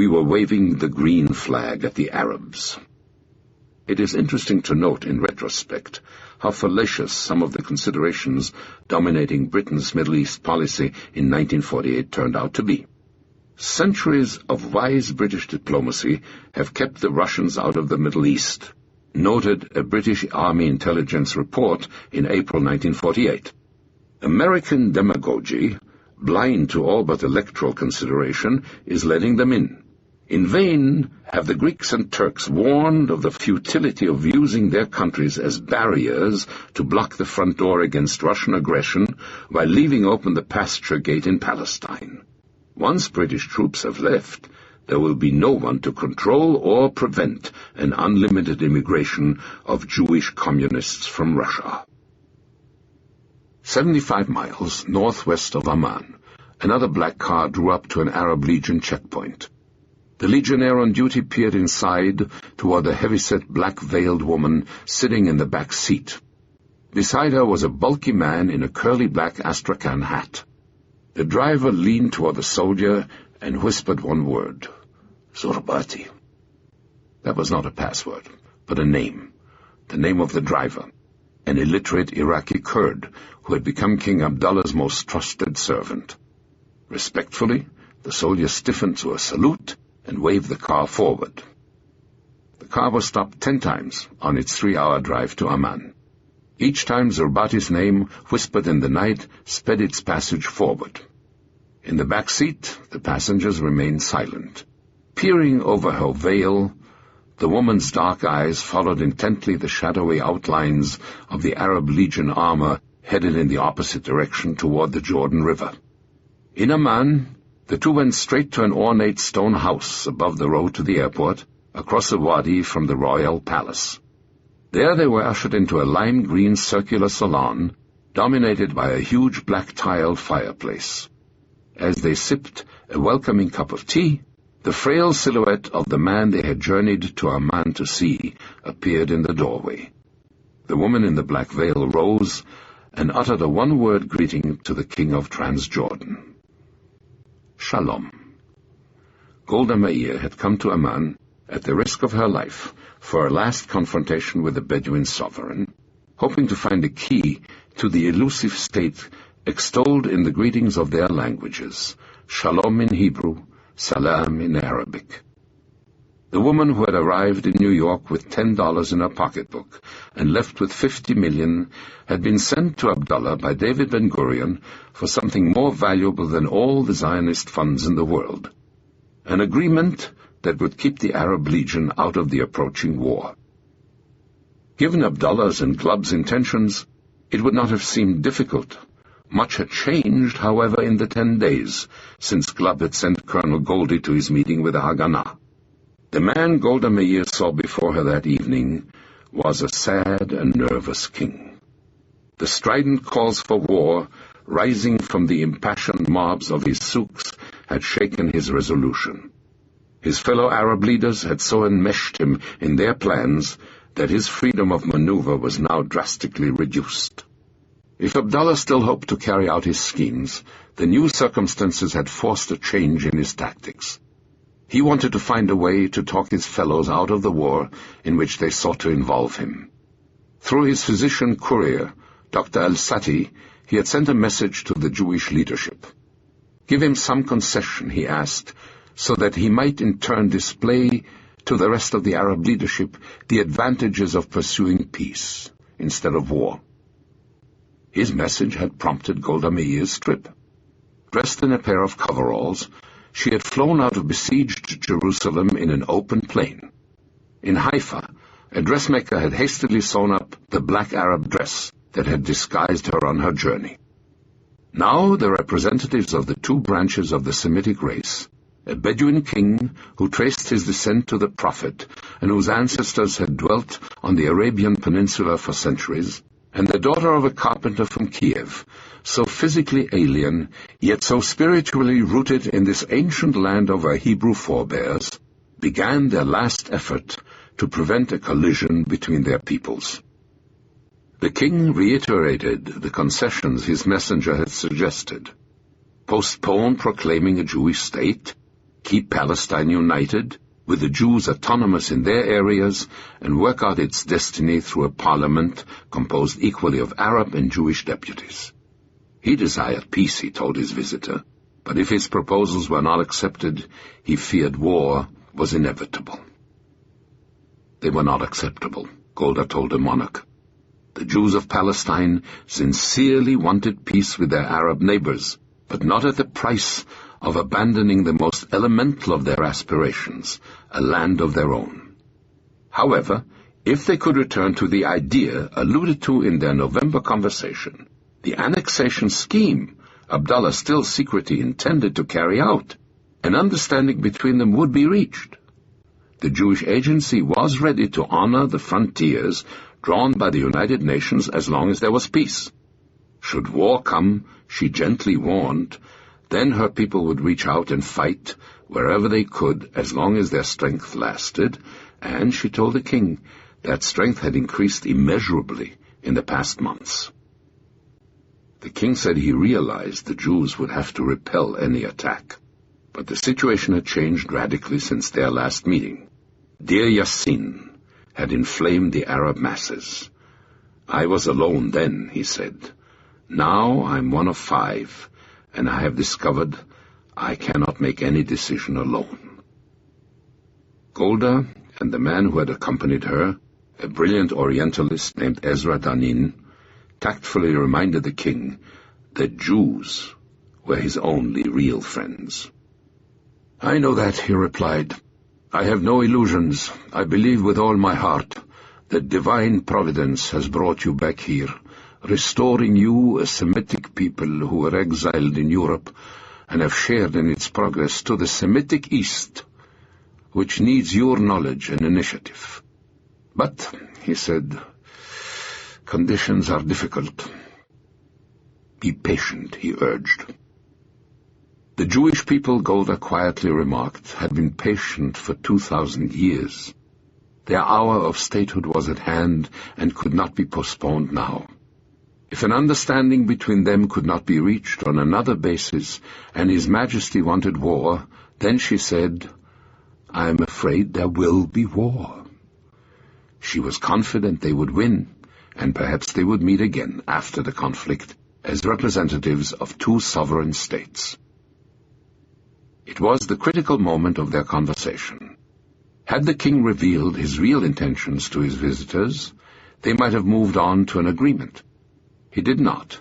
we were waving the green flag at the Arabs. It is interesting to note, in retrospect, how fallacious some of the considerations dominating Britain's Middle East policy in 1948 turned out to be. Centuries of wise British diplomacy have kept the Russians out of the Middle East, noted a British Army intelligence report in April 1948. American demagogy, blind to all but electoral consideration, is letting them in. In vain have the Greeks and Turks warned of the futility of using their countries as barriers to block the front door against Russian aggression while leaving open the pasture gate in Palestine. Once British troops have left, there will be no one to control or prevent an unlimited immigration of Jewish communists from Russia. 75 miles northwest of Amman, another black car drew up to an Arab Legion checkpoint. The legionnaire on duty peered inside toward the heavy-set black-veiled woman sitting in the back seat. Beside her was a bulky man in a curly black astrakhan hat. The driver leaned toward the soldier and whispered one word, Zorbati. That was not a password, but a name, the name of the driver, an illiterate Iraqi Kurd who had become King Abdullah's most trusted servant. Respectfully, the soldier stiffened to a salute and waved the car forward. The car was stopped 10 times on its 3-hour drive to Amman. Each time Zorbati's name, whispered in the night, sped its passage forward. In the back seat, the passengers remained silent. Peering over her veil, the woman's dark eyes followed intently the shadowy outlines of the Arab Legion armor headed in the opposite direction toward the Jordan River. In Amman, the two went straight to an ornate stone house above the road to the airport, across a wadi from the royal palace. There they were ushered into a lime-green circular salon, dominated by a huge black-tiled fireplace. As they sipped a welcoming cup of tea, the frail silhouette of the man they had journeyed to Amman to see appeared in the doorway. The woman in the black veil rose and uttered a one-word greeting to the king of Transjordan. Shalom. Golda Meir had come to Amman at the risk of her life for a last confrontation with the Bedouin sovereign, hoping to find a key to the elusive state extolled in the greetings of their languages, Shalom in Hebrew, Salam in Arabic. The woman who had arrived in New York with $10 in her pocketbook and left with $50 million had been sent to Abdullah by David Ben-Gurion for something more valuable than all the Zionist funds in the world, an agreement that would keep the Arab Legion out of the approaching war. Given Abdullah's and Glubb's intentions, it would not have seemed difficult. Much had changed, however, in the 10 days since Glubb had sent Colonel Goldie to his meeting with the Haganah. The man Golda Meir saw before her that evening was a sad and nervous king. The strident calls for war, rising from the impassioned mobs of his souks, had shaken his resolution. His fellow Arab leaders had so enmeshed him in their plans that his freedom of maneuver was now drastically reduced. If Abdullah still hoped to carry out his schemes, the new circumstances had forced a change in his tactics. He wanted to find a way to talk his fellows out of the war in which they sought to involve him. Through his physician courier, Dr. Al-Sati, he had sent a message to the Jewish leadership. Give him some concession, he asked, so that he might in turn display to the rest of the Arab leadership the advantages of pursuing peace instead of war. His message had prompted Golda Meir's trip. Dressed in a pair of coveralls, she had flown out of besieged Jerusalem in an open plane. In Haifa, a dressmaker had hastily sewn up the black Arab dress that had disguised her on her journey. Now the representatives of the two branches of the Semitic race, a Bedouin king who traced his descent to the Prophet and whose ancestors had dwelt on the Arabian Peninsula for centuries, and the daughter of a carpenter from Kiev, so physically alien, yet so spiritually rooted in this ancient land of our Hebrew forebears, began their last effort to prevent a collision between their peoples. The king reiterated the concessions his messenger had suggested. Postpone proclaiming a Jewish state, keep Palestine united, with the Jews autonomous in their areas, and work out its destiny through a parliament composed equally of Arab and Jewish deputies. He desired peace, he told his visitor, but if his proposals were not accepted, he feared war was inevitable. They were not acceptable, Golda told the monarch. The Jews of Palestine sincerely wanted peace with their Arab neighbors, but not at the price of abandoning the most elemental of their aspirations, a land of their own. However, if they could return to the idea alluded to in their November conversation, the annexation scheme Abdullah still secretly intended to carry out, an understanding between them would be reached. The Jewish Agency was ready to honor the frontiers drawn by the United Nations as long as there was peace. Should war come, she gently warned, then her people would reach out and fight wherever they could as long as their strength lasted, and, she told the king, that strength had increased immeasurably in the past months. The king said he realized the Jews would have to repel any attack, but the situation had changed radically since their last meeting. Deir Yassin had inflamed the Arab masses. I was alone then, he said. Now I'm one of 5, and I have discovered I cannot make any decision alone. Golda and the man who had accompanied her, a brilliant Orientalist named Ezra Danin, tactfully reminded the king that Jews were his only real friends. I know that, he replied. I have no illusions. I believe with all my heart that divine providence has brought you back here, restoring you, a Semitic people who were exiled in Europe and have shared in its progress to the Semitic East, which needs your knowledge and initiative. But, he said, conditions are difficult. Be patient, he urged. The Jewish people, Golda quietly remarked, had been patient for 2,000 years. Their hour of statehood was at hand and could not be postponed now. If an understanding between them could not be reached on another basis, and His Majesty wanted war, then she said, I am afraid there will be war. She was confident they would win, and perhaps they would meet again after the conflict as representatives of 2 sovereign states. It was the critical moment of their conversation. Had the king revealed his real intentions to his visitors, they might have moved on to an agreement. He did not,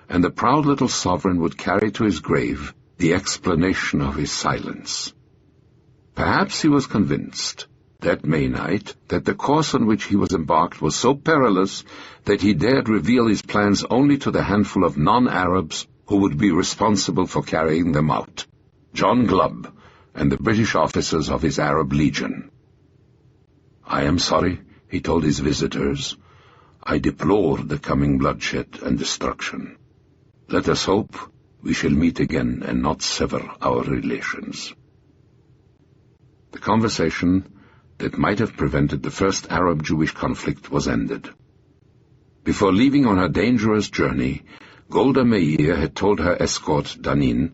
and the proud little sovereign would carry to his grave the explanation of his silence. Perhaps he was convinced, that May night, that the course on which he was embarked was so perilous that he dared reveal his plans only to the handful of non-Arabs who would be responsible for carrying them out, John Glubb and the British officers of his Arab Legion. I am sorry, he told his visitors. I deplore the coming bloodshed and destruction. Let us hope we shall meet again and not sever our relations. The conversation that might have prevented the first Arab-Jewish conflict was ended. Before leaving on her dangerous journey, Golda Meir had told her escort, Danin,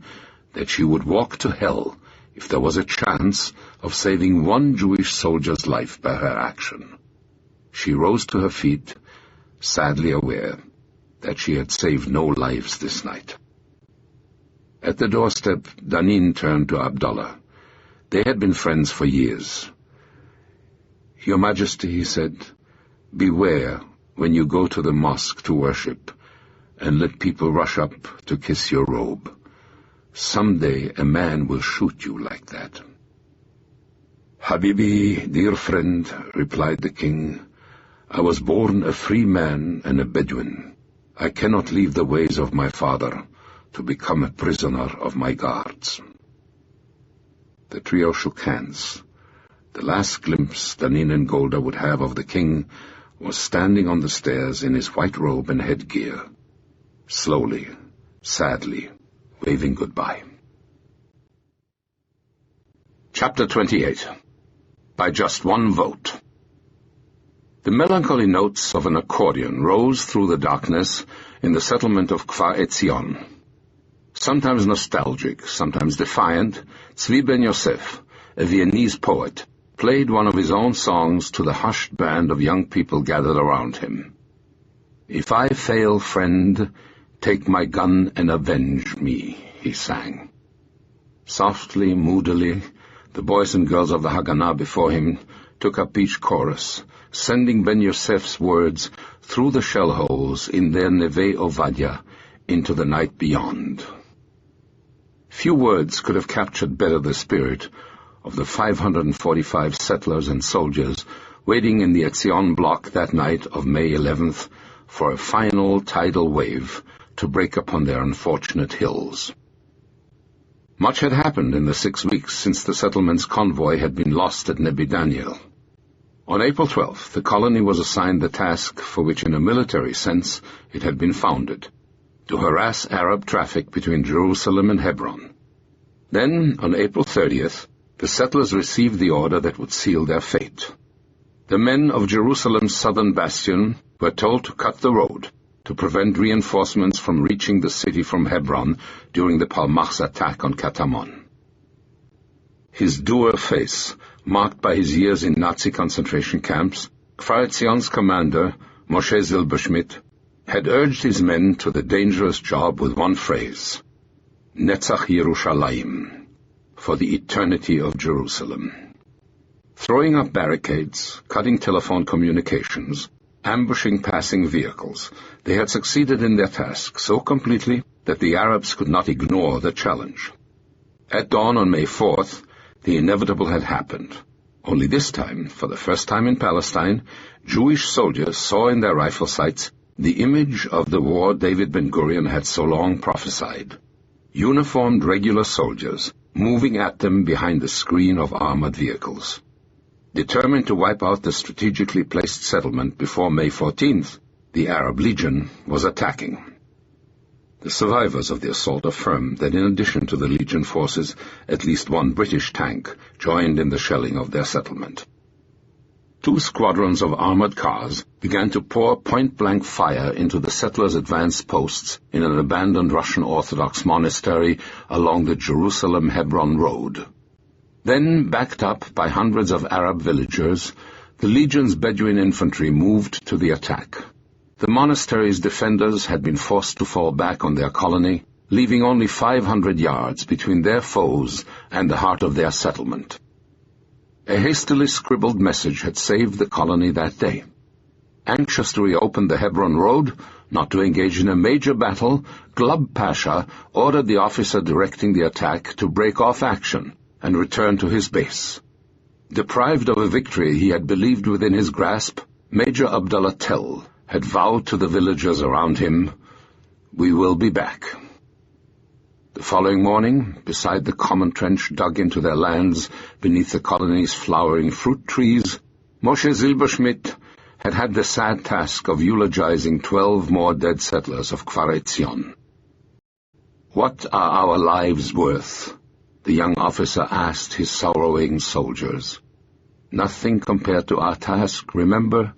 that she would walk to hell if there was a chance of saving one Jewish soldier's life by her action. She rose to her feet, sadly aware that she had saved no lives this night. At the doorstep, Danin turned to Abdullah. They had been friends for years. Your Majesty, he said, beware when you go to the mosque to worship, and let people rush up to kiss your robe. Someday a man will shoot you like that. Habibi, dear friend, replied the king, I was born a free man and a Bedouin. I cannot leave the ways of my father to become a prisoner of my guards. The trio shook hands. The last glimpse Danin and Golda would have of the king was standing on the stairs in his white robe and headgear, slowly, sadly, waving goodbye. Chapter 28. By just one vote. The melancholy notes of an accordion rose through the darkness in the settlement of Kfar Etzion. Sometimes nostalgic, sometimes defiant, Tzvi Ben Yosef, a Viennese poet, played one of his own songs to the hushed band of young people gathered around him. If I fail, friend, take my gun and avenge me, he sang. Softly, moodily, the boys and girls of the Haganah before him took up each chorus, sending Ben Yosef's words through the shell holes in their Neve Ovadia into the night beyond. Few words could have captured better the spirit of the 545 settlers and soldiers waiting in the Etzion block that night of May 11th for a final tidal wave to break upon their unfortunate hills. Much had happened in the 6 weeks since the settlement's convoy had been lost at Nebi Daniel. On April 12th, the colony was assigned the task for which in a military sense it had been founded, to harass Arab traffic between Jerusalem and Hebron. Then, on April 30th, the settlers received the order that would seal their fate. The men of Jerusalem's southern bastion, were told to cut the road to prevent reinforcements from reaching the city from Hebron during the Palmach's attack on Katamon. His dour face, marked by his years in Nazi concentration camps, Kfar Etzion's commander, Moshe Zilberschmidt, had urged his men to the dangerous job with one phrase, Netzach Yerushalayim, for the eternity of Jerusalem. Throwing up barricades, cutting telephone communications, ambushing passing vehicles, they had succeeded in their task so completely that the Arabs could not ignore the challenge. At dawn on May 4th, the inevitable had happened. Only this time, for the first time in Palestine, Jewish soldiers saw in their rifle sights the image of the war David Ben-Gurion had so long prophesied. Uniformed regular soldiers moving at them behind the screen of armored vehicles. Determined to wipe out the strategically placed settlement before May 14th, the Arab Legion was attacking. The survivors of the assault affirmed that in addition to the Legion forces, at least one British tank joined in the shelling of their settlement. 2 squadrons of armored cars began to pour point-blank fire into the settlers' advanced posts in an abandoned Russian Orthodox monastery along the Jerusalem-Hebron road. Then, backed up by hundreds of Arab villagers, the Legion's Bedouin infantry moved to the attack. The monastery's defenders had been forced to fall back on their colony, leaving only 500 yards between their foes and the heart of their settlement. A hastily scribbled message had saved the colony that day. Anxious to reopen the Hebron road, not to engage in a major battle, Glub Pasha ordered the officer directing the attack to break off action and return to his base. Deprived of a victory he had believed within his grasp, Major Abdullah Tell had vowed to the villagers around him, "We will be back." The following morning, beside the common trench dug into their lands beneath the colony's flowering fruit trees, Moshe Zilberschmidt had the sad task of eulogizing 12 more dead settlers of Kfar Etzion. "What are our lives worth?" the young officer asked his sorrowing soldiers. "Nothing compared to our task. Remember,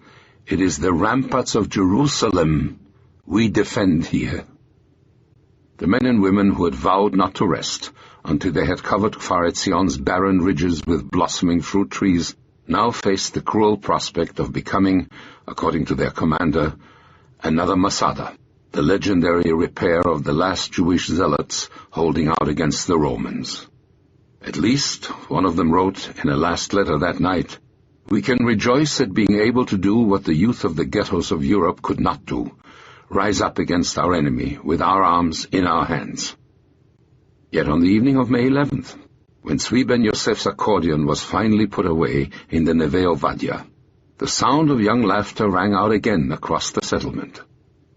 it is the ramparts of Jerusalem we defend here." The men and women who had vowed not to rest until they had covered Kfar Etzion's barren ridges with blossoming fruit trees now faced the cruel prospect of becoming, according to their commander, another Masada, the legendary repair of the last Jewish zealots holding out against the Romans. At least, one of them wrote in a last letter that night, "We can rejoice at being able to do what the youth of the ghettos of Europe could not do, rise up against our enemy with our arms in our hands." Yet on the evening of May 11th, when Tzvi Ben Yosef's accordion was finally put away in the Neve Ovadia, the sound of young laughter rang out again across the settlement.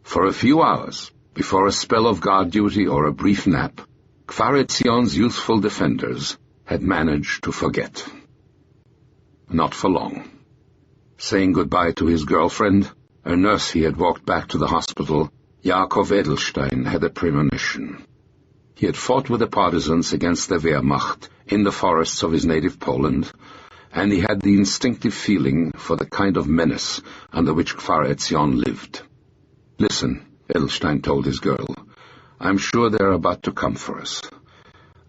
For a few hours, before a spell of guard duty or a brief nap, Kfar Etzion's youthful defenders had managed to forget. Not for long. Saying goodbye to his girlfriend, a nurse he had walked back to the hospital, Yaakov Edelstein had a premonition. He had fought with the partisans against the Wehrmacht in the forests of his native Poland, and he had the instinctive feeling for the kind of menace under which Kfar Etzion lived. "Listen," Edelstein told his girl, "I'm sure they're about to come for us.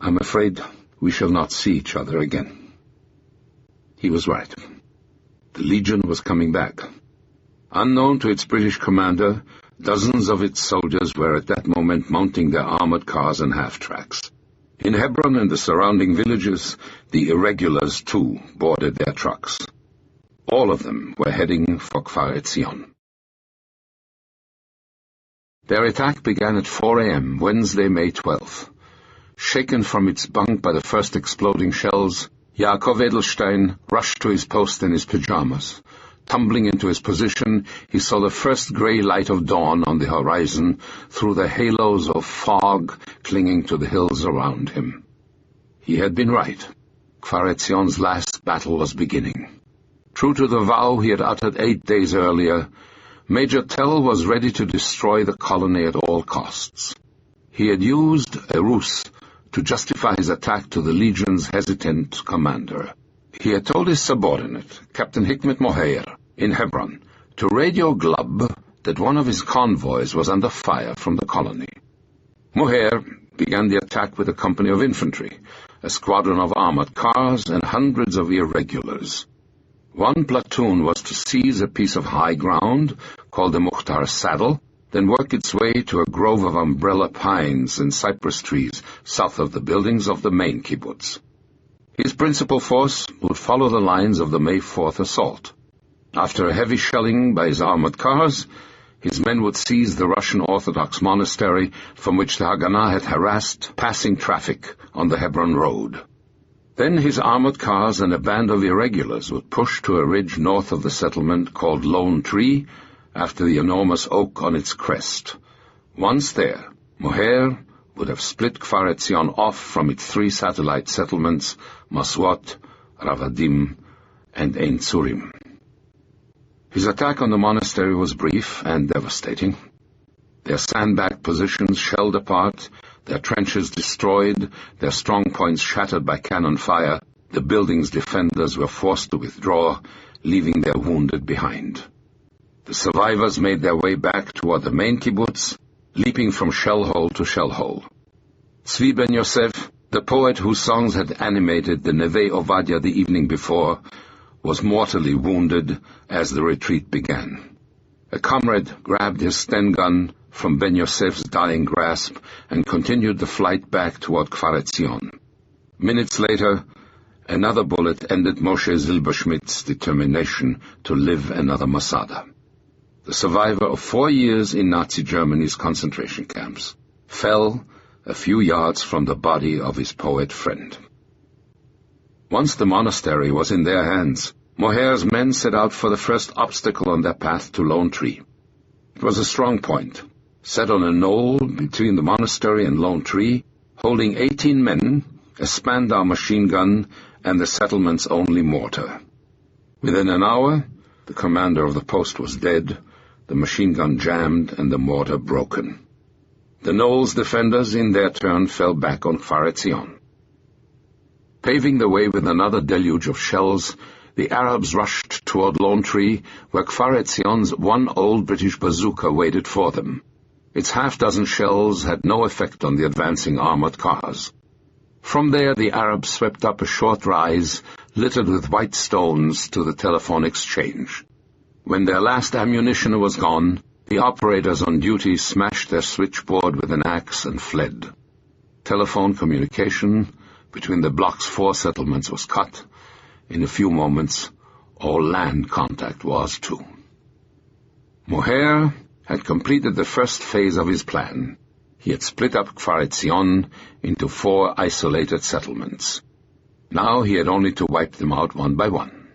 I'm afraid we shall not see each other again." He was right. The Legion was coming back. Unknown to its British commander, dozens of its soldiers were at that moment mounting their armored cars and half-tracks. In Hebron and the surrounding villages, the irregulars, too, boarded their trucks. All of them were heading for Kfar Etzion. Their attack began at 4 a.m., Wednesday, May 12th. Shaken from its bunk by the first exploding shells, Yaakov Edelstein rushed to his post in his pajamas. Tumbling into his position, he saw the first grey light of dawn on the horizon through the halos of fog clinging to the hills around him. He had been right. Kfar Etzion's last battle was beginning. True to the vow he had uttered 8 days earlier, Major Tell was ready to destroy the colony at all costs. He had used a ruse to justify his attack to the Legion's hesitant commander. He had told his subordinate, Captain Hikmet Mohair, in Hebron, to radio Glub that one of his convoys was under fire from the colony. Moher began the attack with a company of infantry, a squadron of armored cars, and hundreds of irregulars. One platoon was to seize a piece of high ground, called the Mukhtar Saddle, then work its way to a grove of umbrella pines and cypress trees south of the buildings of the main kibbutz. His principal force would follow the lines of the May 4th assault. After a heavy shelling by his armored cars, his men would seize the Russian Orthodox monastery from which the Haganah had harassed passing traffic on the Hebron road. Then his armored cars and a band of irregulars would push to a ridge north of the settlement called Lone Tree, after the enormous oak on its crest. Once there, Moher would have split Kfar Etzion off from its 3 satellite settlements, Maswat, Ravadim, and Ein Tzurim. His attack on the monastery was brief and devastating. Their sandbagged positions shelled apart, their trenches destroyed, their strong points shattered by cannon fire, the building's defenders were forced to withdraw, leaving their wounded behind. The survivors made their way back toward the main kibbutz, leaping from shell hole to shell hole. Tzvi ben Yosef, the poet whose songs had animated the Neve Ovadia the evening before, was mortally wounded as the retreat began. A comrade grabbed his Sten gun from Ben Yosef's dying grasp and continued the flight back toward Kfar Etzion. Minutes later, another bullet ended Moshe Zilberschmidt's determination to live another Masada. The survivor of 4 years in Nazi Germany's concentration camps, fell a few yards from the body of his poet friend. Once the monastery was in their hands, Moher's men set out for the first obstacle on their path to Lone Tree. It was a strong point, set on a knoll between the monastery and Lone Tree, holding 18 men, a Spandau machine gun, and the settlement's only mortar. Within an hour, the commander of the post was dead, the machine gun jammed, and the mortar broken. The knoll's defenders, in their turn, fell back on Kfar Etzion. Paving the way with another deluge of shells, the Arabs rushed toward Lone Tree, where Kfar Etzion's one old British bazooka waited for them. Its half-dozen shells had no effect on the advancing armored cars. From there the Arabs swept up a short rise, littered with white stones, to the telephone exchange. When their last ammunition was gone, the operators on duty smashed their switchboard with an axe and fled. Telephone communication between the block's 4 settlements was cut. In a few moments, all land contact was too. Moher had completed the first phase of his plan. He had split up Kfar Etzion into 4 isolated settlements. Now he had only to wipe them out one by one.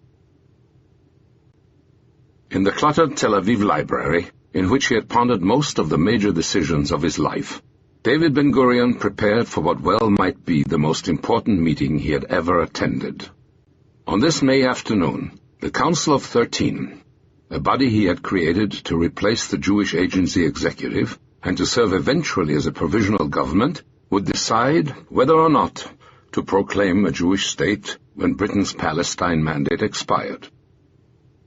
In the cluttered Tel Aviv library, in which he had pondered most of the major decisions of his life, David Ben-Gurion prepared for what well might be the most important meeting he had ever attended. On this May afternoon, the Council of 13, a body he had created to replace the Jewish Agency Executive and to serve eventually as a provisional government, would decide whether or not to proclaim a Jewish state when Britain's Palestine mandate expired.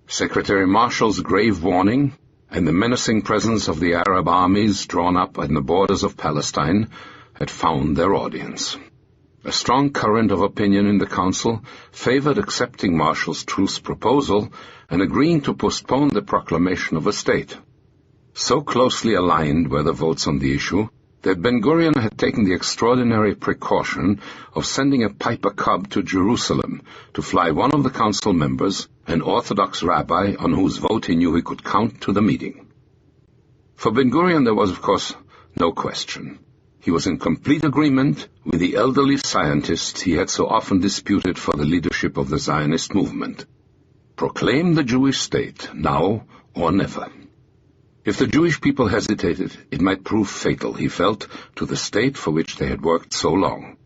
Secretary Marshall's grave warning and the menacing presence of the Arab armies drawn up on the borders of Palestine had found their audience. A strong current of opinion in the Council favored accepting Marshall's truce proposal and agreeing to postpone the proclamation of a state. So closely aligned were the votes on the issue that Ben-Gurion had taken the extraordinary precaution of sending a Piper Cub to Jerusalem to fly one of the council members, an Orthodox rabbi on whose vote he knew he could count, to the meeting. For Ben-Gurion there was, of course, no question. He was in complete agreement with the elderly scientists he had so often disputed for the leadership of the Zionist movement. Proclaim the Jewish state, now or never. If the Jewish people hesitated, it might prove fatal, he felt, to the state for which they had worked so long.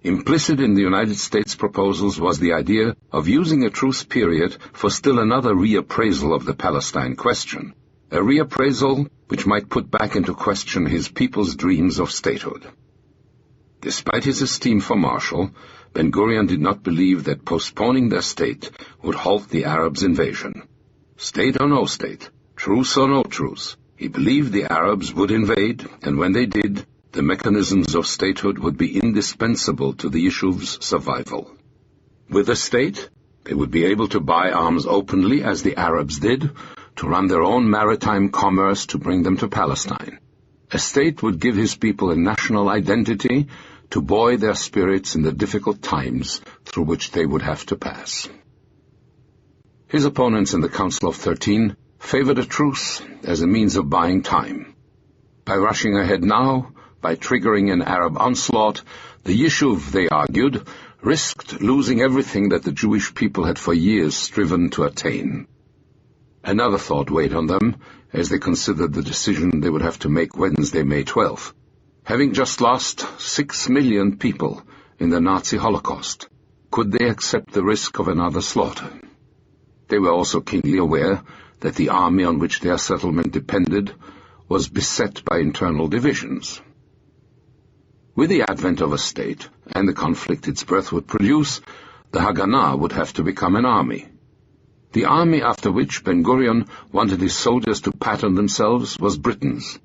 Implicit in the United States proposals was the idea of using a truce period for still another reappraisal of the Palestine question, a reappraisal which might put back into question his people's dreams of statehood. Despite his esteem for Marshall, Ben-Gurion did not believe that postponing their state would halt the Arabs' invasion. State or no state, truce or no truce, he believed the Arabs would invade, and when they did, the mechanisms of statehood would be indispensable to the Yishuv's survival. With a state, they would be able to buy arms openly, as the Arabs did, to run their own maritime commerce to bring them to Palestine. A state would give his people a national identity to buoy their spirits in the difficult times through which they would have to pass. His opponents in the Council of 13 favored a truce as a means of buying time. By rushing ahead now, by triggering an Arab onslaught, the Yishuv, they argued, risked losing everything that the Jewish people had for years striven to attain. Another thought weighed on them as they considered the decision they would have to make Wednesday, May 12th. Having just lost 6 million people in the Nazi Holocaust, could they accept the risk of another slaughter? They were also keenly aware that the army on which their settlement depended was beset by internal divisions. With the advent of a state and the conflict its birth would produce, the Haganah would have to become an army. The army after which Ben-Gurion wanted his soldiers to pattern themselves was Britain's.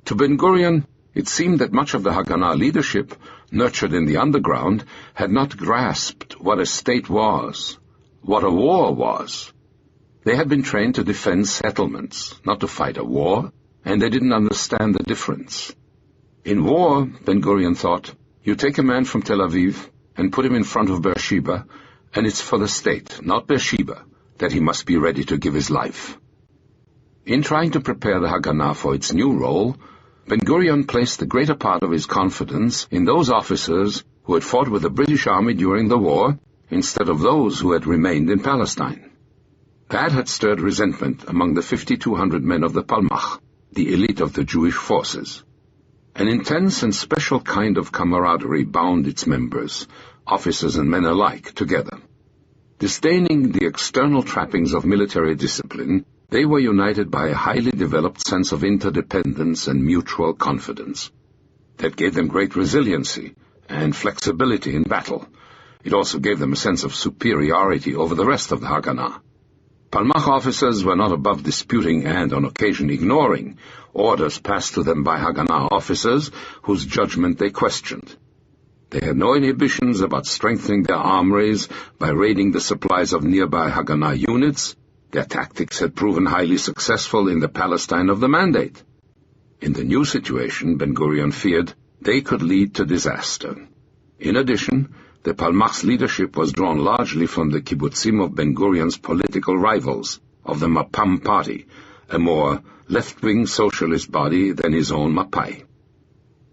To Ben-Gurion, it seemed that much of the Haganah leadership, nurtured in the underground, had not grasped what a state was, what a war was. They had been trained to defend settlements, not to fight a war, and they didn't understand the difference. In war, Ben-Gurion thought, you take a man from Tel Aviv and put him in front of Beersheba, and it's for the state, not Beersheba, that he must be ready to give his life. In trying to prepare the Haganah for its new role, Ben-Gurion placed the greater part of his confidence in those officers who had fought with the British Army during the war, instead of those who had remained in Palestine. That had stirred resentment among the 5,200 men of the Palmach, the elite of the Jewish forces. An intense and special kind of camaraderie bound its members, officers and men alike, together. Disdaining the external trappings of military discipline, they were united by a highly developed sense of interdependence and mutual confidence. That gave them great resiliency and flexibility in battle. It also gave them a sense of superiority over the rest of the Haganah. Palmach officers were not above disputing and, on occasion, ignoring orders passed to them by Haganah officers whose judgment they questioned. They had no inhibitions about strengthening their armories by raiding the supplies of nearby Haganah units. Their tactics had proven highly successful in the Palestine of the Mandate. In the new situation, Ben-Gurion feared they could lead to disaster. In addition, the Palmach's leadership was drawn largely from the kibbutzim of Ben-Gurion's political rivals, of the Mapam party, a more left-wing socialist body than his own Mapai.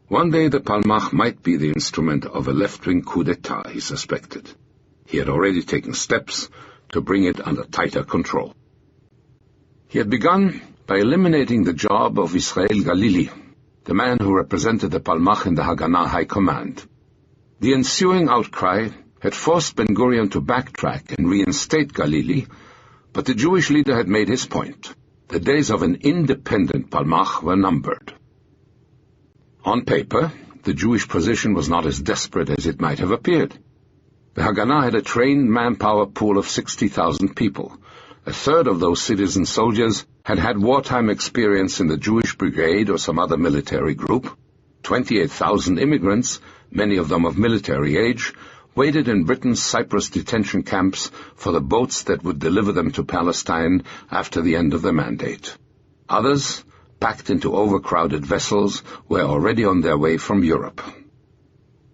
One day the Palmach might be the instrument of a left-wing coup d'etat, he suspected. He had already taken steps to bring it under tighter control. He had begun by eliminating the job of Israel Galili, the man who represented the Palmach in the Haganah High Command. The ensuing outcry had forced Ben-Gurion to backtrack and reinstate Galili, but the Jewish leader had made his point. The days of an independent Palmach were numbered. On paper, the Jewish position was not as desperate as it might have appeared. The Haganah had a trained manpower pool of 60,000 people. A third of those citizen soldiers had had wartime experience in the Jewish Brigade or some other military group. 28,000 immigrants, many of them of military age, waited in Britain's Cyprus detention camps for the boats that would deliver them to Palestine after the end of the Mandate. Others, packed into overcrowded vessels, were already on their way from Europe.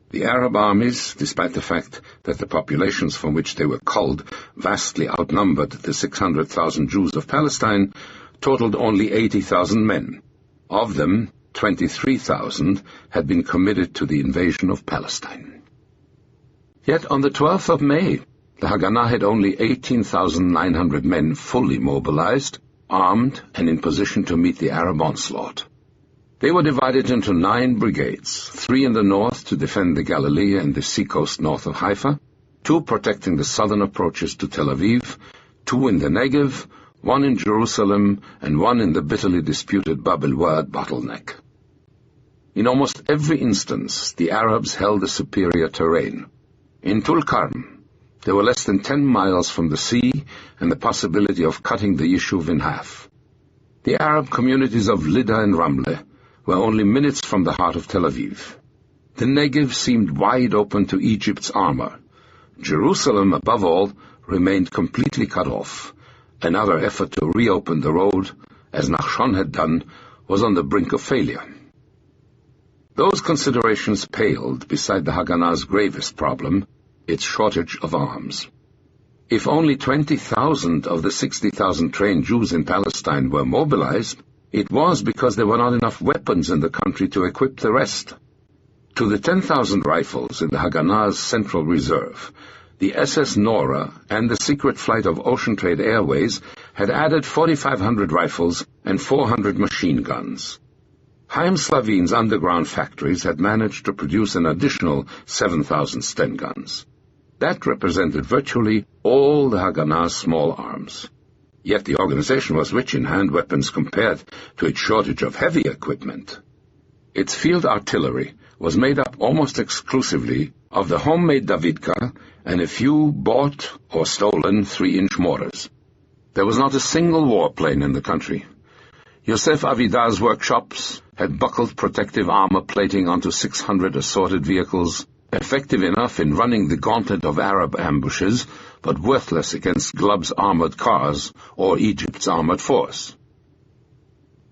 The Arab armies, despite the fact that the populations from which they were culled vastly outnumbered the 600,000 Jews of Palestine, totaled only 80,000 men. Of them, 23,000 had been committed to the invasion of Palestine. Yet on the 12th of May, the Haganah had only 18,900 men fully mobilized, armed, and in position to meet the Arab onslaught. They were divided into 9 brigades, 3 in the north to defend the Galilee and the seacoast north of Haifa, 2 protecting the southern approaches to Tel Aviv, 2 in the Negev, 1 in Jerusalem, and 1 in the bitterly disputed Bab el-Wad bottleneck. In almost every instance, the Arabs held the superior terrain. In Tulkarm, They were less than 10 miles from the sea and the possibility of cutting the Yishuv in half. The Arab communities of Lida and Ramle were only minutes from the heart of Tel Aviv. The Negev seemed wide open to Egypt's armor. Jerusalem, above all, remained completely cut off. Another effort to reopen the road, as Nachshon had done, was on the brink of failure. Those considerations paled beside the Haganah's gravest problem, its shortage of arms. If only 20,000 of the 60,000 trained Jews in Palestine were mobilized, it was because there were not enough weapons in the country to equip the rest. To the 10,000 rifles in the Haganah's Central Reserve, the SS Nora and the secret flight of Ocean Trade Airways had added 4,500 rifles and 400 machine guns. Chaim Slavin's underground factories had managed to produce an additional 7,000 Sten guns. That represented virtually all the Haganah's small arms. Yet the organization was rich in hand weapons compared to its shortage of heavy equipment. Its field artillery was made up almost exclusively of the homemade Davidka and a few bought or stolen 3-inch mortars. There was not a single warplane in the country. Yosef Avidar's workshops had buckled protective armor plating onto 600 assorted vehicles, effective enough in running the gauntlet of Arab ambushes, but worthless against Glub's armored cars or Egypt's armored force.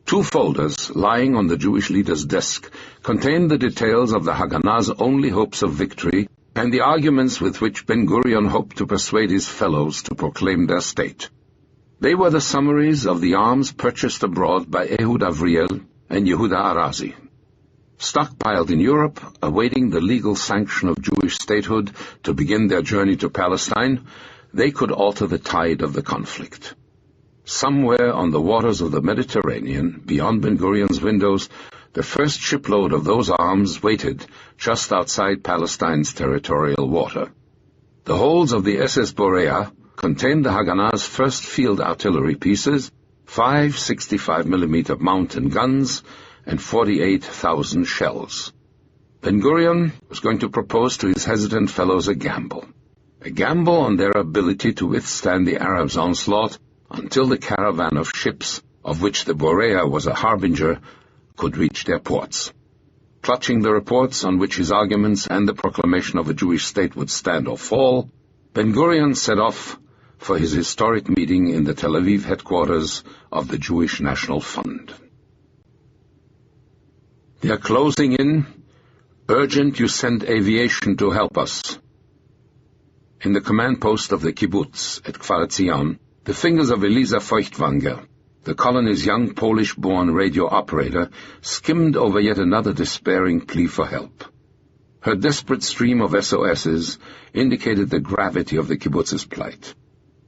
2 folders lying on the Jewish leader's desk contained the details of the Haganah's only hopes of victory and the arguments with which Ben-Gurion hoped to persuade his fellows to proclaim their state. They were the summaries of the arms purchased abroad by Ehud Avriel and Yehuda Arazi. Stockpiled in Europe, awaiting the legal sanction of Jewish statehood to begin their journey to Palestine, they could alter the tide of the conflict. Somewhere on the waters of the Mediterranean, beyond Ben-Gurion's windows, the first shipload of those arms waited just outside Palestine's territorial water. The holds of the SS Borea contained the Haganah's first field artillery pieces, 5 65mm mountain guns, and 48,000 shells. Ben-Gurion was going to propose to his hesitant fellows a gamble on their ability to withstand the Arabs' onslaught until the caravan of ships, of which the Borea was a harbinger, could reach their ports. Clutching the reports on which his arguments and the proclamation of a Jewish state would stand or fall, Ben-Gurion set off for his historic meeting in the Tel Aviv headquarters of the Jewish National Fund. "They are closing in. Urgent you send aviation to help us." In the command post of the kibbutz at Kfar Etzion, the fingers of Elisa Feuchtwanger, the colony's young Polish-born radio operator, skimmed over yet another despairing plea for help. Her desperate stream of SOSs indicated the gravity of the kibbutz's plight.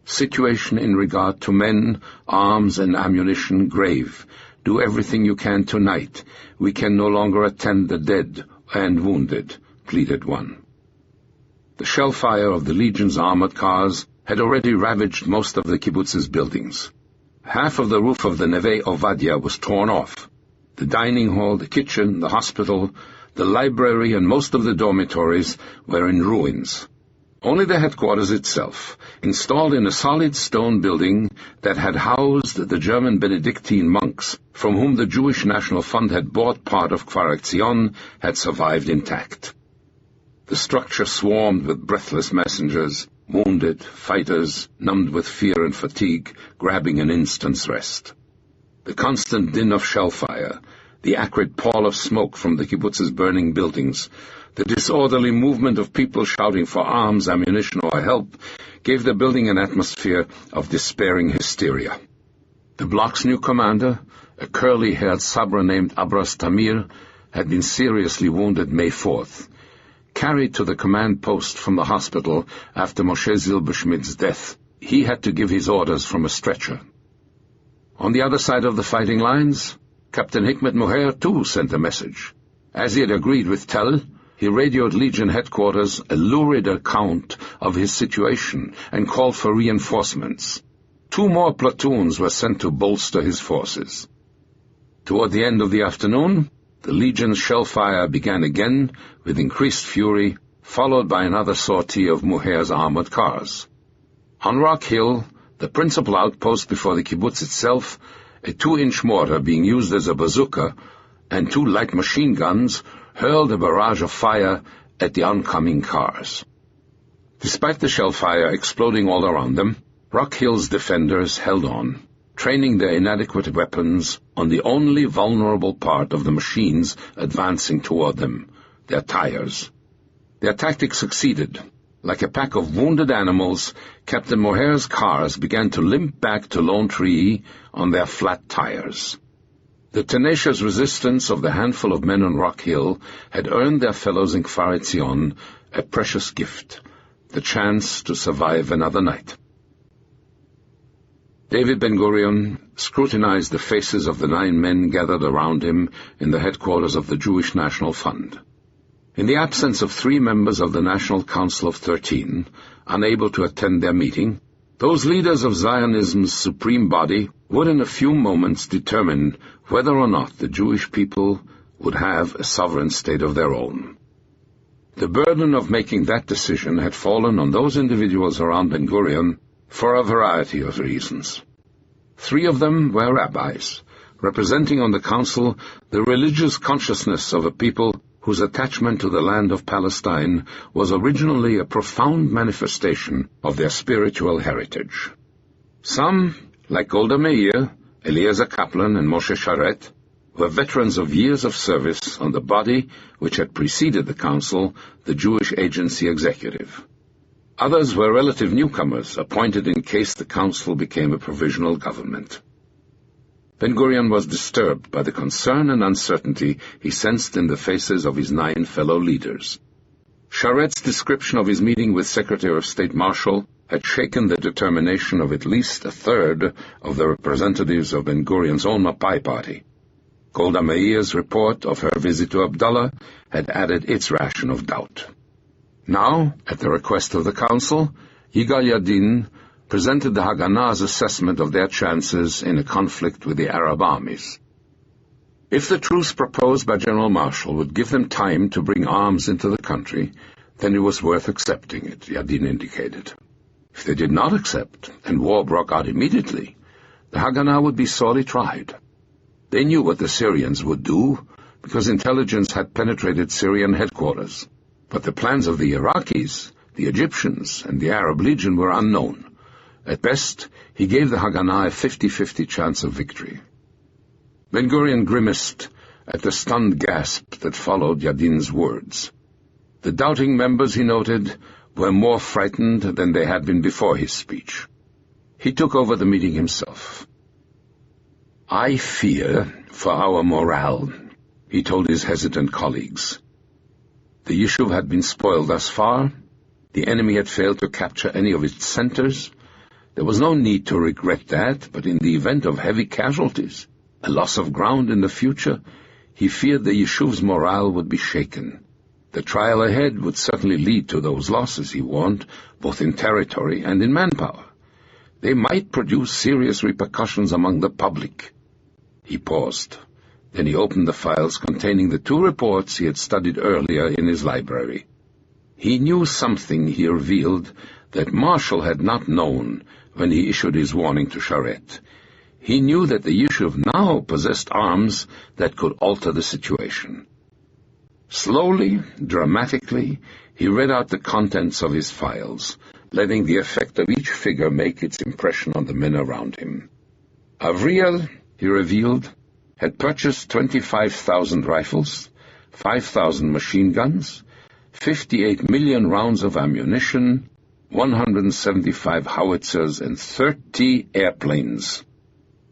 Situation in regard to men, arms, and ammunition grave. Do everything you can tonight. We can no longer attend the dead and wounded, pleaded one. The shellfire of the Legion's armored cars had already ravaged most of the kibbutz's buildings. Half of the roof of the Neve Ovadia was torn off. The dining hall, the kitchen, the hospital, the library, and most of the dormitories were in ruins. Only the headquarters itself, installed in a solid stone building that had housed the German Benedictine monks from whom the Jewish National Fund had bought part of Kfar Etzion, had survived intact. The structure swarmed with breathless messengers, wounded, fighters, numbed with fear and fatigue, grabbing an instant's rest. The constant din of shellfire, the acrid pall of smoke from the kibbutz's burning buildings, the disorderly movement of people shouting for arms, ammunition, or help gave the building an atmosphere of despairing hysteria. The block's new commander, a curly-haired Sabra named Abras Tamir, had been seriously wounded May 4th. Carried to the command post from the hospital after Moshe Zilberschmidt's death, he had to give his orders from a stretcher. On the other side of the fighting lines, Captain Hikmet Moher too sent a message. As he had agreed with Tel, he radioed Legion headquarters a lurid account of his situation and called for reinforcements. 2 more platoons were sent to bolster his forces. Toward the end of the afternoon, the Legion's shellfire began again with increased fury, followed by another sortie of Muhair's armored cars. On Rock Hill, the principal outpost before the kibbutz itself, a 2-inch mortar being used as a bazooka, and 2 light machine guns hurled a barrage of fire at the oncoming cars. Despite the shell fire exploding all around them, Rock Hill's defenders held on, training their inadequate weapons on the only vulnerable part of the machines advancing toward them, their tires. Their tactic succeeded. Like a pack of wounded animals, Captain Muhair's cars began to limp back to Lone Tree on their flat tires. The tenacious resistance of the handful of men on Rock Hill had earned their fellows in Kfar Etzion a precious gift, the chance to survive another night. David Ben-Gurion scrutinized the faces of the 9 men gathered around him in the headquarters of the Jewish National Fund. In the absence of 3 members of the National Council of 13, unable to attend their meeting, those leaders of Zionism's supreme body would in a few moments determine whether or not the Jewish people would have a sovereign state of their own. The burden of making that decision had fallen on those individuals around Ben-Gurion for a variety of reasons. 3 of them were rabbis, representing on the council the religious consciousness of a people whose attachment to the land of Palestine was originally a profound manifestation of their spiritual heritage. Some, like Golda Meir, Eliezer Kaplan, and Moshe Sharet, were veterans of years of service on the body which had preceded the council, the Jewish Agency Executive. Others were relative newcomers, appointed in case the council became a provisional government. Ben-Gurion was disturbed by the concern and uncertainty he sensed in the faces of his 9 fellow leaders. Sharet's description of his meeting with Secretary of State Marshall had shaken the determination of at least a third of the representatives of Ben-Gurion's own Mapai party. Golda Meir's report of her visit to Abdullah had added its ration of doubt. Now, at the request of the council, Yigal Yadin presented the Haganah's assessment of their chances in a conflict with the Arab armies. If the truce proposed by General Marshall would give them time to bring arms into the country, then it was worth accepting it, Yadin indicated. If they did not accept, and war broke out immediately, the Haganah would be sorely tried. They knew what the Syrians would do, because intelligence had penetrated Syrian headquarters. But the plans of the Iraqis, the Egyptians, and the Arab Legion were unknown. At best, he gave the Haganah a 50-50 chance of victory. Ben-Gurion grimaced at the stunned gasp that followed Yadin's words. The doubting members, he noted, were more frightened than they had been before his speech. He took over the meeting himself. "I fear for our morale," he told his hesitant colleagues. The Yishuv had been spoiled thus far. The enemy had failed to capture any of its centers. There was no need to regret that, but in the event of heavy casualties, a loss of ground in the future, he feared the Yishuv's morale would be shaken. The trial ahead would certainly lead to those losses, he warned, both in territory and in manpower. They might produce serious repercussions among the public. He paused. Then he opened the files containing the 2 reports he had studied earlier in his library. He knew something, he revealed, that Marshall had not known when he issued his warning to Sharet. He knew that the Yishuv now possessed arms that could alter the situation. Slowly, dramatically, he read out the contents of his files, letting the effect of each figure make its impression on the men around him. Avriel, he revealed, had purchased 25,000 rifles, 5,000 machine guns, 58 million rounds of ammunition, 175 howitzers, and 30 airplanes.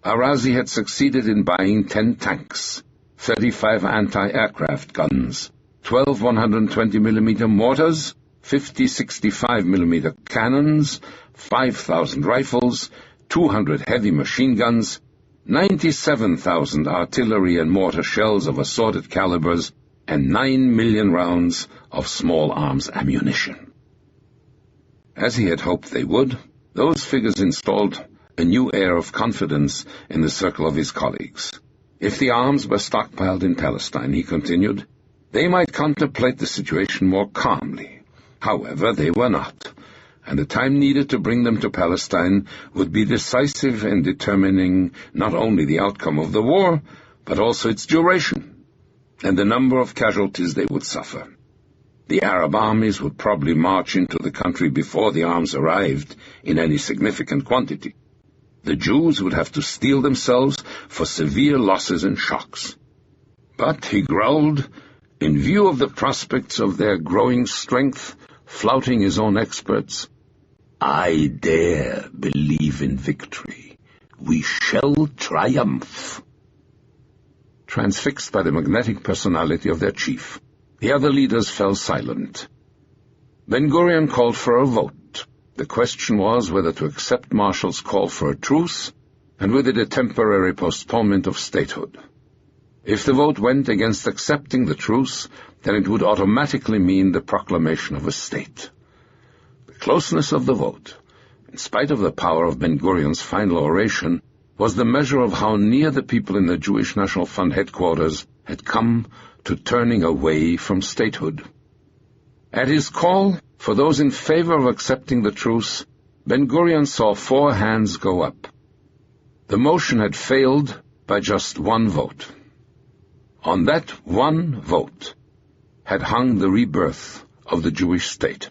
Arazi had succeeded in buying 10 tanks, 35 anti-aircraft guns, 12 120mm mortars, 50 65mm cannons, 5,000 rifles, 200 heavy machine guns, 97,000 artillery and mortar shells of assorted calibers, and 9 million rounds of small arms ammunition. As he had hoped they would, those figures installed a new air of confidence in the circle of his colleagues. If the arms were stockpiled in Palestine, he continued, they might contemplate the situation more calmly, However, they were not, and the time needed to bring them to Palestine would be decisive in determining not only the outcome of the war, but also its duration, and the number of casualties they would suffer. The Arab armies would probably march into the country before the arms arrived in any significant quantity. The Jews would have to steel themselves for severe losses and shocks. But, he growled, in view of the prospects of their growing strength, flouting his own experts, "I dare believe in victory. We shall triumph." Transfixed by the magnetic personality of their chief, the other leaders fell silent. Ben-Gurion called for a vote. The question was whether to accept Marshall's call for a truce, and with it a temporary postponement of statehood. If the vote went against accepting the truce, then it would automatically mean the proclamation of a state. The closeness of the vote, in spite of the power of Ben-Gurion's final oration, was the measure of how near the people in the Jewish National Fund headquarters had come to turning away from statehood. At his call for those in favor of accepting the truce, Ben-Gurion saw 4 hands go up. The motion had failed by just 1 vote. On that 1 vote had hung the rebirth of the Jewish state.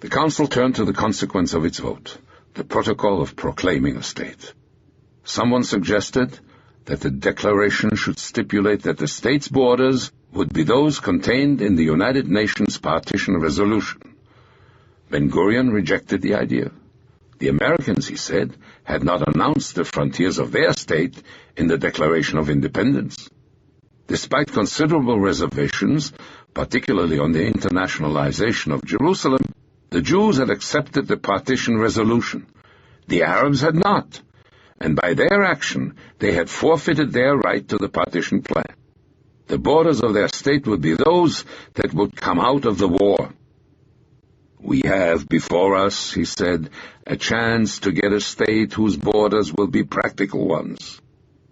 The council turned to the consequence of its vote, the protocol of proclaiming a state. Someone suggested that the declaration should stipulate that the state's borders would be those contained in the United Nations Partition Resolution. Ben-Gurion rejected the idea. The Americans, he said, had not announced the frontiers of their state in the Declaration of Independence. Despite considerable reservations, particularly on the internationalization of Jerusalem, the Jews had accepted the partition resolution. The Arabs had not, and by their action they had forfeited their right to the partition plan. The borders of their state would be those that would come out of the war. "We have before us," he said, "a chance to get a state whose borders will be practical ones.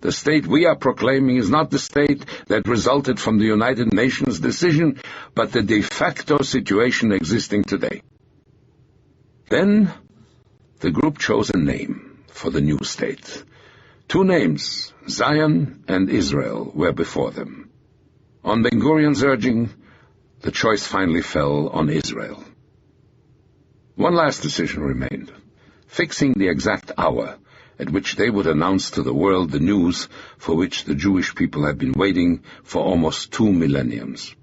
The state we are proclaiming is not the state that resulted from the United Nations decision, but the de facto situation existing today." Then the group chose a name for the new state. 2 names, Zion and Israel, were before them. On Ben-Gurion's urging, the choice finally fell on Israel. One last decision remained, fixing the exact hour at which they would announce to the world the news for which the Jewish people had been waiting for almost 2 millenniums.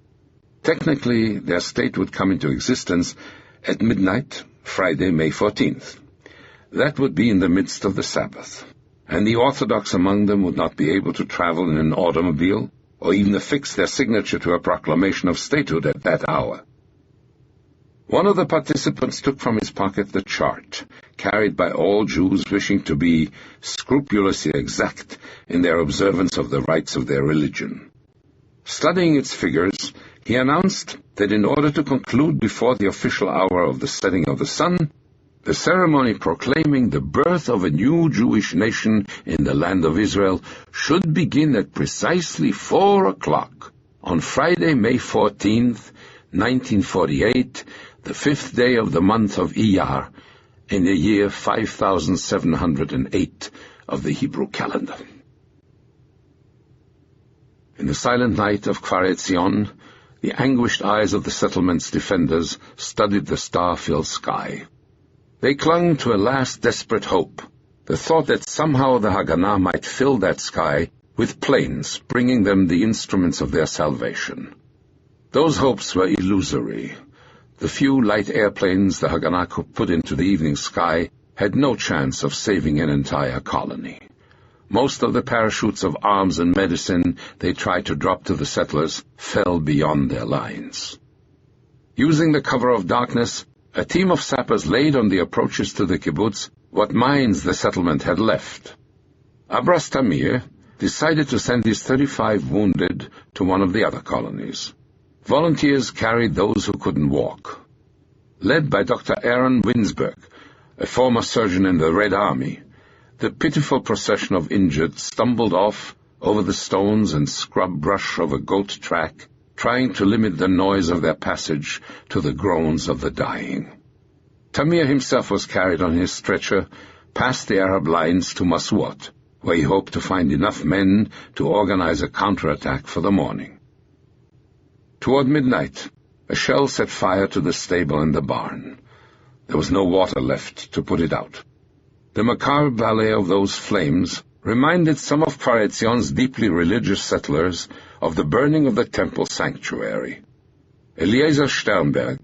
Technically, their state would come into existence at midnight, Friday, May 14th. That would be in the midst of the Sabbath, and the Orthodox among them would not be able to travel in an automobile or even affix their signature to a proclamation of statehood at that hour. One of the participants took from his pocket the chart, carried by all Jews wishing to be scrupulously exact in their observance of the rites of their religion. Studying its figures, he announced that in order to conclude before the official hour of the setting of the sun, the ceremony proclaiming the birth of a new Jewish nation in the land of Israel should begin at precisely 4 o'clock on Friday, May 14th, 1948, the 5th day of the month of Iyar, in the year 5708 of the Hebrew calendar. In the silent night of Kfar Etzion, the anguished eyes of the settlement's defenders studied the star-filled sky. They clung to a last desperate hope, the thought that somehow the Haganah might fill that sky with planes bringing them the instruments of their salvation. Those hopes were illusory. The few light airplanes the Haganah could put into the evening sky had no chance of saving an entire colony. Most of the parachutes of arms and medicine they tried to drop to the settlers fell beyond their lines. Using the cover of darkness, a team of sappers laid on the approaches to the kibbutz what mines the settlement had left. Abbas Tamir decided to send his 35 wounded to one of the other colonies. Volunteers carried those who couldn't walk. Led by Dr. Aaron Winsberg, a former surgeon in the Red Army, the pitiful procession of injured stumbled off over the stones and scrub brush of a goat track, trying to limit the noise of their passage to the groans of the dying. Tamir himself was carried on his stretcher past the Arab lines to Maswat, where he hoped to find enough men to organize a counterattack for the morning. Toward midnight, a shell set fire to the stable and the barn. There was no water left to put it out. The macabre ballet of those flames reminded some of Kfar Etzion's deeply religious settlers of the burning of the temple sanctuary. Eliezer Sternberg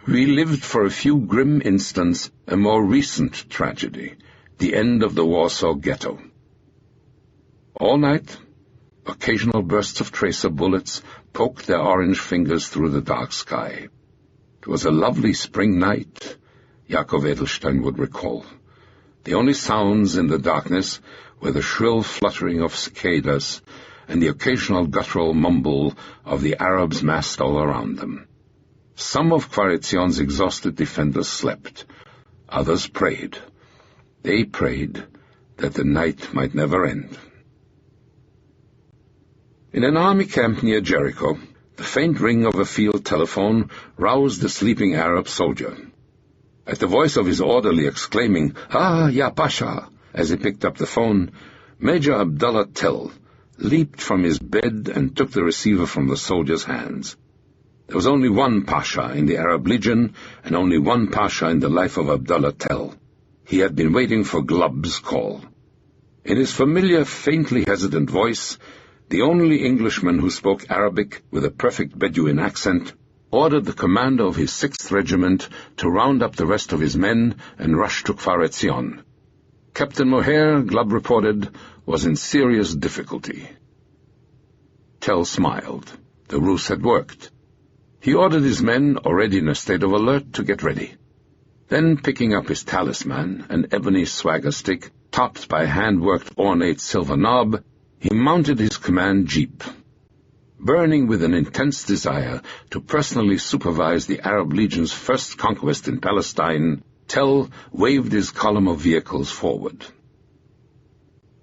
relived for a few grim instants a more recent tragedy, the end of the Warsaw Ghetto. All night, occasional bursts of tracer bullets poked their orange fingers through the dark sky. It was a lovely spring night, Yaakov Edelstein would recall. The only sounds in the darkness were the shrill fluttering of cicadas and the occasional guttural mumble of the Arabs massed all around them. Some of Kfar Etzion's exhausted defenders slept. Others prayed. They prayed that the night might never end. In an army camp near Jericho, the faint ring of a field telephone roused the sleeping Arab soldier. At the voice of his orderly exclaiming, "Ah, ya Pasha!" as he picked up the phone, Major Abdullah Tell leaped from his bed and took the receiver from the soldier's hands. There was only one Pasha in the Arab Legion, and only one Pasha in the life of Abdullah Tell. He had been waiting for Glub's call. In his familiar, faintly hesitant voice, the only Englishman who spoke Arabic with a perfect Bedouin accent ordered the commander of his 6th Regiment to round up the rest of his men and rush to Kfar Etzion. Captain Moher, Glub reported, was in serious difficulty. Tell smiled. The ruse had worked. He ordered his men, already in a state of alert, to get ready. Then, picking up his talisman, an ebony swagger stick, topped by a hand-worked ornate silver knob, he mounted his command jeep. Burning with an intense desire to personally supervise the Arab Legion's first conquest in Palestine, Tell waved his column of vehicles forward.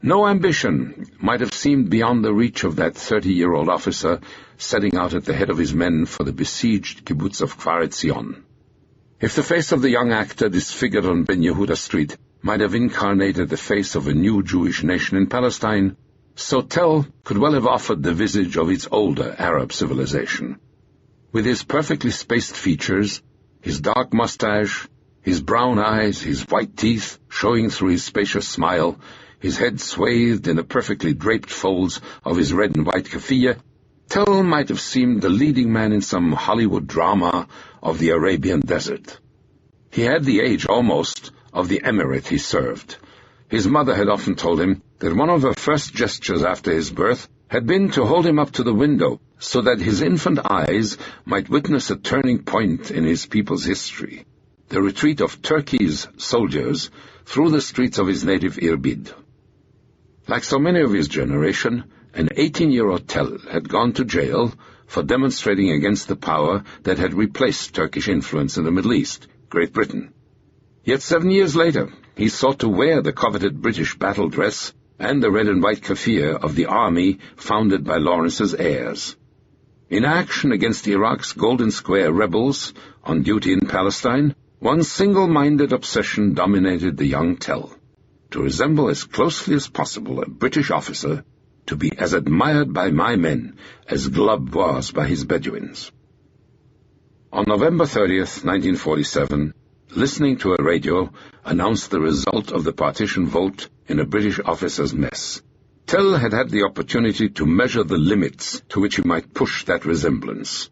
No ambition might have seemed beyond the reach of that 30-year-old officer setting out at the head of his men for the besieged kibbutz of Kfar Etzion. If the face of the young actor disfigured on Ben Yehuda Street might have incarnated the face of a new Jewish nation in Palestine, so Tell could well have offered the visage of its older Arab civilization. With his perfectly spaced features, his dark mustache, his brown eyes, his white teeth showing through his spacious smile, his head swathed in the perfectly draped folds of his red and white keffiyeh, Tell might have seemed the leading man in some Hollywood drama of the Arabian desert. He had the age, almost, of the emirate he served. His mother had often told him that one of her first gestures after his birth had been to hold him up to the window so that his infant eyes might witness a turning point in his people's history, the retreat of Turkey's soldiers through the streets of his native Irbid. Like so many of his generation, an 18-year-old Tell had gone to jail for demonstrating against the power that had replaced Turkish influence in the Middle East, Great Britain. Yet 7 years later, he sought to wear the coveted British battle dress and the red and white keffiyeh of the army founded by Lawrence's heirs. In action against Iraq's Golden Square rebels on duty in Palestine, one single-minded obsession dominated the young Tell: to resemble as closely as possible a British officer, to be as admired by my men as Glub was by his Bedouins. On November 30th, 1947, listening to a radio announced the result of the partition vote in a British officers' mess. Tell had had the opportunity to measure the limits to which he might push that resemblance.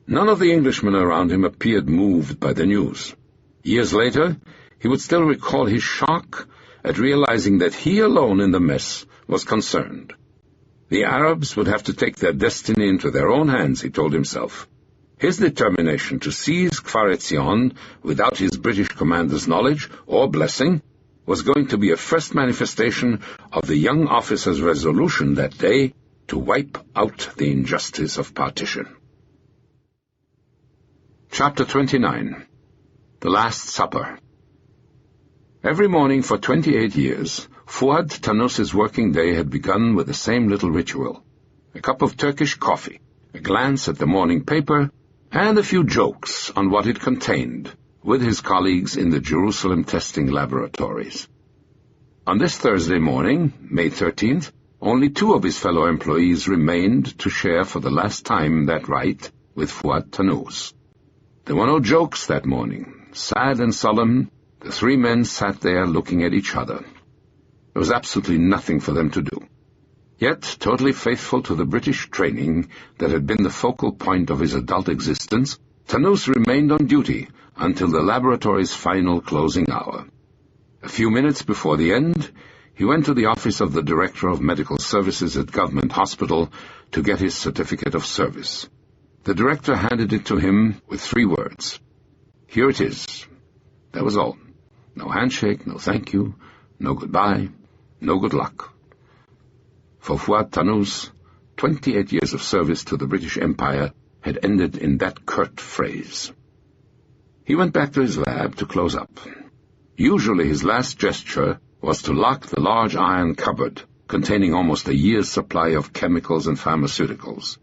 None of the Englishmen around him appeared moved by the news. Years later, he would still recall his shock at realizing that he alone in the mess was concerned. The Arabs would have to take their destiny into their own hands, he told himself. His determination to seize Kfar Etzion without his British commander's knowledge or blessing was going to be a first manifestation of the young officer's resolution that day to wipe out the injustice of partition. Chapter 29. The Last Supper. Every morning for 28 years, Fuad Tanus's working day had begun with the same little ritual: a cup of Turkish coffee, a glance at the morning paper, and a few jokes on what it contained with his colleagues in the Jerusalem testing laboratories. On this Thursday morning, May 13th, only 2 of his fellow employees remained to share for the last time that right with Fouad Tanouz. There were no jokes that morning. Sad and solemn, the 3 men sat there looking at each other. There was absolutely nothing for them to do. Yet, totally faithful to the British training that had been the focal point of his adult existence, Tanouz remained on duty until the laboratory's final closing hour. A few minutes before the end, he went to the office of the Director of Medical Services at Government Hospital to get his certificate of service. The director handed it to him with 3 words. Here it is. That was all. No handshake, no thank you, no goodbye, no good luck. For Fouad Tanouz, 28 years of service to the British Empire had ended in that curt phrase. He went back to his lab to close up. Usually his last gesture was to lock the large iron cupboard containing almost a year's supply of chemicals and pharmaceuticals.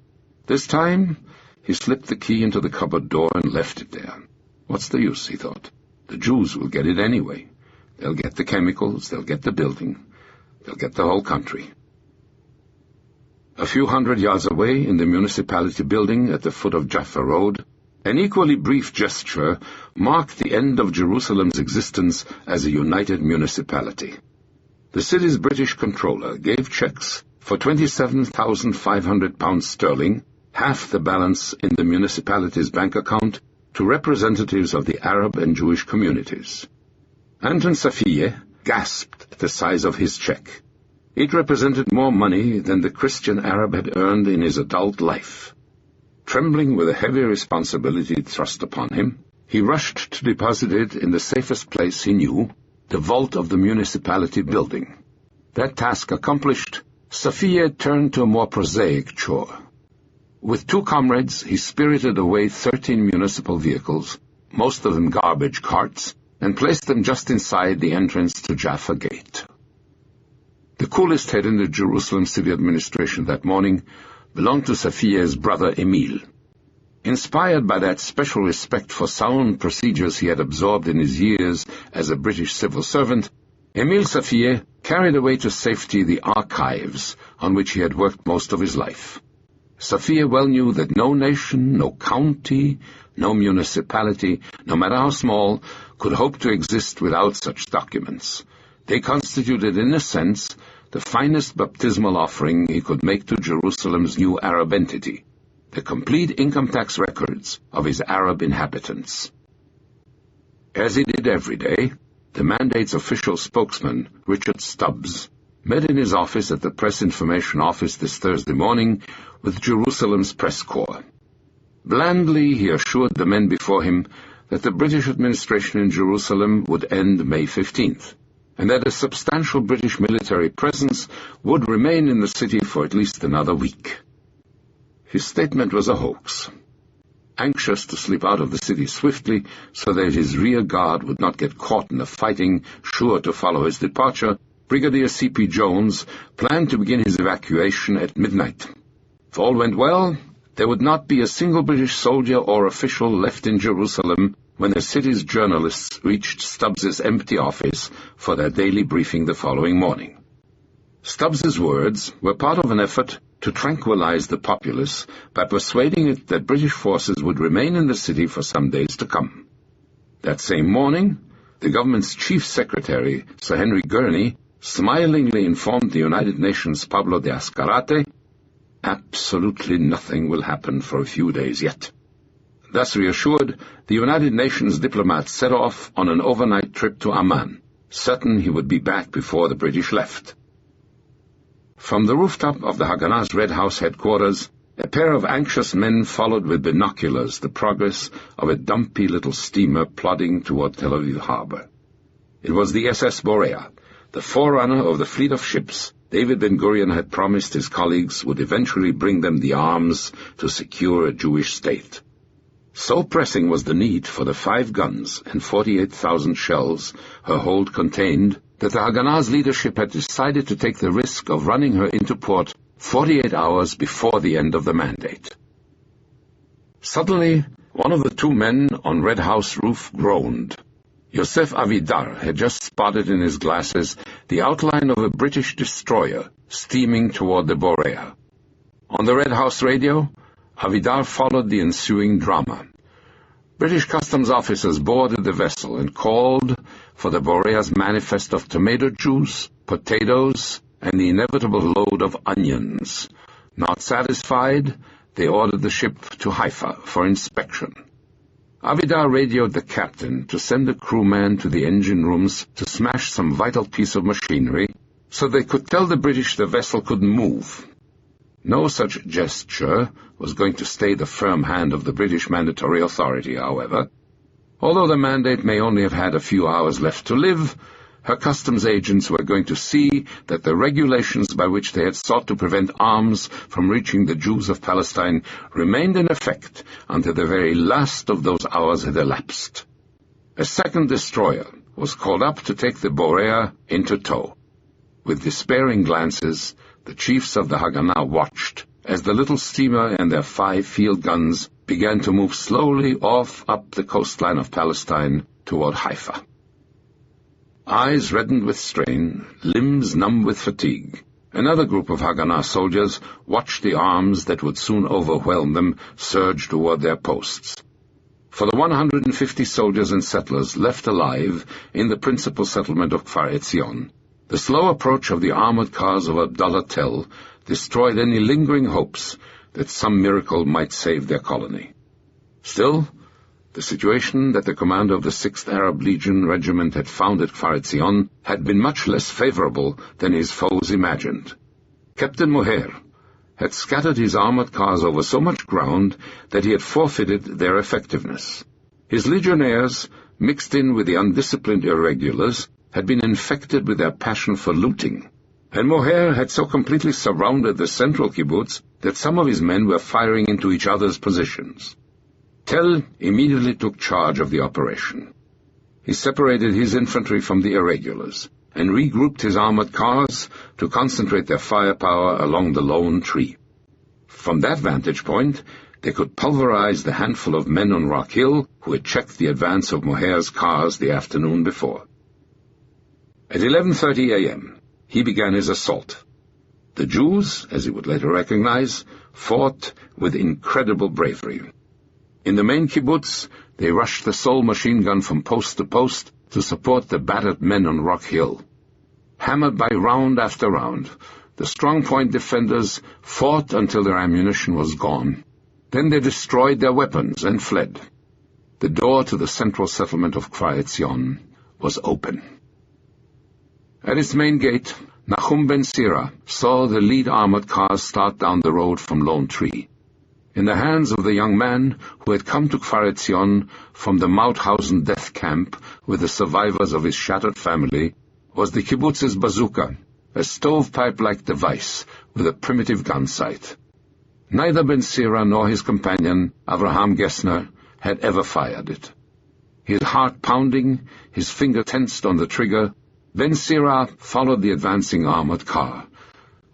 This time, he slipped the key into the cupboard door and left it there. What's the use, he thought. The Jews will get it anyway. They'll get the chemicals, they'll get the building, they'll get the whole country. A few hundred yards away, in the municipality building at the foot of Jaffa Road, an equally brief gesture marked the end of Jerusalem's existence as a united municipality. The city's British controller gave checks for £27,500 sterling, half the balance in the municipality's bank account, to representatives of the Arab and Jewish communities. Anton Safiye gasped at the size of his check. It represented more money than the Christian Arab had earned in his adult life. Trembling with a heavy responsibility thrust upon him, he rushed to deposit it in the safest place he knew, the vault of the municipality building. That task accomplished, Safiye turned to a more prosaic chore. With 2 comrades, he spirited away 13 municipal vehicles, most of them garbage carts, and placed them just inside the entrance to Jaffa Gate. The coolest head in the Jerusalem city administration that morning belonged to Safiye's brother Emile. Inspired by that special respect for sound procedures he had absorbed in his years as a British civil servant, Emile Safiye carried away to safety the archives on which he had worked most of his life. Safiye well knew that no nation, no county, no municipality, no matter how small, could hope to exist without such documents. They constituted, in a sense, the finest baptismal offering he could make to Jerusalem's new Arab entity, the complete income tax records of his Arab inhabitants. As he did every day, the mandate's official spokesman, Richard Stubbs, met in his office at the Press Information Office this Thursday morning with Jerusalem's press corps. Blandly he assured the men before him that the British administration in Jerusalem would end May 15th, and that a substantial British military presence would remain in the city for at least another week. His statement was a hoax. Anxious to slip out of the city swiftly so that his rear guard would not get caught in the fighting sure to follow his departure, Brigadier C.P. Jones planned to begin his evacuation at midnight. If all went well, there would not be a single British soldier or official left in Jerusalem when the city's journalists reached Stubbs's empty office for their daily briefing the following morning. Stubbs's words were part of an effort to tranquilize the populace by persuading it that British forces would remain in the city for some days to come. That same morning, the government's chief secretary, Sir Henry Gurney, smilingly informed the United Nations' Pablo de Azcárate, "Absolutely nothing will happen for a few days yet." Thus reassured, the United Nations diplomat set off on an overnight trip to Amman, certain he would be back before the British left. From the rooftop of the Haganah's Red House headquarters, a pair of anxious men followed with binoculars the progress of a dumpy little steamer plodding toward Tel Aviv harbor. It was the SS Borea, the forerunner of the fleet of ships David Ben-Gurion had promised his colleagues would eventually bring them the arms to secure a Jewish state. So pressing was the need for the 5 guns and 48,000 shells her hold contained that the Haganah's leadership had decided to take the risk of running her into port 48 hours before the end of the mandate. Suddenly, one of the two men on Red House roof groaned. Yosef Avidar had just spotted in his glasses the outline of a British destroyer steaming toward the Borea. On the Red House radio, Avidar followed the ensuing drama. British customs officers boarded the vessel and called for the Borea's manifest of tomato juice, potatoes, and the inevitable load of onions. Not satisfied, they ordered the ship to Haifa for inspection. Avidar radioed the captain to send a crewman to the engine rooms to smash some vital piece of machinery so they could tell the British the vessel couldn't move. No such gesture was going to stay the firm hand of the British Mandatory Authority, however. Although the mandate may only have had a few hours left to live, her customs agents were going to see that the regulations by which they had sought to prevent arms from reaching the Jews of Palestine remained in effect until the very last of those hours had elapsed. A second destroyer was called up to take the Borea into tow. With despairing glances, the chiefs of the Haganah watched as the little steamer and their 5 field guns began to move slowly off up the coastline of Palestine toward Haifa. Eyes reddened with strain, limbs numb with fatigue, another group of Haganah soldiers watched the arms that would soon overwhelm them surge toward their posts. For the 150 soldiers and settlers left alive in the principal settlement of Kfar Etzion, the slow approach of the armored cars of Abdallah Tell destroyed any lingering hopes that some miracle might save their colony. Still, the situation that the commander of the 6th Arab Legion Regiment had found at Kfar Etzion had been much less favorable than his foes imagined. Captain Moher had scattered his armored cars over so much ground that he had forfeited their effectiveness. His legionnaires, mixed in with the undisciplined irregulars, had been infected with their passion for looting, and Moher had so completely surrounded the central kibbutz that some of his men were firing into each other's positions. Tell immediately took charge of the operation. He separated his infantry from the irregulars and regrouped his armored cars to concentrate their firepower along the lone tree. From that vantage point, they could pulverize the handful of men on Rock Hill who had checked the advance of Moher's cars the afternoon before. At 11:30 a.m., he began his assault. The Jews, as he would later recognize, fought with incredible bravery. In the main kibbutz, they rushed the sole machine gun from post to post to support the battered men on Rock Hill. Hammered by round after round, the strong-point defenders fought until their ammunition was gone. Then they destroyed their weapons and fled. The door to the central settlement of Kfar Etzion was open. At its main gate, Nachum ben Sira saw the lead armored cars start down the road from Lone Tree. In the hands of the young man who had come to Kfar Etzion from the Mauthausen death camp with the survivors of his shattered family was the kibbutz's bazooka, a stovepipe-like device with a primitive gun sight. Neither Ben Sira nor his companion, Avraham Gessner, had ever fired it. His heart pounding, his finger tensed on the trigger, Ben Sira followed the advancing armored car.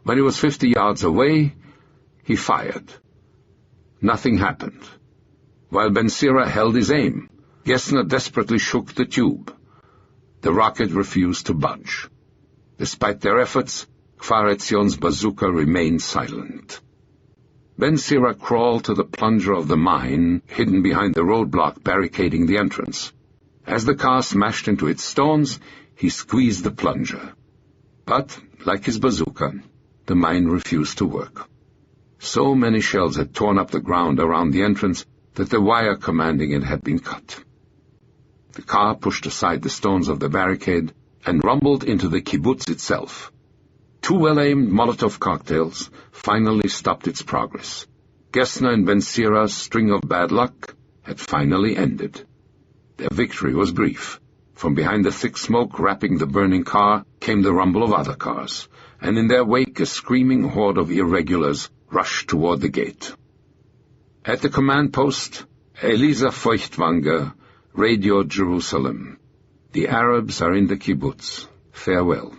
When he was 50 yards away, he fired. Nothing happened. While Ben Sira held his aim, Gessner desperately shook the tube. The rocket refused to budge. Despite their efforts, Kfar Etzion's bazooka remained silent. Ben Sira crawled to the plunger of the mine, hidden behind the roadblock barricading the entrance. As the car smashed into its stones, he squeezed the plunger. But, like his bazooka, the mine refused to work. So many shells had torn up the ground around the entrance that the wire commanding it had been cut. The car pushed aside the stones of the barricade and rumbled into the kibbutz itself. 2 well-aimed Molotov cocktails finally stopped its progress. Gessner and Ben Sira's string of bad luck had finally ended. Their victory was brief. From behind the thick smoke wrapping the burning car came the rumble of other cars, and in their wake a screaming horde of irregulars rushed toward the gate. At the command post, Elisa Feuchtwanger radioed Jerusalem. "The Arabs are in the kibbutz. Farewell."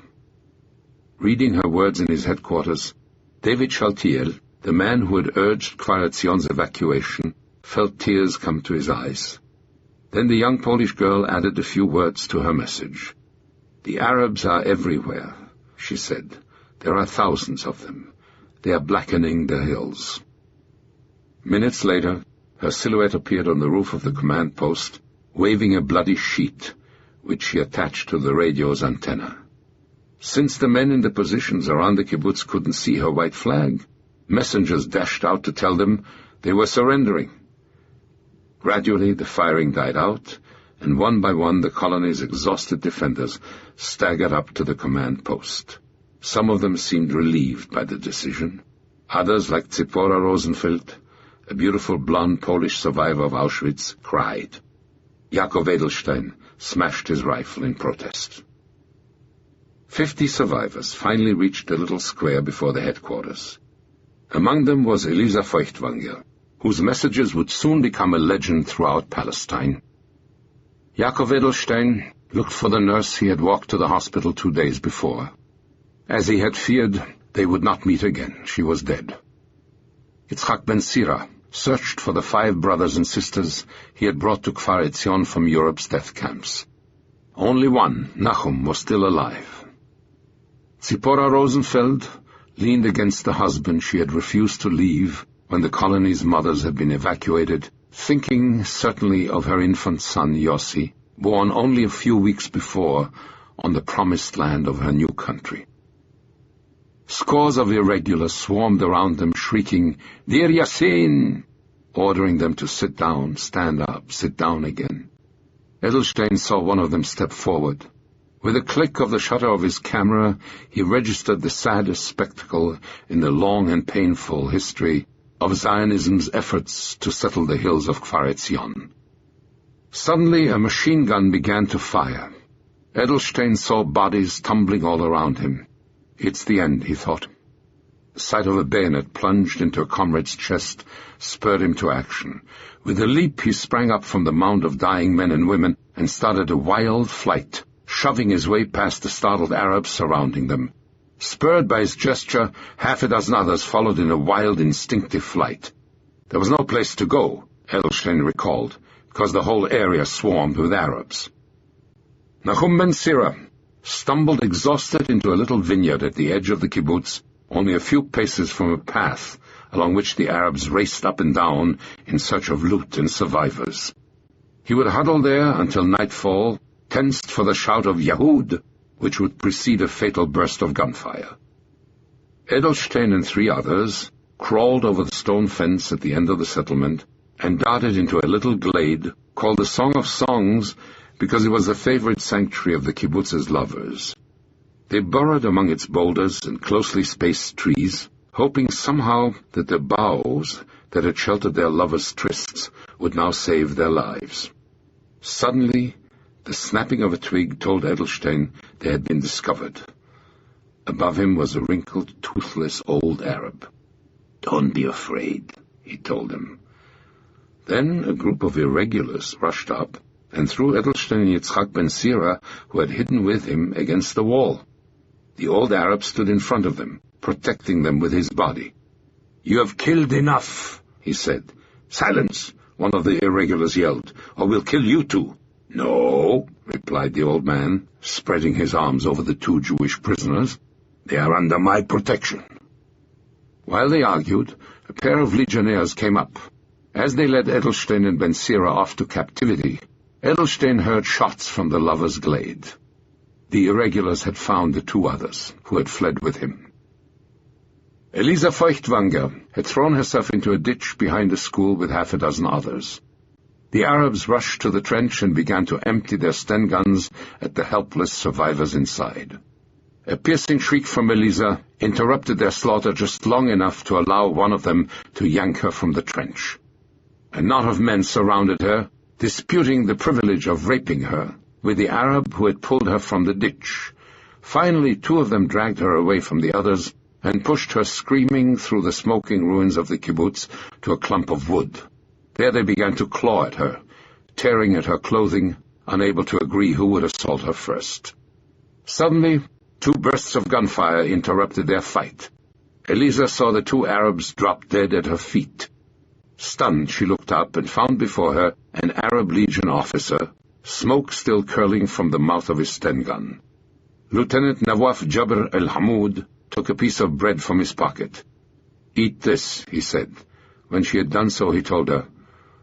Reading her words in his headquarters, David Shaltiel, the man who had urged Kfar Etzion's evacuation, felt tears come to his eyes. Then the young Polish girl added a few words to her message. "The Arabs are everywhere," she said. "There are thousands of them. They are blackening the hills." Minutes later, her silhouette appeared on the roof of the command post, waving a bloody sheet, which she attached to the radio's antenna. Since the men in the positions around the kibbutz couldn't see her white flag, messengers dashed out to tell them they were surrendering. Gradually the firing died out, and one by one the colony's exhausted defenders staggered up to the command post. Some of them seemed relieved by the decision. Others, like Zipporah Rosenfeld, a beautiful blonde Polish survivor of Auschwitz, cried. Jakob Edelstein smashed his rifle in protest. 50 survivors finally reached the little square before the headquarters. Among them was Elisa Feuchtwanger, whose messages would soon become a legend throughout Palestine. Jakob Edelstein looked for the nurse he had walked to the hospital 2 days before. As he had feared, they would not meet again. She was dead. Yitzhak Ben Sira searched for the 5 brothers and sisters he had brought to Kfar Etzion from Europe's death camps. Only one, Nachum, was still alive. Zipporah Rosenfeld leaned against the husband she had refused to leave when the colony's mothers had been evacuated, thinking certainly of her infant son Yossi, born only a few weeks before on the promised land of her new country. Scores of irregulars swarmed around them, shrieking, "Dir Yassin!" ordering them to sit down, stand up, sit down again. Edelstein saw one of them step forward. With a click of the shutter of his camera, he registered the saddest spectacle in the long and painful history of Zionism's efforts to settle the hills of Kfar Etzion. Suddenly a machine gun began to fire. Edelstein saw bodies tumbling all around him. "It's the end," he thought. The sight of a bayonet plunged into a comrade's chest spurred him to action. With a leap he sprang up from the mound of dying men and women and started a wild flight, shoving his way past the startled Arabs surrounding them. Spurred by his gesture, 6 others followed in a wild, instinctive flight. There was no place to go, Edelstein recalled, because the whole area swarmed with Arabs. Nachum Ben Sira stumbled exhausted into a little vineyard at the edge of the kibbutz, only a few paces from a path along which the Arabs raced up and down in search of loot and survivors. He would huddle there until nightfall, tensed for the shout of Yahud, which would precede a fatal burst of gunfire. Edelstein and 3 others crawled over the stone fence at the end of the settlement and darted into a little glade called the Song of Songs because it was the favorite sanctuary of the kibbutz's lovers. They burrowed among its boulders and closely spaced trees, hoping somehow that the boughs that had sheltered their lovers' trysts would now save their lives. Suddenly, the snapping of a twig told Edelstein they had been discovered. Above him was a wrinkled, toothless old Arab. "Don't be afraid," he told them. Then a group of irregulars rushed up and threw Edelstein and Yitzhak Ben Sira, who had hidden with him, against the wall. The old Arab stood in front of them, protecting them with his body. "You have killed enough," he said. "Silence," one of the irregulars yelled, "or we'll kill you too." "No," replied the old man, spreading his arms over the 2 Jewish prisoners. "They are under my protection." While they argued, a pair of legionnaires came up. As they led Edelstein and Ben Sira off to captivity, Edelstein heard shots from the lovers' glade. The irregulars had found the 2 others, who had fled with him. Elisa Feuchtwanger had thrown herself into a ditch behind the school with 6 others. The Arabs rushed to the trench and began to empty their Sten guns at the helpless survivors inside. A piercing shriek from Elisa interrupted their slaughter just long enough to allow one of them to yank her from the trench. A knot of men surrounded her, disputing the privilege of raping her, with the Arab who had pulled her from the ditch. Finally, 2 of them dragged her away from the others and pushed her screaming through the smoking ruins of the kibbutz to a clump of wood. There they began to claw at her, tearing at her clothing, unable to agree who would assault her first. Suddenly, 2 bursts of gunfire interrupted their fight. Elisa saw the 2 Arabs drop dead at her feet. Stunned, she looked up and found before her an Arab Legion officer, smoke still curling from the mouth of his Sten gun. Lieutenant Nawaf Jabr el-Hamoud took a piece of bread from his pocket. "Eat this," he said. When she had done so, he told her,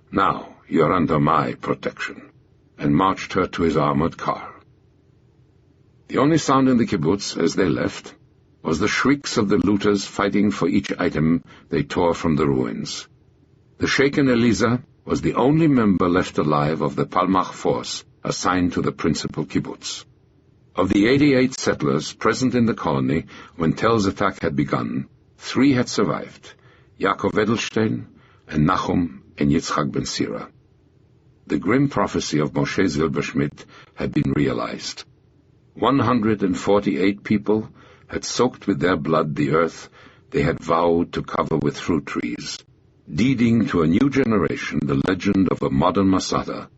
"Now you're under my protection," and marched her to his armored car. The only sound in the kibbutz as they left was the shrieks of the looters fighting for each item they tore from the ruins. The shaken Eliza was the only member left alive of the Palmach force assigned to the principal kibbutz. Of the 88 settlers present in the colony when Tell's attack had begun, 3 had survived, Yaakov Edelstein and Nachum and Yitzchak ben Sira. The grim prophecy of Moshe Zilberschmidt had been realized. 148 people had soaked with their blood the earth they had vowed to cover with fruit trees, deeding to a new generation the legend of a modern Masada,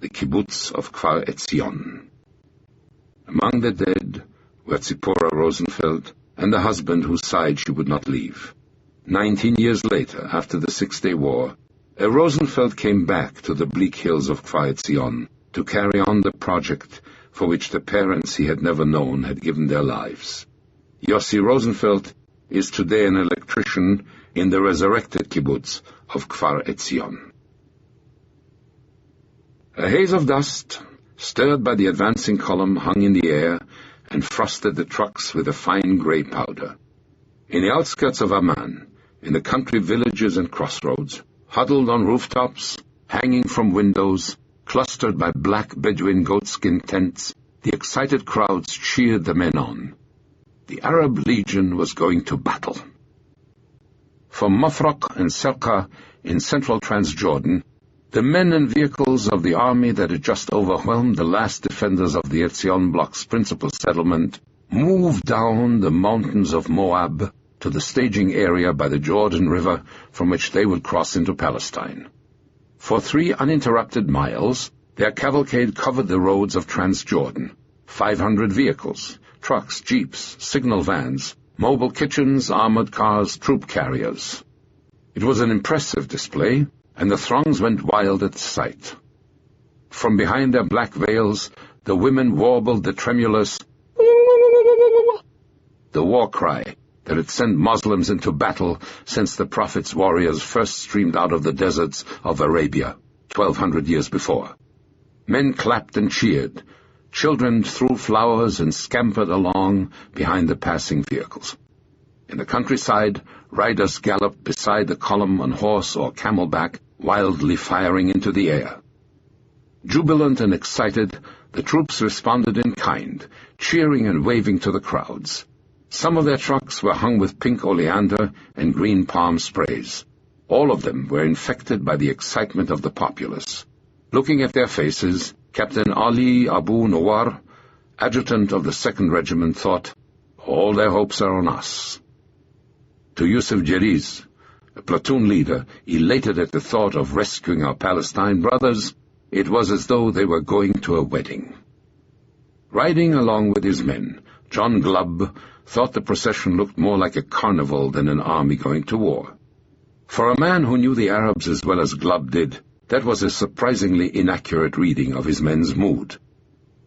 the kibbutz of Kfar Etzion. Among the dead were Tzipora Rosenfeld and the husband whose side she would not leave. 19 years later, after the Six-Day War, a Rosenfeld came back to the bleak hills of Kfar Etzion to carry on the project for which the parents he had never known had given their lives. Yossi Rosenfeld is today an electrician in the resurrected kibbutz of Kfar Etzion. A haze of dust, stirred by the advancing column, hung in the air and frosted the trucks with a fine grey powder. In the outskirts of Amman, in the country villages and crossroads, huddled on rooftops, hanging from windows, clustered by black Bedouin goatskin tents, the excited crowds cheered the men on. The Arab Legion was going to battle. From Mafraq and Serqa in central Transjordan, the men and vehicles of the army that had just overwhelmed the last defenders of the Etzion block's principal settlement moved down the mountains of Moab to the staging area by the Jordan River from which they would cross into Palestine. For 3 uninterrupted miles, their cavalcade covered the roads of Transjordan. 500 vehicles, trucks, jeeps, signal vans, mobile kitchens, armored cars, troop carriers. It was an impressive display, and the throngs went wild at the sight. From behind their black veils, the women warbled the tremulous the war cry that had sent Muslims into battle since the Prophet's warriors first streamed out of the deserts of Arabia 1,200 years before. Men clapped and cheered. Children threw flowers and scampered along behind the passing vehicles. In the countryside, riders galloped beside the column on horse or camelback, wildly firing into the air. Jubilant and excited, the troops responded in kind, cheering and waving to the crowds. Some of their trucks were hung with pink oleander and green palm sprays. All of them were infected by the excitement of the populace. Looking at their faces, Captain Ali Abu Nawar, adjutant of the 2nd Regiment, thought, "All their hopes are on us." To Yusuf Jeriz, a platoon leader, elated at the thought of rescuing our Palestine brothers, it was as though they were going to a wedding. Riding along with his men, John Glubb thought the procession looked more like a carnival than an army going to war. For a man who knew the Arabs as well as Glubb did, that was a surprisingly inaccurate reading of his men's mood.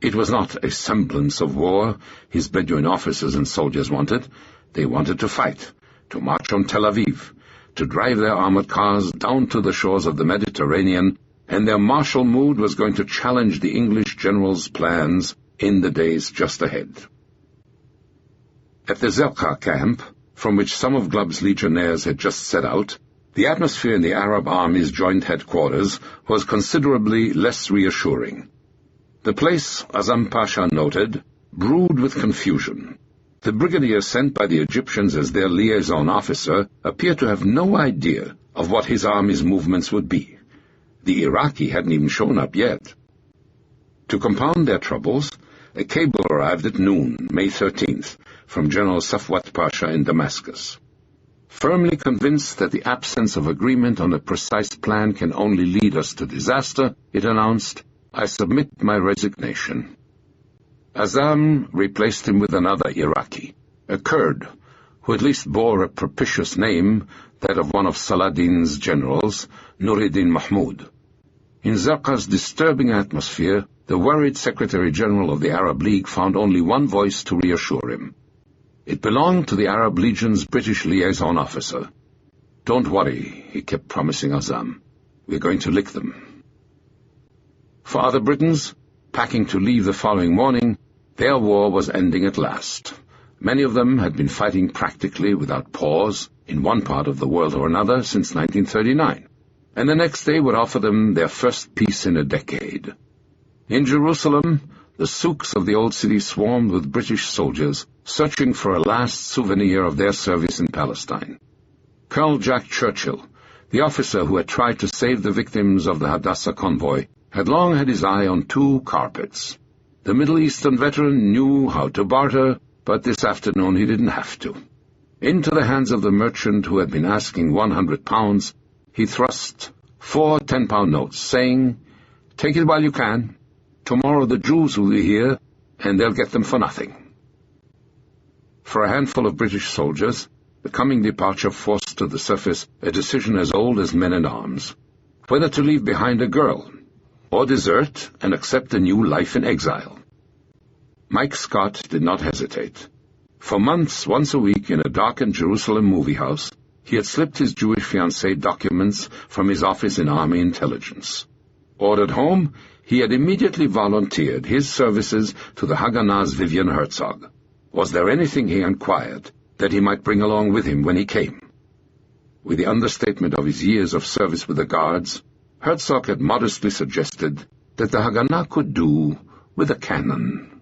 It was not a semblance of war his Bedouin officers and soldiers wanted. They wanted to fight, to march on Tel Aviv, to drive their armored cars down to the shores of the Mediterranean, and their martial mood was going to challenge the English general's plans in the days just ahead. At the Zerqa camp, from which some of Glubb's legionnaires had just set out, the atmosphere in the Arab Army's joint headquarters was considerably less reassuring. The place, Azam Pasha noted, brewed with confusion. The brigadier sent by the Egyptians as their liaison officer appeared to have no idea of what his army's movements would be. The Iraqi hadn't even shown up yet. To compound their troubles, a cable arrived at noon, May 13th, from General Safwat Pasha in Damascus. Firmly convinced that the absence of agreement on a precise plan can only lead us to disaster, it announced, "I submit my resignation." Azam replaced him with another Iraqi, a Kurd, who at least bore a propitious name, that of one of Saladin's generals, Nureddin Mahmud. In Zarqa's disturbing atmosphere, the worried Secretary-General of the Arab League found only one voice to reassure him. It belonged to the Arab Legion's British liaison officer. "Don't worry," he kept promising Azam. "We're going to lick them." For other Britons, packing to leave the following morning, their war was ending at last. Many of them had been fighting practically without pause in one part of the world or another since 1939, and the next day would offer them their first peace in a decade. In Jerusalem, the souks of the old city swarmed with British soldiers searching for a last souvenir of their service in Palestine. Colonel Jack Churchill, the officer who had tried to save the victims of the Hadassah convoy, had long had his eye on two carpets. The Middle Eastern veteran knew how to barter, but this afternoon he didn't have to. Into the hands of the merchant who had been asking £100, he thrust 4 10-pound notes, saying, "Take it while you can. Tomorrow the Jews will be here, and they'll get them for nothing." For a handful of British soldiers, the coming departure forced to the surface a decision as old as men-at-arms, whether to leave behind a girl, or desert and accept a new life in exile. Mike Scott did not hesitate. For months, once a week, in a darkened Jerusalem movie house, he had slipped his Jewish fiancée documents from his office in Army Intelligence. Ordered home, he had immediately volunteered his services to the Haganah's Vivian Herzog. Was there anything, he inquired, that he might bring along with him when he came? With the understatement of his years of service with the Guards, Herzog had modestly suggested that the Haganah could do with a cannon.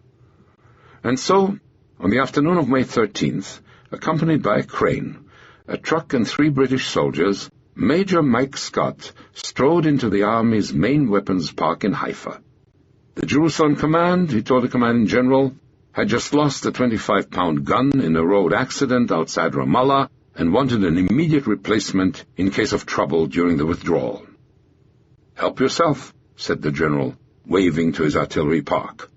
And so, on the afternoon of May 13th, accompanied by a crane, a truck and 3 British soldiers, Major Mike Scott strode into the Army's main weapons park in Haifa. The Jerusalem Command, he told the commanding general, had just lost a 25-pound gun in a road accident outside Ramallah and wanted an immediate replacement in case of trouble during the withdrawal. "Help yourself," said the general, waving to his artillery park.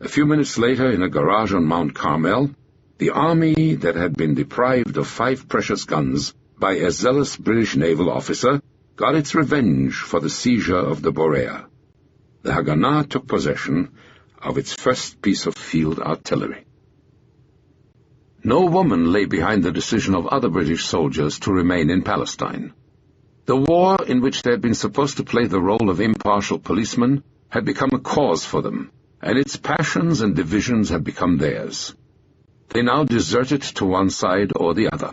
A few minutes later, in a garage on Mount Carmel, the army that had been deprived of 5 precious guns by a zealous British naval officer got its revenge for the seizure of the Borea. The Haganah took possession of its first piece of field artillery. No woman lay behind the decision of other British soldiers to remain in Palestine. The war, in which they had been supposed to play the role of impartial policemen, had become a cause for them, and its passions and divisions had become theirs. They now deserted to one side or the other.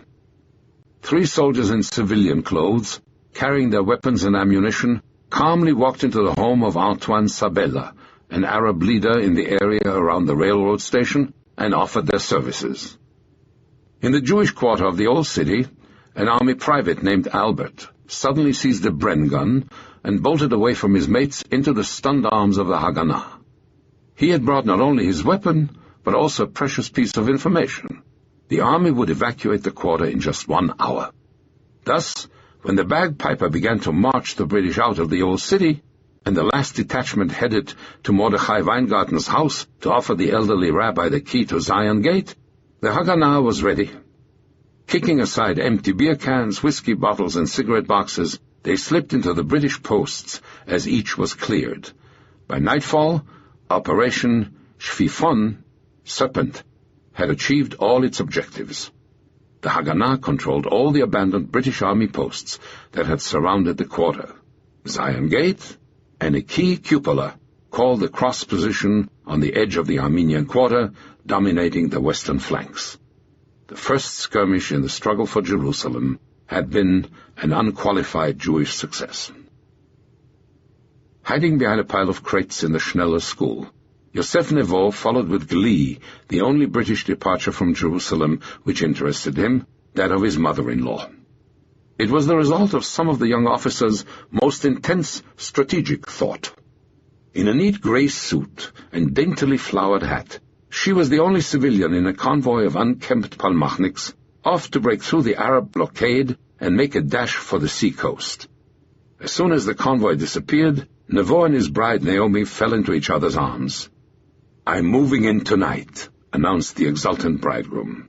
3 soldiers in civilian clothes, carrying their weapons and ammunition, calmly walked into the home of Antoine Sabella, an Arab leader in the area around the railroad station, and offered their services. In the Jewish quarter of the old city, an army private named Albert suddenly seized a Bren gun and bolted away from his mates into the stunned arms of the Haganah. He had brought not only his weapon, but also a precious piece of information. The army would evacuate the quarter in just 1 hour. Thus, when the bagpiper began to march the British out of the old city, and the last detachment headed to Mordechai Weingarten's house to offer the elderly rabbi the key to Zion Gate, the Haganah was ready. Kicking aside empty beer cans, whiskey bottles, and cigarette boxes, they slipped into the British posts as each was cleared. By nightfall, Operation Shfifon, Serpent, had achieved all its objectives. The Haganah controlled all the abandoned British Army posts that had surrounded the quarter, Zion Gate, and a key cupola called the cross position on the edge of the Armenian quarter, dominating the western flanks. The first skirmish in the struggle for Jerusalem had been an unqualified Jewish success. Hiding behind a pile of crates in the Schneller school, Yosef Nevo followed with glee the only British departure from Jerusalem which interested him, that of his mother-in-law. It was the result of some of the young officer's most intense strategic thought. In a neat grey suit and daintily flowered hat, she was the only civilian in a convoy of unkempt Palmachniks, off to break through the Arab blockade and make a dash for the seacoast. As soon as the convoy disappeared, Nevo and his bride Naomi fell into each other's arms. "I'm moving in tonight," announced the exultant bridegroom.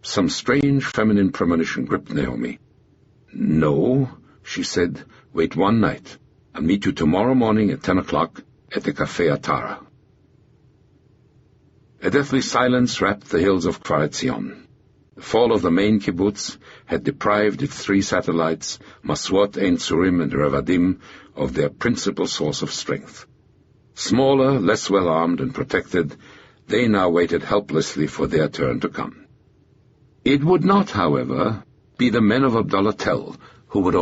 Some strange feminine premonition gripped Naomi, "No," she said. "Wait one night. I'll meet you tomorrow morning at 10 o'clock at the Café Atara." A deathly silence wrapped the hills of Kfar Etzion. The fall of the main kibbutz had deprived its three satellites, Maswat, Ein Tzurim, and Revadim, of their principal source of strength. Smaller, less well-armed and protected, they now waited helplessly for their turn to come. It would not, however, be the men of Abdallah Tell who would